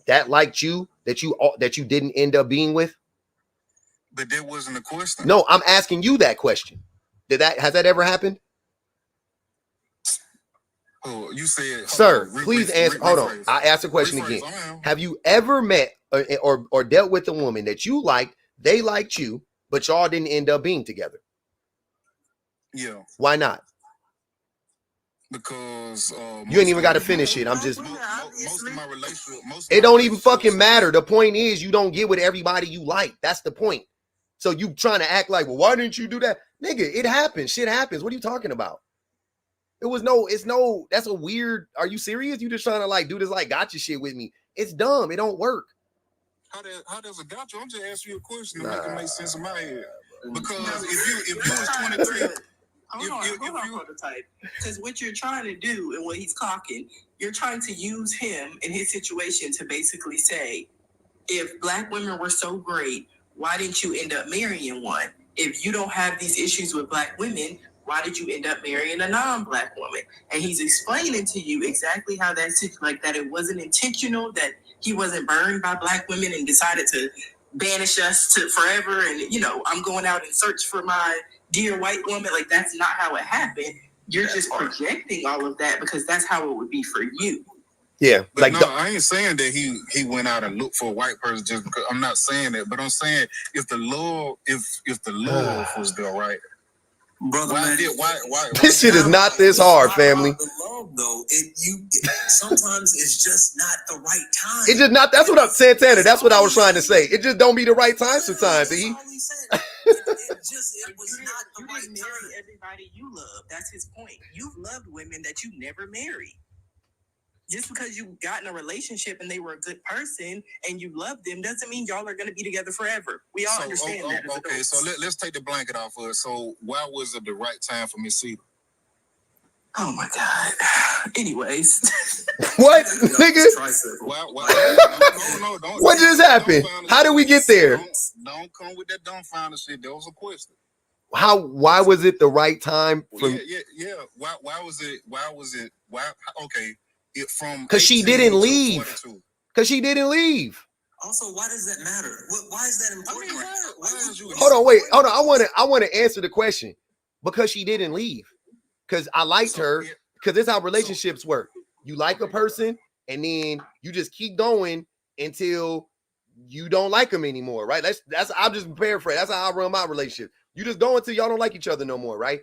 that liked you, that you didn't end up being with? But that wasn't a question. No, I'm asking you that question. Has that ever happened? Oh, you said, sir, please answer. Hold on. I asked the question again. Have you ever met or dealt with a woman that you liked, they liked you, but y'all didn't end up being together? Yeah. Why not? Because you ain't even got to finish it. I'm just. Most of my relationship. It don't even fucking matter. The point is, you don't get with everybody you like. That's the point. So you trying to act like, well, why didn't you do that? Nigga, it happens. Shit happens. What are you talking about? That's a weird, are you serious? You just trying to like do this like gotcha shit with me. It's dumb. It don't work. How does it gotcha? I'm just asking you a question to make it make sense in my head. Because if you was 23, hold on, prototype. Because what you're trying to do and what he's clocking, you're trying to use him in his situation to basically say, if black women were so great, why didn't you end up marrying one? If you don't have these issues with black women, why did you end up marrying a non-black woman? And he's explaining to you exactly how that it wasn't intentional, that he wasn't burned by black women and decided to banish us to forever. And, I'm going out and search for my dear white woman. Like, that's not how it happened. You're just projecting all of that because that's how it would be for you. Yeah. But I ain't saying that he went out and looked for a white person just because. I'm not saying that. But I'm saying if the love was there, right? Brother, man, why This shit is not this hard, family. The love, though, sometimes it's just not the right time. It's just not. That's what I'm saying, Tanner. That's what I was trying to say. It just don't be the right time sometimes. It was not the right time. Everybody you love. That's his point. You've loved women that you never married. Just because you got in a relationship and they were a good person and you love them doesn't mean y'all are going to be together forever. We all understand that. Okay, so let's take the blanket off of it. So why was it the right time for Miss Cedar? Oh my God. Anyways. What, nigga? No, don't. What just happened? How did we get there? Don't come with that dumbfounded shit. That was a question. Why was it the right time for? Yeah. Why was it? Why? Okay. Because she didn't leave. Because she didn't leave. Also, why does that matter? Why is that important? Hold on, wait. Hold on. I want to answer the question. Because she didn't leave. Because I liked her. Because this is how relationships work. You like a person, and then you just keep going until you don't like them anymore, right? That's I'm just paraphrasing. That's how I run my relationship. You just go until y'all don't like each other no more, right?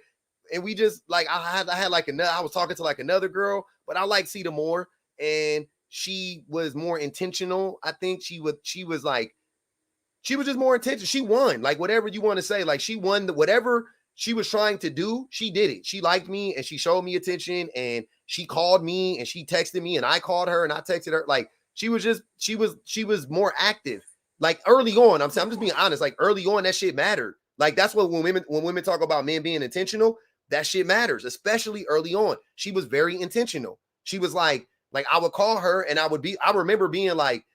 And we just like I had like another. I was talking to like another girl, but I like Cedar more, and she was more intentional. I think she was just more intentional. She won, like whatever you want to say. Like she won whatever she was trying to do. She did it. She liked me, and she showed me attention, and she called me, and she texted me, and I called her, and I texted her. Like she was more active. Like early on, I'm just being honest. Like early on, that shit mattered. Like that's what when women talk about men being intentional. That shit matters, especially early on. She was very intentional. She was like I would call her and I remember being like,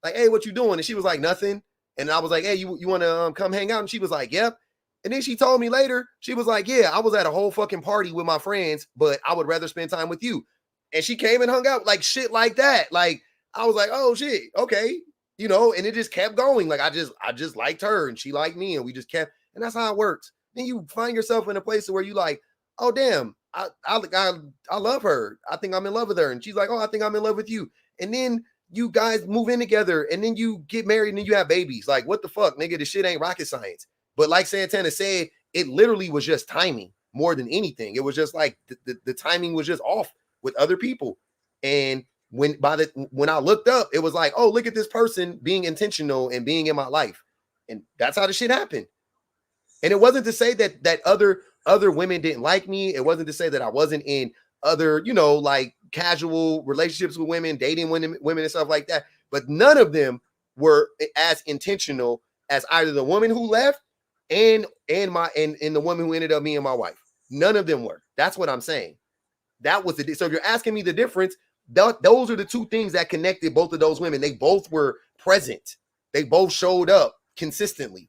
hey, what you doing? And she was like, nothing. And I was like, hey, you want to come hang out? And she was like, yep. And then she told me later, she was like, yeah, I was at a whole fucking party with my friends, but I would rather spend time with you. And she came and hung out like shit like that. Like, I was like, oh shit, okay. You know, and it just kept going. Like I just liked her and she liked me and we just kept, and that's how it works. Then you find yourself in a place where you like, oh damn, I love her. I think I'm in love with her. And she's like, oh, I think I'm in love with you. And then you guys move in together and then you get married and then you have babies. Like, what the fuck, nigga? This shit ain't rocket science. But like Santana said, it literally was just timing more than anything. It was just like the timing was just off with other people. And when I looked up, it was like, oh, look at this person being intentional and being in my life. And that's how the shit happened. And it wasn't to say that other women didn't like me. It wasn't to say that I wasn't in other, like casual relationships with women, dating women and stuff like that. But none of them were as intentional as either the woman who left and the woman who ended up being my wife. None of them were. That's what I'm saying. That was so if you're asking me the difference, those are the two things that connected both of those women. They both were present. They both showed up consistently.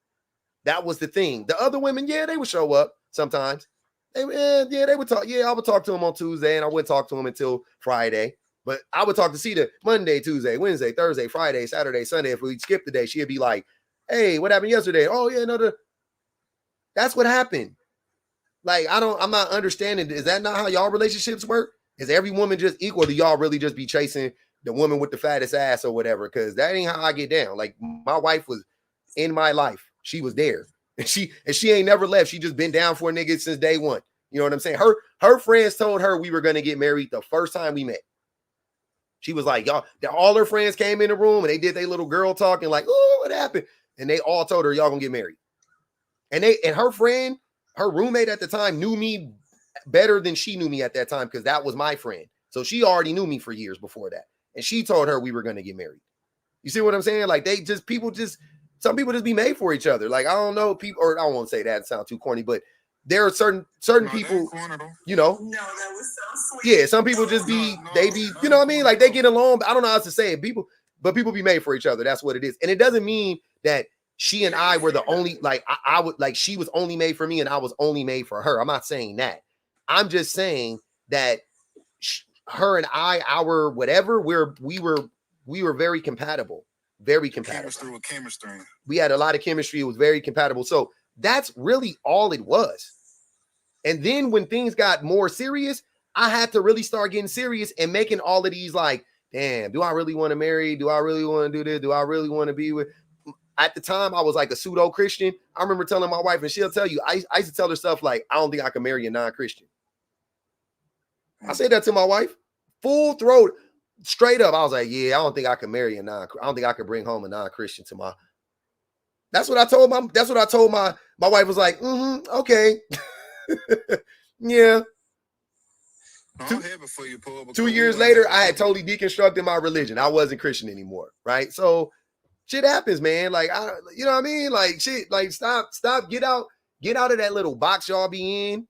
That was the thing. The other women, yeah, they would show up sometimes. They would talk. Yeah, I would talk to them on Tuesday, and I wouldn't talk to them until Friday. But I would talk to Cedar Monday, Tuesday, Wednesday, Thursday, Friday, Saturday, Sunday. If we skip the day, she'd be like, "Hey, what happened yesterday? Oh yeah, no, that's what happened." Like I'm not understanding. Is that not how y'all relationships work? Is every woman just equal? Do y'all really just be chasing the woman with the fattest ass or whatever? Because that ain't how I get down. Like my wife was in my life. She was there. And she ain't never left. She just been down for a nigga since day one. You know what I'm saying? Her friends told her we were going to get married the first time we met. She was like, y'all, all her friends came in the room and they did their little girl talk and like, oh, what happened? And they all told her, y'all gonna get married. And her friend, her roommate at the time knew me better than she knew me at that time because that was my friend. So she already knew me for years before that. And she told her we were going to get married. You see what I'm saying? Like some people just be made for each other. Like, I don't know, people, or I won't say that, it sounds too corny, but there are certain people, No, that was so sweet. Yeah, some people just be, you know what I mean? Like they get along, but I don't know how to say it. People be made for each other. That's what it is. And it doesn't mean that she and I were the only, like I would, like she was only made for me and I was only made for her. I'm not saying that. I'm just saying that her and I, our whatever, we were very compatible. Very compatible. Chemistry. We had a lot of chemistry. It was very compatible. So that's really all it was. And then when things got more serious, I had to really start getting serious and making all of these like, damn, do I really want to marry? Do I really want to do this? Do I really want to be with? at the time I was like a pseudo Christian. I remember telling my wife, and she'll tell you, I used to tell her stuff like, I don't think I can marry a non-Christian. I said that to my wife, full throat, straight up. I was like, yeah, I don't think I can marry a non-Christian. I don't think I can bring home a non-Christian to my. That's what I told my. That's what I told my wife was like, okay, yeah. I'm happy for you, Paul. 2 years later, I had totally deconstructed my religion. I wasn't Christian anymore, right? So shit happens, man. Like, you know what I mean? Like, shit, like, stop, get out of that little box y'all be in.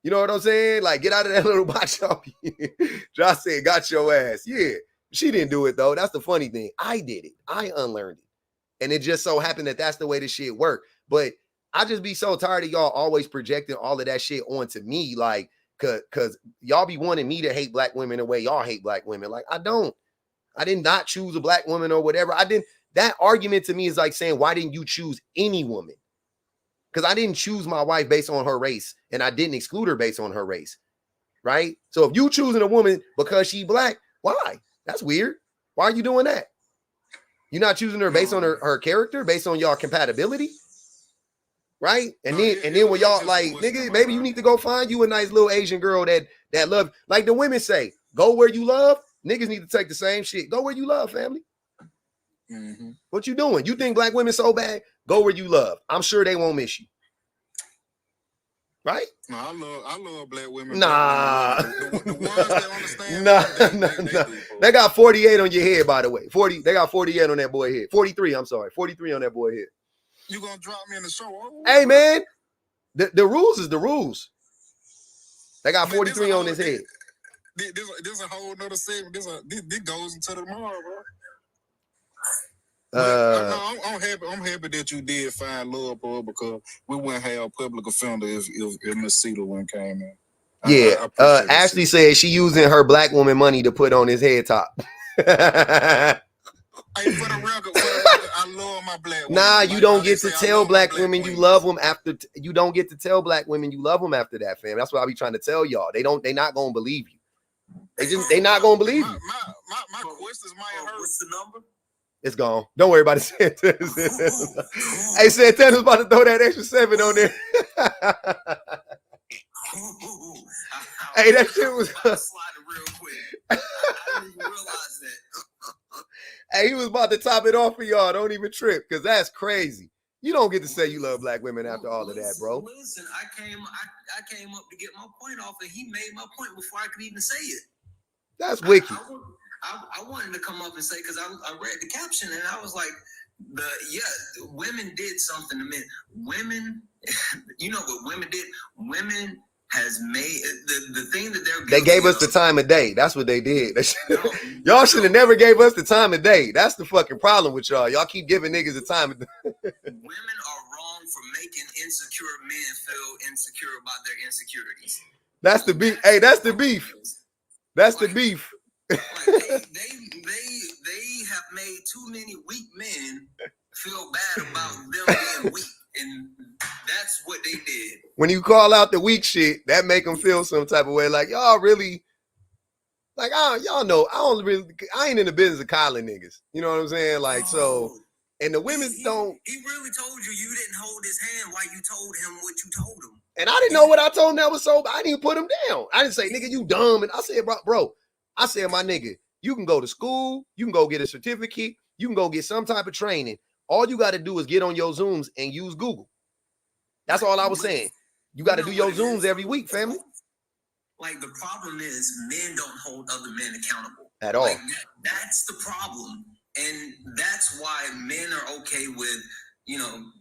You know what I'm saying? Like, get out of that little box y'all be in. Josh said, got your ass. Yeah, she didn't do it, though. That's the funny thing. I did it. I unlearned it. And it just so happened that that's the way this shit worked. But I just be so tired of y'all always projecting all of that shit onto me, like, Cause y'all be wanting me to hate black women the way y'all hate black women. Like, I don't. I did not choose a black woman or whatever. I didn't. That argument to me is like saying, why didn't you choose any woman? Because I didn't choose my wife based on her race, and I didn't exclude her based on her race. Right? So if you choosing a woman because she black, why? That's weird. Why are you doing that? You're not choosing her based on her character, based on y'all compatibility? Right? And then when y'all like, nigga, maybe you need to go find you a nice little Asian girl that love, like the women say, go where you love. Niggas need to take the same shit. Go where you love, family. Mm-hmm. What you doing? You think black women so bad? Go where you love. I'm sure they won't miss you. Right? No, I love black women. Nah. The ones that understand. Nah. They got 48 on your head, by the way. 40. They got 48 on that boy head. 43. I'm sorry. 43 on that boy head. You gonna drop me in the show? Hey, man, the rules is the rules. They got 43 on his head. There's a whole nother segment. This goes into tomorrow, bro. I'm happy that you did find love, bro, because we wouldn't have public offender if Miss Cedar one came in. Yeah, Ashley said she using her black woman money to put on his head top. Hey, for the record, I love my black women. Nah, you don't get to tell black women you love them after. You don't get to tell black women you love them after that, fam. That's what I be trying to tell y'all. They not gonna believe you. They not gonna believe you. My questions might hurt. What's the number? It's gone. Don't worry about it. Hey, Santana's about to throw that extra 7 on there. Hey, that shit was. Real quick. I didn't even realize that. Hey, he was about to top it off for y'all. Don't even trip, because that's crazy. You don't get to say you love black women after all of that, bro. Listen, I came up to get my point off, and he made my point before I could even say it. That's wicked. I wanted to come up and say, because I read the caption, and I was like, women did something to men. Women, you know what women did? Women has made the thing that they gave us the time of day. That's what they did. Y'all should have never gave us the time of day. That's the fucking problem with y'all. Y'all keep giving niggas the time of day. Women are wrong for making insecure men feel insecure about their insecurities. That's the beef. Hey, that's the beef. That's the beef. Like they have made too many weak men feel bad about them being weak. And that's what they did. When you call out the weak shit, that make them feel some type of way. Like, y'all really, like, y'all know, I ain't in the business of calling niggas. You know what I'm saying? Like, so, and the women don't. He really told you didn't hold his hand while you told him what you told him. And I didn't know what I told him that was so, I didn't put him down. I didn't say, nigga, you dumb. And I said, bro, I said, my nigga, you can go to school, you can go get a certificate, you can go get some type of training. All you got to do is get on your Zooms and use Google. That's all I was saying. You got to do your Zooms every week, family. Like, the problem is men don't hold other men accountable. At all. Like, that's the problem. And that's why men are okay with,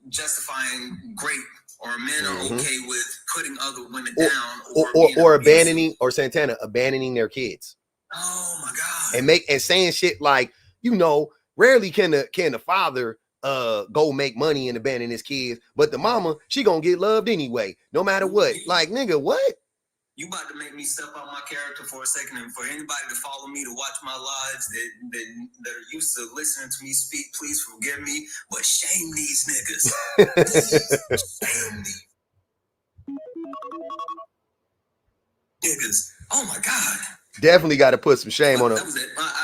justifying rape, or men are okay with putting other women down. Or abandoning, or Santana, abandoning their kids. Oh, my God. And saying shit like, rarely can the father go make money and abandon his kids, but the mama, she gonna get loved anyway, no matter what. Like, nigga, what? You about to make me step out my character for a second, and for anybody to follow me, to watch my lives that are used to listening to me speak, please forgive me, but shame these niggas. Shame these niggas. Oh my God. Definitely got to put some shame on them. That was it. I'm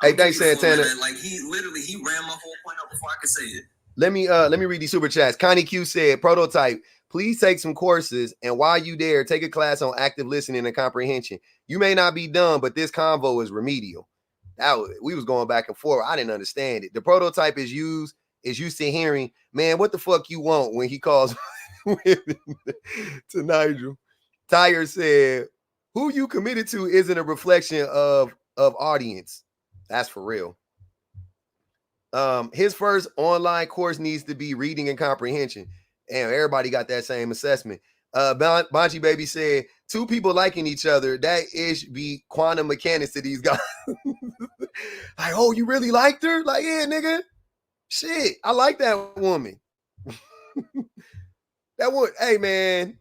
Hey, thanks, Santana. Like, he You ran my whole point up before I could say it. Let me read these super chats. Connie Q said, Prototype, please take some courses, and while you there, take a class on active listening and comprehension. You may not be done, but this convo is remedial. We was going back and forth. I didn't understand it. The Prototype is used to hearing, man, what the fuck you want when he calls to Nigel. Tyre said, who you committed to isn't a reflection of audience. That's for real. His first online course needs to be reading and comprehension. And everybody got that same assessment. Bonchi Baby said, two people liking each other, that is be quantum mechanics to these guys. Like, oh, you really liked her? Like, yeah, nigga. Shit, I like that woman. Hey man.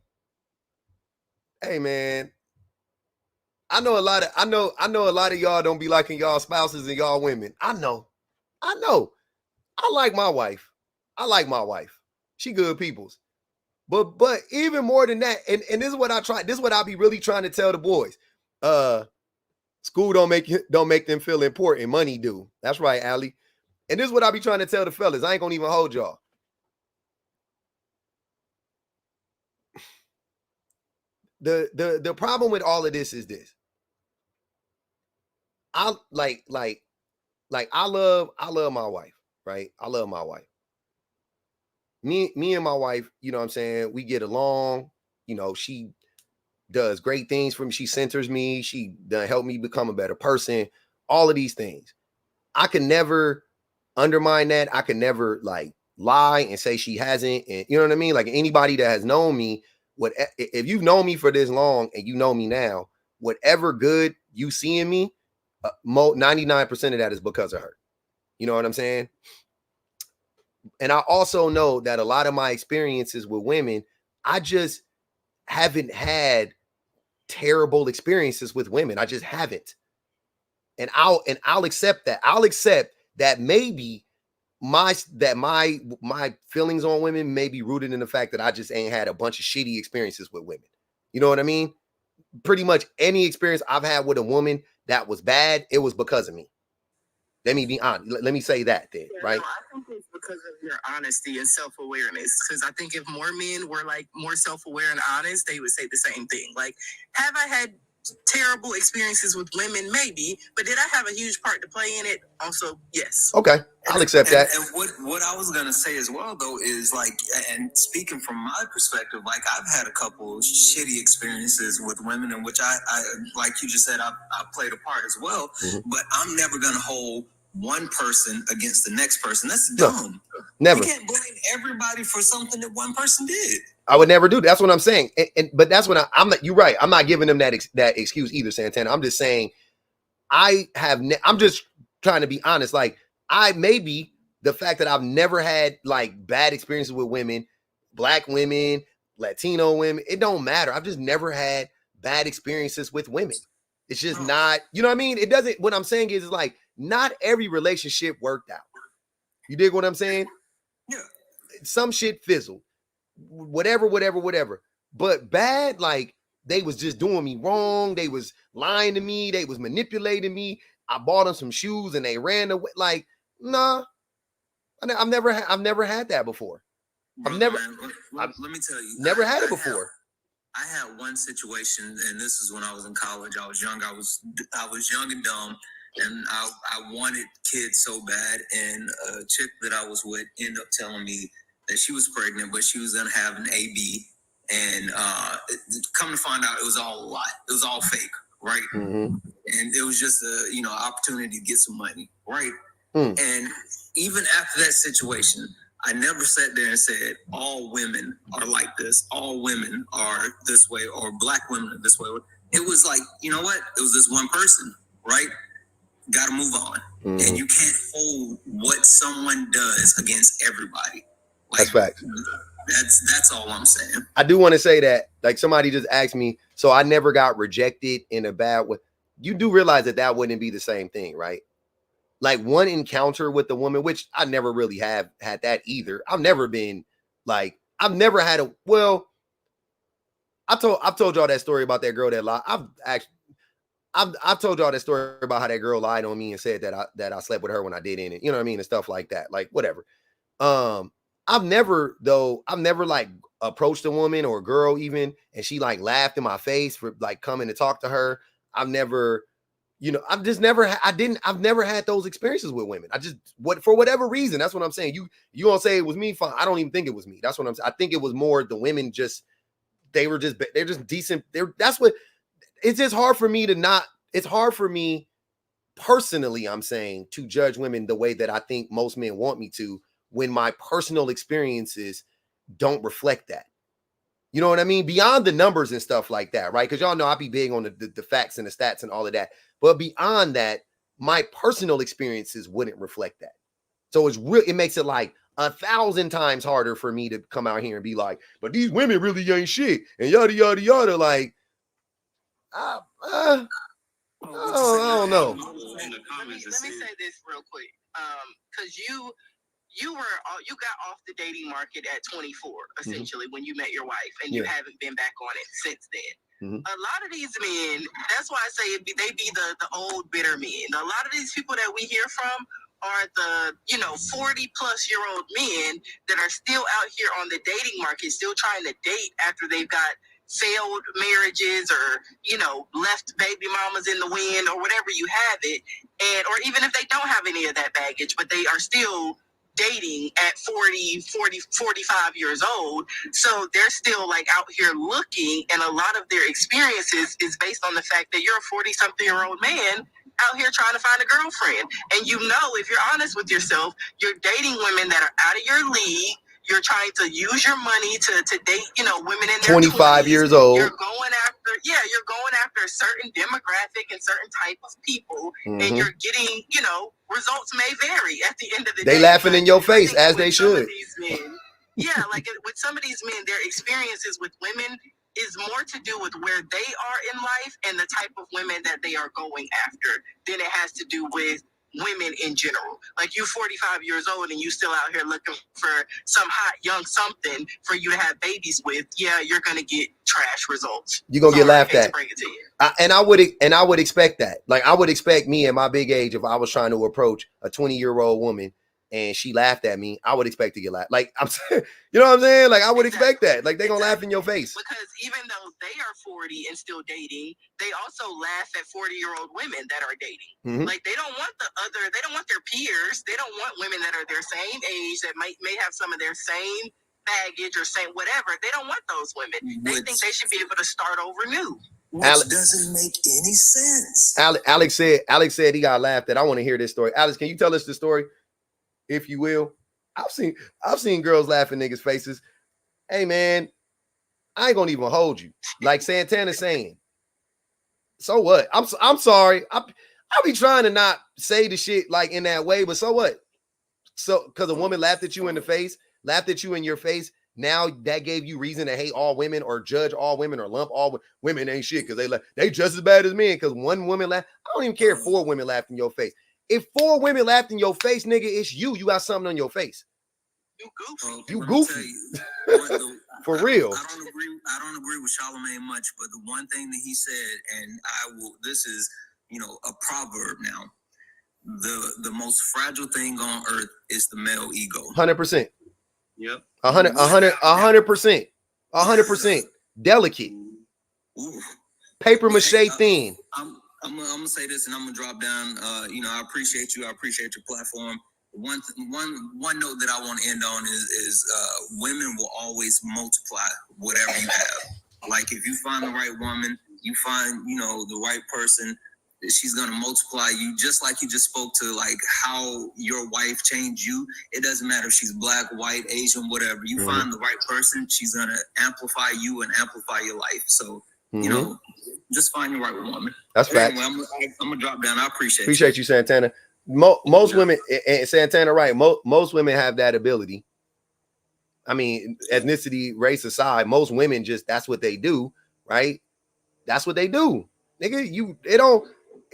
I know a lot of y'all don't be liking y'all spouses and y'all women. I know. I like my wife. She good peoples. But even more than that, and this is what I be really trying to tell the boys. School don't make them feel important. Money do. That's right, Allie. And this is what I be trying to tell the fellas. I ain't gonna even hold y'all. The problem with all of this is this. I like I love my wife, right? I love my wife. Me and my wife, you know what I'm saying? We get along. You know, she does great things for me. She centers me. She done helped me become a better person. All of these things. I can never undermine that. I can never like lie and say she hasn't. And you know what I mean? Like anybody that has known me, if you've known me for this long and you know me now, whatever good you see in me, 99% of that is because of her. You know what I'm saying? And I also know that a lot of my experiences with women, I just haven't had terrible experiences with women. I just haven't. And I'll accept that. I'll accept that maybe my feelings on women may be rooted in the fact that I just ain't had a bunch of shitty experiences with women. You know what I mean? Pretty much any experience I've had with a woman that was bad, it was because of me. Let me be honest. Let me say that then, right? No, I think it's because of your honesty and self-awareness. Because I think if more men were like more self-aware and honest, they would say the same thing. Like, have I had terrible experiences with women? Maybe, but did I have a huge part to play in it? Also, yes. Okay, I'll accept that. And what I was gonna say as well, though, is like, and speaking from my perspective, like I've had a couple shitty experiences with women in which I like you just said, I played a part as well. Mm-hmm. But I'm never gonna hold one person against the next person. That's dumb. No, never. You can't blame everybody for something that one person did. I would never do that. That's what I'm saying. But that's what I'm not. You're right. I'm not giving them that excuse either, Santana. I'm just saying I'm just trying to be honest. Like maybe the fact that I've never had like bad experiences with women, Black women, Latino women, it don't matter. I've just never had bad experiences with women. It's just not, you know what I mean? It doesn't, what I'm saying is like, not every relationship worked out. You dig what I'm saying? Yeah. Some shit fizzled. Whatever. But bad, like they was just doing me wrong. They was lying to me. They was manipulating me. I bought them some shoes and they ran away. Like, nah. I've never had that before. Let me tell you. Never had it before. I had one situation, and this is when I was in college. I was young. I was young and dumb, and I wanted kids so bad. And a chick that I was with ended up telling me that she was pregnant, but she was gonna have an AB. And come to find out, it was all a lie. It was all fake, right? Mm-hmm. And it was just a opportunity to get some money, right? Mm. And even after that situation, I never sat there and said, all women are like this, all women are this way, or Black women are this way. It was like, you know what? It was this one person, right? Got to move on. Mm-hmm. And you can't hold what someone does against everybody. Like, that's facts. That's all I'm saying. I do want to say that, like somebody just asked me, so I never got rejected in a bad way. You do realize that wouldn't be the same thing, right? Like one encounter with a woman, which I never really have had that either. I've never been like, I've never had I've told y'all that story about that girl that lied. I've told y'all that story about how that girl lied on me and said that I slept with her when I didn't, you know what I mean, and stuff like that. Like whatever. I've never like approached a woman or a girl even, and she like laughed in my face for like coming to talk to her. I've never, I've just never, I've never had those experiences with women. For whatever reason, that's what I'm saying. You gonna say it was me? Fine. I don't even think it was me. That's what I'm saying. I think it was more the women they're just decent. It's just hard for me it's hard for me personally, I'm saying, to judge women the way that I think most men want me to when my personal experiences don't reflect that. You know what I mean? Beyond the numbers and stuff like that, right? Because y'all know I be big on the facts and the stats and all of that. But beyond that, my personal experiences wouldn't reflect that. So it makes it like 1,000 times harder for me to come out here and be like, but these women really ain't shit and yada yada yada. Like, I don't know. Let me say this real quick, because you got off the dating market at 24, essentially, when you met your wife, and you haven't been back on it since then. A lot of these men, that's why I say they be the old bitter men. A lot of these people that we hear from are the 40-plus-year-old men that are still out here on the dating market, still trying to date after they've got failed marriages or left baby mamas in the wind or whatever you have it, or even if they don't have any of that baggage, but they are still dating at 40, 45 years old. So they're still like out here looking, and a lot of their experiences is based on the fact that you're a 40-something-year-old man out here trying to find a girlfriend. And if you're honest with yourself, you're dating women that are out of your league. You're trying to use your money to date, women in their 25 20s. years old. You're going after a certain demographic and certain type of people, and you're getting, results may vary at the end of the day. They laughing in your face as they should. With some of these men, their experiences with women is more to do with where they are in life and the type of women that they are going after than it has to do with women in general. Like, you 45 years old and you still out here looking for some hot young something for you to have babies with. Yeah, you're gonna get trash results. You're gonna get laughed at. Bring it to you. And I would expect that. Like, I would expect me at my big age, if I was trying to approach a 20-year-old woman and she laughed at me, I would expect to get laughed. Like, I'm saying, you know what I'm saying? Like, I would expect that. Like, they're gonna laugh in your face. Because even though they are 40 and still dating, they also laugh at 40-year-old women that are dating. Like, they don't want they don't want their peers. They don't want women that are their same age, that may have some of their same baggage or same whatever. They don't want those women. They think they should be able to start over new. Which doesn't make any sense. Alex said he got laughed at. I want to hear this story. Alex, can you tell us the story, if you will? I've seen girls laugh in niggas' faces. Hey man, I ain't gonna even hold you. Like Santana saying, so what? I'm sorry. I be trying to not say the shit like in that way, but so what? So because a woman laughed at you in the face, laughed at you in your face, now that gave you reason to hate all women or judge all women or lump all women ain't shit because they just as bad as men because one woman laughed. I don't even care if 4 women laughed in your face. If 4 women laughed in your face, nigga, it's you. You got something on your face. You goofy. For real. I don't agree with Charlamagne much, but the one thing that he said, and this is, a proverb now. The most fragile thing on earth is the male ego. 100%. Yep. 100%. 100%. Delicate. Ooh. Paper mache thin. I'm gonna say this, and I'm gonna drop down. I appreciate you. I appreciate your platform. One note that I want to end on is women will always multiply whatever you have. Like, if you find the right woman, you find the right person, she's gonna multiply you. Just like you just spoke to, like, how your wife changed you. It doesn't matter if she's black, white, Asian, whatever. You find the right person, she's gonna amplify you and amplify your life. So just find the right woman. That's fact. Anyway, I'm gonna drop down. I appreciate you, Santana. Most women, and Santana, right? Most women have that ability. I mean, ethnicity, race aside, most women that's what they do, right? That's what they do, nigga. It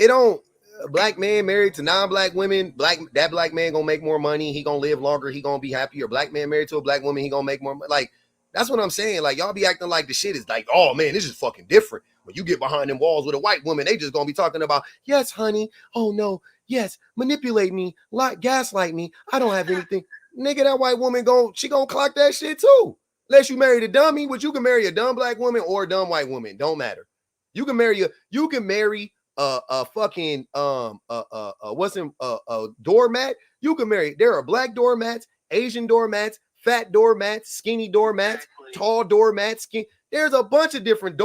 don't. A black man married to non-black women, that black man gonna make more money. He gonna live longer. He gonna be happier. Black man married to a black woman, he gonna make more money. Like, That's what I'm saying. Like, y'all be acting like the shit is like, oh man, this is fucking different. When you get behind them walls with a white woman, they just gonna be talking about, yes, honey. Oh no, yes, manipulate me, gaslight me. I don't have anything. Nigga, that white woman she gonna clock that shit too. Unless you marry the dummy, which you can marry a dumb black woman or a dumb white woman. Don't matter. You can marry a fucking doormat. You can marry. There are black doormats, Asian doormats, fat doormats, skinny doormats, tall doormats, There's a bunch of different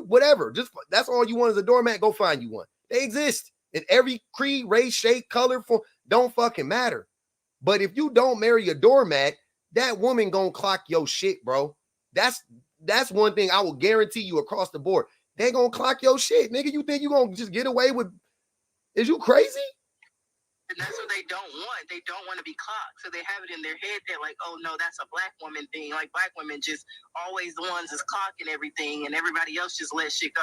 whatever. Just that's all you want is a doormat. Go find you one. They exist in every creed, race, shape, color, form. Don't fucking matter. But if you don't marry a doormat, that woman gonna clock your shit, bro. That's one thing I will guarantee you across the board. They gonna clock your shit, nigga. You think you gonna just get away with? Is you crazy? And that's what they don't want. They don't want to be clocked. So they have it in their head. They're like, oh, no, that's a black woman thing. Like, black women just always the ones that's clocking everything and everybody else just let shit go.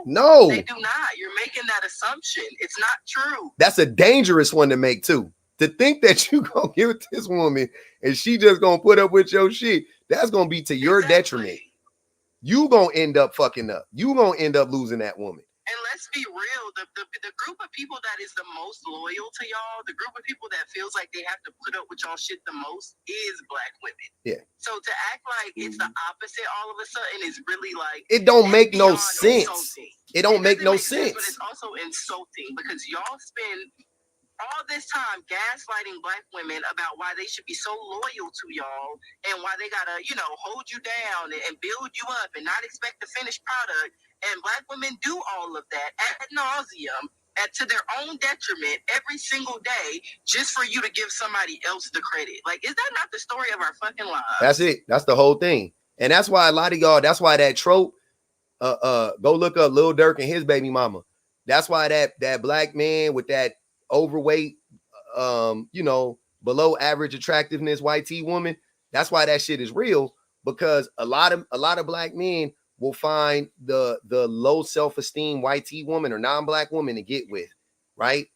No, they do not. You're making that assumption. It's not true. That's a dangerous one to make, too. To think that you going to give it to this woman and she just going to put up with your shit, that's going to be to your detriment. You going to end up fucking up. You going to end up losing that woman. And let's be real, the group of people that is the most loyal to y'all, the group of people that feels like they have to put up with y'all shit the most is black women. Yeah. So to act like it's the opposite all of a sudden is really like... It don't make no sense. Insulting. It don't make no sense. But it's also insulting because y'all spend all this time gaslighting black women about why they should be so loyal to y'all and why they gotta, hold you down and build you up and not expect the finished product. And black women do all of that ad nauseum to their own detriment every single day just for you to give somebody else the credit. Like, is that not the story of our fucking lives? That's it. That's the whole thing. And that's why a lot of y'all, that's why that trope, go look up Lil Durk and his baby mama. That's why that black man with that overweight, below average attractiveness white T woman, that's why that shit is real, because a lot of black men will find the low self-esteem white T woman or non-black woman to get with, right?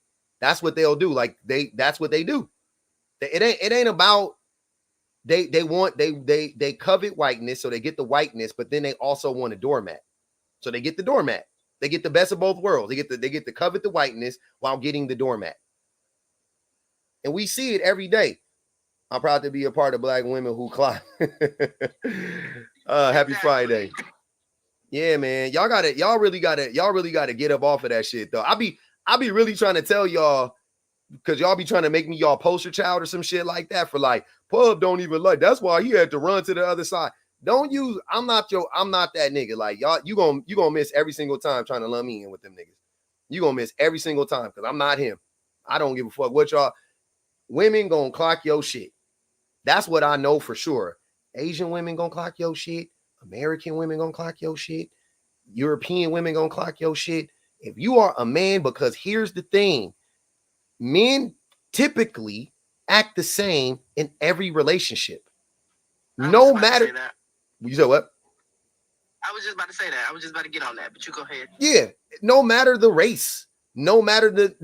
That's what they'll do. Like that's what they do. It ain't about they covet whiteness, so they get the whiteness, but then they also want a doormat. So they get the doormat. They get the best of both worlds. They get to covet the whiteness while getting the doormat. And we see it every day. I'm proud to be a part of Black Women Who Climb. Happy Friday. Yeah, man. Y'all really gotta get up off of that shit though. I be really trying to tell y'all, because y'all be trying to make me y'all poster child or some shit like that for like, Pub don't even like. That's why he had to run to the other side. I'm not that nigga. Like y'all, you gonna miss every single time trying to lump me in with them niggas. You gonna miss every single time because I'm not him. I don't give a fuck what y'all. Women gonna clock your shit. That's what I know for sure. Asian women gonna clock your shit. American women gonna clock your shit. European women gonna clock your shit. If you are a man, because here's the thing, men typically act the same in every relationship. No matter. You said what? I was just about to say that. I was just about to get on that, but you go ahead. Yeah. No matter the race, no matter the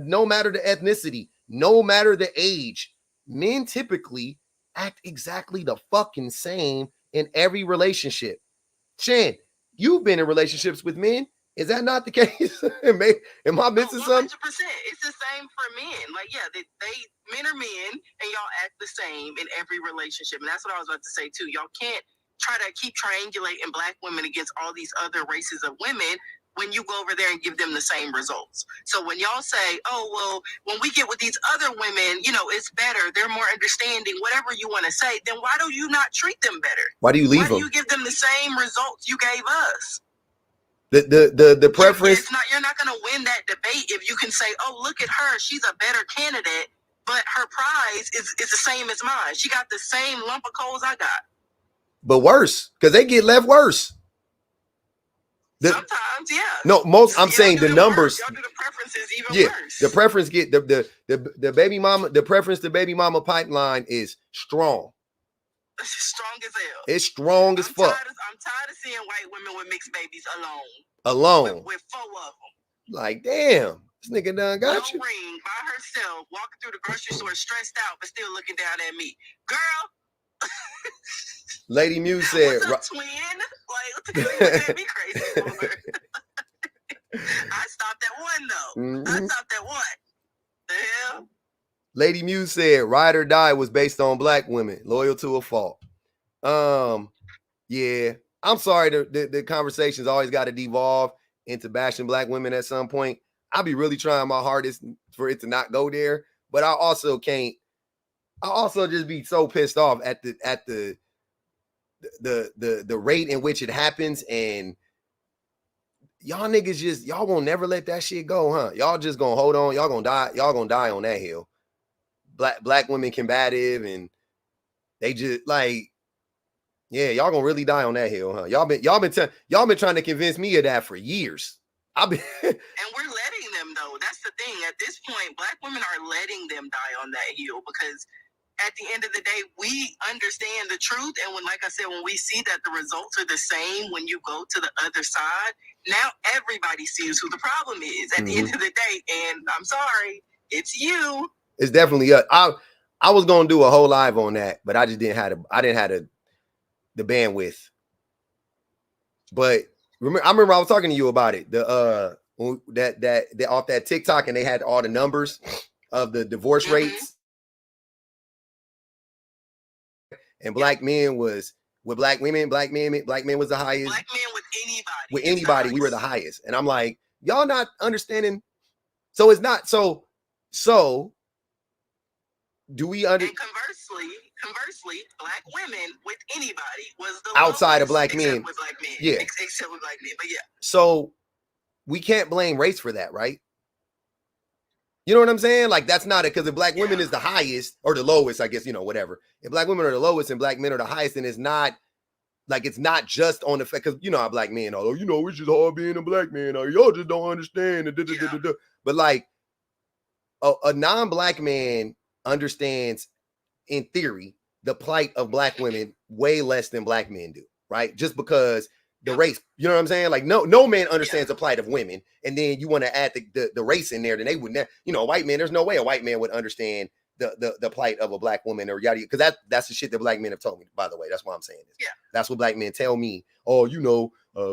ethnicity, no matter the age, men typically act exactly the fucking same in every relationship. Shan, you've been in relationships with men. Is that not the case? Am I missing something? 100%. It's the same for men. Like, yeah, men are men, and y'all act the same in every relationship. And that's what I was about to say, too. Y'all can't try to keep triangulating black women against all these other races of women when you go over there and give them the same results. So when y'all say, oh, well, when we get with these other women, it's better, they're more understanding, whatever you want to say, then why do you not treat them better? Why do you leave them? Why do you give them the same results you gave us? The preference. You're not going to win that debate if you can say, oh, look at her, she's a better candidate, but her prize is the same as mine. She got the same lump of coals I got. But worse, because they get left worse. Sometimes, yeah. No, I'm saying the numbers. Y'all do the preferences even worse. The preference get the baby mama. The preference to baby mama pipeline is strong. It's strong as hell. It's strong as fuck. I'm tired of seeing white women with mixed babies alone. With 4 of them. Like, damn, this nigga done got you. Ring by herself, walking through the grocery store stressed out, but still looking down at me. Girl. Lady Muse said, "What's up, twin?" Like, that'd be crazy. I stopped at one though. I stopped at one. The hell. Lady Muse said, "Ride or Die" was based on black women, loyal to a fault. Yeah, I'm sorry. The conversation's always got to devolve into bashing black women at some point. I'll be really trying my hardest for it to not go there, but I also can't. I also just be so pissed off at the rate in which it happens, and y'all niggas y'all won't never let that shit go, huh? Y'all just gonna hold on. Y'all gonna die. Y'all gonna die on that hill. Black women combative, and they just like, yeah, y'all gonna really die on that hill, huh? Y'all been trying to convince me of that for years. And we're letting them though. That's the thing. At this point, black women are letting them die on that hill because at the end of the day, we understand the truth. And when, like I said, when we see that the results are the same when you go to the other side, now everybody sees who the problem is at the end of the day. And I'm sorry, it's you. It's definitely us. I was gonna do a whole live on that, but I just didn't have the bandwidth. But I remember I was talking to you about it. The that off that TikTok, and they had all the numbers of the divorce rates. And black men was with black women, black men was the highest. Black men with anybody. With anybody, we were the highest. And I'm like, y'all not understanding. So it's not so do we And conversely, black women with anybody was the outside of black men. With black men. Yeah. Except with black men. But yeah. So we can't blame race for that, right? You know what I'm saying? Like, that's not it, because if black women is the highest or the lowest, I guess, whatever. If black women are the lowest and black men are the highest, then it's not just on the fact, because you know how black men are, it's just hard being a black man, or y'all just don't understand. But like a non-black man understands, in theory, the plight of black women way less than black men do, right? Just because the race, you know what I'm saying? Like no man understands the plight of women, and then you want to add the race in there, then they would never, a white man, there's no way a white man would understand the plight of a black woman or yada, because that's the shit that black men have told me, by the way. That's why I'm saying this. Yeah. That's what black men tell me. Oh,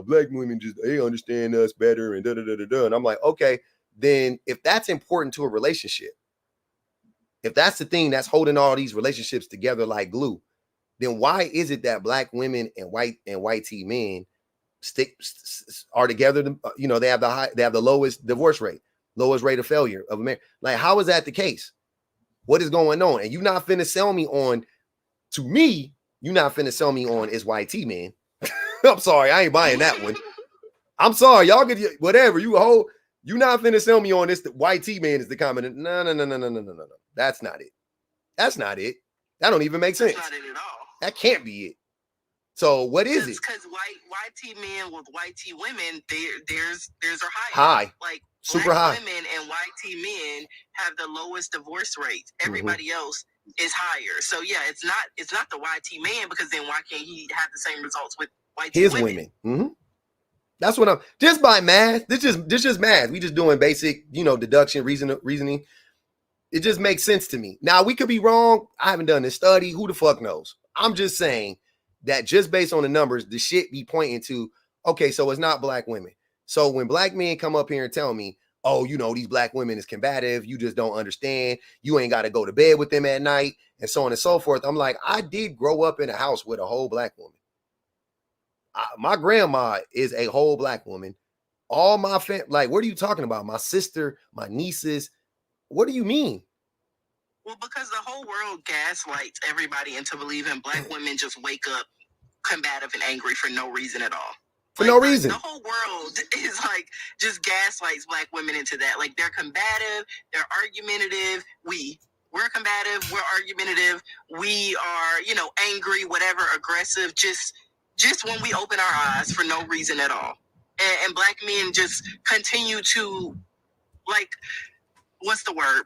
black women they understand us better and da. And I'm like, okay, then if that's important to a relationship, if that's the thing that's holding all these relationships together like glue, then why is it that black women and white T men are together? They have the lowest divorce rate, lowest rate of failure of America. Like, how is that the case? What is going on? And you're not finna sell me on. To me, you're not finna sell me on is white T man. I'm sorry, I ain't buying that one. I'm sorry, y'all get whatever you hold. You're not finna sell me on this. The white T man is the common. No. That's not it. That's not it. That don't even make sense. That's not it at all. That can't be it. So what is it? Because white T men with white T women, theirs are high. Like super black high. Women and white T men have the lowest divorce rates. Everybody else is higher. So yeah, it's not the white T man, because then why can't he have the same results with white T women? Mm-hmm. That's what I'm just by math. This just math. We just doing basic, deduction, reasoning. It just makes sense to me. Now, we could be wrong. I haven't done this study. Who the fuck knows? I'm just saying that just based on the numbers, the shit be pointing to, okay, so it's not black women. So when black men come up here and tell me, oh, these black women is combative, you just don't understand, you ain't got to go to bed with them at night, and so on and so forth. I'm like, I did grow up in a house with a whole black woman. My grandma is a whole black woman. All my family, like, what are you talking about? My sister, my nieces. What do you mean? Well, because the whole world gaslights everybody into believing black women just wake up combative and angry for no reason at all. For no reason. The whole world is like just gaslights black women into that. Like, they're combative, they're argumentative. We're combative, we're argumentative, we are, angry, whatever, aggressive, just when we open our eyes for no reason at all. And black men just continue to, like,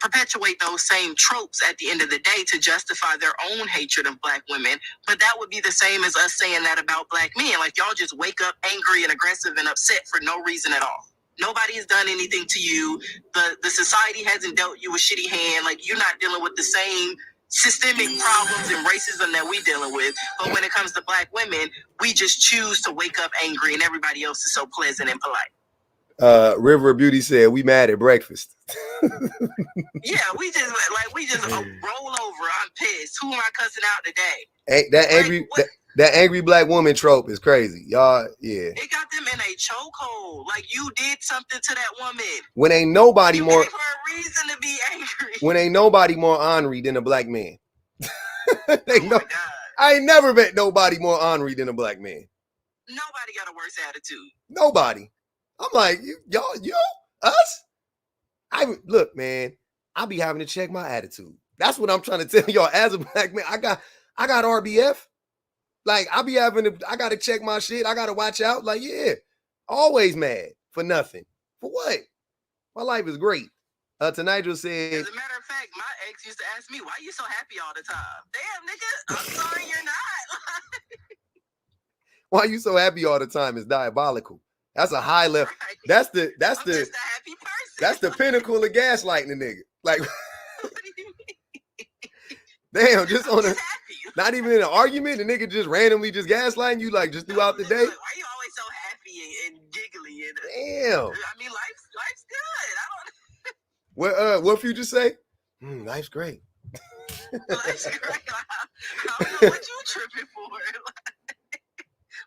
perpetuate those same tropes at the end of the day to justify their own hatred of black women. But that would be the same as us saying that about black men. Like, y'all just wake up angry and aggressive and upset for no reason at all. Nobody has done anything to you. The society hasn't dealt you a shitty hand. Like, you're not dealing with the same systemic problems and racism that we dealing with. But when it comes to black women, we just choose to wake up angry, and everybody else is so pleasant and polite. River of Beauty said, "We mad at breakfast." Yeah, we just roll over. I'm pissed. Who am I cussing out today? That angry black woman trope is crazy, y'all. Yeah, it got them in a chokehold. Like you did something to that woman. When ain't nobody more gave her a reason to be angry. When ain't nobody more ornery than a black man. I ain't never met nobody more ornery than a black man. Nobody got a worse attitude. Nobody. I'm like, y'all, us? Look, man, I be having to check my attitude. That's what I'm trying to tell y'all. As a black man, I got RBF. Like, I gotta check my shit. I gotta watch out. Like, yeah, always mad for nothing. For what? My life is great. Nigel said, as a matter of fact, my ex used to ask me, why you so happy all the time? Damn, nigga, I'm sorry you're not. why you so happy all the time is diabolical. That's a high level. Right. That's the just a happy person. That's the pinnacle of gaslighting a nigga. Like, damn, just on a not even in an argument, the nigga just randomly just gaslighting you like just throughout the day. Why you always so happy and giggly? Damn. I mean, life's good. What Future say? Life's great. Life's great. I don't know what you tripping for.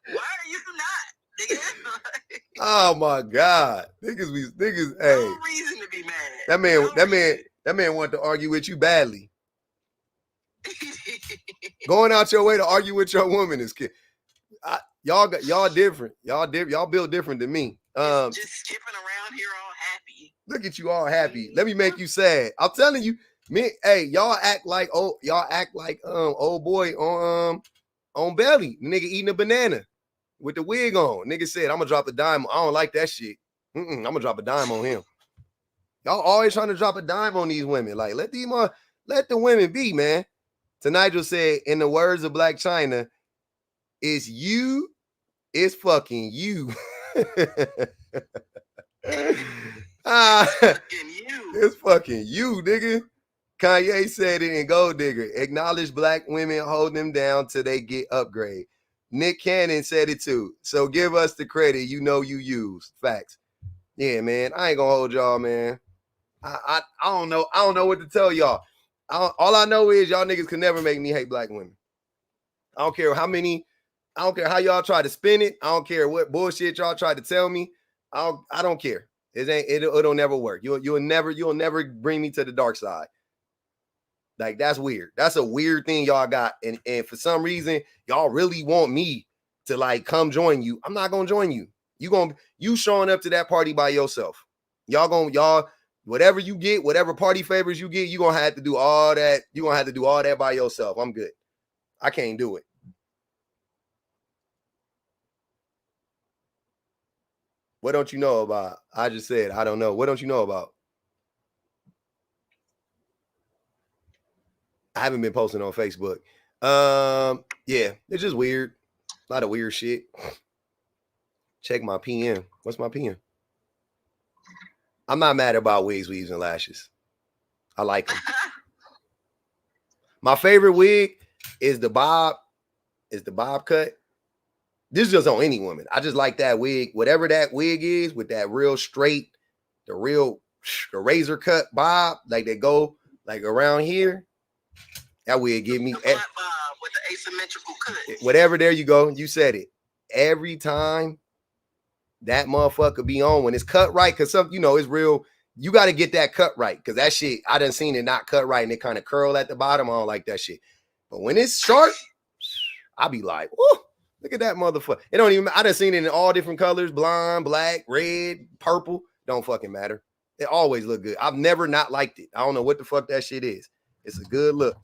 Why are you not, nigga? Oh my God, niggas, hey. No reason to be mad. That man wanted to argue with you badly. Going out your way to argue with your woman is y'all different. Y'all built different than me. Just skipping around here all happy. Look at you all happy. Let me make you sad. I'm telling you, y'all act like old boy on Belly. The nigga eating a banana with the wig on. Nigga said, I'm gonna drop a dime. I don't like that shit. I'm gonna drop a dime on him. Y'all always trying to drop a dime on these women. Like, let the women be, man. Nigel said, in the words of Black China, it's fucking you. It's fucking you, nigga. Kanye said it in Gold Digger. Acknowledge black women, hold them down till they get upgrade. Nick Cannon said it too. So give us the credit you use. Facts. Yeah, man. I ain't gonna hold y'all, man. I don't know. I don't know what to tell y'all. All I know is y'all niggas can never make me hate black women. I don't care how y'all try to spin it. I don't care what bullshit y'all try to tell me. I don't care. It'll never work. You'll never bring me to the dark side. Like, that's weird. That's a weird thing y'all got. And for some reason, y'all really want me to like come join you. I'm not gonna join you. You showing up to that party by yourself. Y'all whatever you get, whatever party favors you get, you're gonna have to do all that. You're gonna have to do all that by yourself. I'm good. I can't do it. What don't you know about? I just said, I don't know. What don't you know about? I haven't been posting on Facebook. Yeah, it's just weird. A lot of weird shit. Check my PM. What's my PM? I'm not mad about wigs, weaves, and lashes. I like them. My favorite wig is the bob. Cut. This is just on any woman. I just like that wig. Whatever that wig is, with that real straight, the razor cut bob, like they go like around here. That wig give me the black bob with the asymmetrical cut. Whatever, there you go. You said it. Every time that motherfucker be on when it's cut right, because it's real. You got to get that cut right, because that shit, I done seen it not cut right and it kind of curl at the bottom. I don't like that shit. But when it's sharp, I be like, whoo, look at that motherfucker. It don't even, I done seen it in all different colors, blonde, black, red, purple. Don't fucking matter. It always look good. I've never not liked it. I don't know what the fuck that shit is. It's a good look.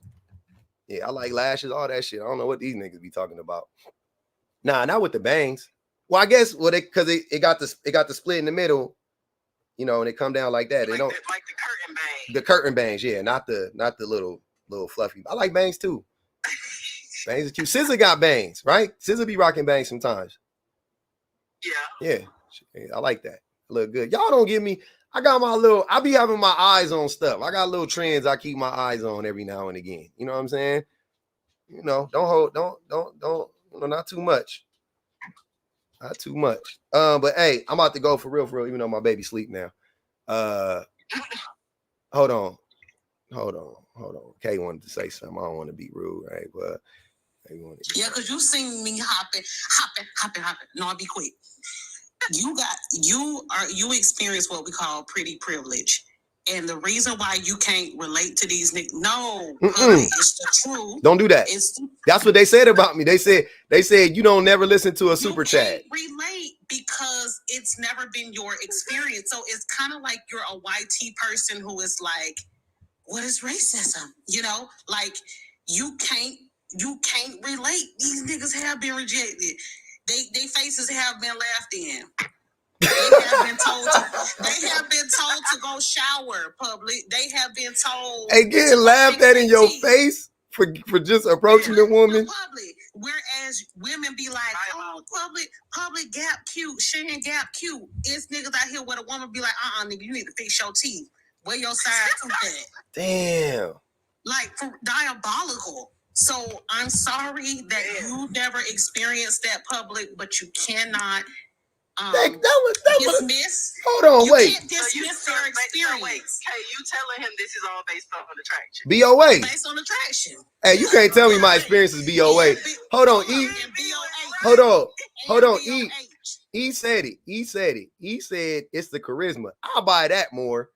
Yeah, I like lashes, all that shit. I don't know what these niggas be talking about. Nah, not with the bangs. Well, I guess because it got the split in the middle, and it come down like that. They don't like the curtain bangs. The curtain bangs, yeah, not the little fluffy. I like bangs too. Bangs are cute. SZA got bangs, right? SZA be rocking bangs sometimes. Yeah. Yeah, I like that. Look good. Y'all don't give me. I got my little, I be having my eyes on stuff. I got little trends I keep my eyes on every now and again. You know what I'm saying? You know, don't, not too much. Not too much. But hey, I'm about to go for real, even though my baby sleep now. Hold on. Kay wanted to say something. I don't want to be rude, right? But yeah, because you seen me hopping. No, I'll be quick. You experience what we call pretty privilege. And the reason why you can't relate to these niggas, it's the truth. Don't do that. That's what they said about me. They said you don't never listen to a super chat. Relate because it's never been your experience. So it's kind of like you're a YT person who is like, what is racism? You know, like you can't relate. These niggas have been rejected. They faces have been laughed in. They have been told to go shower public. They have been told. Hey, getting laughed at in your face for just approaching the woman. Public. Whereas women be like, oh, public Gap cute, Shane Gap cute. It's niggas out here where a woman be like, nigga, you need to fix your teeth. Where your side tooth at? Damn. Like diabolical. So I'm sorry that you never experienced that public, but you cannot. That was dismiss. Hold on, wait. Can't dismiss their experience. Hey, you telling him this is all based on attraction? BOA. Based on attraction. Hey, you can't tell me my experience is BOA. Hold on, E. Hold on, E. E said it. He said it's the charisma. I'll buy that more.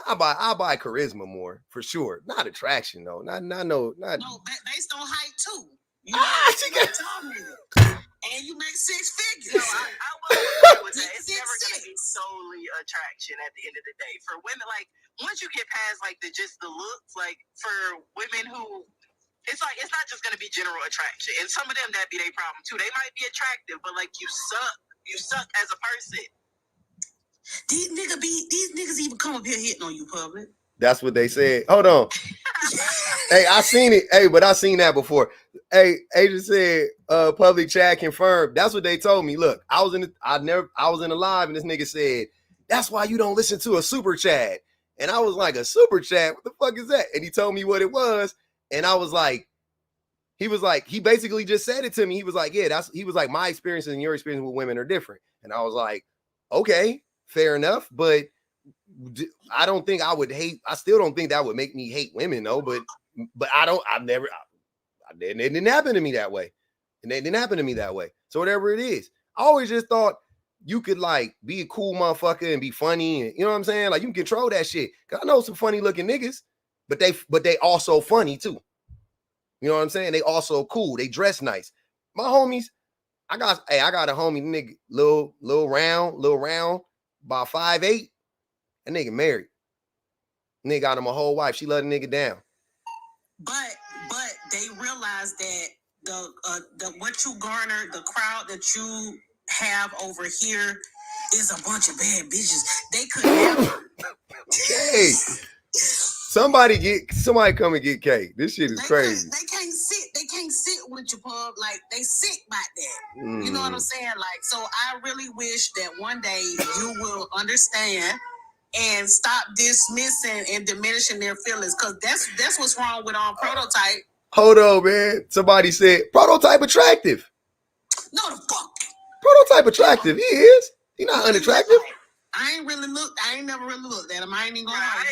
I'll buy charisma more for sure. Not attraction though. Not based on height too. And you make six figures. No, I will agree with that. It's never going to be solely attraction at the end of the day. For women, like, once you get past, like, the looks, like, for women who, it's like, it's not just going to be general attraction. And some of them, that be their problem, too. They might be attractive, but, like, you suck. You suck as a person. These niggas even come up here hitting on you, public. That's what they said. Hold on. Hey, I seen it. Hey, but I seen that before. Hey, Adrian said, public chat confirmed. That's what they told me. Look, I was in the live and this nigga said, that's why you don't listen to a super chat. And I was like, a super chat? What the fuck is that? And he told me what it was. And I was like, he basically just said it to me. He was like, yeah, he was like, my experiences and your experience with women are different. And I was like, okay, fair enough. But I don't think I would hate. I still don't think that would make me hate women though. But it didn't happen to me that way. And it didn't happen to me that way. So whatever it is, I always just thought you could like be a cool motherfucker and be funny. And you know what I'm saying? Like you can control that shit. Cause I know some funny looking niggas, but they also funny too. You know what I'm saying? They also cool. They dress nice. My homies, I got a homie nigga, little round, about 5'8". That nigga married. Nigga got him a whole wife. She let a nigga down. But they realize that the what you garner, the crowd that you have over here is a bunch of bad bitches. They could never. Hey, somebody come and get K. This shit is crazy. They can't sit with you, pub. Like they sick by that. You know what I'm saying? Like, so I really wish that one day you will understand and stop dismissing and diminishing their feelings, because that's what's wrong with Prototype. Hold on, man. Somebody said Prototype attractive. No, the fuck. Prototype attractive. He is. He not unattractive. I ain't never really looked at him. I ain't even gonna lie.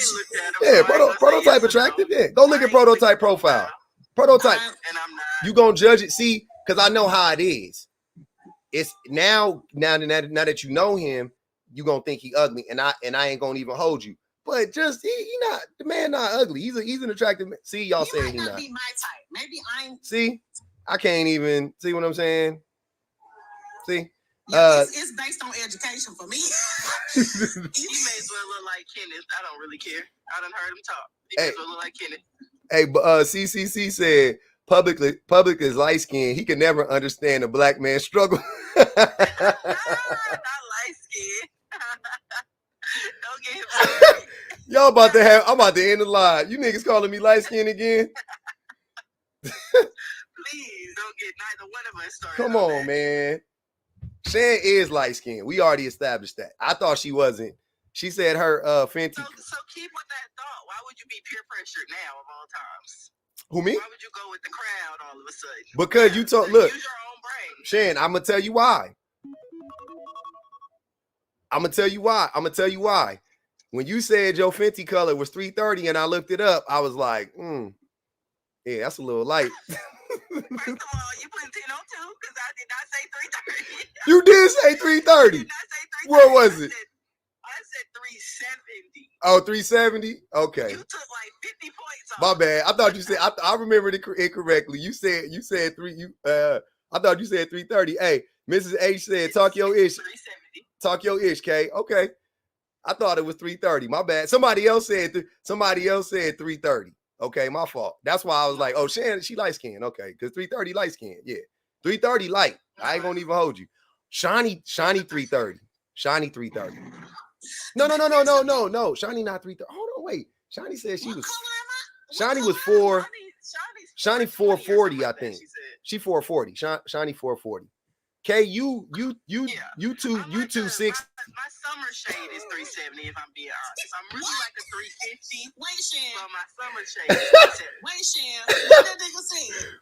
Yeah, Prototype attractive. Yeah, go look at Prototype profile. Prototype. And I'm not. You gonna judge it? See, because I know how it is. It's now that you know him, you gonna think he ugly, and I ain't gonna even hold you. But just he not, the man not ugly. He's an attractive man. See, y'all saying he not. Be my type. Maybe I'm. See, I can't even see what I'm saying. See, it's based on education for me. He may as well look like Kenneth. I don't really care. I done heard him talk. He may as well look like Kenneth. Hey, but CCC said public is light skinned. He can never understand a black man's struggle. Not light skinned. Don't get him. Y'all I'm about to end the live. You niggas calling me light skinned again? Please don't get neither one of us started. Come on, man. Shan is light skinned. We already established that. I thought she wasn't. She said her Fenty. So keep with that thought. Why would you be peer pressured now of all times? Who, me? Why would you go with the crowd all of a sudden? Because you told, look, use your own brain. Shan, I'm gonna tell you why. I'm gonna tell you why. When you said your Fenty color was 330 and I looked it up, I was like, yeah, that's a little light. First of all, you put 10 on 2 because I did not say 330. You did say 330. I did not say 330. What was it? I said 370. Oh, 370? Okay. You took like 50 points off. My bad. I thought you said, I remembered it incorrectly. You said I thought you said 330. Hey, Mrs. H said, talk your ish. 370. Talk your ish, K. Okay. I thought it was 330. My bad. Somebody else said 330. Okay, my fault. That's why I was like, oh, Shannon, she light skinned. Okay, because 330 light skinned. Yeah. 330 light. I ain't gonna even hold you. Shiny 330. Shiny 330. No. Shiny not 330. Hold on, wait. Shiny said she was. Shiny was 4. Shiny 440, I think. She 440. Shiny 440. K, you 226. My summer shade is 370, if I'm being honest. I'm really like a 350. Wait, Shan. But my summer shade is 370. Wait, Shan. What that nigga saying?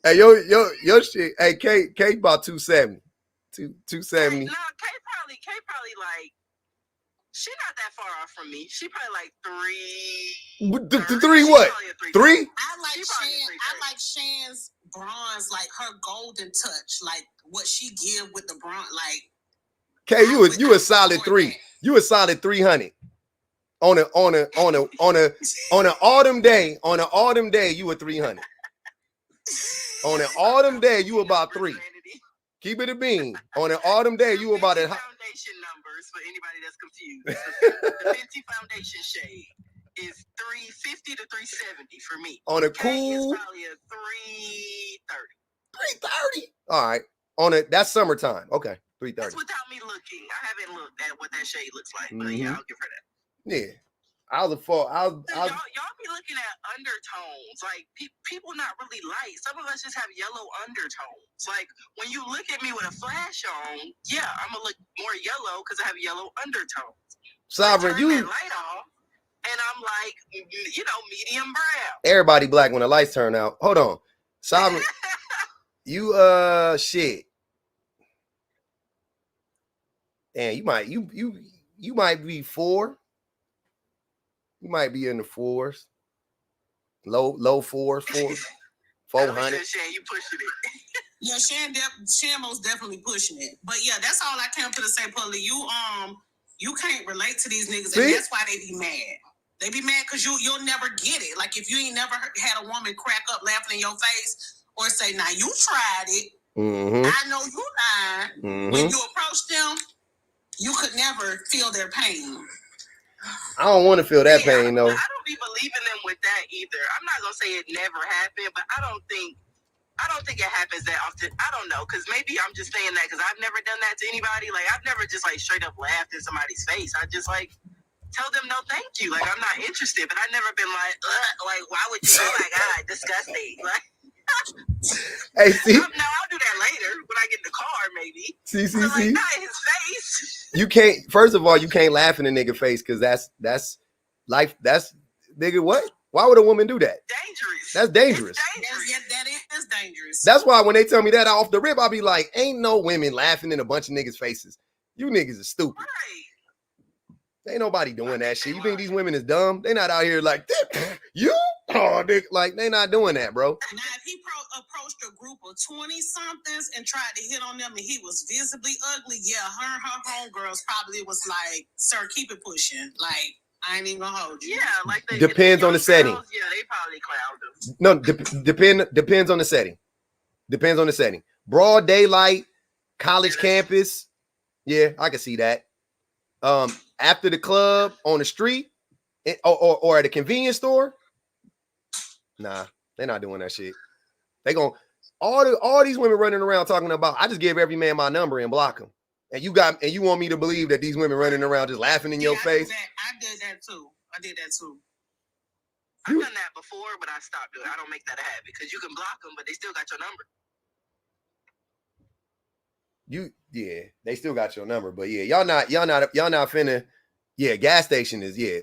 Hey, your shit. Hey, K about 270. 270. No, K probably like, she not that far off from me. She probably like 3. 3 what? 3? I like Shan's bronze, like her golden touch, like what she give with the bronze, like. K, you a solid 3. You a solid 300. On an autumn day. On an autumn day, you a 300. On an autumn day, you about 3. Keep it a bean. On an autumn day, you about it. Foundation numbers for anybody that's confused. The Fenty foundation shade is 350 to 370 for me. On a K cool. is probably a 330. 330. All right. That's summertime. Okay. 330. That's without me looking. I haven't looked at what that shade looks like, but yeah, I'll give her that. Yeah. Y'all be looking at undertones, like people not really light. Some of us just have yellow undertones. Like when you look at me with a flash on, yeah, I'm gonna look more yellow because I have yellow undertones. Sovereign, turn that light off, and I'm like, medium brown. Everybody black when the lights turn out. Hold on, Sovereign, you shit. And you might be 4. You might be in the 4s. Low 4s, 400. Shan, you pushing it. Yeah, Shan most definitely pushing it. But yeah, that's all I came to say, Pully. You can't relate to these niggas, and that's why they be mad. They be mad because you'll never get it. Like if you ain't never had a woman crack up laughing in your face or say, "Now you tried it. I know you lied." When you approach them, you could never feel their pain. I don't want to feel that pain though. I don't be believing them with that either. I'm not gonna say it never happened, but I don't think it happens that often. I don't know, because maybe I'm just saying that because I've never done that to anybody. Like I've never just like straight up laughed in somebody's face. I just like tell them no thank you. Like I'm not interested, but I've never been like why would you? Oh my god, disgusting. Like hey, see. Now I'll do that later when I get in the car, maybe. See. Like, not in his face. You can't. First of all, you can't laugh in a nigga face because that's life. That's nigga. What? Why would a woman do that? Dangerous. That's dangerous. Yeah, that is dangerous. That's why when they tell me that off the rip, I'll be like, ain't no women laughing in a bunch of niggas' faces. You niggas are stupid. Right. Ain't nobody doing that shit. You think these women is dumb? They not out here like, you? Oh, like, they not doing that, bro. Now, if he approached a group of 20-somethings and tried to hit on them and he was visibly ugly, yeah, her homegirls probably was like, sir, keep it pushing. Like, I ain't even gonna hold you. Yeah, like depends on the setting. Girls, yeah, they probably cloud them. No, depends on the setting. Depends on the setting. Broad daylight, college campus. Yeah, I can see that. After the club, on the street, or at a convenience store. Nah, they're not doing that shit. They gon' all these women running around talking about, I just give every man my number and block them. And you want me to believe that these women running around just laughing in your face? I did that too. I've done that before, but I stopped doing it. I don't make that a habit because you can block them, but they still got your number. They still got your number, but yeah, y'all not finna Yeah, gas station is yeah.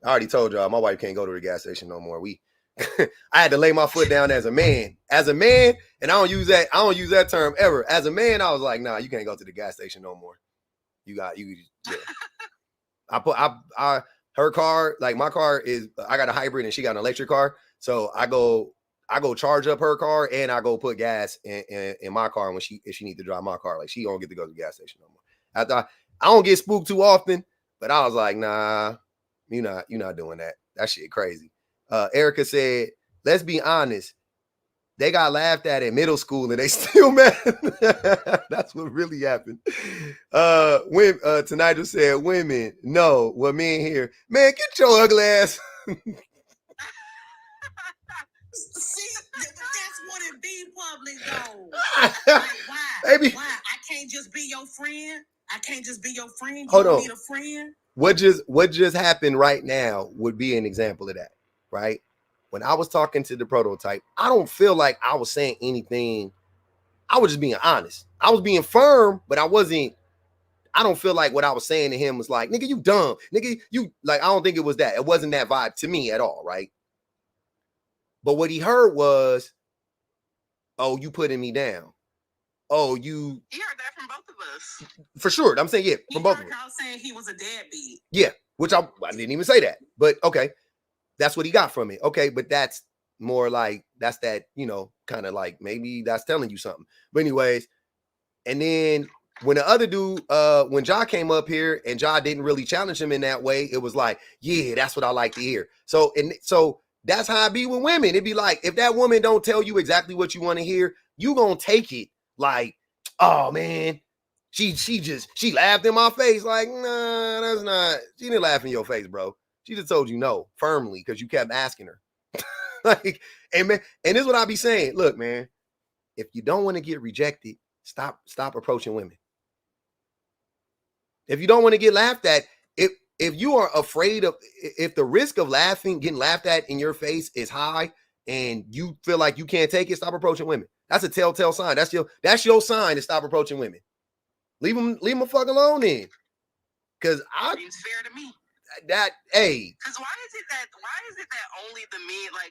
I already told y'all my wife can't go to the gas station no more. I had to lay my foot down as a man, and I don't use that term ever. As a man, I was like, nah, you can't go to the gas station no more. Yeah. Her car, like my car is, I got a hybrid and she got an electric car. So I go charge up her car and I go put gas in my car if she needs to drive my car. Like she don't get to go to the gas station no more. I don't get spooked too often, but I was like, nah, you're not doing that. That shit crazy. Erica said, let's be honest. They got laughed at in middle school and they still mad. That's what really happened. Tonight just said, women, no, what men here. Man, get your ugly ass. See, that's what it be public though. Like, why? Baby. Why? I can't just be your friend. I can't just be your friend. Hold on. Need a friend. What just happened right now would be an example of that, right? When I was talking to the prototype, I don't feel like I was saying anything. I was just being honest. I was being firm, but I don't feel like what I was saying to him was like, nigga, you dumb. Nigga, you like, I don't think it was that. It wasn't that vibe to me at all, right? But what he heard was, oh, you putting me down. Oh, you. He heard that from both of us. For sure. I'm saying, yeah, from both of us. Carl saying he was a deadbeat. Yeah, which I didn't even say that. But okay. That's what he got from it. Okay, but that's more like, that's that, kind of like, maybe that's telling you something. But anyways, and then when the other dude, when Ja came up here and Ja didn't really challenge him in that way, it was like, yeah, that's what I like to hear. So that's how I be with women. It'd be like, if that woman don't tell you exactly what you want to hear, you gonna take it like, oh man, she laughed in my face. Like, nah, that's not, she didn't laugh in your face, bro. She just told you no firmly because you kept asking her. Like, and this is what I be saying. Look, man, if you don't want to get rejected, stop approaching women. If you don't want to get laughed at, if you are afraid of, if the risk of getting laughed at in your face is high and you feel like you can't take it, stop approaching women. That's a telltale sign. That's your sign to stop approaching women. Leave them the fuck alone then. Because it's fair to me. Hey. Because why is it that only the men, like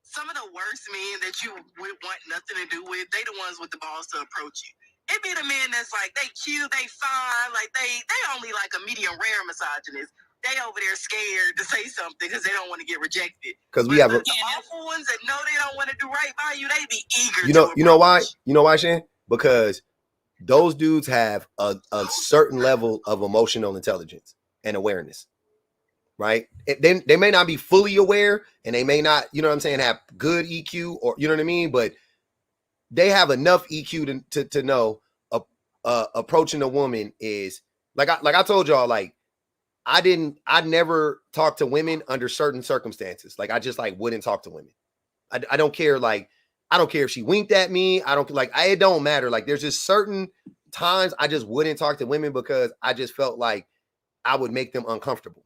some of the worst men that you would want nothing to do with, they the ones with the balls to approach you. It be the men that's like, they cute, they fine, like they only like a medium rare misogynist. They over there scared to say something because they don't want to get rejected. Because we have the awful ones that know they don't want to do right by you, they be eager. You know why? You know why, Shan? Because those dudes have a certain level of emotional intelligence and awareness. Right? They may not be fully aware and they may not, you know what I'm saying, have good EQ or, you know what I mean? But they have enough EQ to know approaching a woman is like I told y'all, like I never talked to women under certain circumstances. Like I just like wouldn't talk to women. I don't care. Like, I don't care if she winked at me. It don't matter. Like there's just certain times I just wouldn't talk to women because I just felt like I would make them uncomfortable.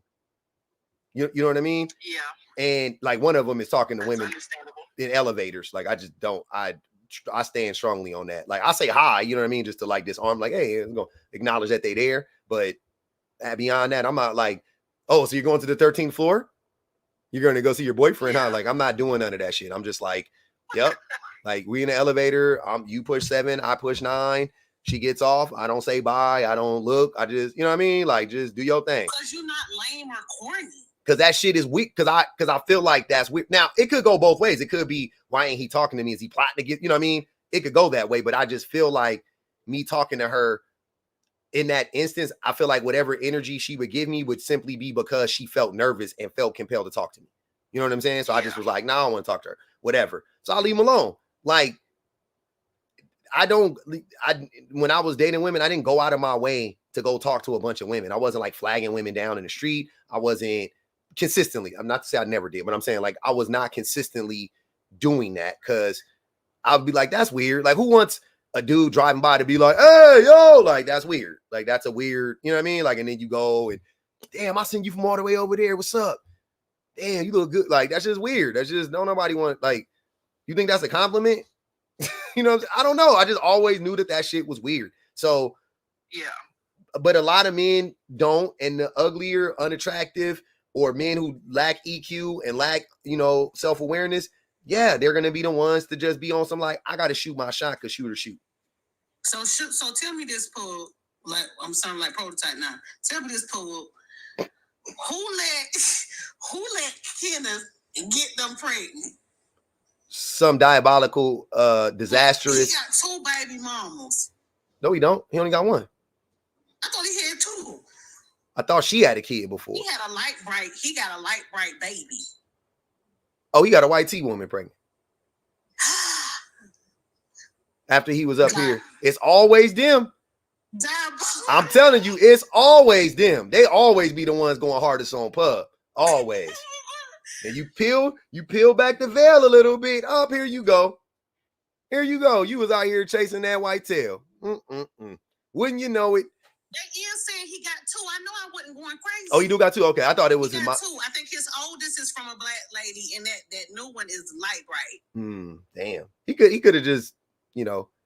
You know what I mean? Yeah. And like one of them is talking to women in elevators. Like I just don't, I stand strongly on that. Like I say hi, you know what I mean? Just to like disarm, like, hey, I'm going to acknowledge that they there. But beyond that, I'm not like, oh, so you're going to the 13th floor? You're going to go see your boyfriend, huh? Like I'm not doing none of that shit. I'm just like, yep. Like we in the elevator, you push 7, I push 9. She gets off. I don't say bye. I don't look. I just, you know what I mean? Like just do your thing. Because you're not lame or corny. Because that shit is weak. Because I feel like that's weird. Now it could go both ways. It could be, why ain't he talking to me? Is he plotting to get? You know what I mean? It could go that way. But I just feel like me talking to her in that instance, I feel like whatever energy she would give me would simply be because she felt nervous and felt compelled to talk to me. You know what I'm saying? So I just was like, nah, I don't want to talk to her. Whatever. So I'll leave him alone. Like when I was dating women, I didn't go out of my way to go talk to a bunch of women. I wasn't like flagging women down in the street. I wasn't consistently. I'm not to say I never did, but I'm saying like I was not consistently doing that because I would be like, that's weird. Like who wants a dude driving by to be like, hey, yo, like that's weird. Like that's a weird, you know what I mean? Like, and then you go and damn, I seen you from all the way over there. What's up? Damn, you look good. Like that's just weird. That's just, don't nobody want, like, you think that's a compliment? You know, I don't know. I just always knew that shit was weird. So yeah. but a lot of men don't, and the uglier, unattractive, or men who lack EQ and lack, self-awareness, yeah, they're gonna be the ones to just be on some like, I gotta shoot my shot because shoot or shoot. So tell me this, Paul. Like I'm sounding like prototype now. Tell me this, Paul. Who let Kenneth get them pregnant? Some diabolical, disastrous. He got 2 baby mamas. No, he don't. He only got one. I thought he had 2. I thought she had a kid before. He got a light bright baby. Oh, he got a white tea woman pregnant. After he was up here. It's always them. I'm telling you, it's always them. They always be the ones going hardest on pub. Always. And you peel back the veil a little bit. Up here you go. Here you go. You was out here chasing that white tail. Wouldn't you know it? They is saying he got 2. I know I wasn't going crazy. Oh, he do got 2. Okay, I thought it was he got 2. I think his oldest is from a black lady, and that new one is light bright. Damn. He could have just,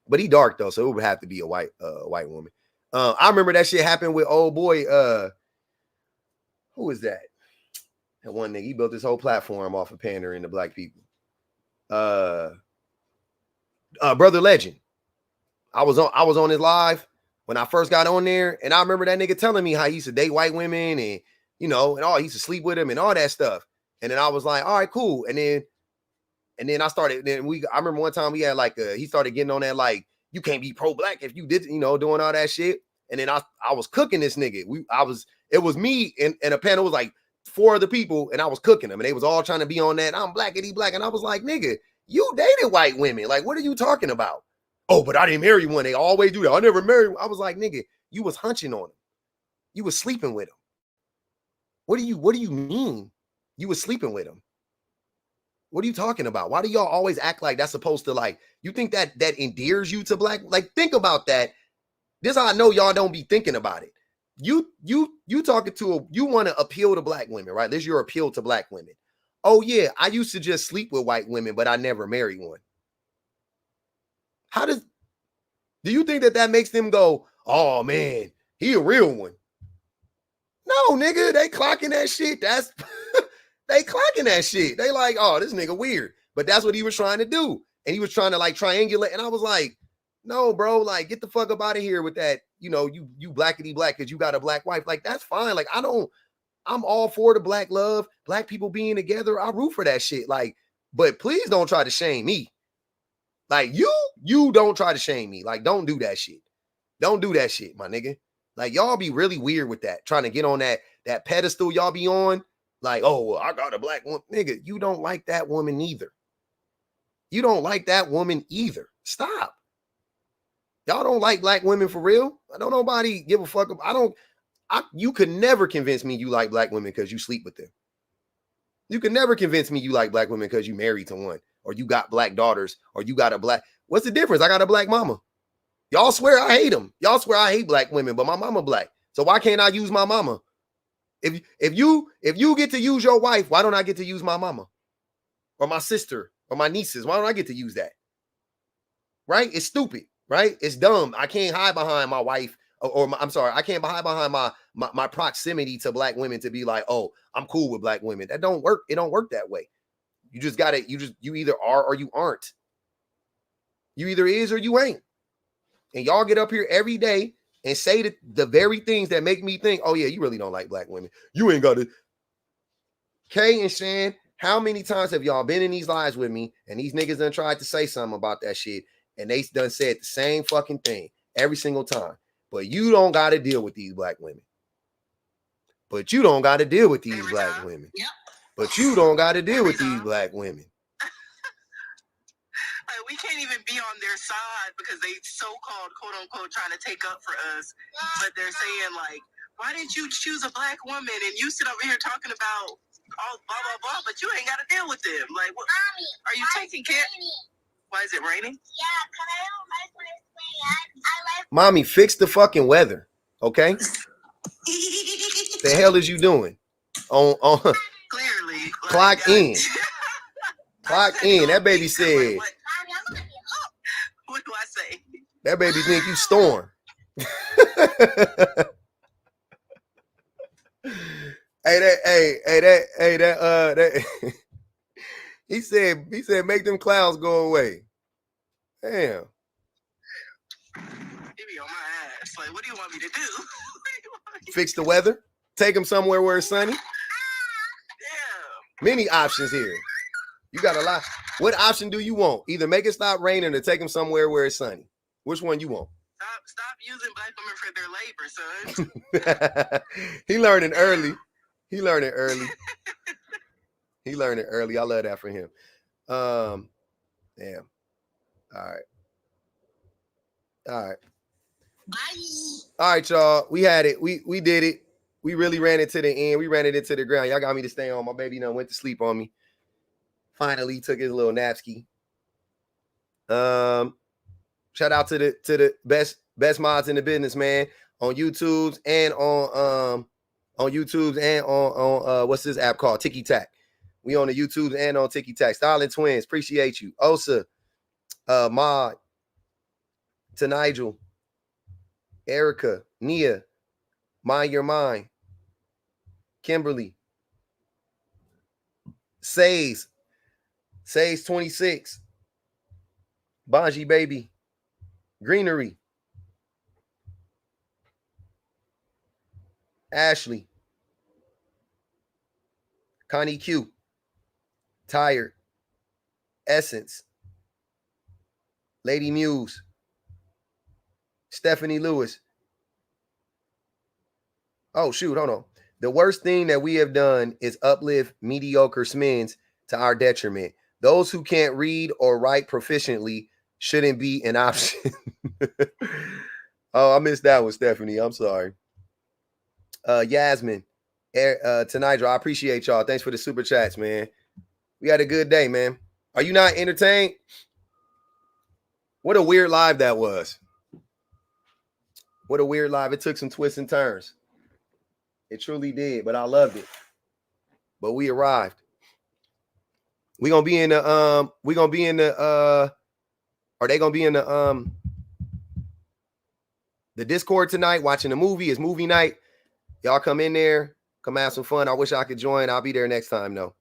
but he dark though, so it would have to be a white woman. I remember that shit happened with old boy. Who was that? That one nigga. He built this whole platform off of pandering to black people. Brother Legend. I was on his live when I first got on there, and I remember that nigga telling me how he used to date white women and and all, he used to sleep with them and all that stuff. And then I was like, all right, cool. And then I started. I remember one time we had he started getting on that like, you can't be pro-black if you did, doing all that shit. And then I was cooking this nigga. It was me and a panel was like 4 other people, and I was cooking them, and they was all trying to be on that. I'm blackity black, and I was like, nigga, you dated white women. Like, what are you talking about? Oh, but I didn't marry one. They always do that. I never married. I was like, nigga, you was hunching on them. You was sleeping with them. What do you mean? You was sleeping with them. What are you talking about? Why do y'all always act like that's supposed to like, you think that endears you to black? Like, think about that. This is how I know y'all don't be thinking about it. You talking to you want to appeal to black women, right? This is your appeal to black women. Oh yeah, I used to just sleep with white women, but I never married one. Do you think that makes them go, oh man, he a real one? No, nigga, they clocking that shit. They clocking that shit. They like, oh, this nigga weird. But that's what he was trying to do. And he was trying to like triangulate. And I was like, no, bro, like get the fuck up out of here with that. You blackity black because you got a black wife. Like, that's fine. Like, I'm all for the black love, black people being together. I root for that shit. Like, but please don't try to shame me. Like, you don't try to shame me. Like, don't do that shit. Don't do that shit, my nigga. Like, y'all be really weird with that. Trying to get on that pedestal y'all be on. Like, oh, well, I got a black woman. Nigga, you don't like that woman either. You don't like that woman either. Stop. Y'all don't like black women for real? I don't nobody give a fuck. You could never convince me you like black women because you sleep with them. You could never convince me you like black women because you married to one, or you got black daughters, or you got a black. What's the difference? I got a black mama. Y'all swear I hate them. Y'all swear I hate black women, but my mama black. So why can't I use my mama? If you get to use your wife, why don't I get to use my mama or my sister or my nieces? Why don't I get to use that? Right? It's stupid, right? It's dumb. I can't hide behind my wife I can't hide behind my proximity to black women to be like, oh, I'm cool with black women. That don't work. It don't work that way. You just got to, you either are or you aren't. You either is or you ain't. And y'all get up here every day and say the very things that make me think, oh yeah, you really don't like black women. You ain't got to. Kay and Shan, how many times have y'all been in these lives with me and these niggas done tried to say something about that shit and they done said the same fucking thing every single time? But you don't got to deal with these black women. But you don't got to deal with these black women. Yep. But you don't got to deal with these black women. We can't even be on their side because they so-called, quote-unquote, trying to take up for us. But they're saying, like, why didn't you choose a black woman? And you sit over here talking about all blah, blah, blah, but you ain't got to deal with them. Like, what? Mommy, are you taking care? Why is it raining? Yeah, because I don't like when it's raining. I like. Mommy, fix the fucking weather, okay? The hell is you doing? On clearly. Clock in. Clock in. That baby said. What do I say? That baby think you Storm. that he said make them clouds go away. Damn. He be on my ass. Like, what do you want me to do? Fix the weather. Take them somewhere where it's sunny. Many options here. You got a lot. What option do you want? Either make it stop raining or take them somewhere where it's sunny. Which one you want? Stop using black women for their labor, son. He learning early. He learning early. I love that for him. Damn. All right. Bye. All right, y'all. We had it. We did it. We really ran it to the end. We ran it into the ground. Y'all got me to stay on. My baby done went to sleep on me. Finally took his little napski. Shout out to the best mods in the business, man. On YouTube and on what's this app called? Tiki Tac. We on the YouTube and on Tiki Tac. Styling Twins, appreciate you. Osa, Mod, to Nigel, Erica, Nia, Mind Your Mind, Kimberly, Says 26, Bonji Baby, Greenery, Ashley, Connie Q, Tired, Essence, Lady Muse, Stephanie Lewis. Oh, shoot, hold on. The worst thing that we have done is uplift mediocre smins to our detriment. Those who can't read or write proficiently shouldn't be an option. Oh, I missed that one, Stephanie. I'm sorry. Yasmin, Tanidra, I appreciate y'all. Thanks for the super chats, man. We had a good day, man. Are you not entertained? What a weird live that was. What a weird live. It took some twists and turns. It truly did, but I loved it. But we arrived. We're gonna be in the are they gonna be in the Discord tonight watching the movie? It's movie night. Y'all come in there, come have some fun. I wish I could join. I'll be there next time though.